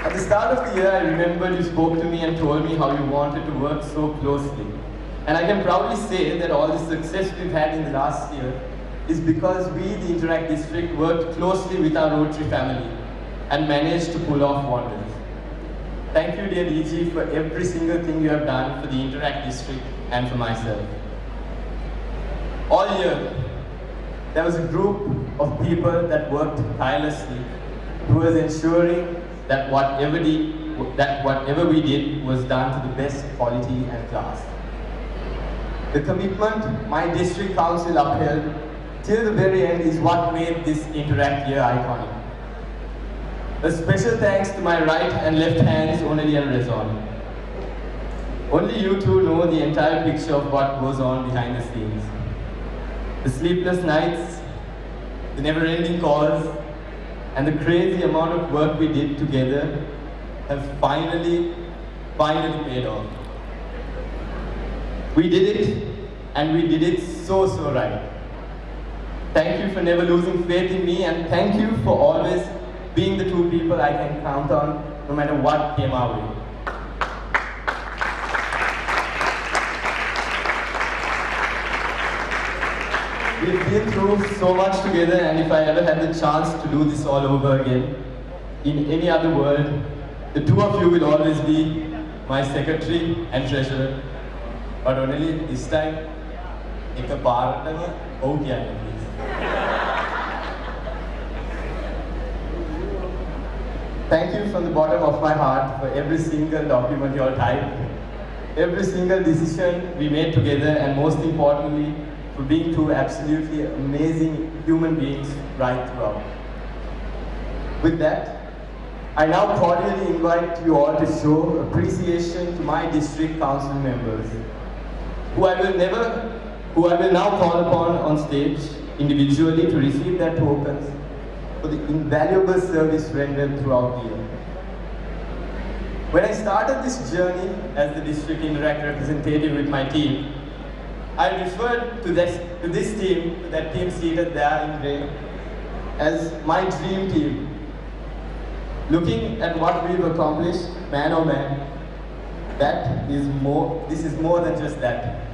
At the start of the year, I remember you spoke to me and told me how you wanted to work so closely. And I can proudly say that all the success we've had in the last year is because we, the Interact District, worked closely with our Rotary family and managed to pull off wonders. Thank you, dear DG, for every single thing you have done for the Interact District and for myself. All year, there was a group of people that worked tirelessly towards ensuring that whatever we did was done to the best quality and class. The commitment my district council upheld till the very end is what made this Interact year iconic. A special thanks to my right and left hands, Onali and Rezon. Only you two know the entire picture of what goes on behind the scenes. The sleepless nights, the never-ending calls, and the crazy amount of work we did together have finally paid off. We did it, and we did it so right. Thank you for never losing faith in me, and thank you for always being the two people I can count on no matter what came our way. We've been through so much together, and if I ever had the chance to do this all over again, in any other world, the two of you will always be my secretary and treasurer. But only this time, ek paratama okay, please. Thank you from the bottom of my heart for every single document you all typed, every single decision we made together, and most importantly, for being two absolutely amazing human beings right throughout. With that, I now cordially invite you all to show appreciation to my district council members, who I will now call upon on stage individually to receive their tokens for the invaluable service rendered throughout the year. When I started this journey as the district Interact representative with my team, I referred to this team, to that team seated there in gray, as my dream team. Looking at what we've accomplished, man oh man, this is more than just that.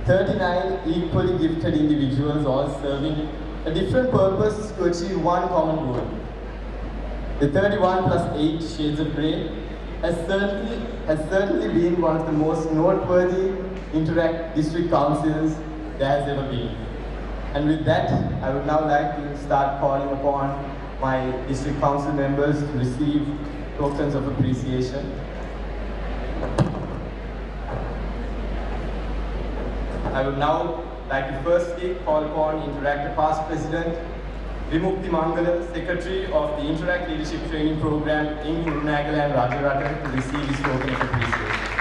39 equally gifted individuals all serving a different purpose to achieve one common goal. The 31 plus 8 shades of grey has certainly been one of the most noteworthy Interact district councils there has ever been. And with that, I would now like to start calling upon my district council members to receive tokens of appreciation. I would now like to firstly call upon Interactor past President Vimukti Mangala, Secretary of the Interact Leadership Training Program in Kurunagala and Rajarata, to receive his token of appreciation.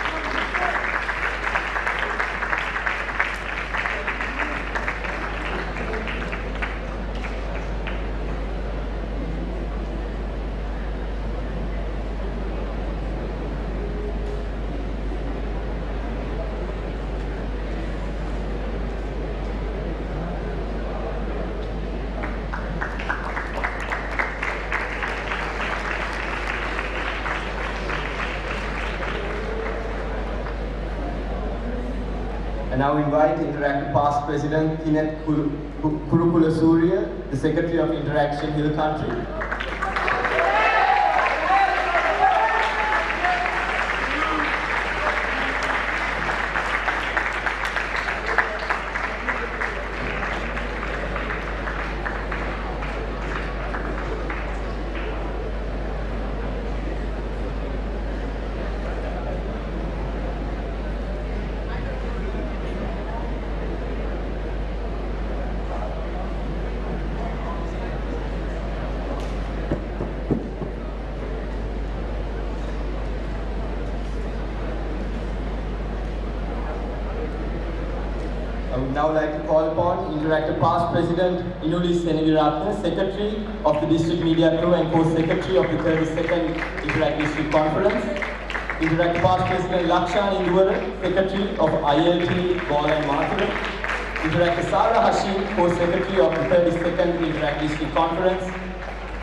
And now invite Interact past President Keynote Kurukula Surya, the Secretary of Interaction Hill Country. I would now like to call upon Interactor past President Inulis Seneviratne, Secretary of the District Media Crew and Co-Secretary of the 32nd Interact District Conference. Interactor past President Lakshan Induvara, Secretary of ILT, Ball and Marketing. Interactor Sarah Hashim, Co-Secretary of the 32nd Interact District Conference.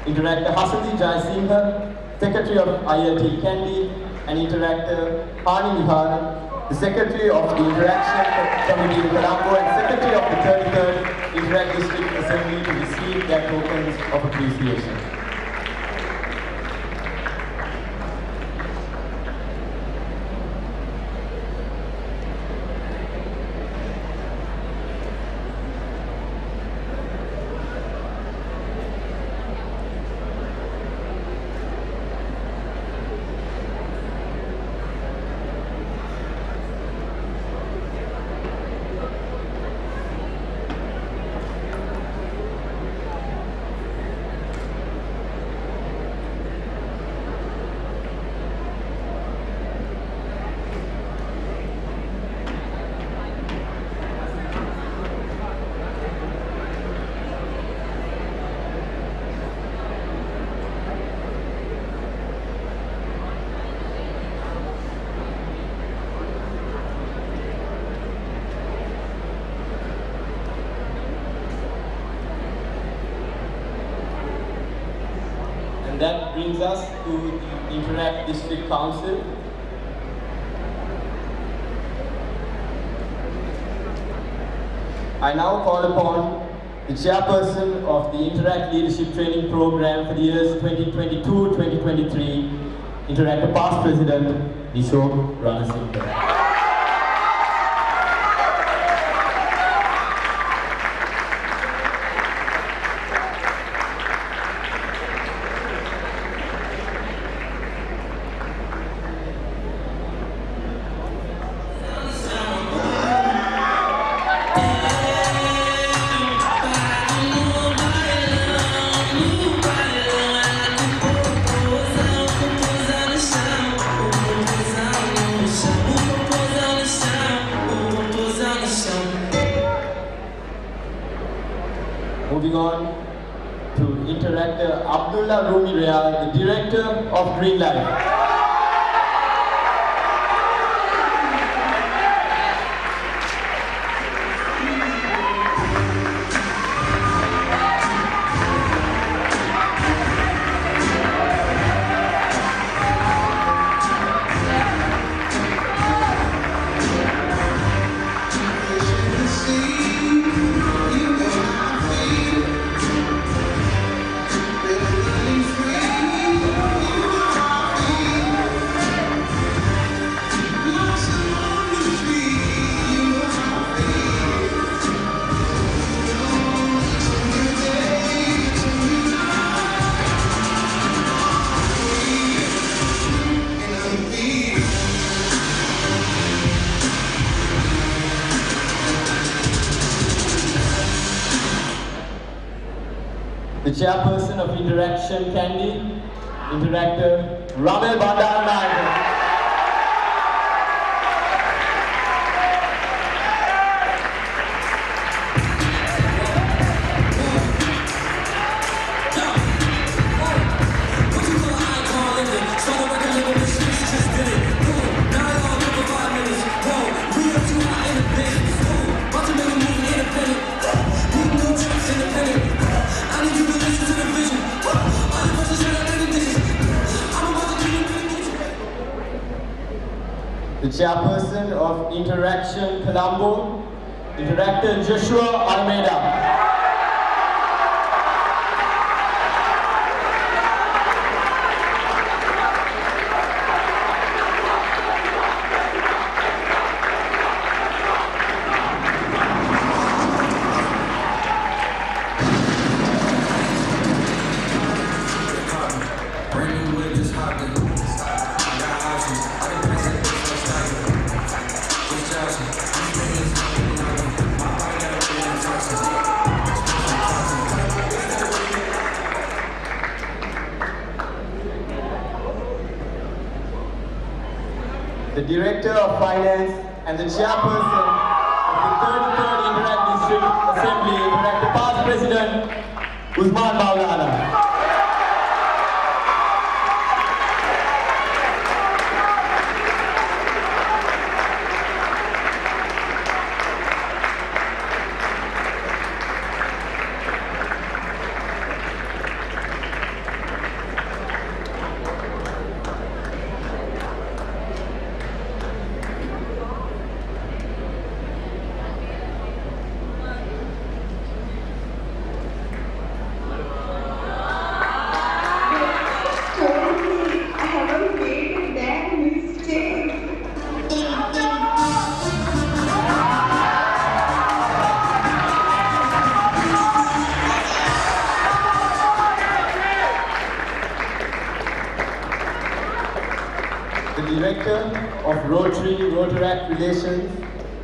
Interactor Hasati Jayasinghe, Secretary of ILT Kandy, and Interactor Hani Nihar, the Secretary of the Interaction Committee in Colombo and Secretary of the 33rd Interact District Assembly to receive their tokens of appreciation. And that brings us to the Interact District Council. I now call upon the Chairperson of the Interact Leadership Training Program for the years 2022-2023, Interactor past President Nishok Ranasinghe. Moving on to Interactor Abdullah Rumi Real, the Director of Green Life. The Chairperson of Interaction Kandy, Interactor Ramel Bandar Naik. Chairperson of Interaction Colombo, Interactor Joshua Almeida. The Director of Finance and the Chairperson of the 33rd Interact District Assembly, Interactor Past President, Usman Maulana. Director of Rotaract Relations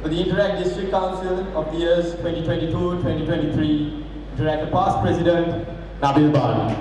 for the Interact District Council of the years 2022-2023, Interactor Past President, Nabil Bali.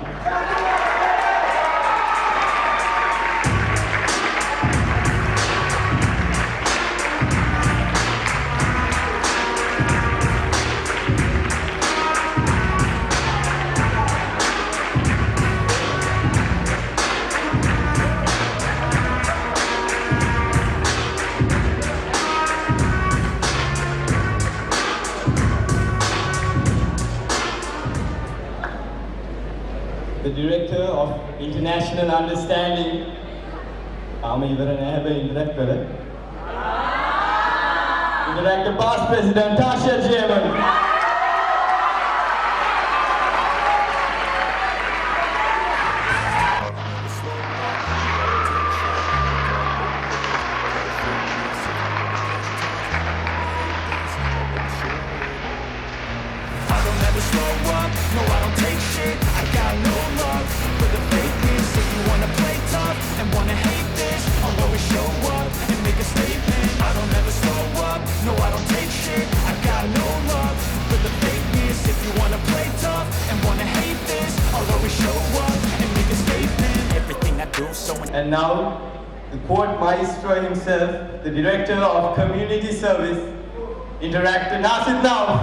The Director of International Understanding, Interactor Past President Tasha German. And now, the court maestro himself, the Director of Community Service, Interactor Nasid Now.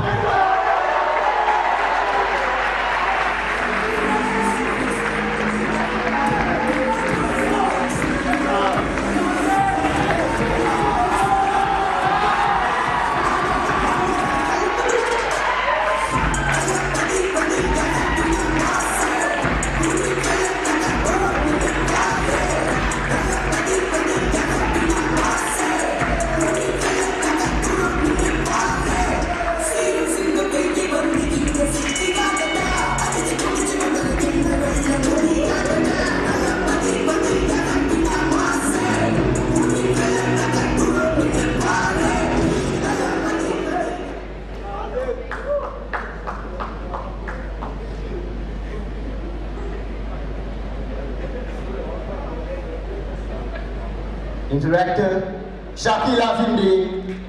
Interactor Shakil Azimdi,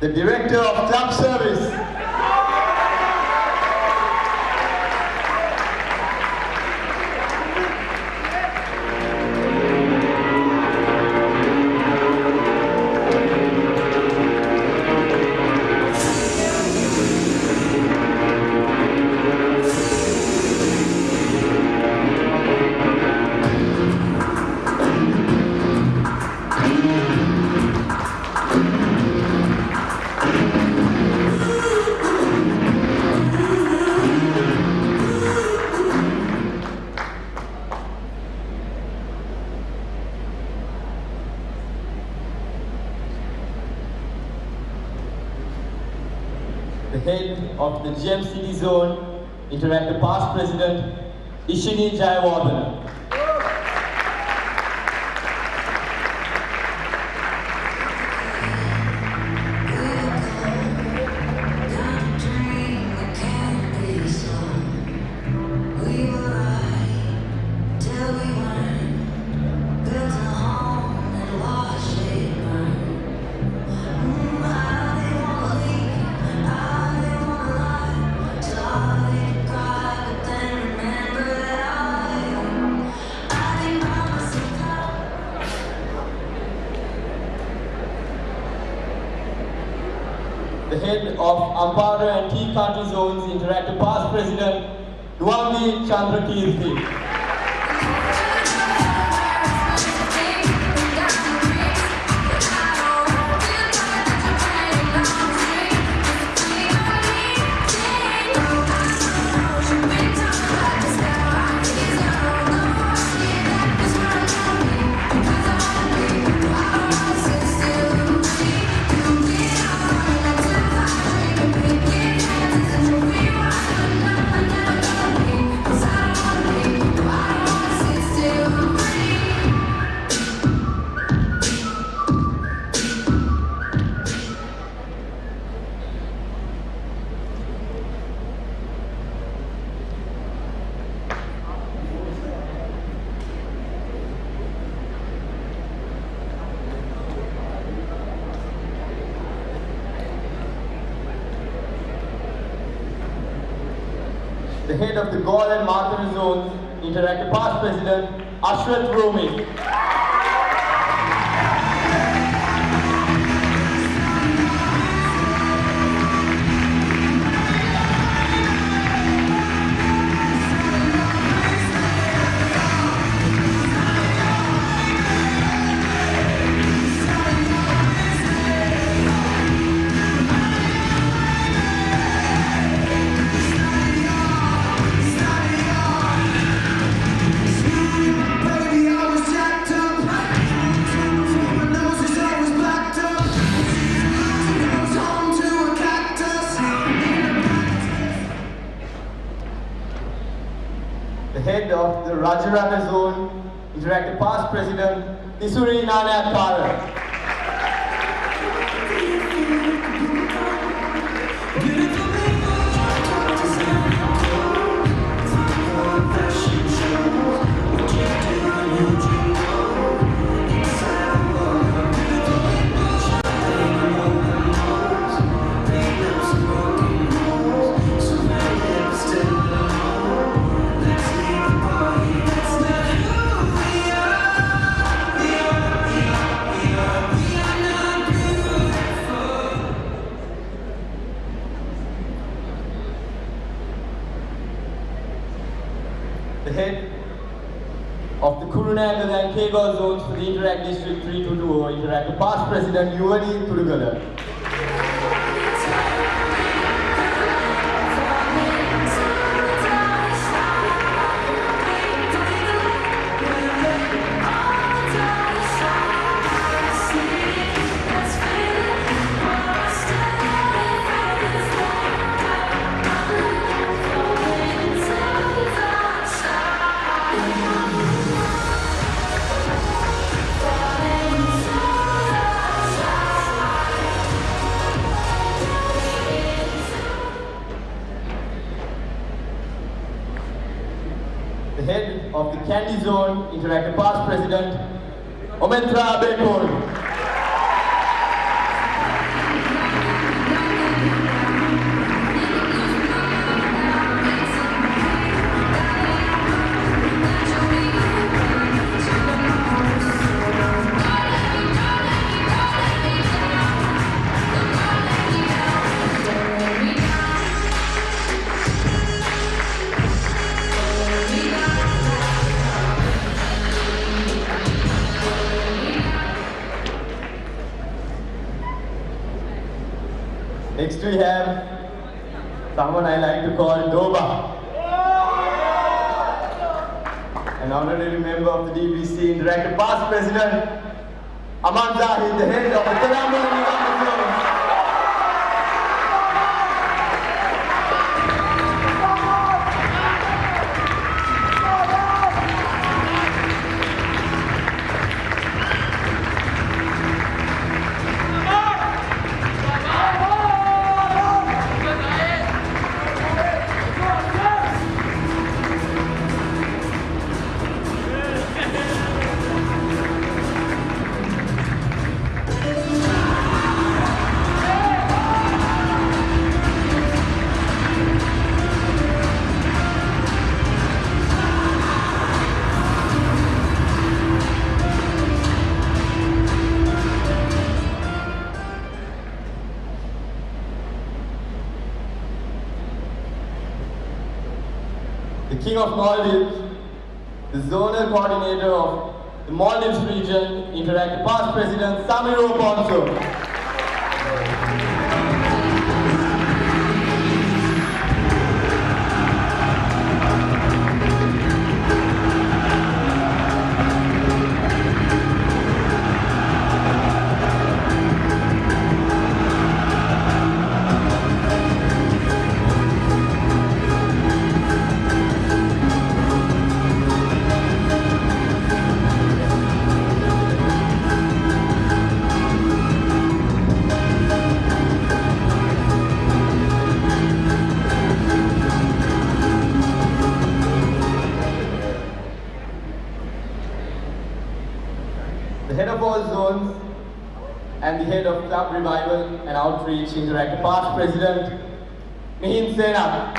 the Director of Club Service. the head of the GM City Zone, Interactor Past President, Ishini Jayawardena. The head of Ampara and Tea Country Zones, Interactive Past President, Duangi Chandrakirti. The head of the Gaul and Martha Zones, Interactive Past President, Ashrat Rumi. The head of the Rajarata Zone, Interactive Past President, Tisuri Nanayak Kara. The head of the Kurunagal and Kegal zones for the Interact District 322, Interactive Past President, Yuvani Kurugala. The head of the Candy Zone, Interactive Past President, Omentra Bekon. Next we have someone I like to call Doba, an honorary member of the DBC, Interactive Past President, Aman Zahid, the head of the Colombo Zone. the King of Maldives, the Zonal Coordinator of the Maldives Region, Interact Past President Samiro Ponso. The head of all zones and the head of Club Revival and Outreach, Interact Past President Mihin Sena.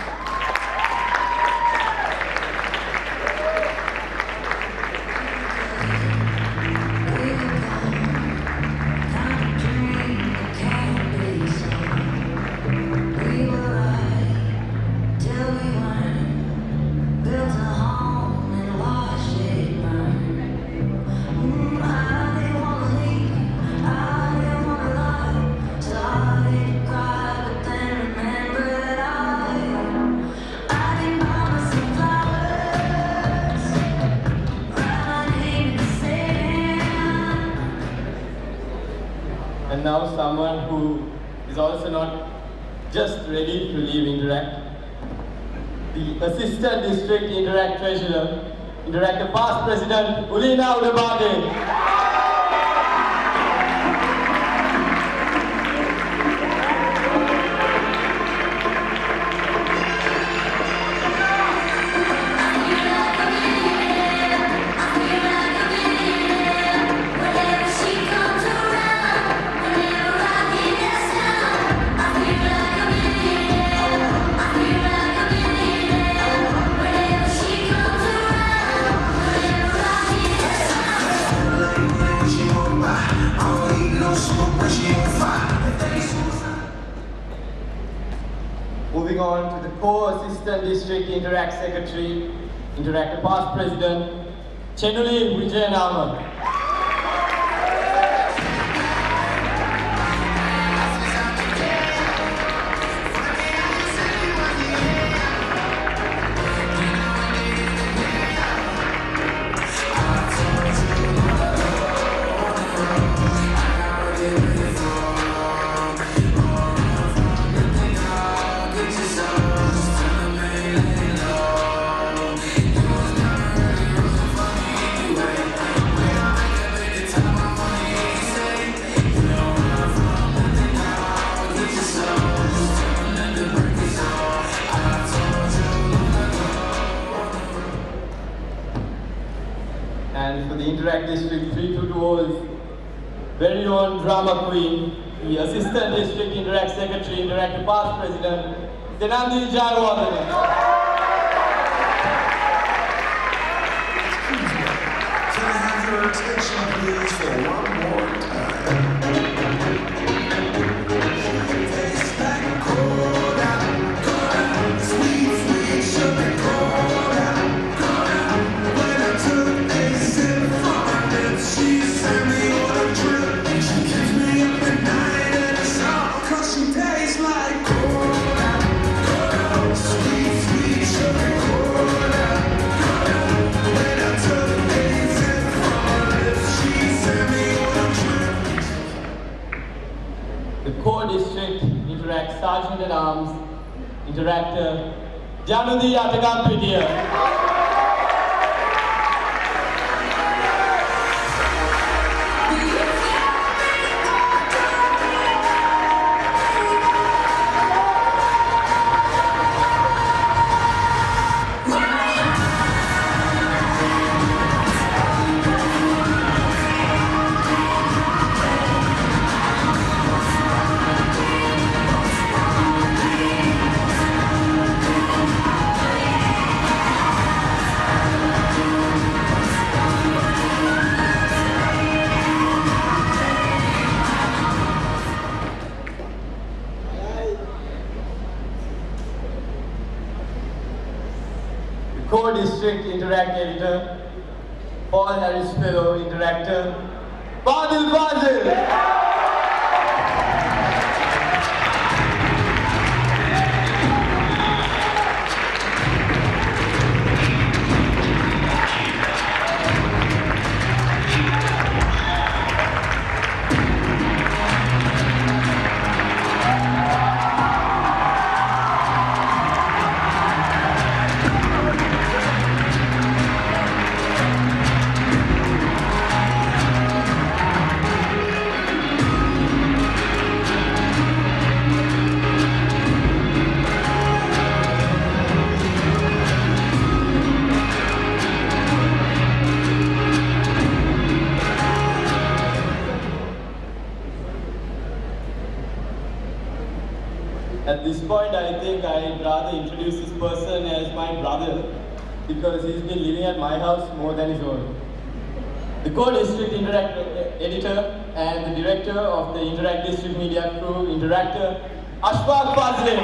And now someone who is also not just ready to leave Interact, the Assistant District Interact Treasurer, Interact Past President Ulina Udabade. Moving on to the Co-Assistant District Interact Secretary, Interact Past President, Chenuli Vijayanama. And for the Interact District 322's very own drama queen, the Assistant District Interact Secretary, Interact Past President, Denandi Jayawardene. Can I have your attention, please, for one more time? Taste like cola, cola, sweet, sweet sugar cola, cola. When I took a sip from her lips, she sent me on a trip. She keeps me up at night and it's all 'cause she tastes like cola, cola, sweet, sweet sugar cola, cola. When I took a sip from her lips, she sent me on a trip. The Core District Interact Sergeant at Arms, Interactor, Janudi Atagampidia. Co-District Interact Editor, Paul Harris Fellow Interactor, Fadil Fazil. At this point, I think I'd rather introduce this person as my brother because he's been living at my house more than his own. The Co-District Interact Editor and the Director of the Interact District Media Crew, Interactor, Ashfaq Fazlin.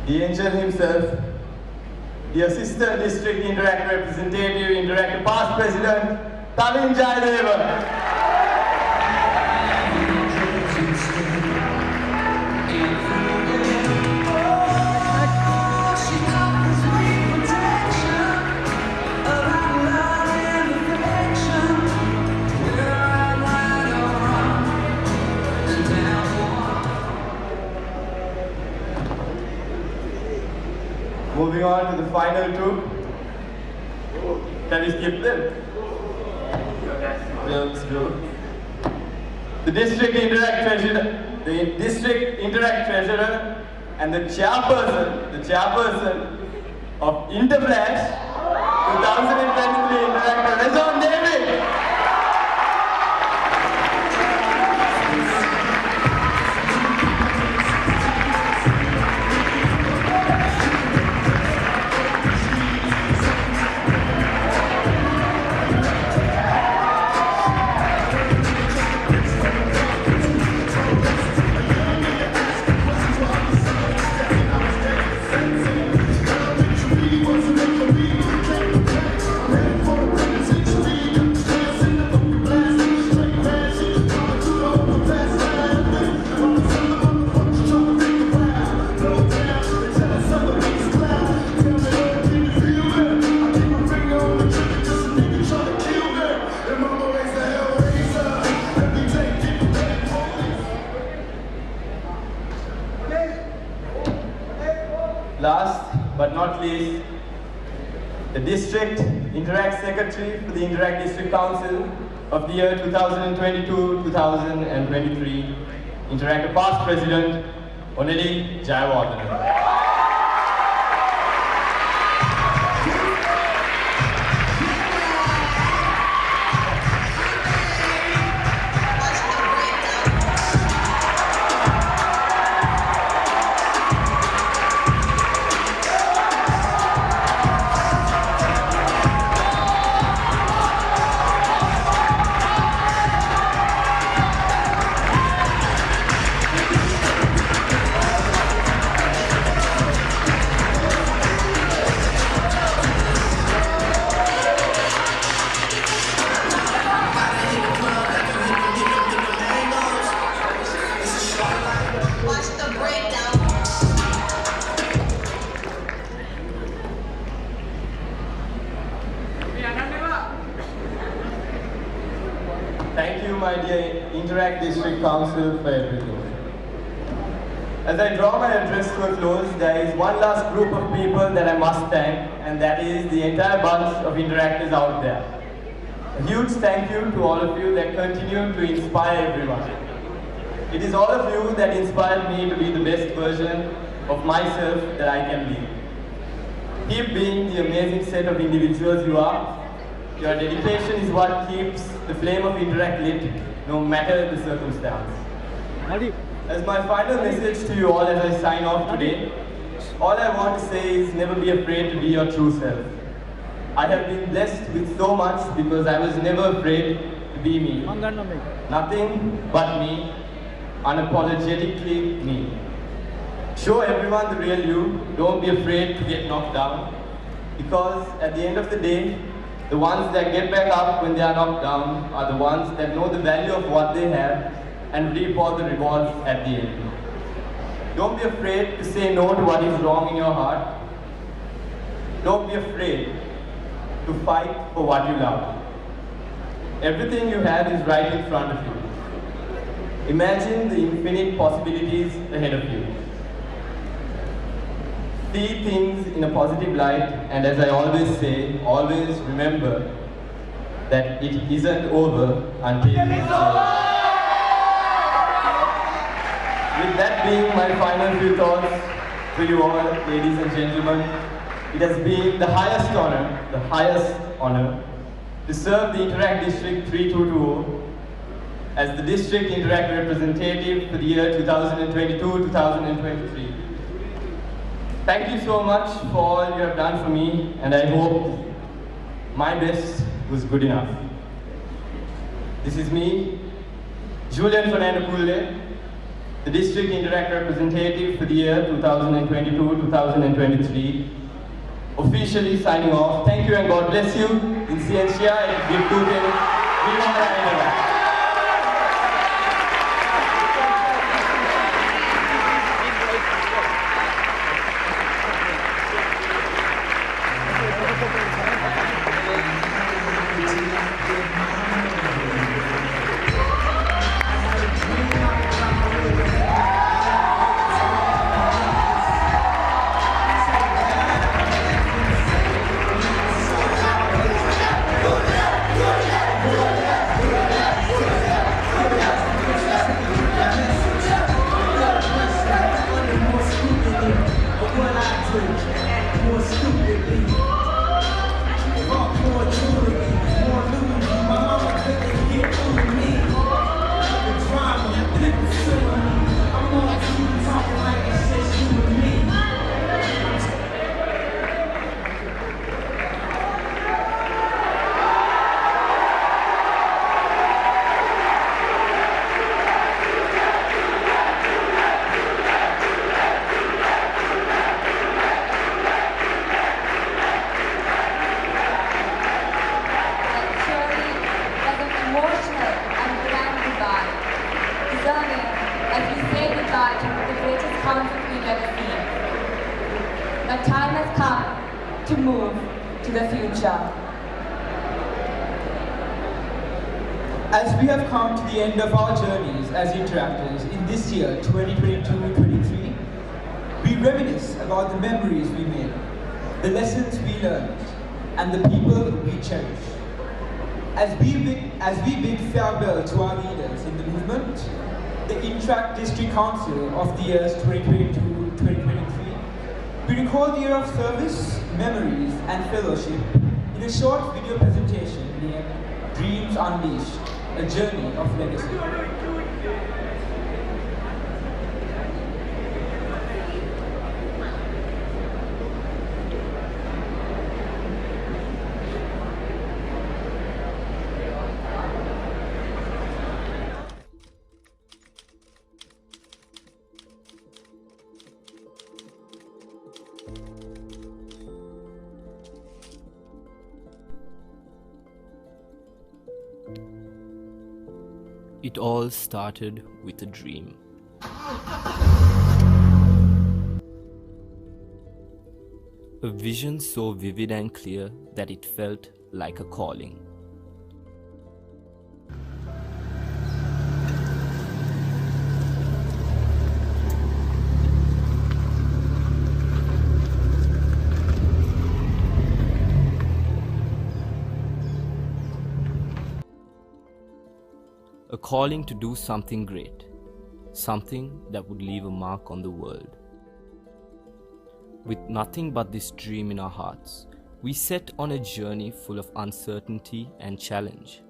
The angel himself, the Assistant District Interact Representative, Interactor Past President, Tavin Jayadeva. Moving on to the final two. Can we skip them? Let's go. The District Interact Treasurer, and the Chairperson of Interflash 2023 Interactor, Rezon David. Last but not least, the District Interact Secretary for the Interact District Council of the year 2022-2023, Interactor Past President, Oneli Jayawardena. Thank you, my dear Interact District Council, for everything. As I draw my address to a close, there is one last group of people that I must thank, and that is the entire bunch of Interactors out there. A huge thank you to all of you that continue to inspire everyone. It is all of you that inspired me to be the best version of myself that I can be. Keep being the amazing set of individuals you are. Your dedication is what keeps the flame of Interact lit, no matter the circumstance. As my final message to you all as I sign off today, all I want to say is never be afraid to be your true self. I have been blessed with so much because I was never afraid to be me. Nothing but me, unapologetically me. Show everyone the real you, don't be afraid to get knocked down, because at the end of the day, the ones that get back up when they are knocked down are the ones that know the value of what they have and reap all the rewards at the end. Don't be afraid to say no to what is wrong in your heart. Don't be afraid to fight for what you love. Everything you have is right in front of you. Imagine the infinite possibilities ahead of you. See things in a positive light, and as I always say, always remember that it isn't over until it's over. With that being my final few thoughts to you all, ladies and gentlemen, it has been the highest honor to serve the Interact District 3220 as the District Interact representative for the year 2022-2023. Thank you so much for all you have done for me, and I hope my best was good enough. This is me, Julian Fernando Pulle, the District Interact representative for the year 2022-2023, officially signing off. Thank you and God bless you. In Ciencia and Virtuten, Viva la Interact. As we have come to the end of our journeys as Interactors in this year, 2022-23, we reminisce about the memories we made, the lessons we learned, and the people we cherish. As we bid farewell to our leaders in the movement, the Interact District Council of the years 2022-2023, we recall the year of service, memories, and fellowship in a short video presentation named Dreams Unleashed, a journey of legacy. It all started with a dream. A vision so vivid and clear that it felt like a calling. A calling to do something great, something that would leave a mark on the world. With nothing but this dream in our hearts, we set on a journey full of uncertainty and challenge.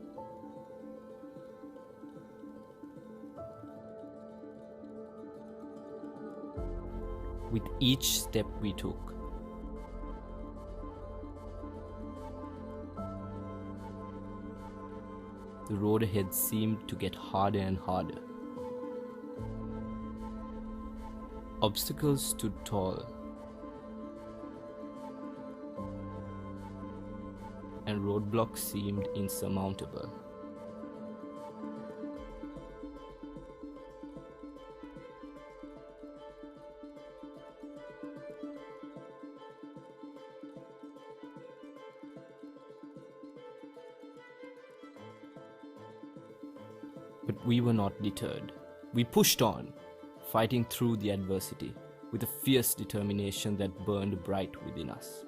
With each step we took, the road ahead seemed to get harder and harder. Obstacles stood tall, and roadblocks seemed insurmountable. But we were not deterred. We pushed on, fighting through the adversity with a fierce determination that burned bright within us.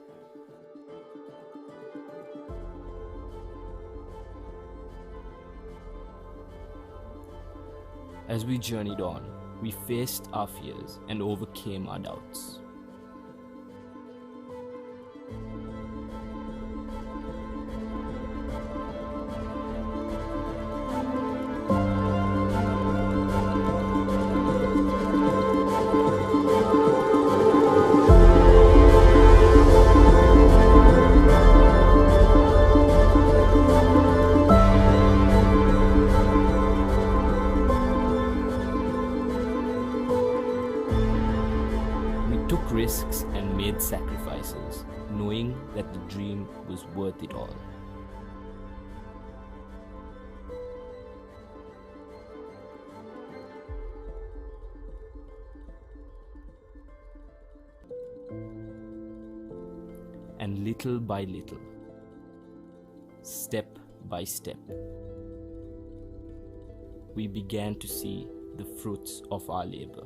As we journeyed on, we faced our fears and overcame our doubts. Risks and made sacrifices, knowing that the dream was worth it all. And little by little, step by step, we began to see the fruits of our labor.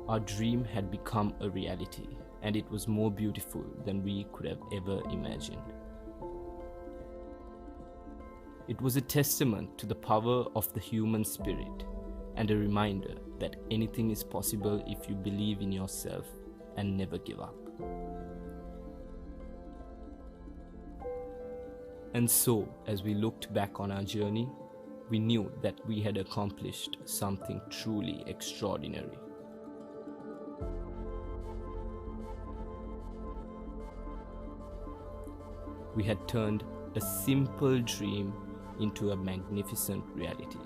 Our dream had become a reality, and it was more beautiful than we could have ever imagined. It was a testament to the power of the human spirit, and a reminder that anything is possible if you believe in yourself and never give up. And so, as we looked back on our journey, we knew that we had accomplished something truly extraordinary. We had turned a simple dream into a magnificent reality,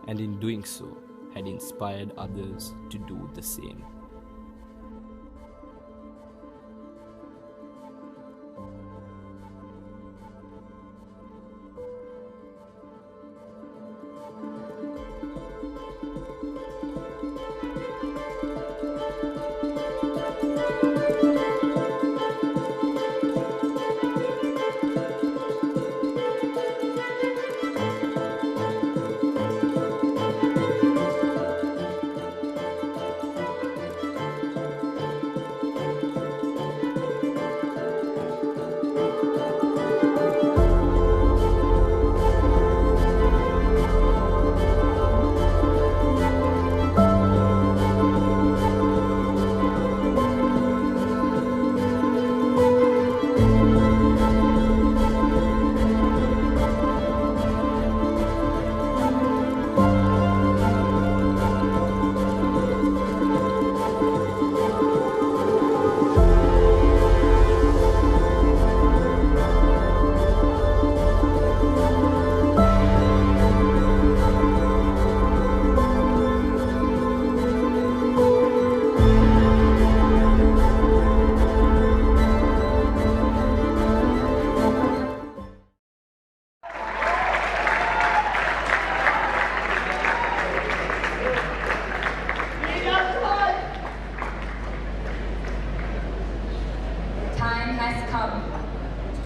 and in doing so, had inspired others to do the same.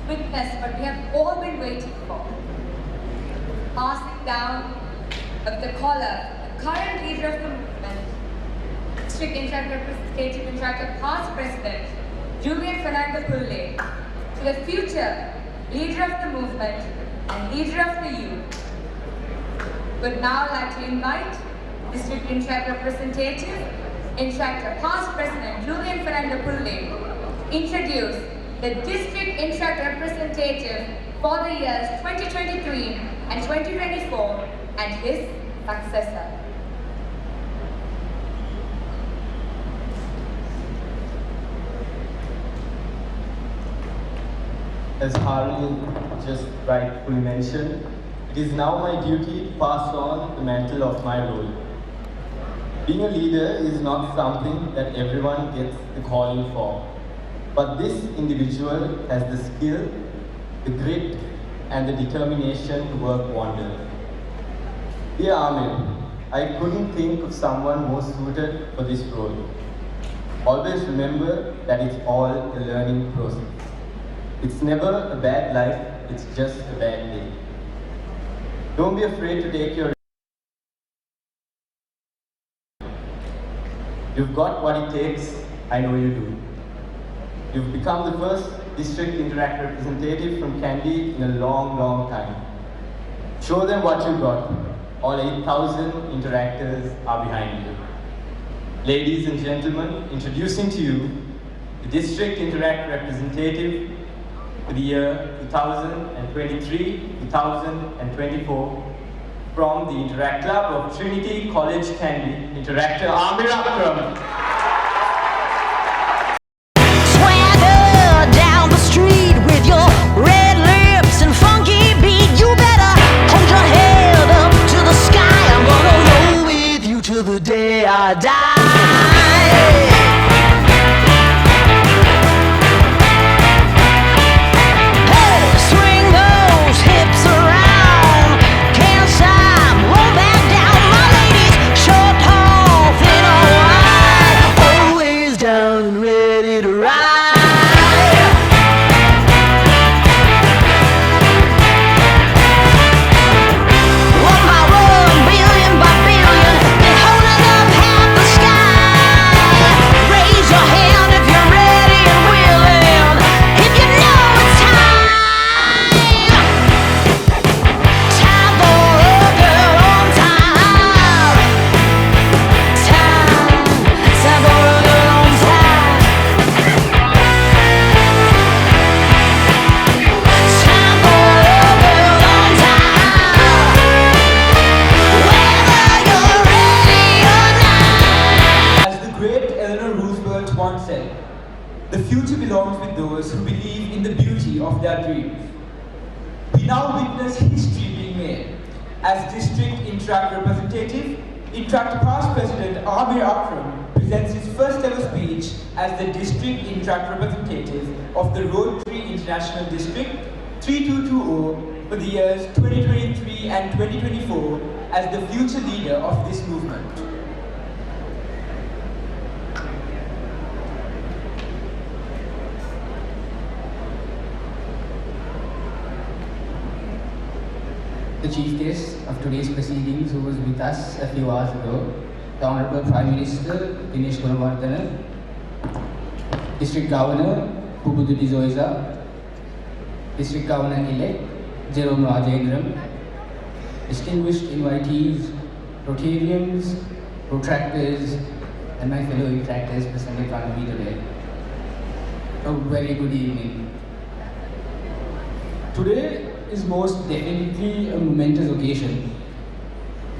witness what we have all been waiting for. Passing down of the collar, the current leader of the movement, District Interact Representative Interactor Past President, Julian Fernando Pulle, to the future leader of the movement and leader of the youth, would now like to invite District Interact Representative, Interactor Past President Julian Fernando Pulle, introduce the District Interact Representative for the years 2023 and 2024 and his successor. As Harley just rightfully mentioned, it is now my duty to pass on the mantle of my role. Being a leader is not something that everyone gets the calling for, but this individual has the skill, the grit, and the determination to work wonders. Dear Amir, I couldn't think of someone more suited for this role. Always remember that it's all a learning process. It's never a bad life, it's just a bad day. Don't be afraid to take your... You've got what it takes, I know you do. You've become the first District Interact representative from Kandy in a long, long time. Show them what you've got. All 8,000 Interactors are behind you. Ladies and gentlemen, introducing to you the District Interact representative for the year 2023-2024 from the Interact Club of Trinity College Kandy, Interactor Amir Akram. Swagger down the street with your red lips and funky beat. You better hold your head up to the sky. I'm gonna roll with you till the day I die. The future belongs with those who believe in the beauty of their dreams. We now witness history being made. As District Interact Representative, Interact Past President Amir Akram presents his first ever speech as the District Interact Representative of the Rotary International District 3220 for the years 2023 and 2024 as the future leader of this movement. The chief guest of today's proceedings, who was with us a few hours ago, the Honorable Prime Minister Dinesh Gunawardena, District Governor Pubudu Dizoiza, District Governor-elect Jerome Rajendram, distinguished invitees, Rotarians, Protractors, and my fellow Interactors present in front of me today. A very good evening. Today is most definitely a momentous occasion.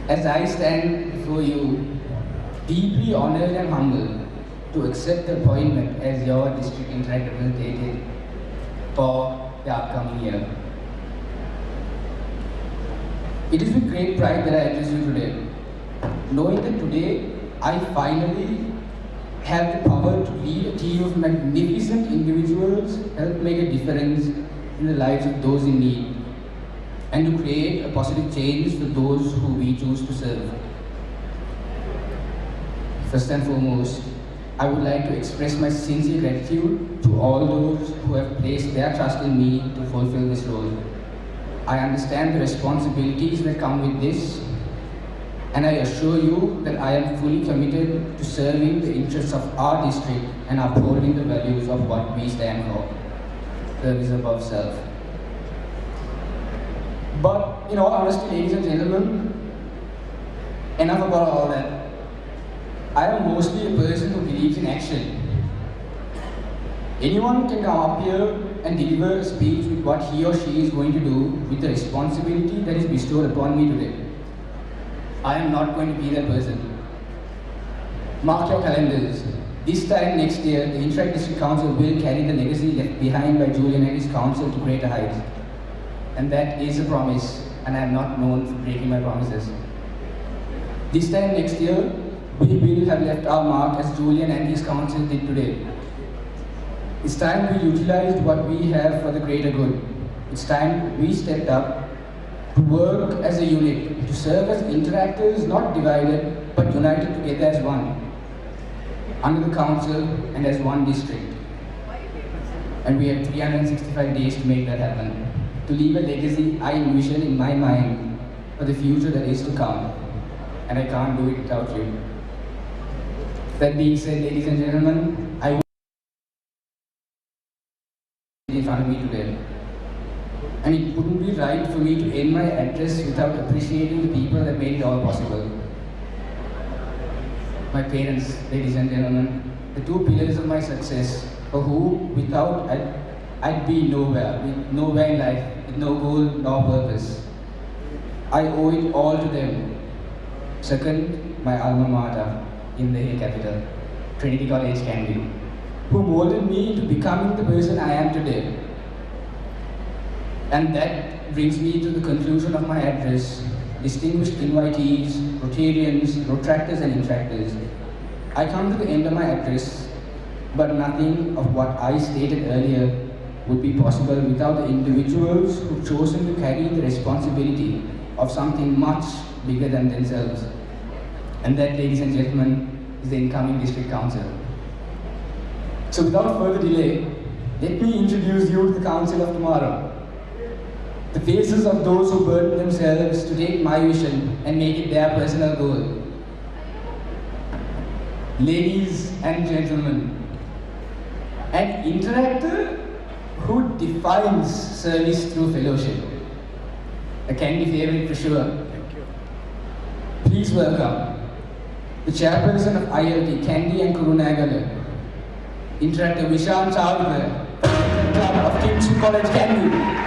As I stand before you, deeply honored and humbled to accept the appointment as your District Interact representative for the upcoming year. It is with great pride that I address you today, knowing that today I finally have the power to lead a team of magnificent individuals, help make a difference in the lives of those in need, and to create a positive change for those who we choose to serve. First and foremost, I would like to express my sincere gratitude to all those who have placed their trust in me to fulfill this role. I understand the responsibilities that come with this, and I assure you that I am fully committed to serving the interests of our district and upholding the values of what we stand for, service above self. But in all honesty, ladies and gentlemen, enough about all that. I am mostly a person who believes in action. Anyone can come up here and deliver a speech with what he or she is going to do with the responsibility that is bestowed upon me today. I am not going to be that person. Mark your calendars. This time next year, the Interact District Council will carry the legacy left behind by Julian and his council to greater heights. And that is a promise, and I am not known for breaking my promises. This time next year, we will have left our mark as Julian and his council did today. It's time we utilized what we have for the greater good. It's time we stepped up to work as a unit, to serve as interactors, not divided, but united together as one, under the council and as one district. And we have 365 days to make that happen, to leave a legacy I envision in my mind for the future that is to come. And I can't do it without you. That being said, ladies and gentlemen, I in front of me today. And it wouldn't be right for me to end my address without appreciating the people that made it all possible. My parents, ladies and gentlemen, the two pillars of my success, for who without I'd be nowhere in life, with no goal nor purpose. I owe it all to them. Second, my alma mater in the hill capital, Trinity College, Candy, who molded me into becoming the person I am today. And that brings me to the conclusion of my address. Distinguished invitees, Rotarians, Rotractors and Interactors, I come to the end of my address, but nothing of what I stated earlier would be possible without the individuals who've chosen to carry the responsibility of something much bigger than themselves. And that, ladies and gentlemen, is the incoming District Council. So without further delay, let me introduce you to the Council of tomorrow. The faces of those who burden themselves to take my vision and make it their personal goal. Ladies and gentlemen, an interactor who defines service through fellowship. A Candy favorite for sure. Please welcome the Chairperson of ILT, Candy and Kurunagala, Interactor Vishan Chowdhury, Club of Kingston College, Candy.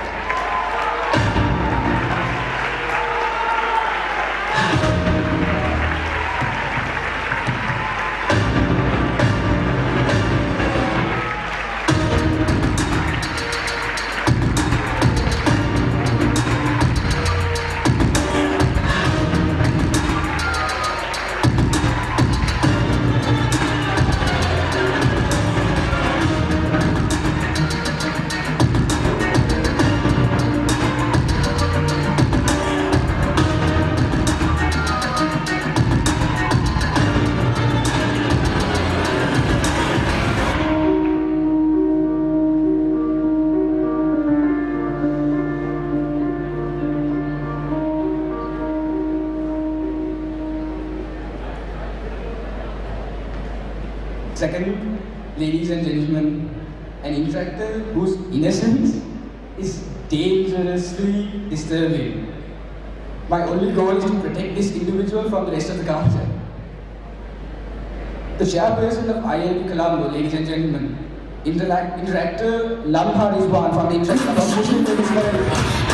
Second, ladies and gentlemen, an interactor whose innocence is dangerously disturbing. My only goal is to protect this individual from the rest of the council. The Chairperson of ILT Colombo, ladies and gentlemen, Interactor Lamha Rizwan from the Interactors of Muslim College.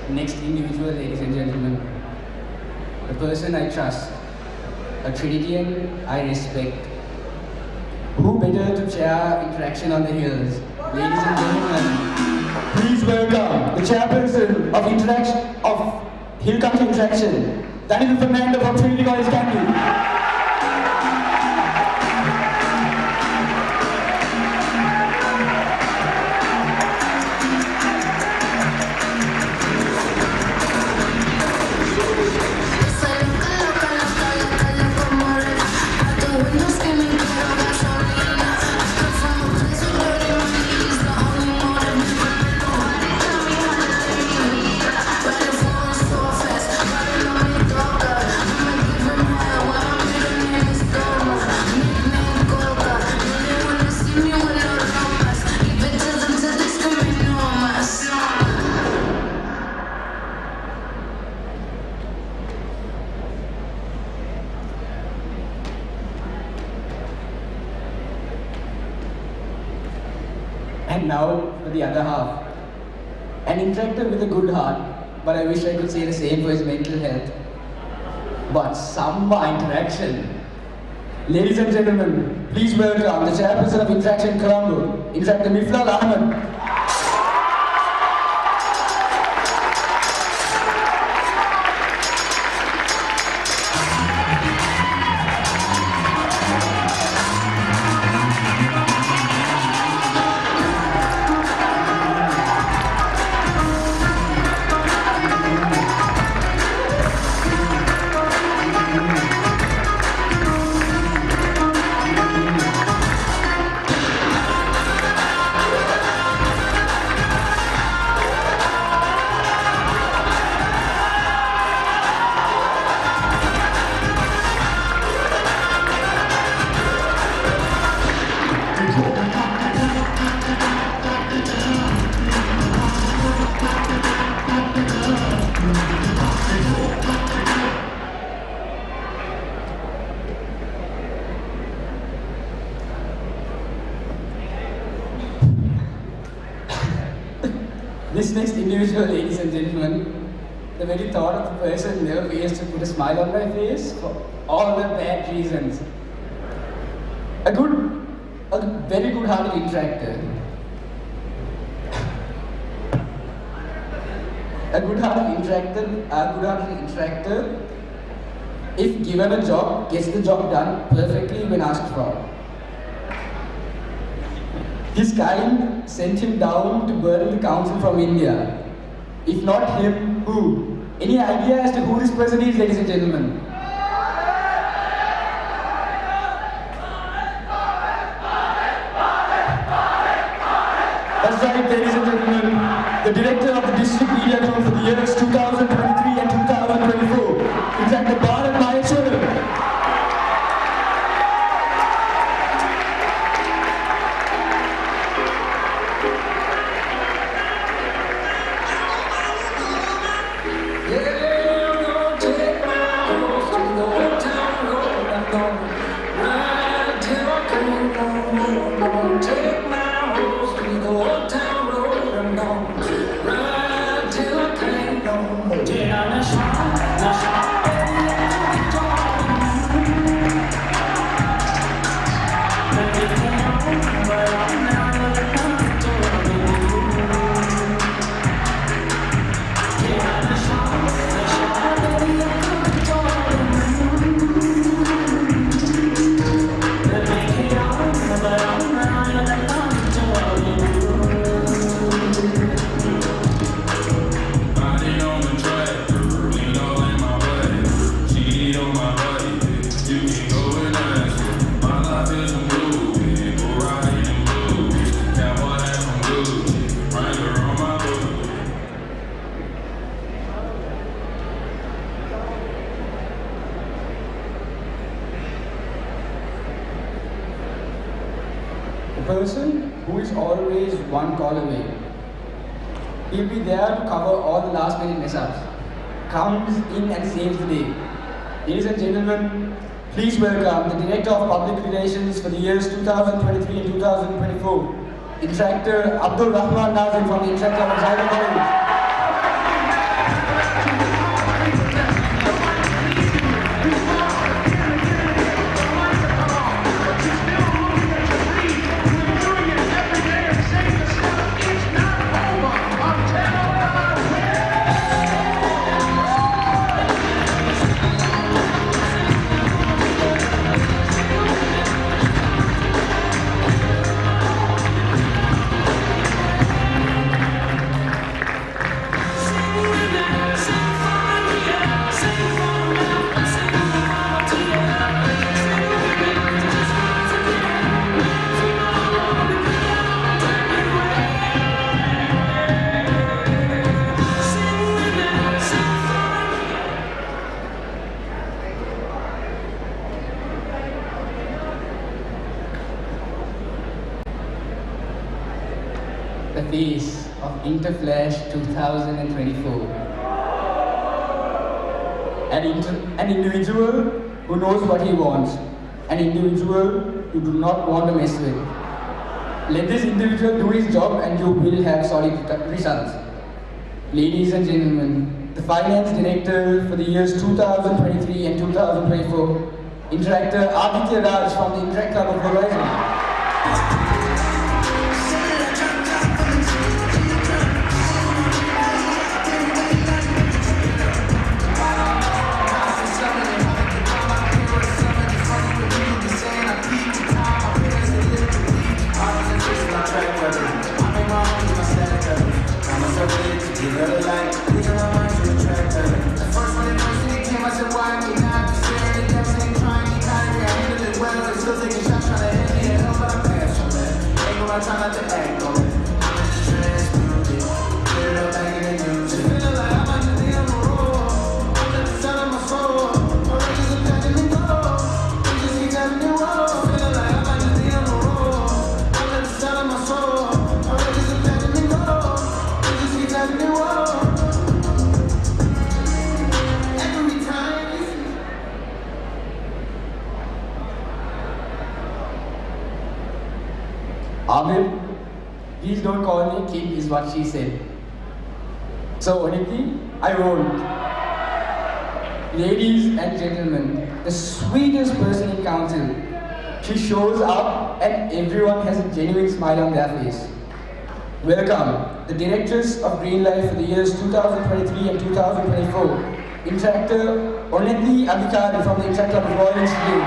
next individual, ladies and gentlemen, a person I trust, a Trinitian I respect. Who better to chair Interaction on the Hills? Ladies and gentlemen, please welcome the Chairperson of Hill Country Interaction, Daniel Fernando from Trinity College, Cambridge. And now for the other half. An interactor with a good heart, but I wish I could say the same for his mental health. But Samba Interaction. Ladies and gentlemen, please welcome the Chairperson of Interaction Colombo, Interactor Miflal Ahmed. This next individual, ladies and gentlemen, the very thought of the person never fails to put a smile on my face for all the bad reasons. A very good-hearted interactor. A good-hearted interactor, if given a job, gets the job done perfectly when asked for. His kind sent him down to burn the council from India. If not him, who? Any idea as to who this person is, ladies and gentlemen? That's right, ladies and gentlemen. The director of the district media group for the years 2023 and 2024. In fact, the bar and my children. Person who is always one call away. He'll be there to cover all the last minute mess-ups. Comes in and saves the day. Ladies and gentlemen, please welcome the Director of Public Relations for the years 2023 and 2024, Interactor Abdul Rahman Nazim from the Interactor of College. The face of Interflash 2024. An individual who knows what he wants. An individual you do not want to mess with. Let this individual do his job and you will have solid results. Ladies and gentlemen, the Finance Director for the years 2023 and 2024, Interactor Aditya Raj from the Interact Club of Horizon. Please don't call me King, is what she said. So, Oniti, I won't. Ladies and gentlemen, the sweetest person in council. She shows up and everyone has a genuine smile on their face. Welcome, the directors of Green Life for the years 2023 and 2024. Interactor Oniti Adhikari from the Interact Club of Royal Institute.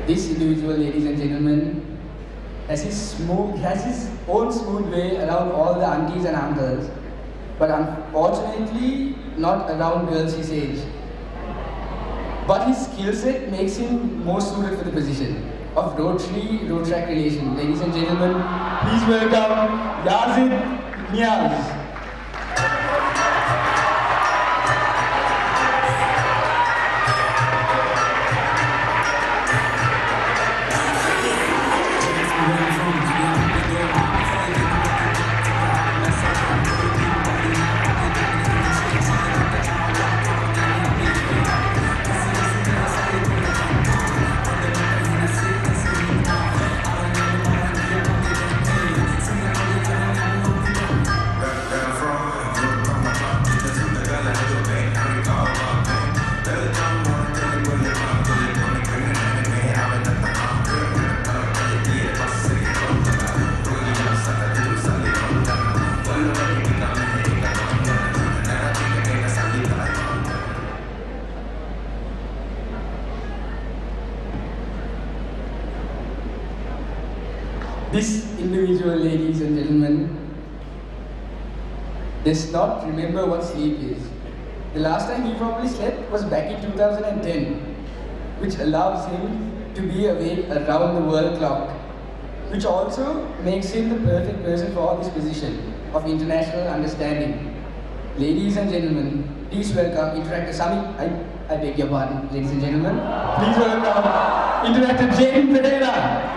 This individual, ladies and gentlemen, has his own smooth way around all the aunties and uncles, but unfortunately not around girls his age. But his skill set makes him more suited for the position of road track relation. Ladies and gentlemen, please welcome Yazid Niaz. This individual, ladies and gentlemen, does not remember what sleep is. The last time he probably slept was back in 2010, which allows him to be awake around the world clock, which also makes him the perfect person for this position of international understanding. Ladies and gentlemen, please welcome Interactor Sami. I beg your pardon, ladies and gentlemen. Please welcome Interactor Jaden Pereira.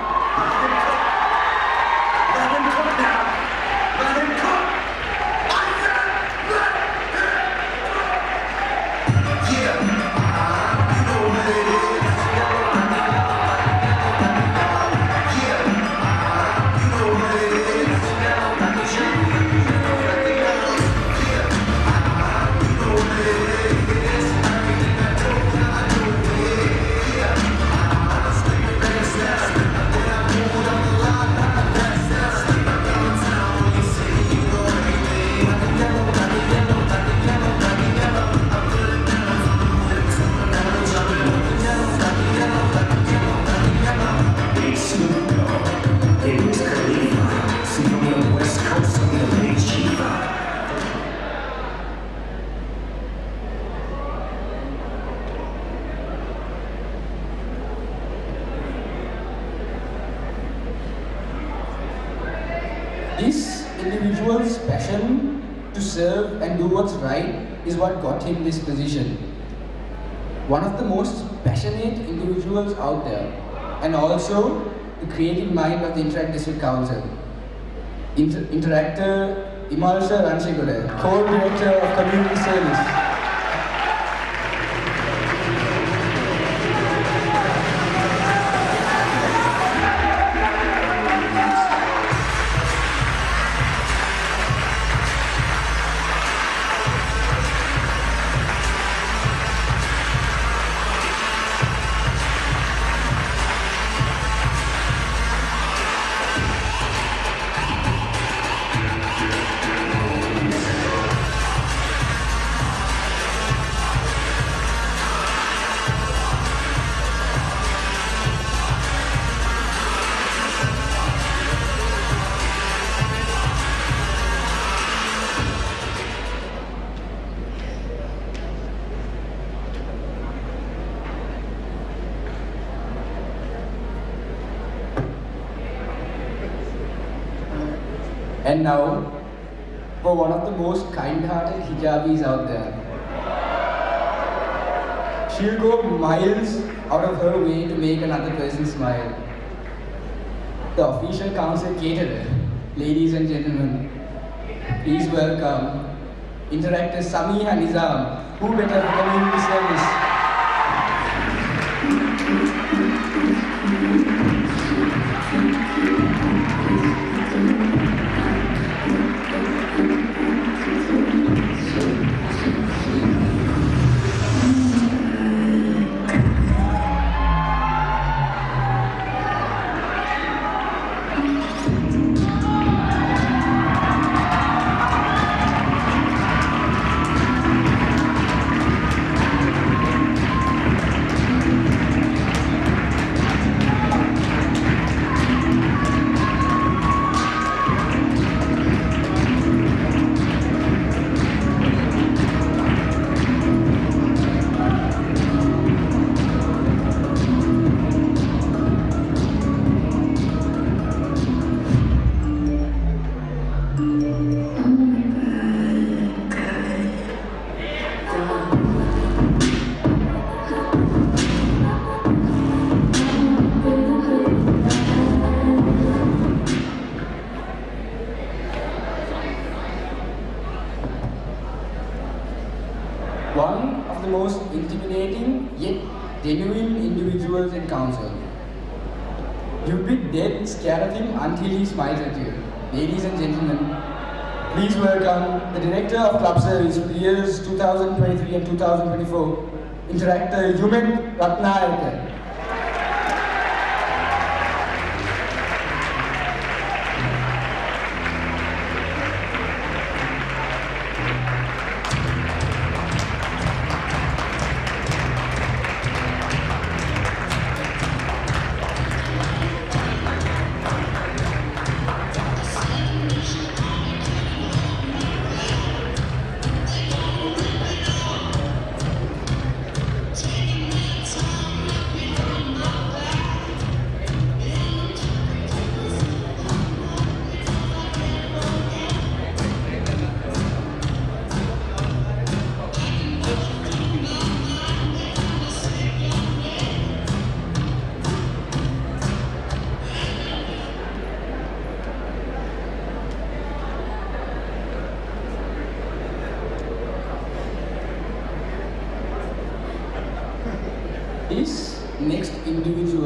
This individual's passion to serve and do what's right is what got him this position. One of the most passionate individuals out there, and also the creative mind of the Interact District Council. Interactor Imalsha Ranshigode, Co-Director of Community Service. And now, for one of the most kind-hearted hijabis out there. She'll go miles out of her way to make another person smile. The official council caterer, ladies and gentlemen, please welcome Interactor Samiha Nizam, who better for community service. One of the most intimidating yet genuine individuals in council. You'd be dead scared of him until he smiles at you. Ladies and gentlemen, please welcome the Director of Club Service for the years 2023 and 2024, Interactor Yumen Ratnayake.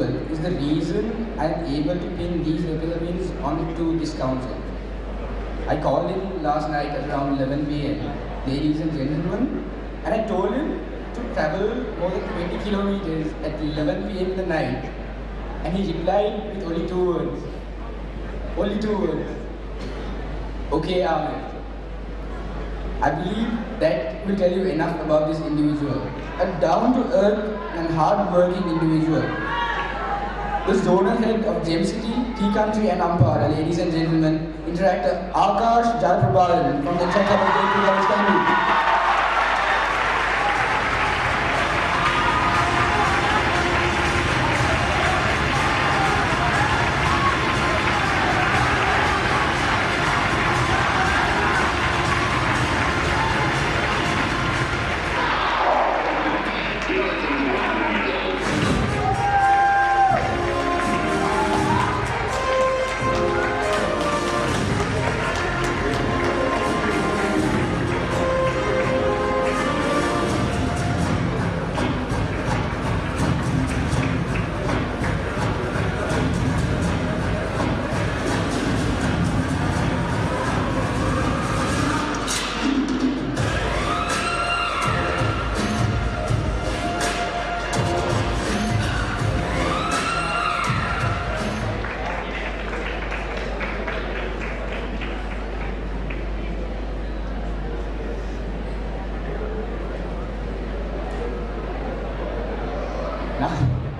individual is the reason I am able to pin these developments onto this council. I called him last night at around 11 p.m. Ladies and gentlemen, and I told him to travel more than 20 kilometers at 11 p.m. in the night, and he replied with only 2 words. Only 2 words. Okay, Ahmed. I believe that will tell you enough about this individual. A down-to-earth and hard-working individual. The zonal head of Gem City, Tea Country and Ampara, ladies and gentlemen, Interactor Akash Jalaprabhalan from the Interact Club of Great Candy.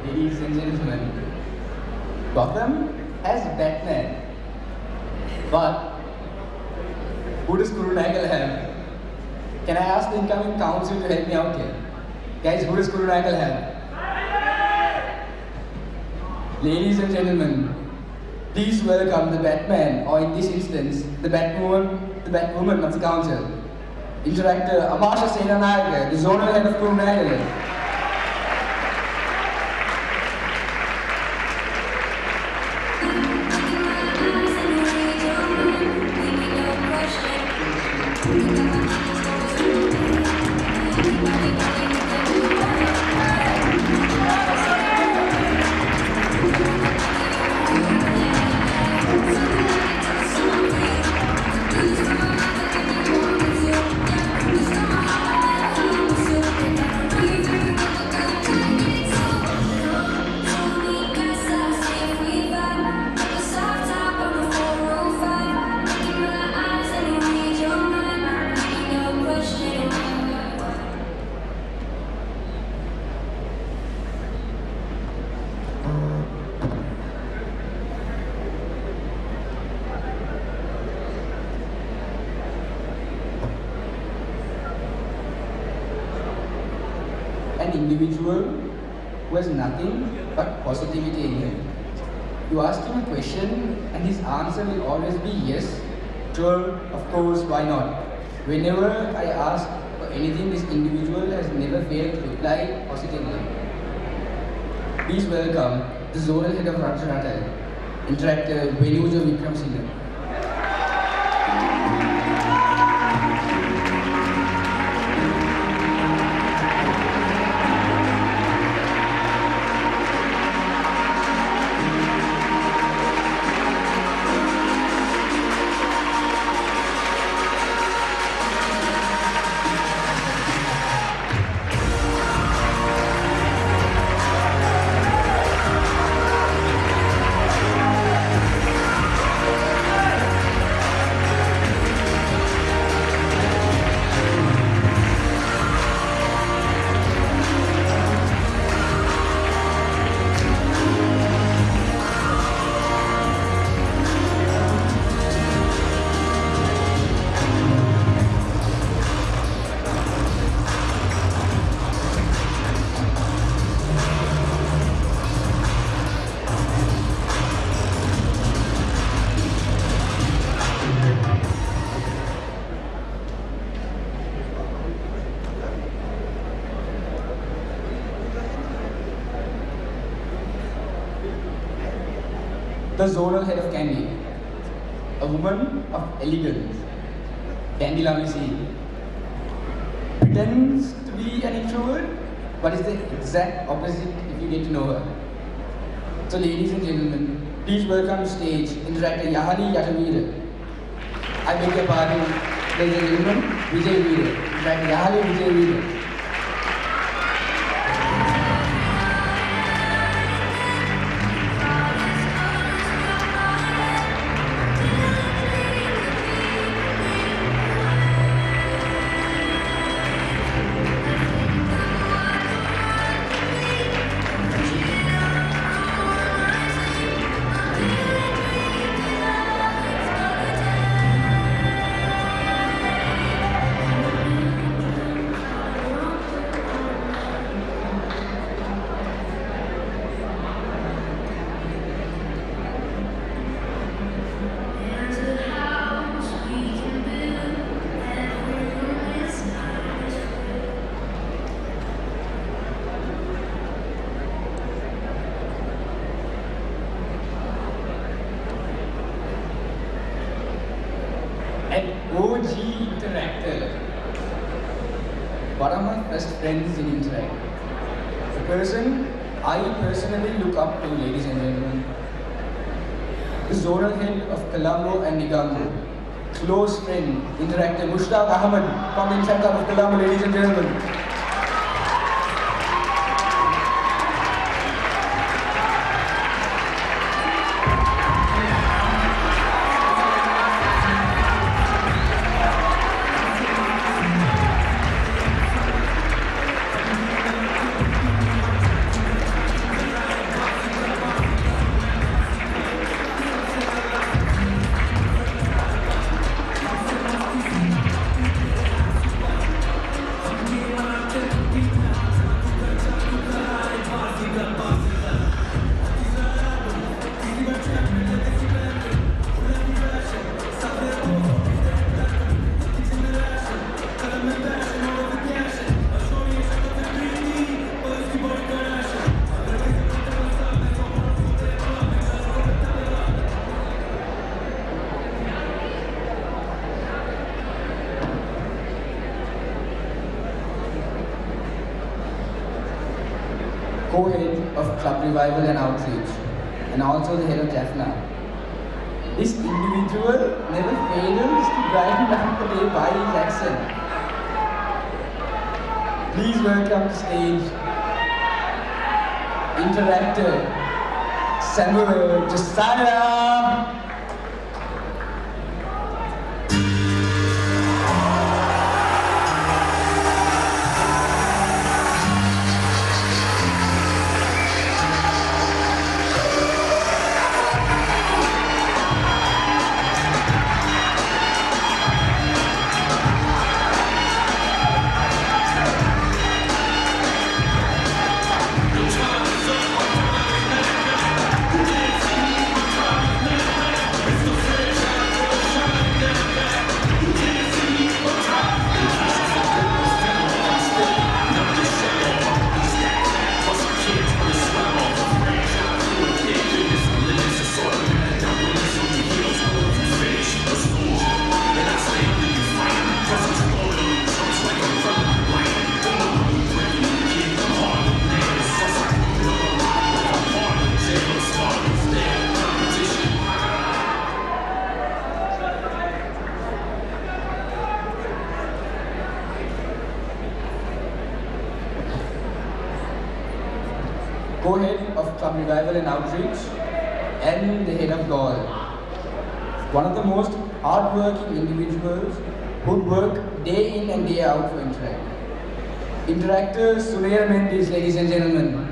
Ladies and gentlemen, Gotham has Batman, but who does Guru Nagal have? Can I ask the incoming council to help me out here? Guys, who does Guru Nagal have? Ladies and gentlemen, please welcome the Batman, or in this instance, the Batwoman of the council, Interactor Amasha Senanayaga, the zonal head of Guru Nagal. An individual who has nothing but positivity in him. You ask him a question and his answer will always be yes, sure, of course, why not. Whenever I ask for anything, this individual has never failed to reply positively. Please welcome the zonal head of Rajaratal, Interactor Venuja Vikram Singh. The zonal head of Candy, a woman of elegance, Candy Lamisi, pretends to be an introvert, but is the exact opposite if you get to know her. So ladies and gentlemen, please welcome to stage Interactor Yahali Yatavira. I beg your pardon, ladies and gentlemen, Vijay Veera. Interactor Yahali Vijay Veera. OG Interactor. One of my best friends in Interact. The person I personally look up to, ladies and gentlemen. The zonal head of Colombo and Negombo. Close friend, Interactor Mushtaq Ahmed from the Interactor of Colombo, ladies and gentlemen. Co-head of Club Revival and Outreach, and also the head of Jaffna. This individual never fails to brighten up the day by his accent. Please welcome to stage Interactor Samuel Josiah. Co-head of Club Revival and Outreach, and the head of GAL. One of the most hard-working individuals who work day in and day out for Interact. Interactors Sunair Mendes, ladies and gentlemen.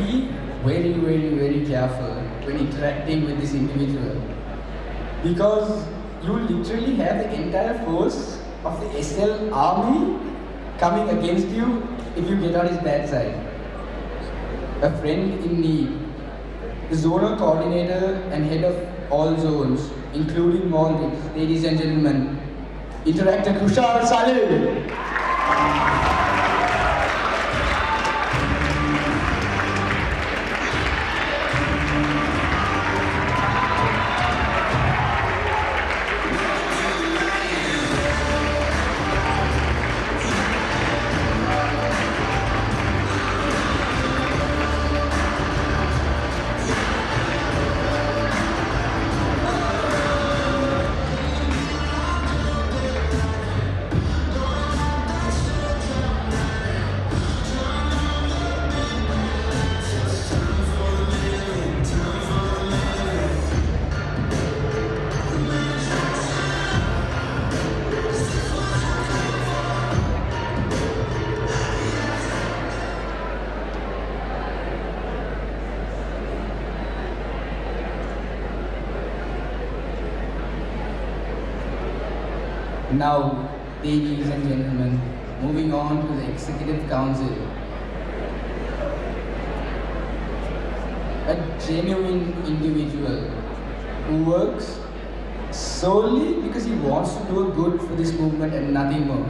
be very, very, very careful when interacting with this individual, because you literally have the entire force of the SL army coming against you if you get on his bad side. A friend in need, the zonal coordinator and head of all zones, including Maldives, ladies and gentlemen, Interactor Kushal Saleh. Now, ladies and gentlemen, moving on to the Executive Council. A genuine individual who works solely because he wants to do good for this movement and nothing more.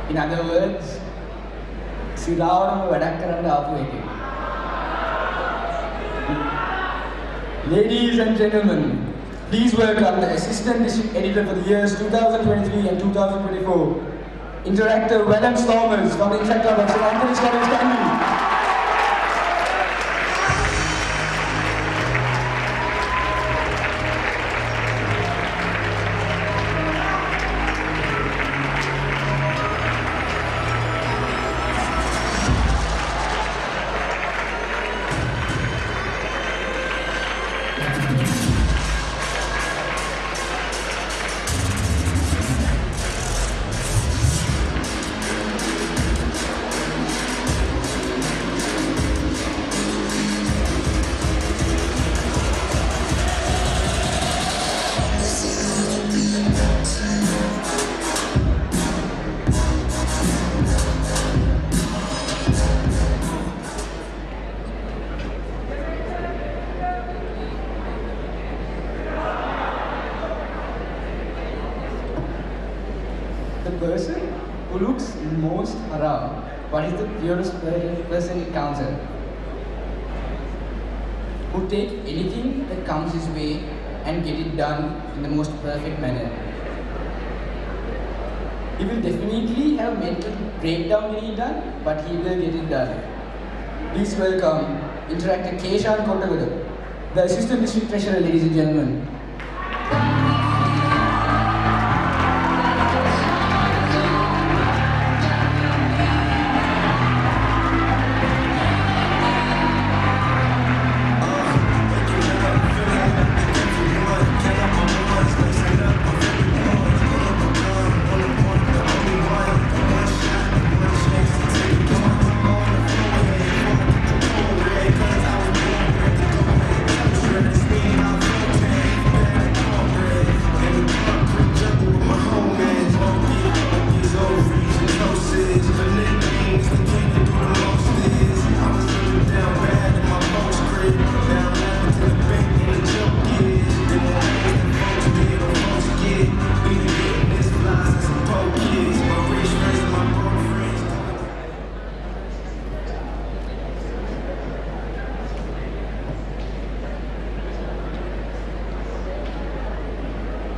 In other words, Siravadam Vadak Karanda operating. Ladies and gentlemen, please welcome the Assistant District Editor for the years 2023 and 2024, Interactor Valence Thomas from the Interact Club of St. Anthony's College, Canberra. The person who looks most around, but is the purest person encountered, who take anything that comes his way and get it done in the most perfect manner. He will definitely have mental breakdown getting it done, but he will get it done. Please welcome Interactor Keshan Kottagada, the Assistant District Treasurer, ladies and gentlemen.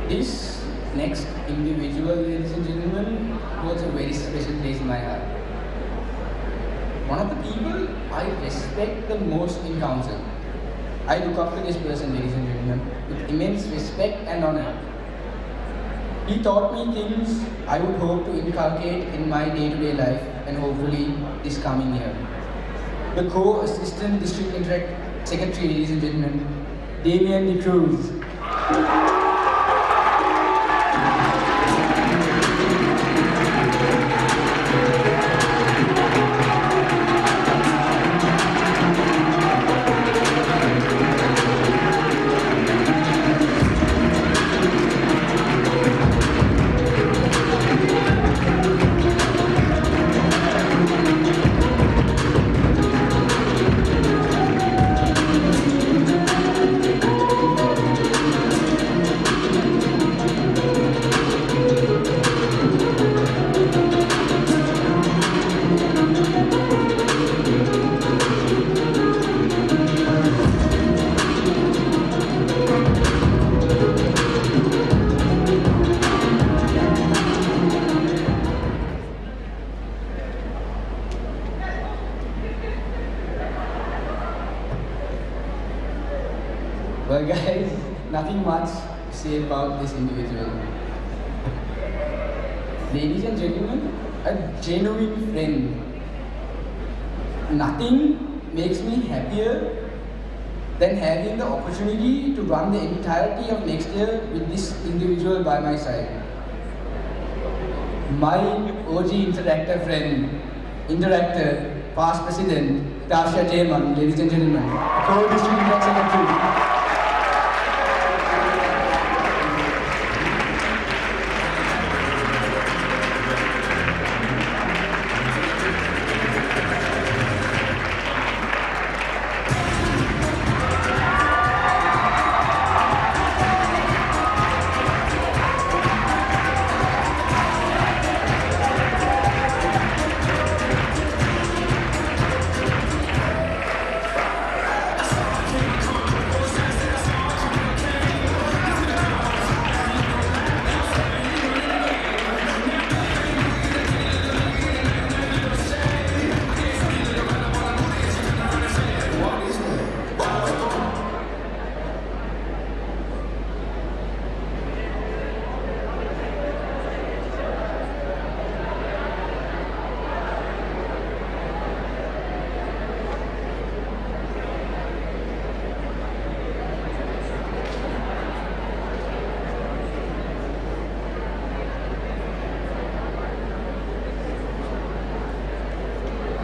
This next individual, ladies and gentlemen, holds a very special place in my heart. One of the people I respect the most in council. I look up to this person, ladies and gentlemen, with immense respect and honor. He taught me things I would hope to inculcate in my day-to-day life and hopefully this coming year. The Co-Assistant District Interact Secretary, ladies and gentlemen, Damien De Cruz. guys, nothing much to say about this individual. Ladies and gentlemen, a genuine friend. Nothing makes me happier than having the opportunity to run the entirety of next year with this individual by my side. My OG Interactor friend, Interactor, past president, Chairperson, ladies and gentlemen, co-district Interact secretary.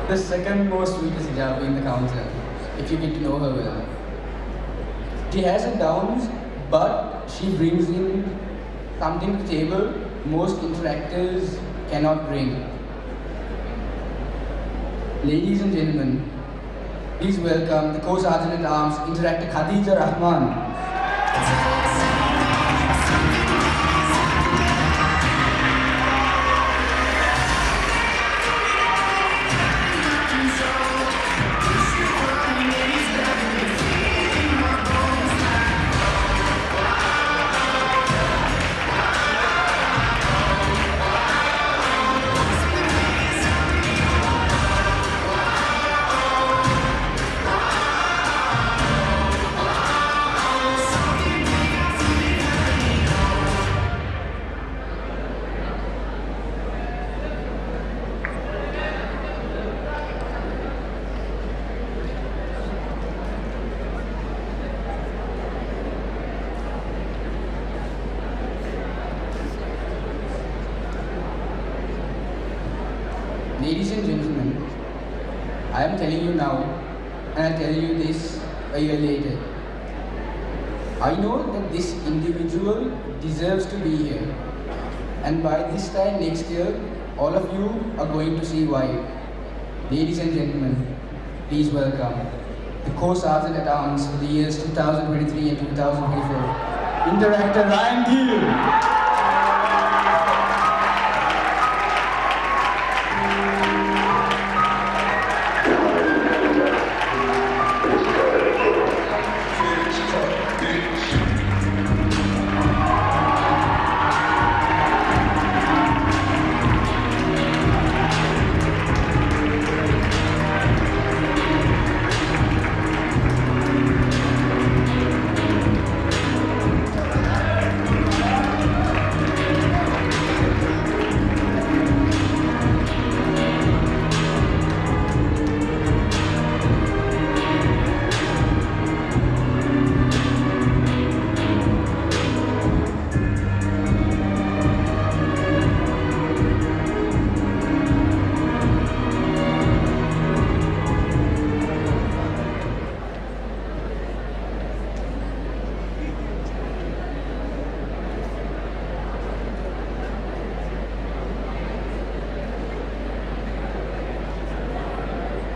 The second most sweetest hijabi in the counter, if you get to know her well. She has her downs, but she brings in something to the table most interactors cannot bring. Ladies and gentlemen, please welcome the Co-Sergeant at Arms, Interactor Khadija Rahman. Ladies and gentlemen, I am telling you now, and I'll tell you this a year later. I know that this individual deserves to be here. And by this time next year, all of you are going to see why. Ladies and gentlemen, please welcome the Co-Sergeant at Arms for the years 2023 and 2024, Interactor Ryan Gill.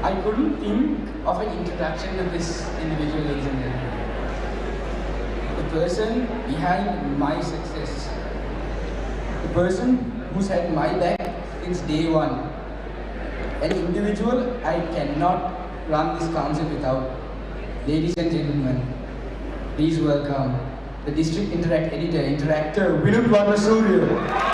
I couldn't think of an introduction to this individual, ladies and gentlemen. The person behind my success. The person who's had my back since day one. An individual I cannot run this council without. Ladies and gentlemen, please welcome the District Interact Editor, Interactor, Vinod Varnasurya.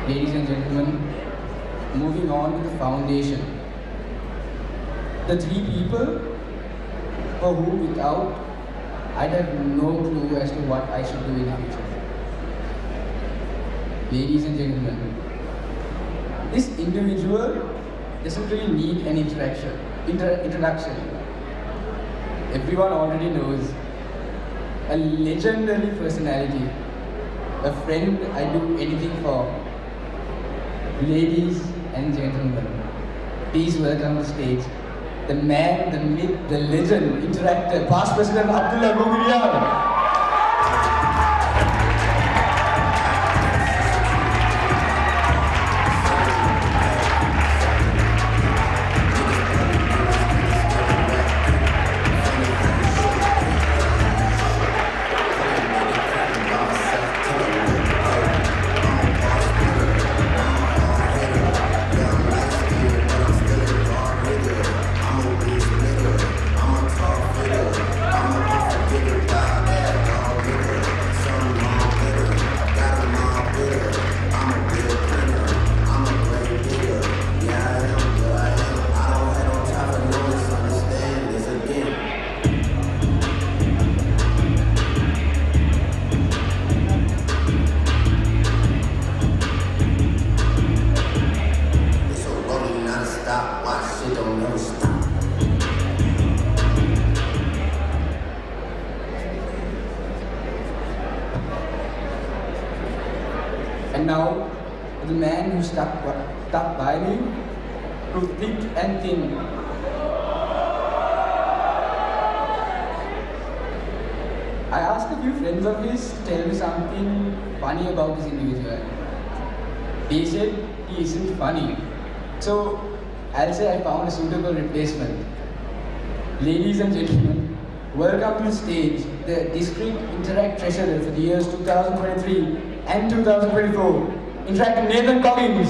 Ladies and gentlemen, moving on to the foundation. The three people for whom without I'd have no clue as to what I should do in the future. Ladies and gentlemen, this individual doesn't really need an introduction. Everyone already knows. A legendary personality, a friend I do anything for. Ladies and gentlemen, please welcome to the stage the man, the myth, the legend, interactor, past President Abdullah Gogurian. And now, the man who stuck by me through thick and thin. I asked a few friends of his to tell me something funny about this individual. They said he isn't funny. So I'll say I found a suitable replacement. Ladies and gentlemen, welcome to the stage the District Interact Treasurer for the years 2023 and 2024, Interactor Nathan Collins.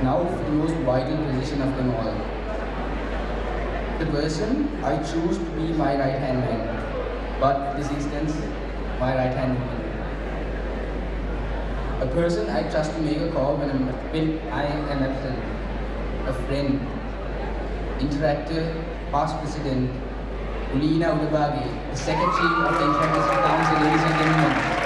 Now for the most vital position of them all. The person I choose to be my right-hand man, but in this instance, my right-hand woman. A person I trust to make a call when I am absent. A friend, interactor, past president, Ulina Udabagi, the secretary of the Interactors Council, ladies and gentlemen.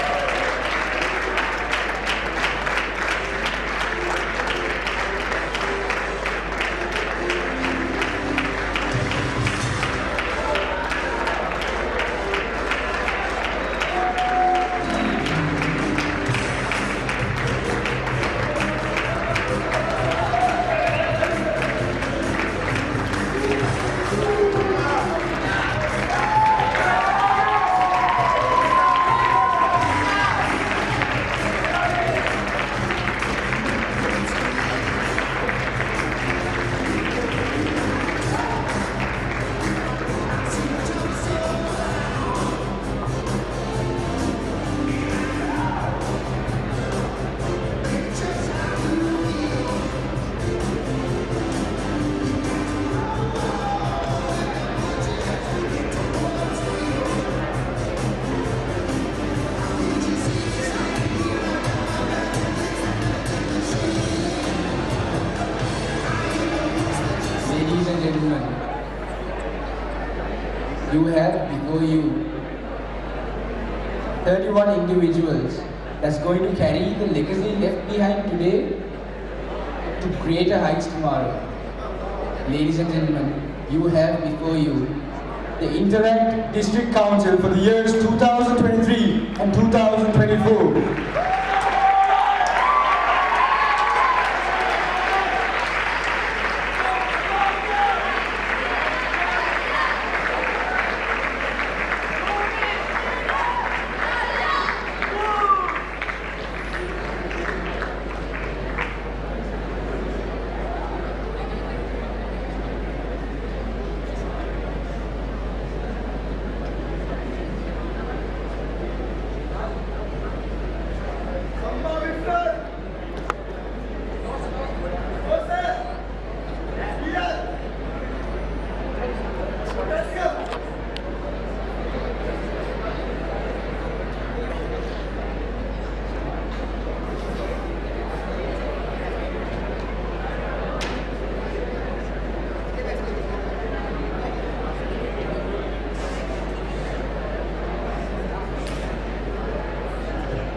You have before you 31 individuals that's going to carry the legacy left behind today to greater heights tomorrow. ladies and gentlemen, you have before you the Interact District Council for the years 2023 and 2024.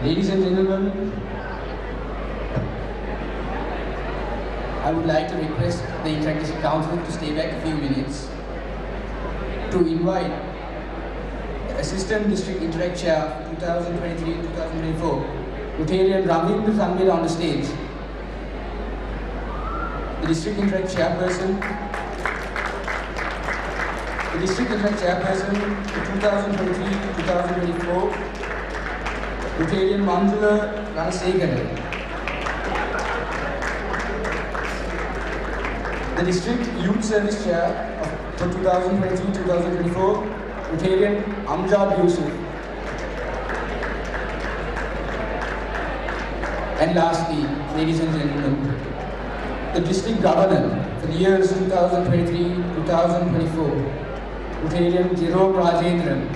Ladies and gentlemen, I would like to request the Interactors Council to stay back a few minutes to invite the Assistant District Interact Chair 2023-2024, Rotarian Ravindra Sangveda on the stage. The District Interact Chairperson, for 2023-2024, Rotarian Manjula Ranasekara. The District Youth Service Chair for 2023-2024, Rotarian Amjad Yusuf. And lastly, ladies and gentlemen, the District Governor for the years 2023-2024, Rotarian Jerome Rajendran.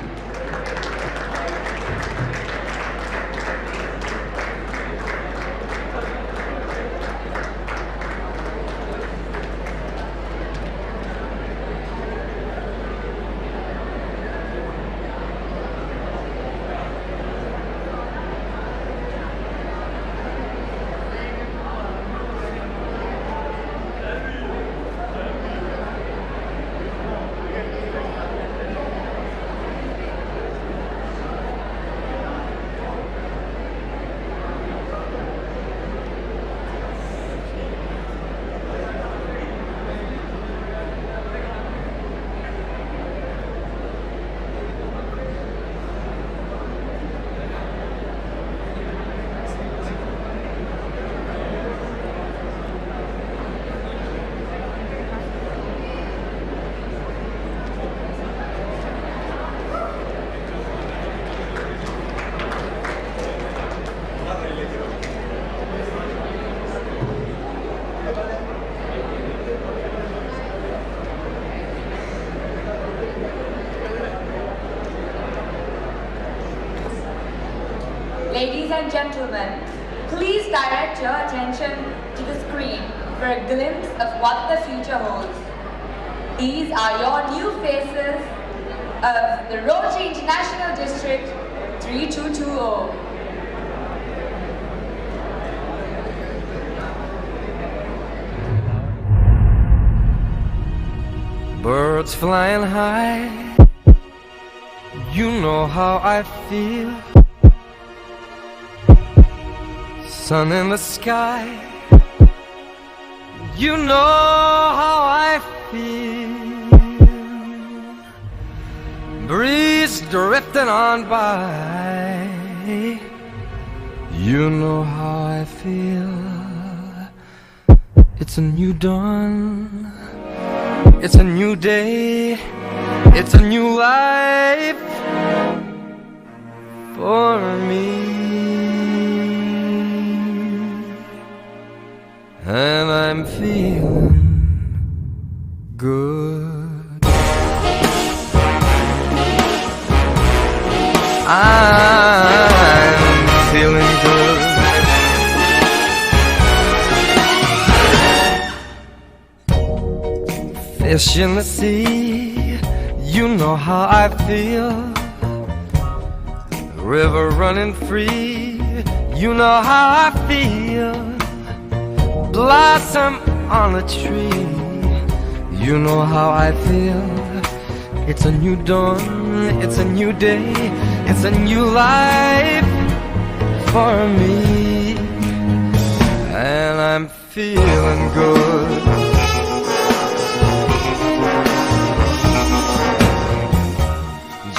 Ladies and gentlemen, please direct your attention to the screen for a glimpse of what the future holds. These are your new faces of the Rotary International District 3220. Birds flying high, you know how I feel. Sun in the sky, you know how I feel. Breeze drifting on by, you know how I feel. It's a new dawn, it's a new day, it's a new life for me. And I'm feeling good. I'm feeling good. Fish in the sea, you know how I feel. River running free, you know how I feel. Blossom on a tree, You know how I feel. It's a new dawn, it's a new day, it's a new life for me. And I'm feeling good.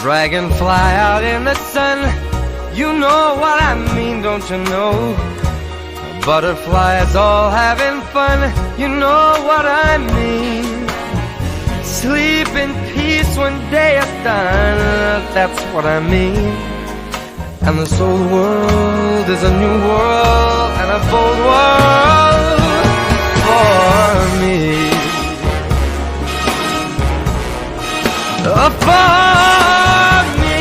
Dragonfly out in the sun, you know what I mean, don't you know? Butterflies all having fun, you know what I mean. Sleep in peace when day is done, that's what I mean. And this old world is a new world and a bold world for me. For me.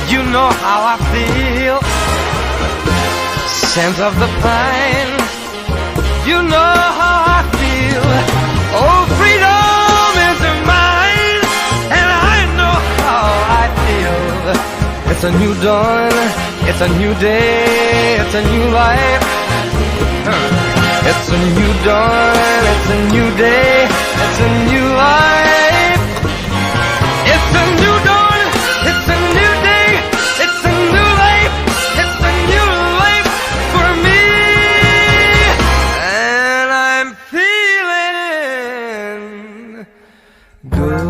You know how I feel. Scent of the pine, you know how I feel. Oh, freedom is mine, and I know how I feel. It's a new dawn, it's a new day, it's a new life. It's a new dawn, it's a new day, it's a new life. It's a new dawn, it's a new day, it's a new life, it's a new life for me. And I'm feeling good.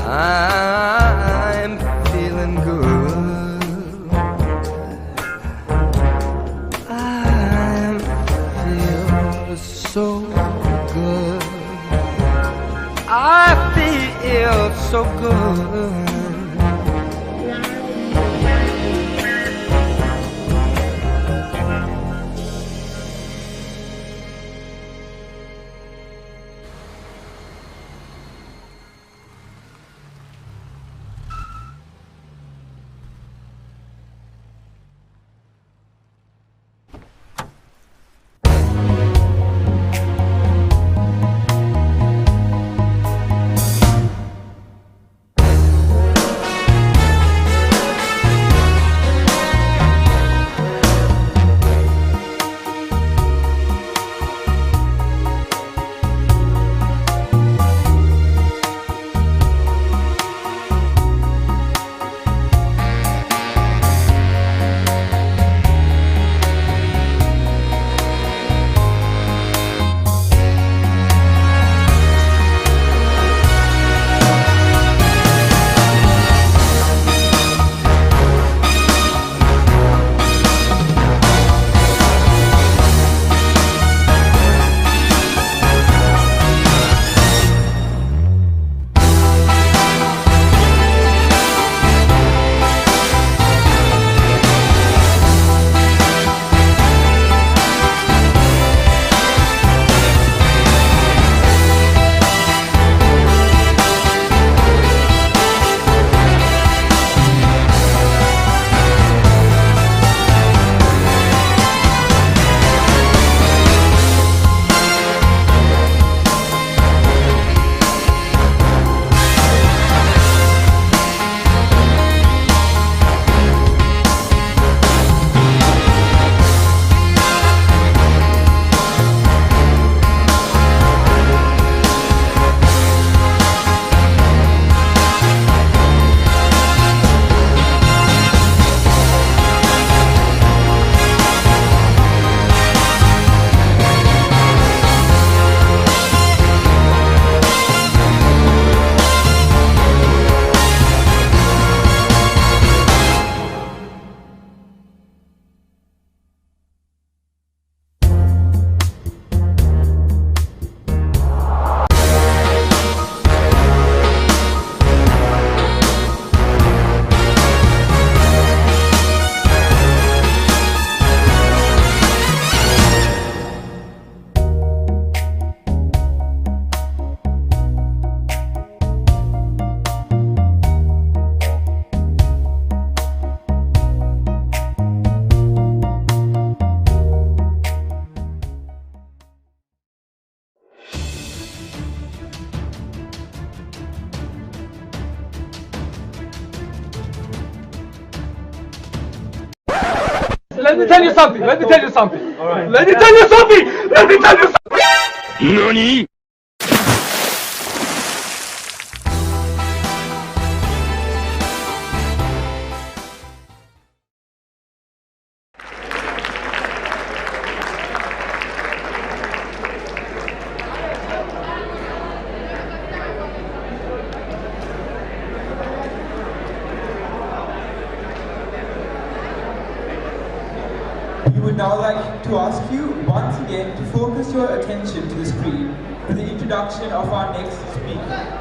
I'm feeling good. I feel so good. I feel so good. let me tell you something. Let me tell you something. All right. Let me tell you something. Let me tell you something. NANI? We would now like to ask you once again to focus your attention to the screen for the introduction of our next speaker.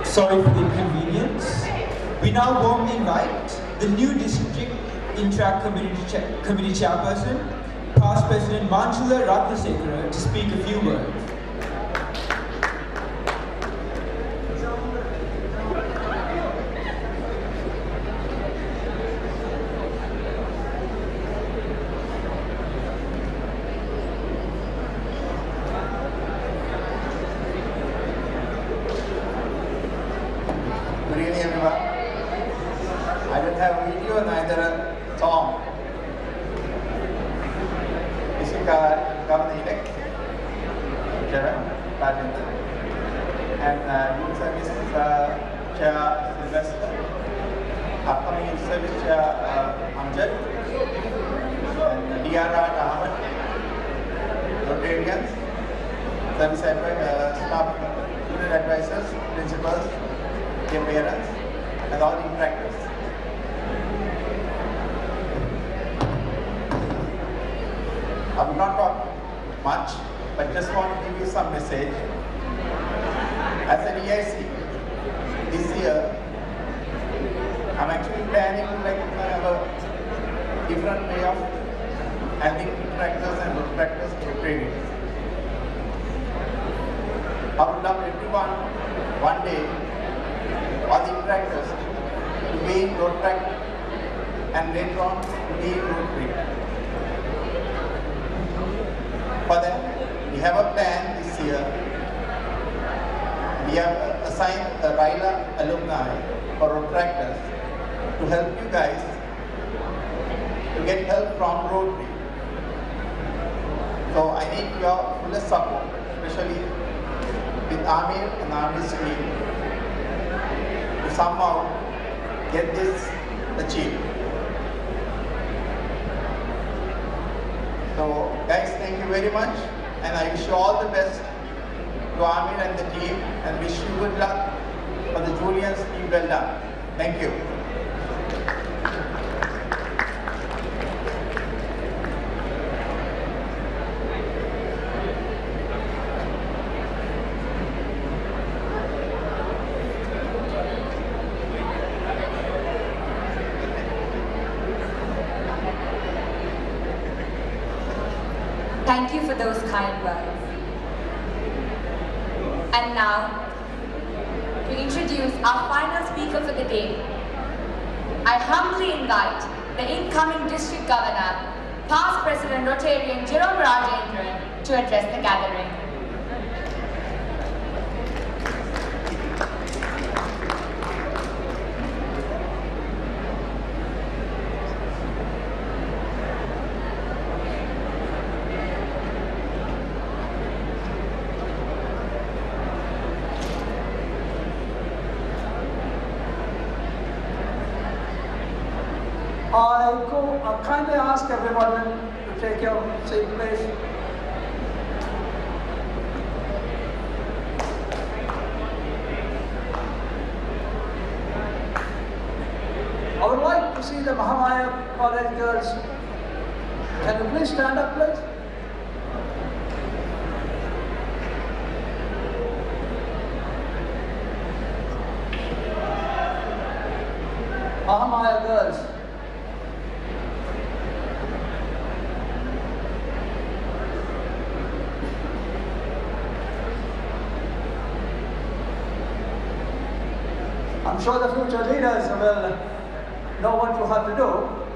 Sorry for the inconvenience. We now warmly invite the new District Interact Committee Chairperson, Past President Manchula Ratnasekara, to speak a few words. Good evening, everyone. I don't have video, neither a song. This is Governor-elect, Chairperson, and Youth Service Chair Sylvester, upcoming Youth Service Chair Amjad, and DRR Ahmed, Rotarians, Service staff, student advisors, principals, their parents, and all Interactors. I will not talk much, but just want to give you some message. As an EIC, this year, I'm actually planning to have a different way of handling Interactors and Interactors through training. I would love everyone one day, all the Interactors, to be in road track and later on to be in road trip. For that, we have a plan this year. We have assigned a RILA alumni for road tractors to help you guys to get help from road trip. So I need your fullest support, especially with Amir and Amir's team, to somehow get this achieved. So guys, thank you very much, and I wish you all the best to Amir and the team, and wish you good luck for the Julian's team. Well done. Thank you. Thank you for those kind words. And now, to introduce our final speaker for the day, I humbly invite the incoming District Governor, Past President Rotarian Jerome Rajendran, to address the gathering. I kindly ask everyone to take your seat, please. to see the Mahamaya College girls. Can you please stand up, please? Mahamaya girls. I'm sure the future leaders will know what you have to do.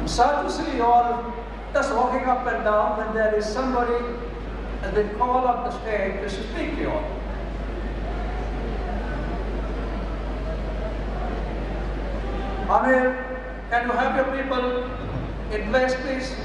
I'm sad to see you all just walking up and down when there is somebody has been called up the stage to speak to you all. Amir, can you have your people in place, please?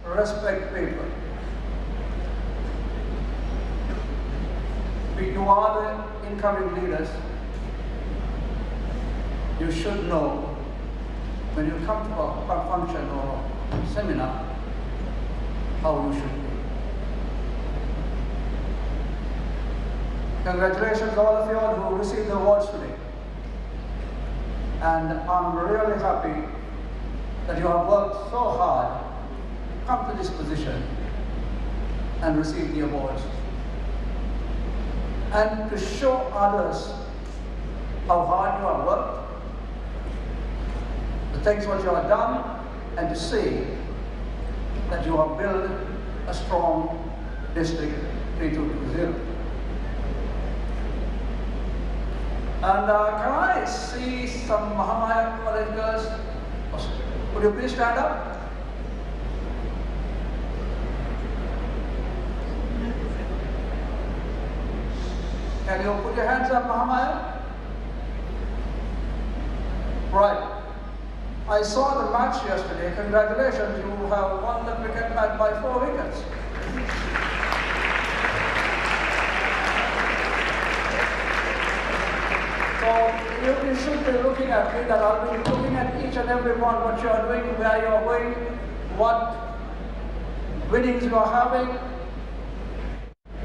respect people. You are the incoming leaders. You should know when you come to a function or seminar how you should be. Congratulations all of you all who received the awards today. And I'm really happy that you have worked so hard to come to this position and receive the awards. And to show others how hard you have worked, the things what you have done, and to see that you have built a strong district 3220. And can I see some Mahamaya college girls? Would you please stand up? Can you put your hands up, Mahamaya? Right. I saw the match yesterday. Congratulations, you have won the cricket match by 4 wickets. So you should be looking at me, that I'll be looking at each and every one, what you are doing, where you are going, what winnings you are having.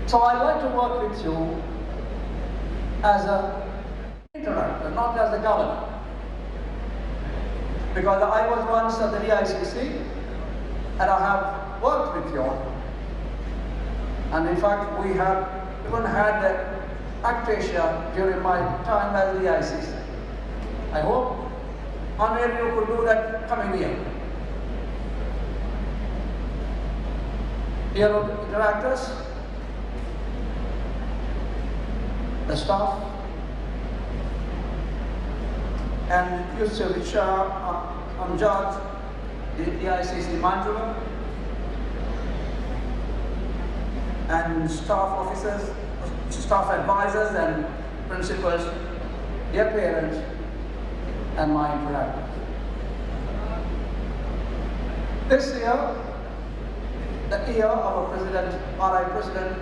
So I'd like to work with you as an interactor, not as a governor. Because I was once at the DICC and I have worked with you all. And in fact, we have even had the Actasia during my time as the DICC. I hope one of you could do that coming year. Dear interactors, the staff, and Yusuf Shah Amjad, the DICC Manjula, and staff officers, staff advisors and principals, their parents, and my interactors. This year, the year of our President, RI President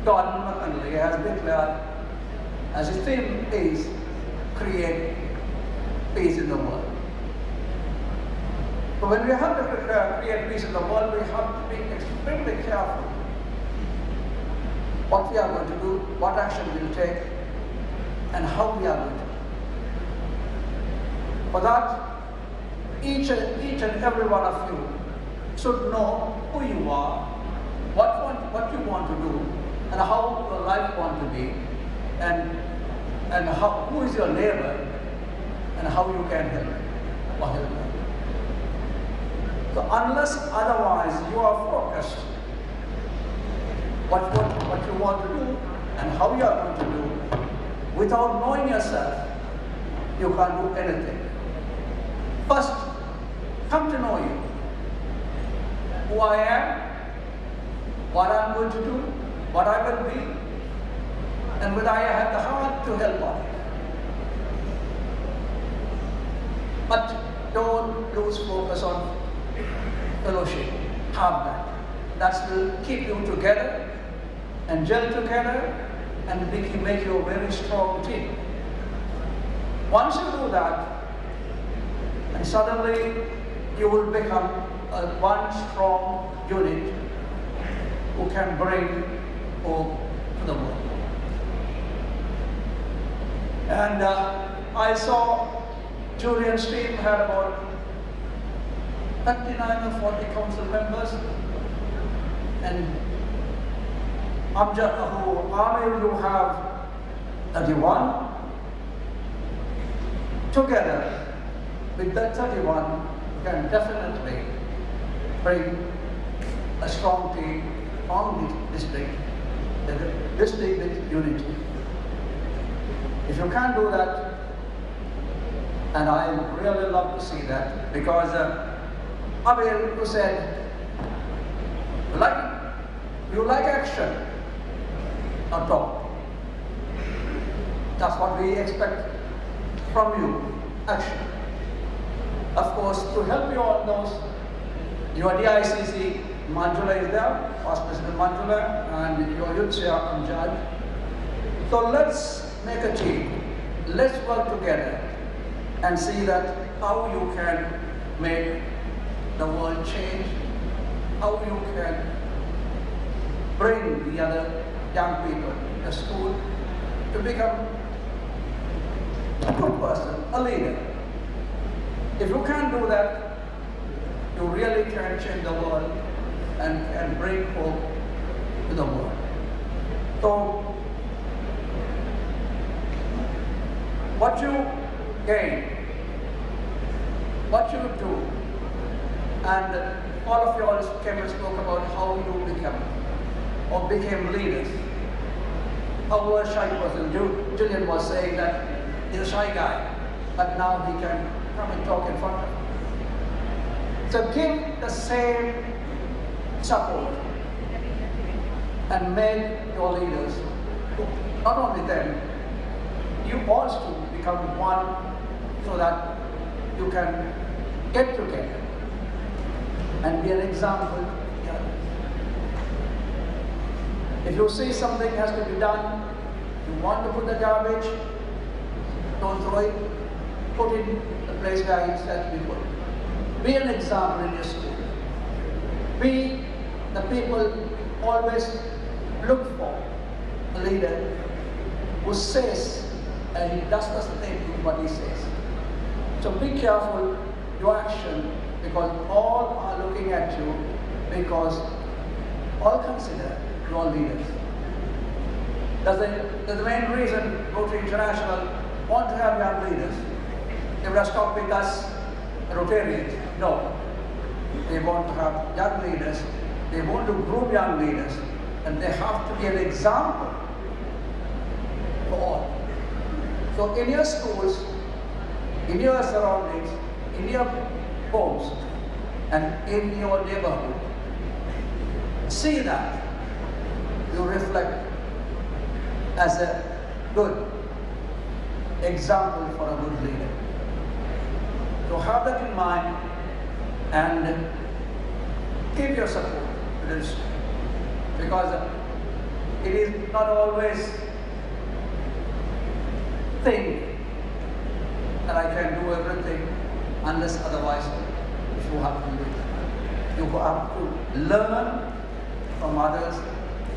Gordon McKinley has declared as his theme is create peace in the world. But when we have to create peace in the world, we have to be extremely careful what we are going to do, what action we will take, and how we are going to do. For that, each and every one of you should know who you are, what you want to do, and how your life want to be, and who is your neighbor, and how you can help or help them. So unless otherwise you are focused what you want to do and how you are going to do, without knowing yourself, you can't do anything. First, come to know you. Who I am, what I'm going to do, what I will be, and whether I have the heart to help others. But don't lose focus on fellowship. Have that. That will keep you together and gel together and make you a very strong team. Once you do that, and suddenly you will become one strong unit who can bring hope to the world. And I saw Julian's team had about 39 or 40 council members, and Amir, you have 31. Together with that 31, you can definitely bring a strong team on the district with unity. If you can't do that, and I really love to see that, because Abel, who said, you like action, not talk. That's what we expect from you, action. Of course, to help you all those, your DICC Manjula is there, Past President Manjula, and your youth chair, Amjad. So let's make a team. Let's work together and see that how you can make the world change, how you can bring the other young people to school to become a good person, a leader. If you can't do that, you really can change the world and bring hope to the world. So, what you gain, what you do, and all of you all came and spoke about how you become or became leaders. How a shy person, Julian was saying that he's a shy guy, but now he can come and talk in front of you. So give the same support and make your leaders, not only them, you also become one so that you can get together and be an example. If you see something has to be done, you want to put the garbage, don't throw it, put it in the place where it has to be put. Be an example in your school. Be the people always look for a leader who says and he does the same thing what he says. So be careful your action because all are looking at you because all consider you are leaders. That's the main reason Rotary International want to have young leaders. They would have stopped with us Rotarians. No. They want to have young leaders. They want to groom young leaders. And they have to be an example for all. So in your schools, in your surroundings, in your homes, and in your neighborhood, see that you reflect as a good example for a good leader. So have that in mind and give your support to this because it is not always think that I can do everything unless otherwise you have to do it. You have to learn from others,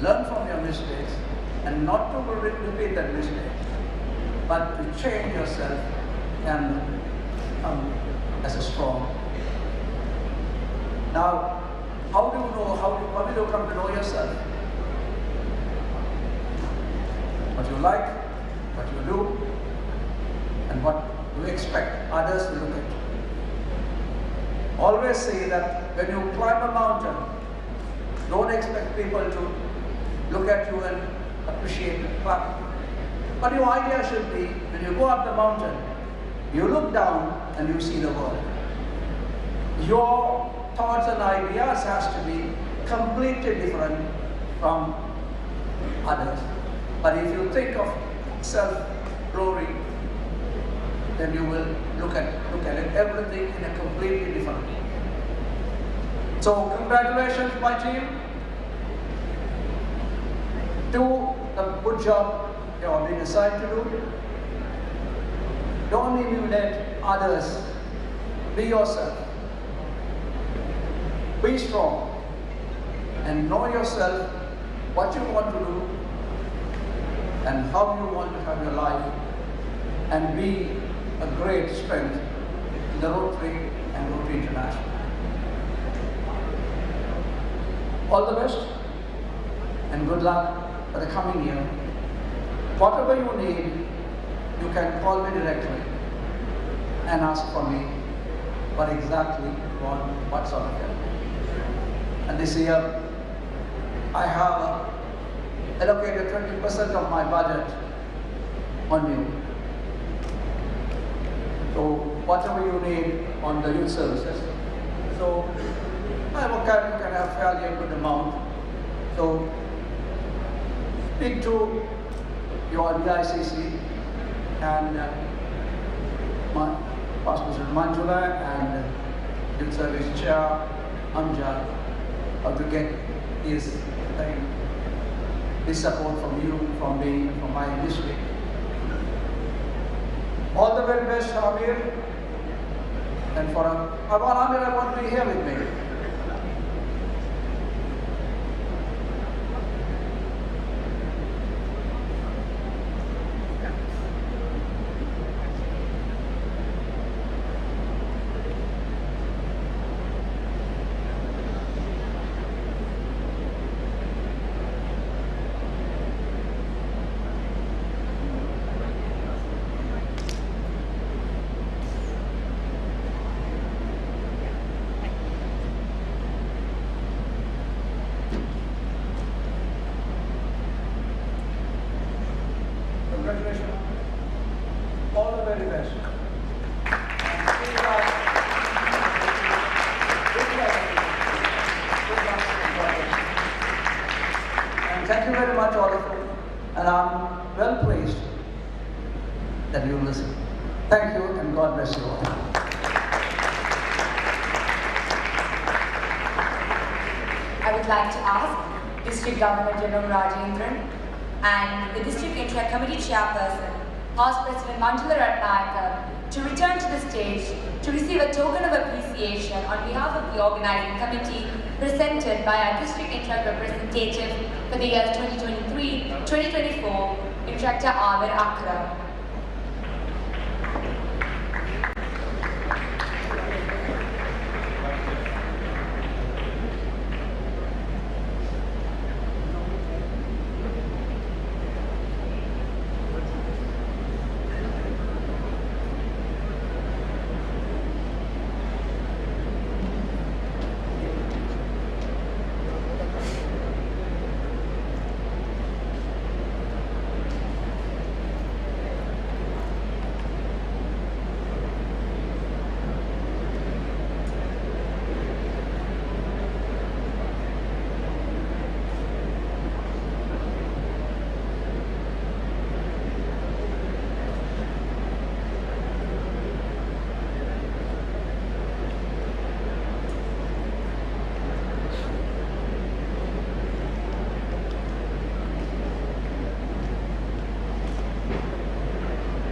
learn from your mistakes, and not to repeat that mistake, but to change yourself and come as a strong. Now, how do you know, how do you come to know yourself? What you like, what you do, and what you expect others to look at you. Always say that when you climb a mountain, don't expect people to look at you and appreciate it. But your idea should be, when you go up the mountain, you look down and you see the world. Your thoughts and ideas has to be completely different from others. But if you think of self-glory, then you will look at it, everything in a completely different way. So congratulations, my team. Do the good job you are being assigned to do. Don't emulate others. Be yourself. Be strong. And know yourself, what you want to do, and how you want to have your life, and be a great strength in the Rotary and Rotary International. All the best and good luck for the coming year. Whatever you need, you can call me directly and ask for me what exactly you want, what sort of help. And this year, I have allocated 20% of my budget on you. So whatever you need on the youth services. So I can have fairly a good amount. So speak to your DICC and my Past President Manjula and Youth Service Chair Amjad how to get this support from you, from me, from my district. All the very best, Amir. And for Amir, I want to be here with me. Congratulations. All the very best. And thank you very much, all of you. And I'm well pleased that you listen. Thank you, and God bless you all. I would like to ask District Governor General Rajendran and the District Interact Committee Chairperson, Past President Manjula Ratnayaka, to return to the stage to receive a token of appreciation on behalf of the organizing committee presented by our District Interact representative for the years 2023-2024, Interactor Amir Akram.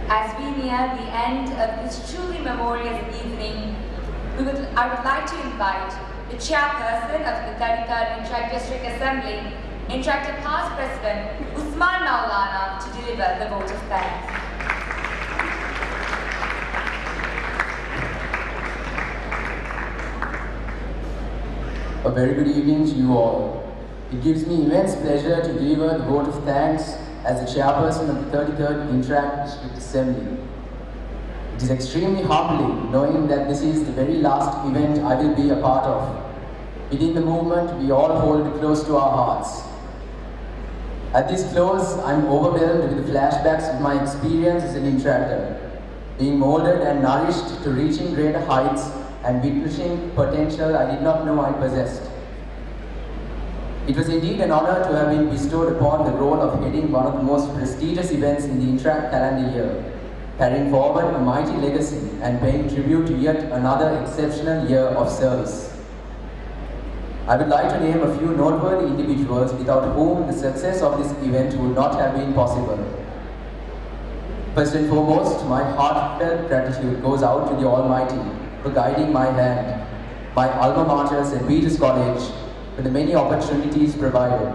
As we near the end of this truly memorial evening, I would like to invite the Chairperson of the 33rd Interact District Assembly, Interactor Past President Usman Maulana, to deliver the vote of thanks. A very good evening to you all. It gives me immense pleasure to deliver the vote of thanks as the Chairperson of the 33rd Interact District Assembly. It is extremely humbling knowing that this is the very last event I will be a part of. Within the movement, we all hold close to our hearts. At this close, I'm overwhelmed with the flashbacks of my experience as an interactor, being molded and nourished to reaching greater heights and witnessing potential I did not know I possessed. It was indeed an honor to have been bestowed upon the role of heading one of the most prestigious events in the Interact calendar year, carrying forward a mighty legacy and paying tribute to yet another exceptional year of service. I would like to name a few noteworthy individuals without whom the success of this event would not have been possible. First and foremost, my heartfelt gratitude goes out to the Almighty for guiding my hand, my alma mater, St. Peter's College, for the many opportunities provided.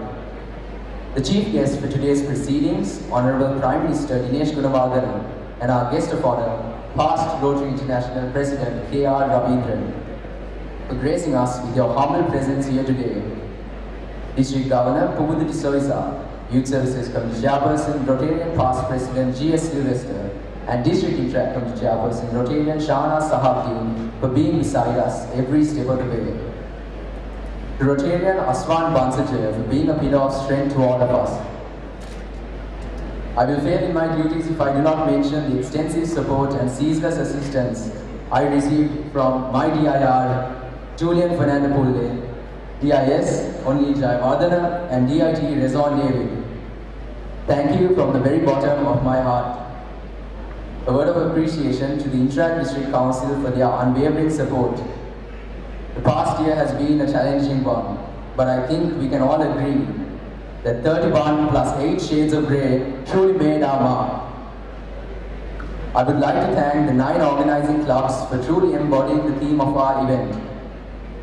The chief guest for today's proceedings, Honorable Prime Minister Dinesh Gunawardena, and our guest of honor, past Rotary International President K.R. Ravindran, for gracing us with your humble presence here today. District Governor Pubudu Soisa, Youth Services Committee Chairperson, Rotarian Past President G.S. Sylvester, and District Interact Committee Chairperson, Rotarian Shana Sahabdin, for being beside us every step of the way. To Rotarian Aswan Bansajaya for being a pillar of strength to all of us. I will fail in my duties if I do not mention the extensive support and ceaseless assistance I received from my DIR, Julian Fernando Pulle, DIS, Only Jayavardhana, and DIT Rezon David. Thank you from the very bottom of my heart. A word of appreciation to the Interact District Council for their unwavering support. The past year has been a challenging one, but I think we can all agree that 31 plus 8 shades of grey truly made our mark. I would like to thank the 9 organizing clubs for truly embodying the theme of our event,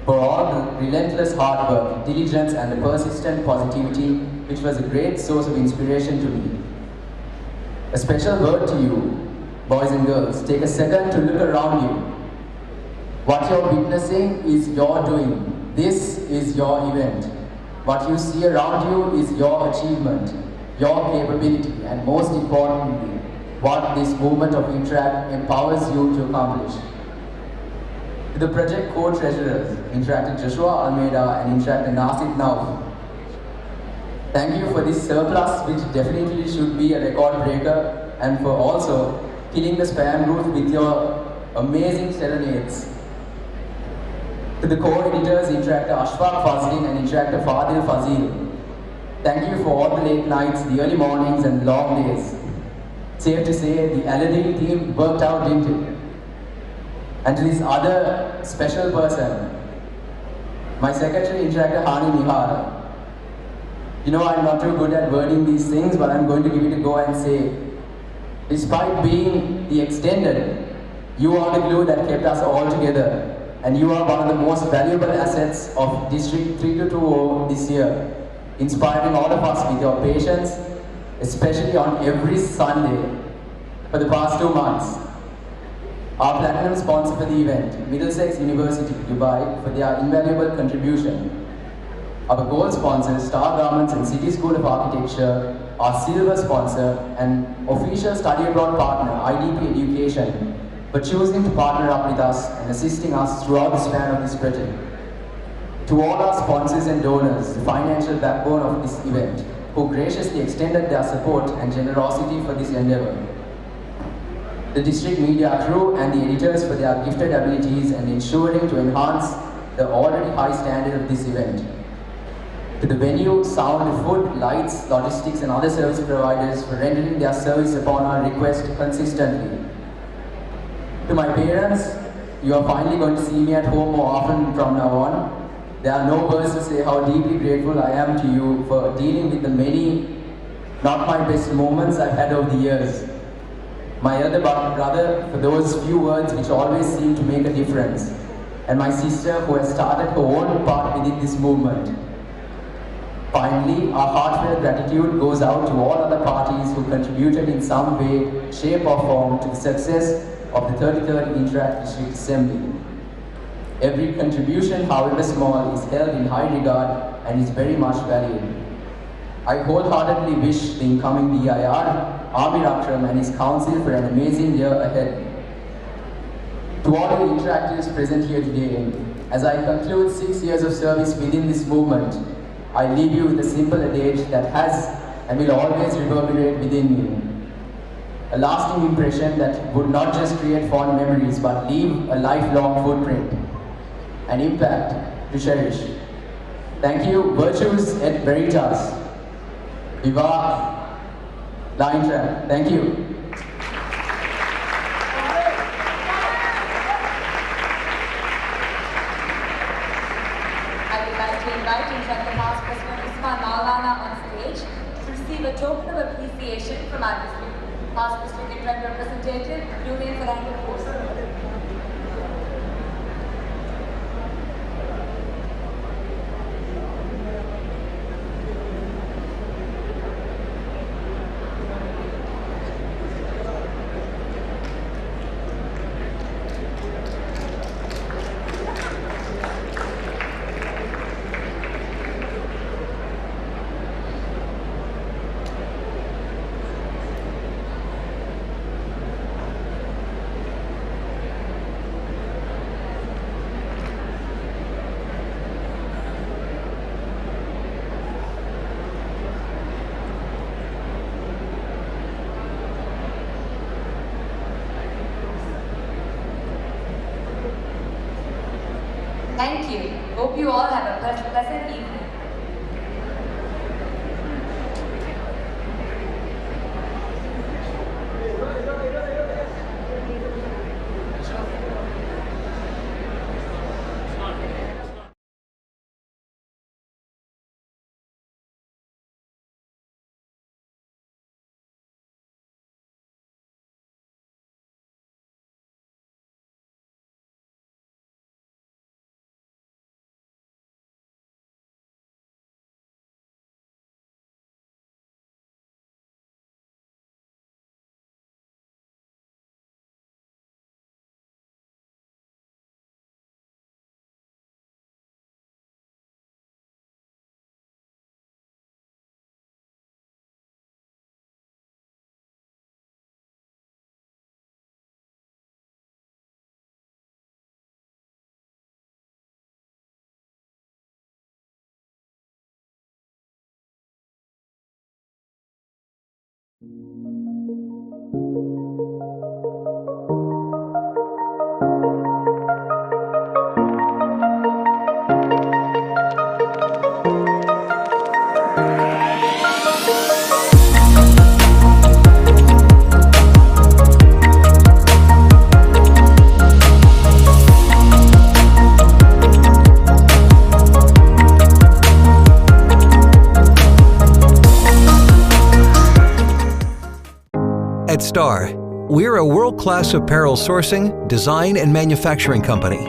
for all the relentless hard work, diligence and the persistent positivity which was a great source of inspiration to me. A special word to you, boys and girls, take a second to look around you. What you're witnessing is your doing. This is your event. What you see around you is your achievement, your capability, and most importantly, what this movement of Interact empowers you to accomplish. To the project co-treasurers, Interactor Joshua Almeida and Interactor Nasib Nauf, thank you for this surplus, which definitely should be a record breaker, and for also killing the spam roof with your amazing serenades. To the co-editors, Interactor Ashfaq Fazlin and Interactor Fadil Fazil, thank you for all the late nights, the early mornings and long days. Safe to say, the Aladdin team worked out, didn't it? And to this other special person, my secretary, Interactor Hani Nihara. You know I'm not too good at wording these things, but I'm going to give it a go and say, despite being the extended, you are the glue that kept us all together. And you are one of the most valuable assets of District 3220 this year, inspiring all of us with your patience, especially on every Sunday for the past 2 months. Our platinum sponsor for the event, Middlesex University, Dubai, for their invaluable contribution. Our gold sponsors, Star Garments and City School of Architecture, our silver sponsor and official study abroad partner, IDP Education, for choosing to partner up with us and assisting us throughout the span of this project. To all our sponsors and donors, the financial backbone of this event, who graciously extended their support and generosity for this endeavor. The district media crew and the editors for their gifted abilities and ensuring to enhance the already high standard of this event. To the venue, sound, food, lights, logistics and other service providers for rendering their service upon our request consistently. To my parents, you are finally going to see me at home more often from now on. There are no words to say how deeply grateful I am to you for dealing with the many, not my best moments I've had over the years. My elder brother for those few words which always seem to make a difference. And my sister who has started her own part within this movement. Finally, our heartfelt gratitude goes out to all other parties who contributed in some way, shape or form to the success of the 33rd Interact District Assembly. Every contribution, however small, is held in high regard and is very much valued. I wholeheartedly wish the incoming DIR, Amir Akram and his council for an amazing year ahead. To all the Interactors present here today, as I conclude 6 years of service within this movement, I leave you with a simple adage that has and will always reverberate within me. A lasting impression that would not just create fond memories but leave a lifelong footprint, an impact to cherish. Thank you, Virtues et Veritas. Viva la Interact. Thank you. I would like to invite Interactor Past President Usman Maulana on stage to receive a token of appreciation from our district. Past District Interact Representative, Julian Fernandez. Thank you. Hope you all have a pleasant evening. At Star, we're a world-class apparel sourcing, design, and manufacturing company.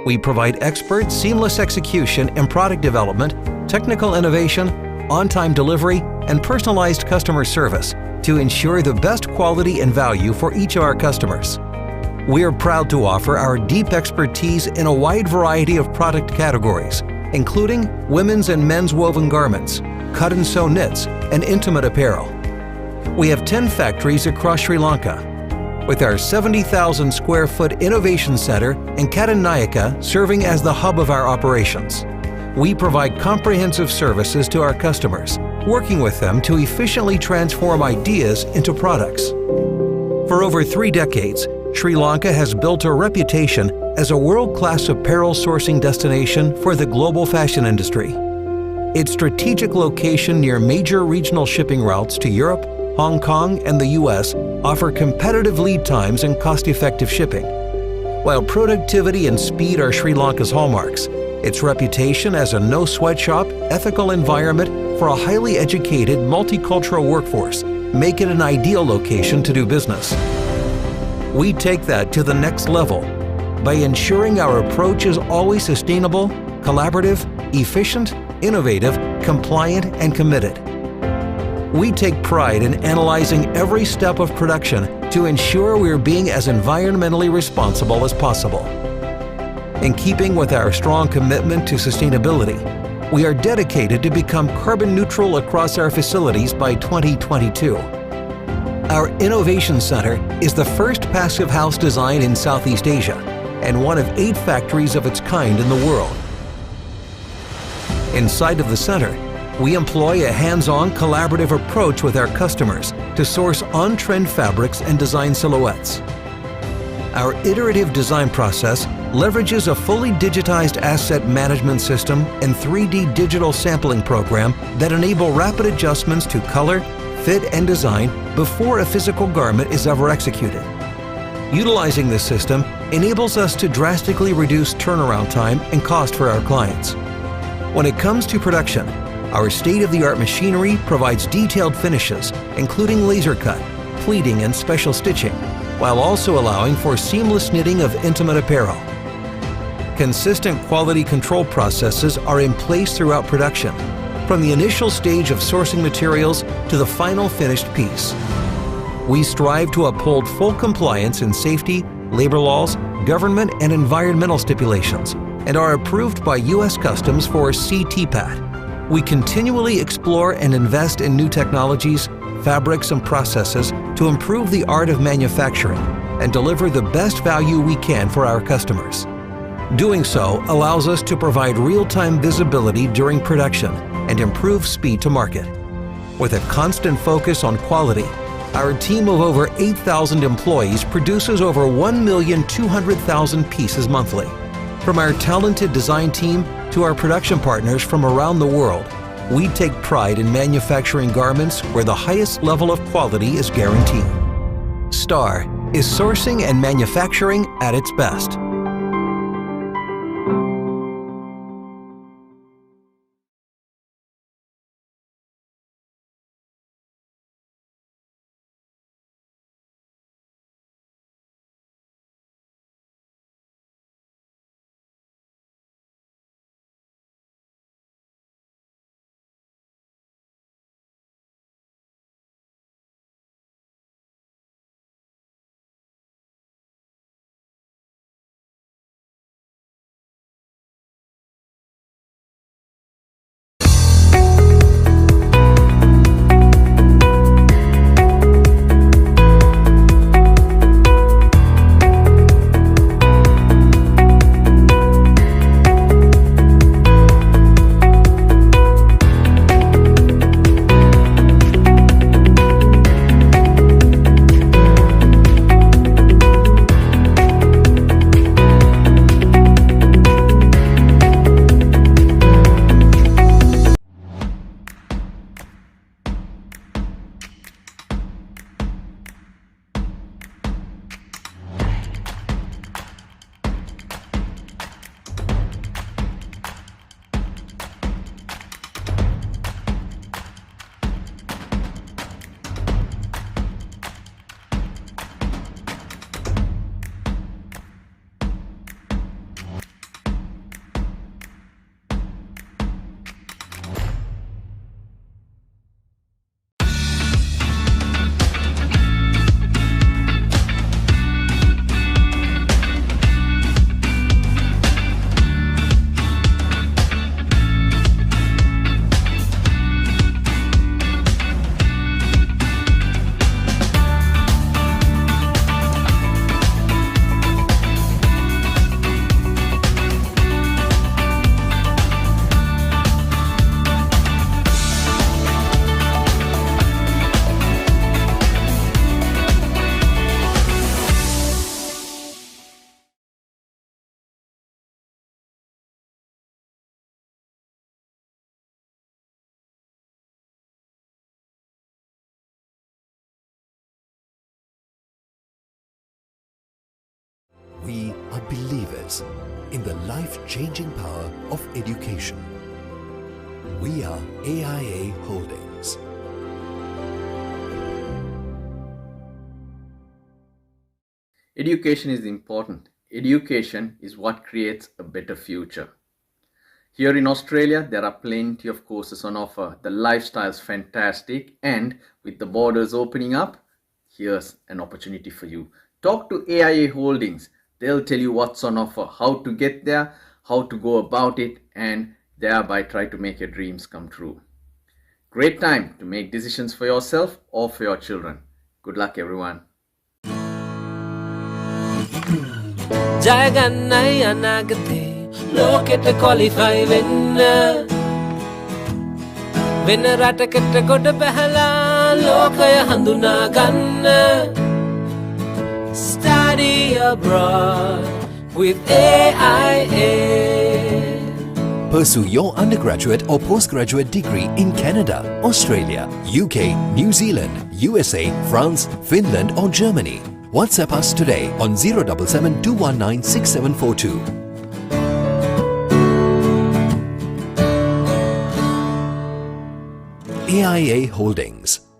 We provide expert, seamless execution and product development, technical innovation, on-time delivery, and personalized customer service to ensure the best quality and value for each of our customers. We are proud to offer our deep expertise in a wide variety of product categories, including women's and men's woven garments, cut and sew knits, and intimate apparel. We have 10 factories across Sri Lanka, with our 70,000 square foot innovation center in Katanayake serving as the hub of our operations. We provide comprehensive services to our customers, working with them to efficiently transform ideas into products. For over 3 decades, Sri Lanka has built a reputation as a world-class apparel sourcing destination for the global fashion industry. Its strategic location near major regional shipping routes to Europe, Hong Kong, and the US offer competitive lead times and cost-effective shipping. While productivity and speed are Sri Lanka's hallmarks, its reputation as a no-sweatshop, ethical environment for a highly educated, multicultural workforce make it an ideal location to do business. We take that to the next level by ensuring our approach is always sustainable, collaborative, efficient, innovative, compliant, and committed. We take pride in analyzing every step of production to ensure we are being as environmentally responsible as possible. In keeping with our strong commitment to sustainability, we are dedicated to become carbon neutral across our facilities by 2022. Our Innovation Center is the first passive house design in Southeast Asia and one of 8 factories of its kind in the world. Inside of the center, we employ a hands-on collaborative approach with our customers to source on-trend fabrics and design silhouettes. Our iterative design process leverages a fully digitized asset management system and 3D digital sampling program that enable rapid adjustments to color, fit, and design before a physical garment is ever executed. Utilizing this system enables us to drastically reduce turnaround time and cost for our clients. When it comes to production, our state-of-the-art machinery provides detailed finishes, including laser cut, pleating, and special stitching, while also allowing for seamless knitting of intimate apparel. Consistent quality control processes are in place throughout production, from the initial stage of sourcing materials to the final finished piece. We strive to uphold full compliance in safety, labor laws, government, and environmental stipulations, and are approved by U.S. Customs for CTPAT. We continually explore and invest in new technologies, fabrics, and processes to improve the art of manufacturing and deliver the best value we can for our customers. Doing so allows us to provide real-time visibility during production and improve speed to market. With a constant focus on quality, our team of over 8,000 employees produces over 1,200,000 pieces monthly. From our talented design team to our production partners from around the world, we take pride in manufacturing garments where the highest level of quality is guaranteed. Star is sourcing and manufacturing at its best. believers in the life-changing power of education. We are AIA Holdings. Education is important. Education is what creates a better future. Here in Australia, there are plenty of courses on offer. The lifestyle's fantastic, and with the borders opening up, here's an opportunity for you. Talk to AIA Holdings. They'll tell you what's on offer, how to get there, how to go about it, and thereby try to make your dreams come true. Great time to make decisions for yourself or for your children. Good luck, everyone. ජයගන්නයි අනාගතේ ලෝකෙට qualify වෙන්න වෙන රටකට කොට පැහලා ලෝකය හඳුනා ගන්න Study abroad with AIA. Pursue your undergraduate or postgraduate degree in Canada, Australia, UK, New Zealand, USA, France, Finland or Germany. WhatsApp us today on 077 219 6742. AIA Holdings.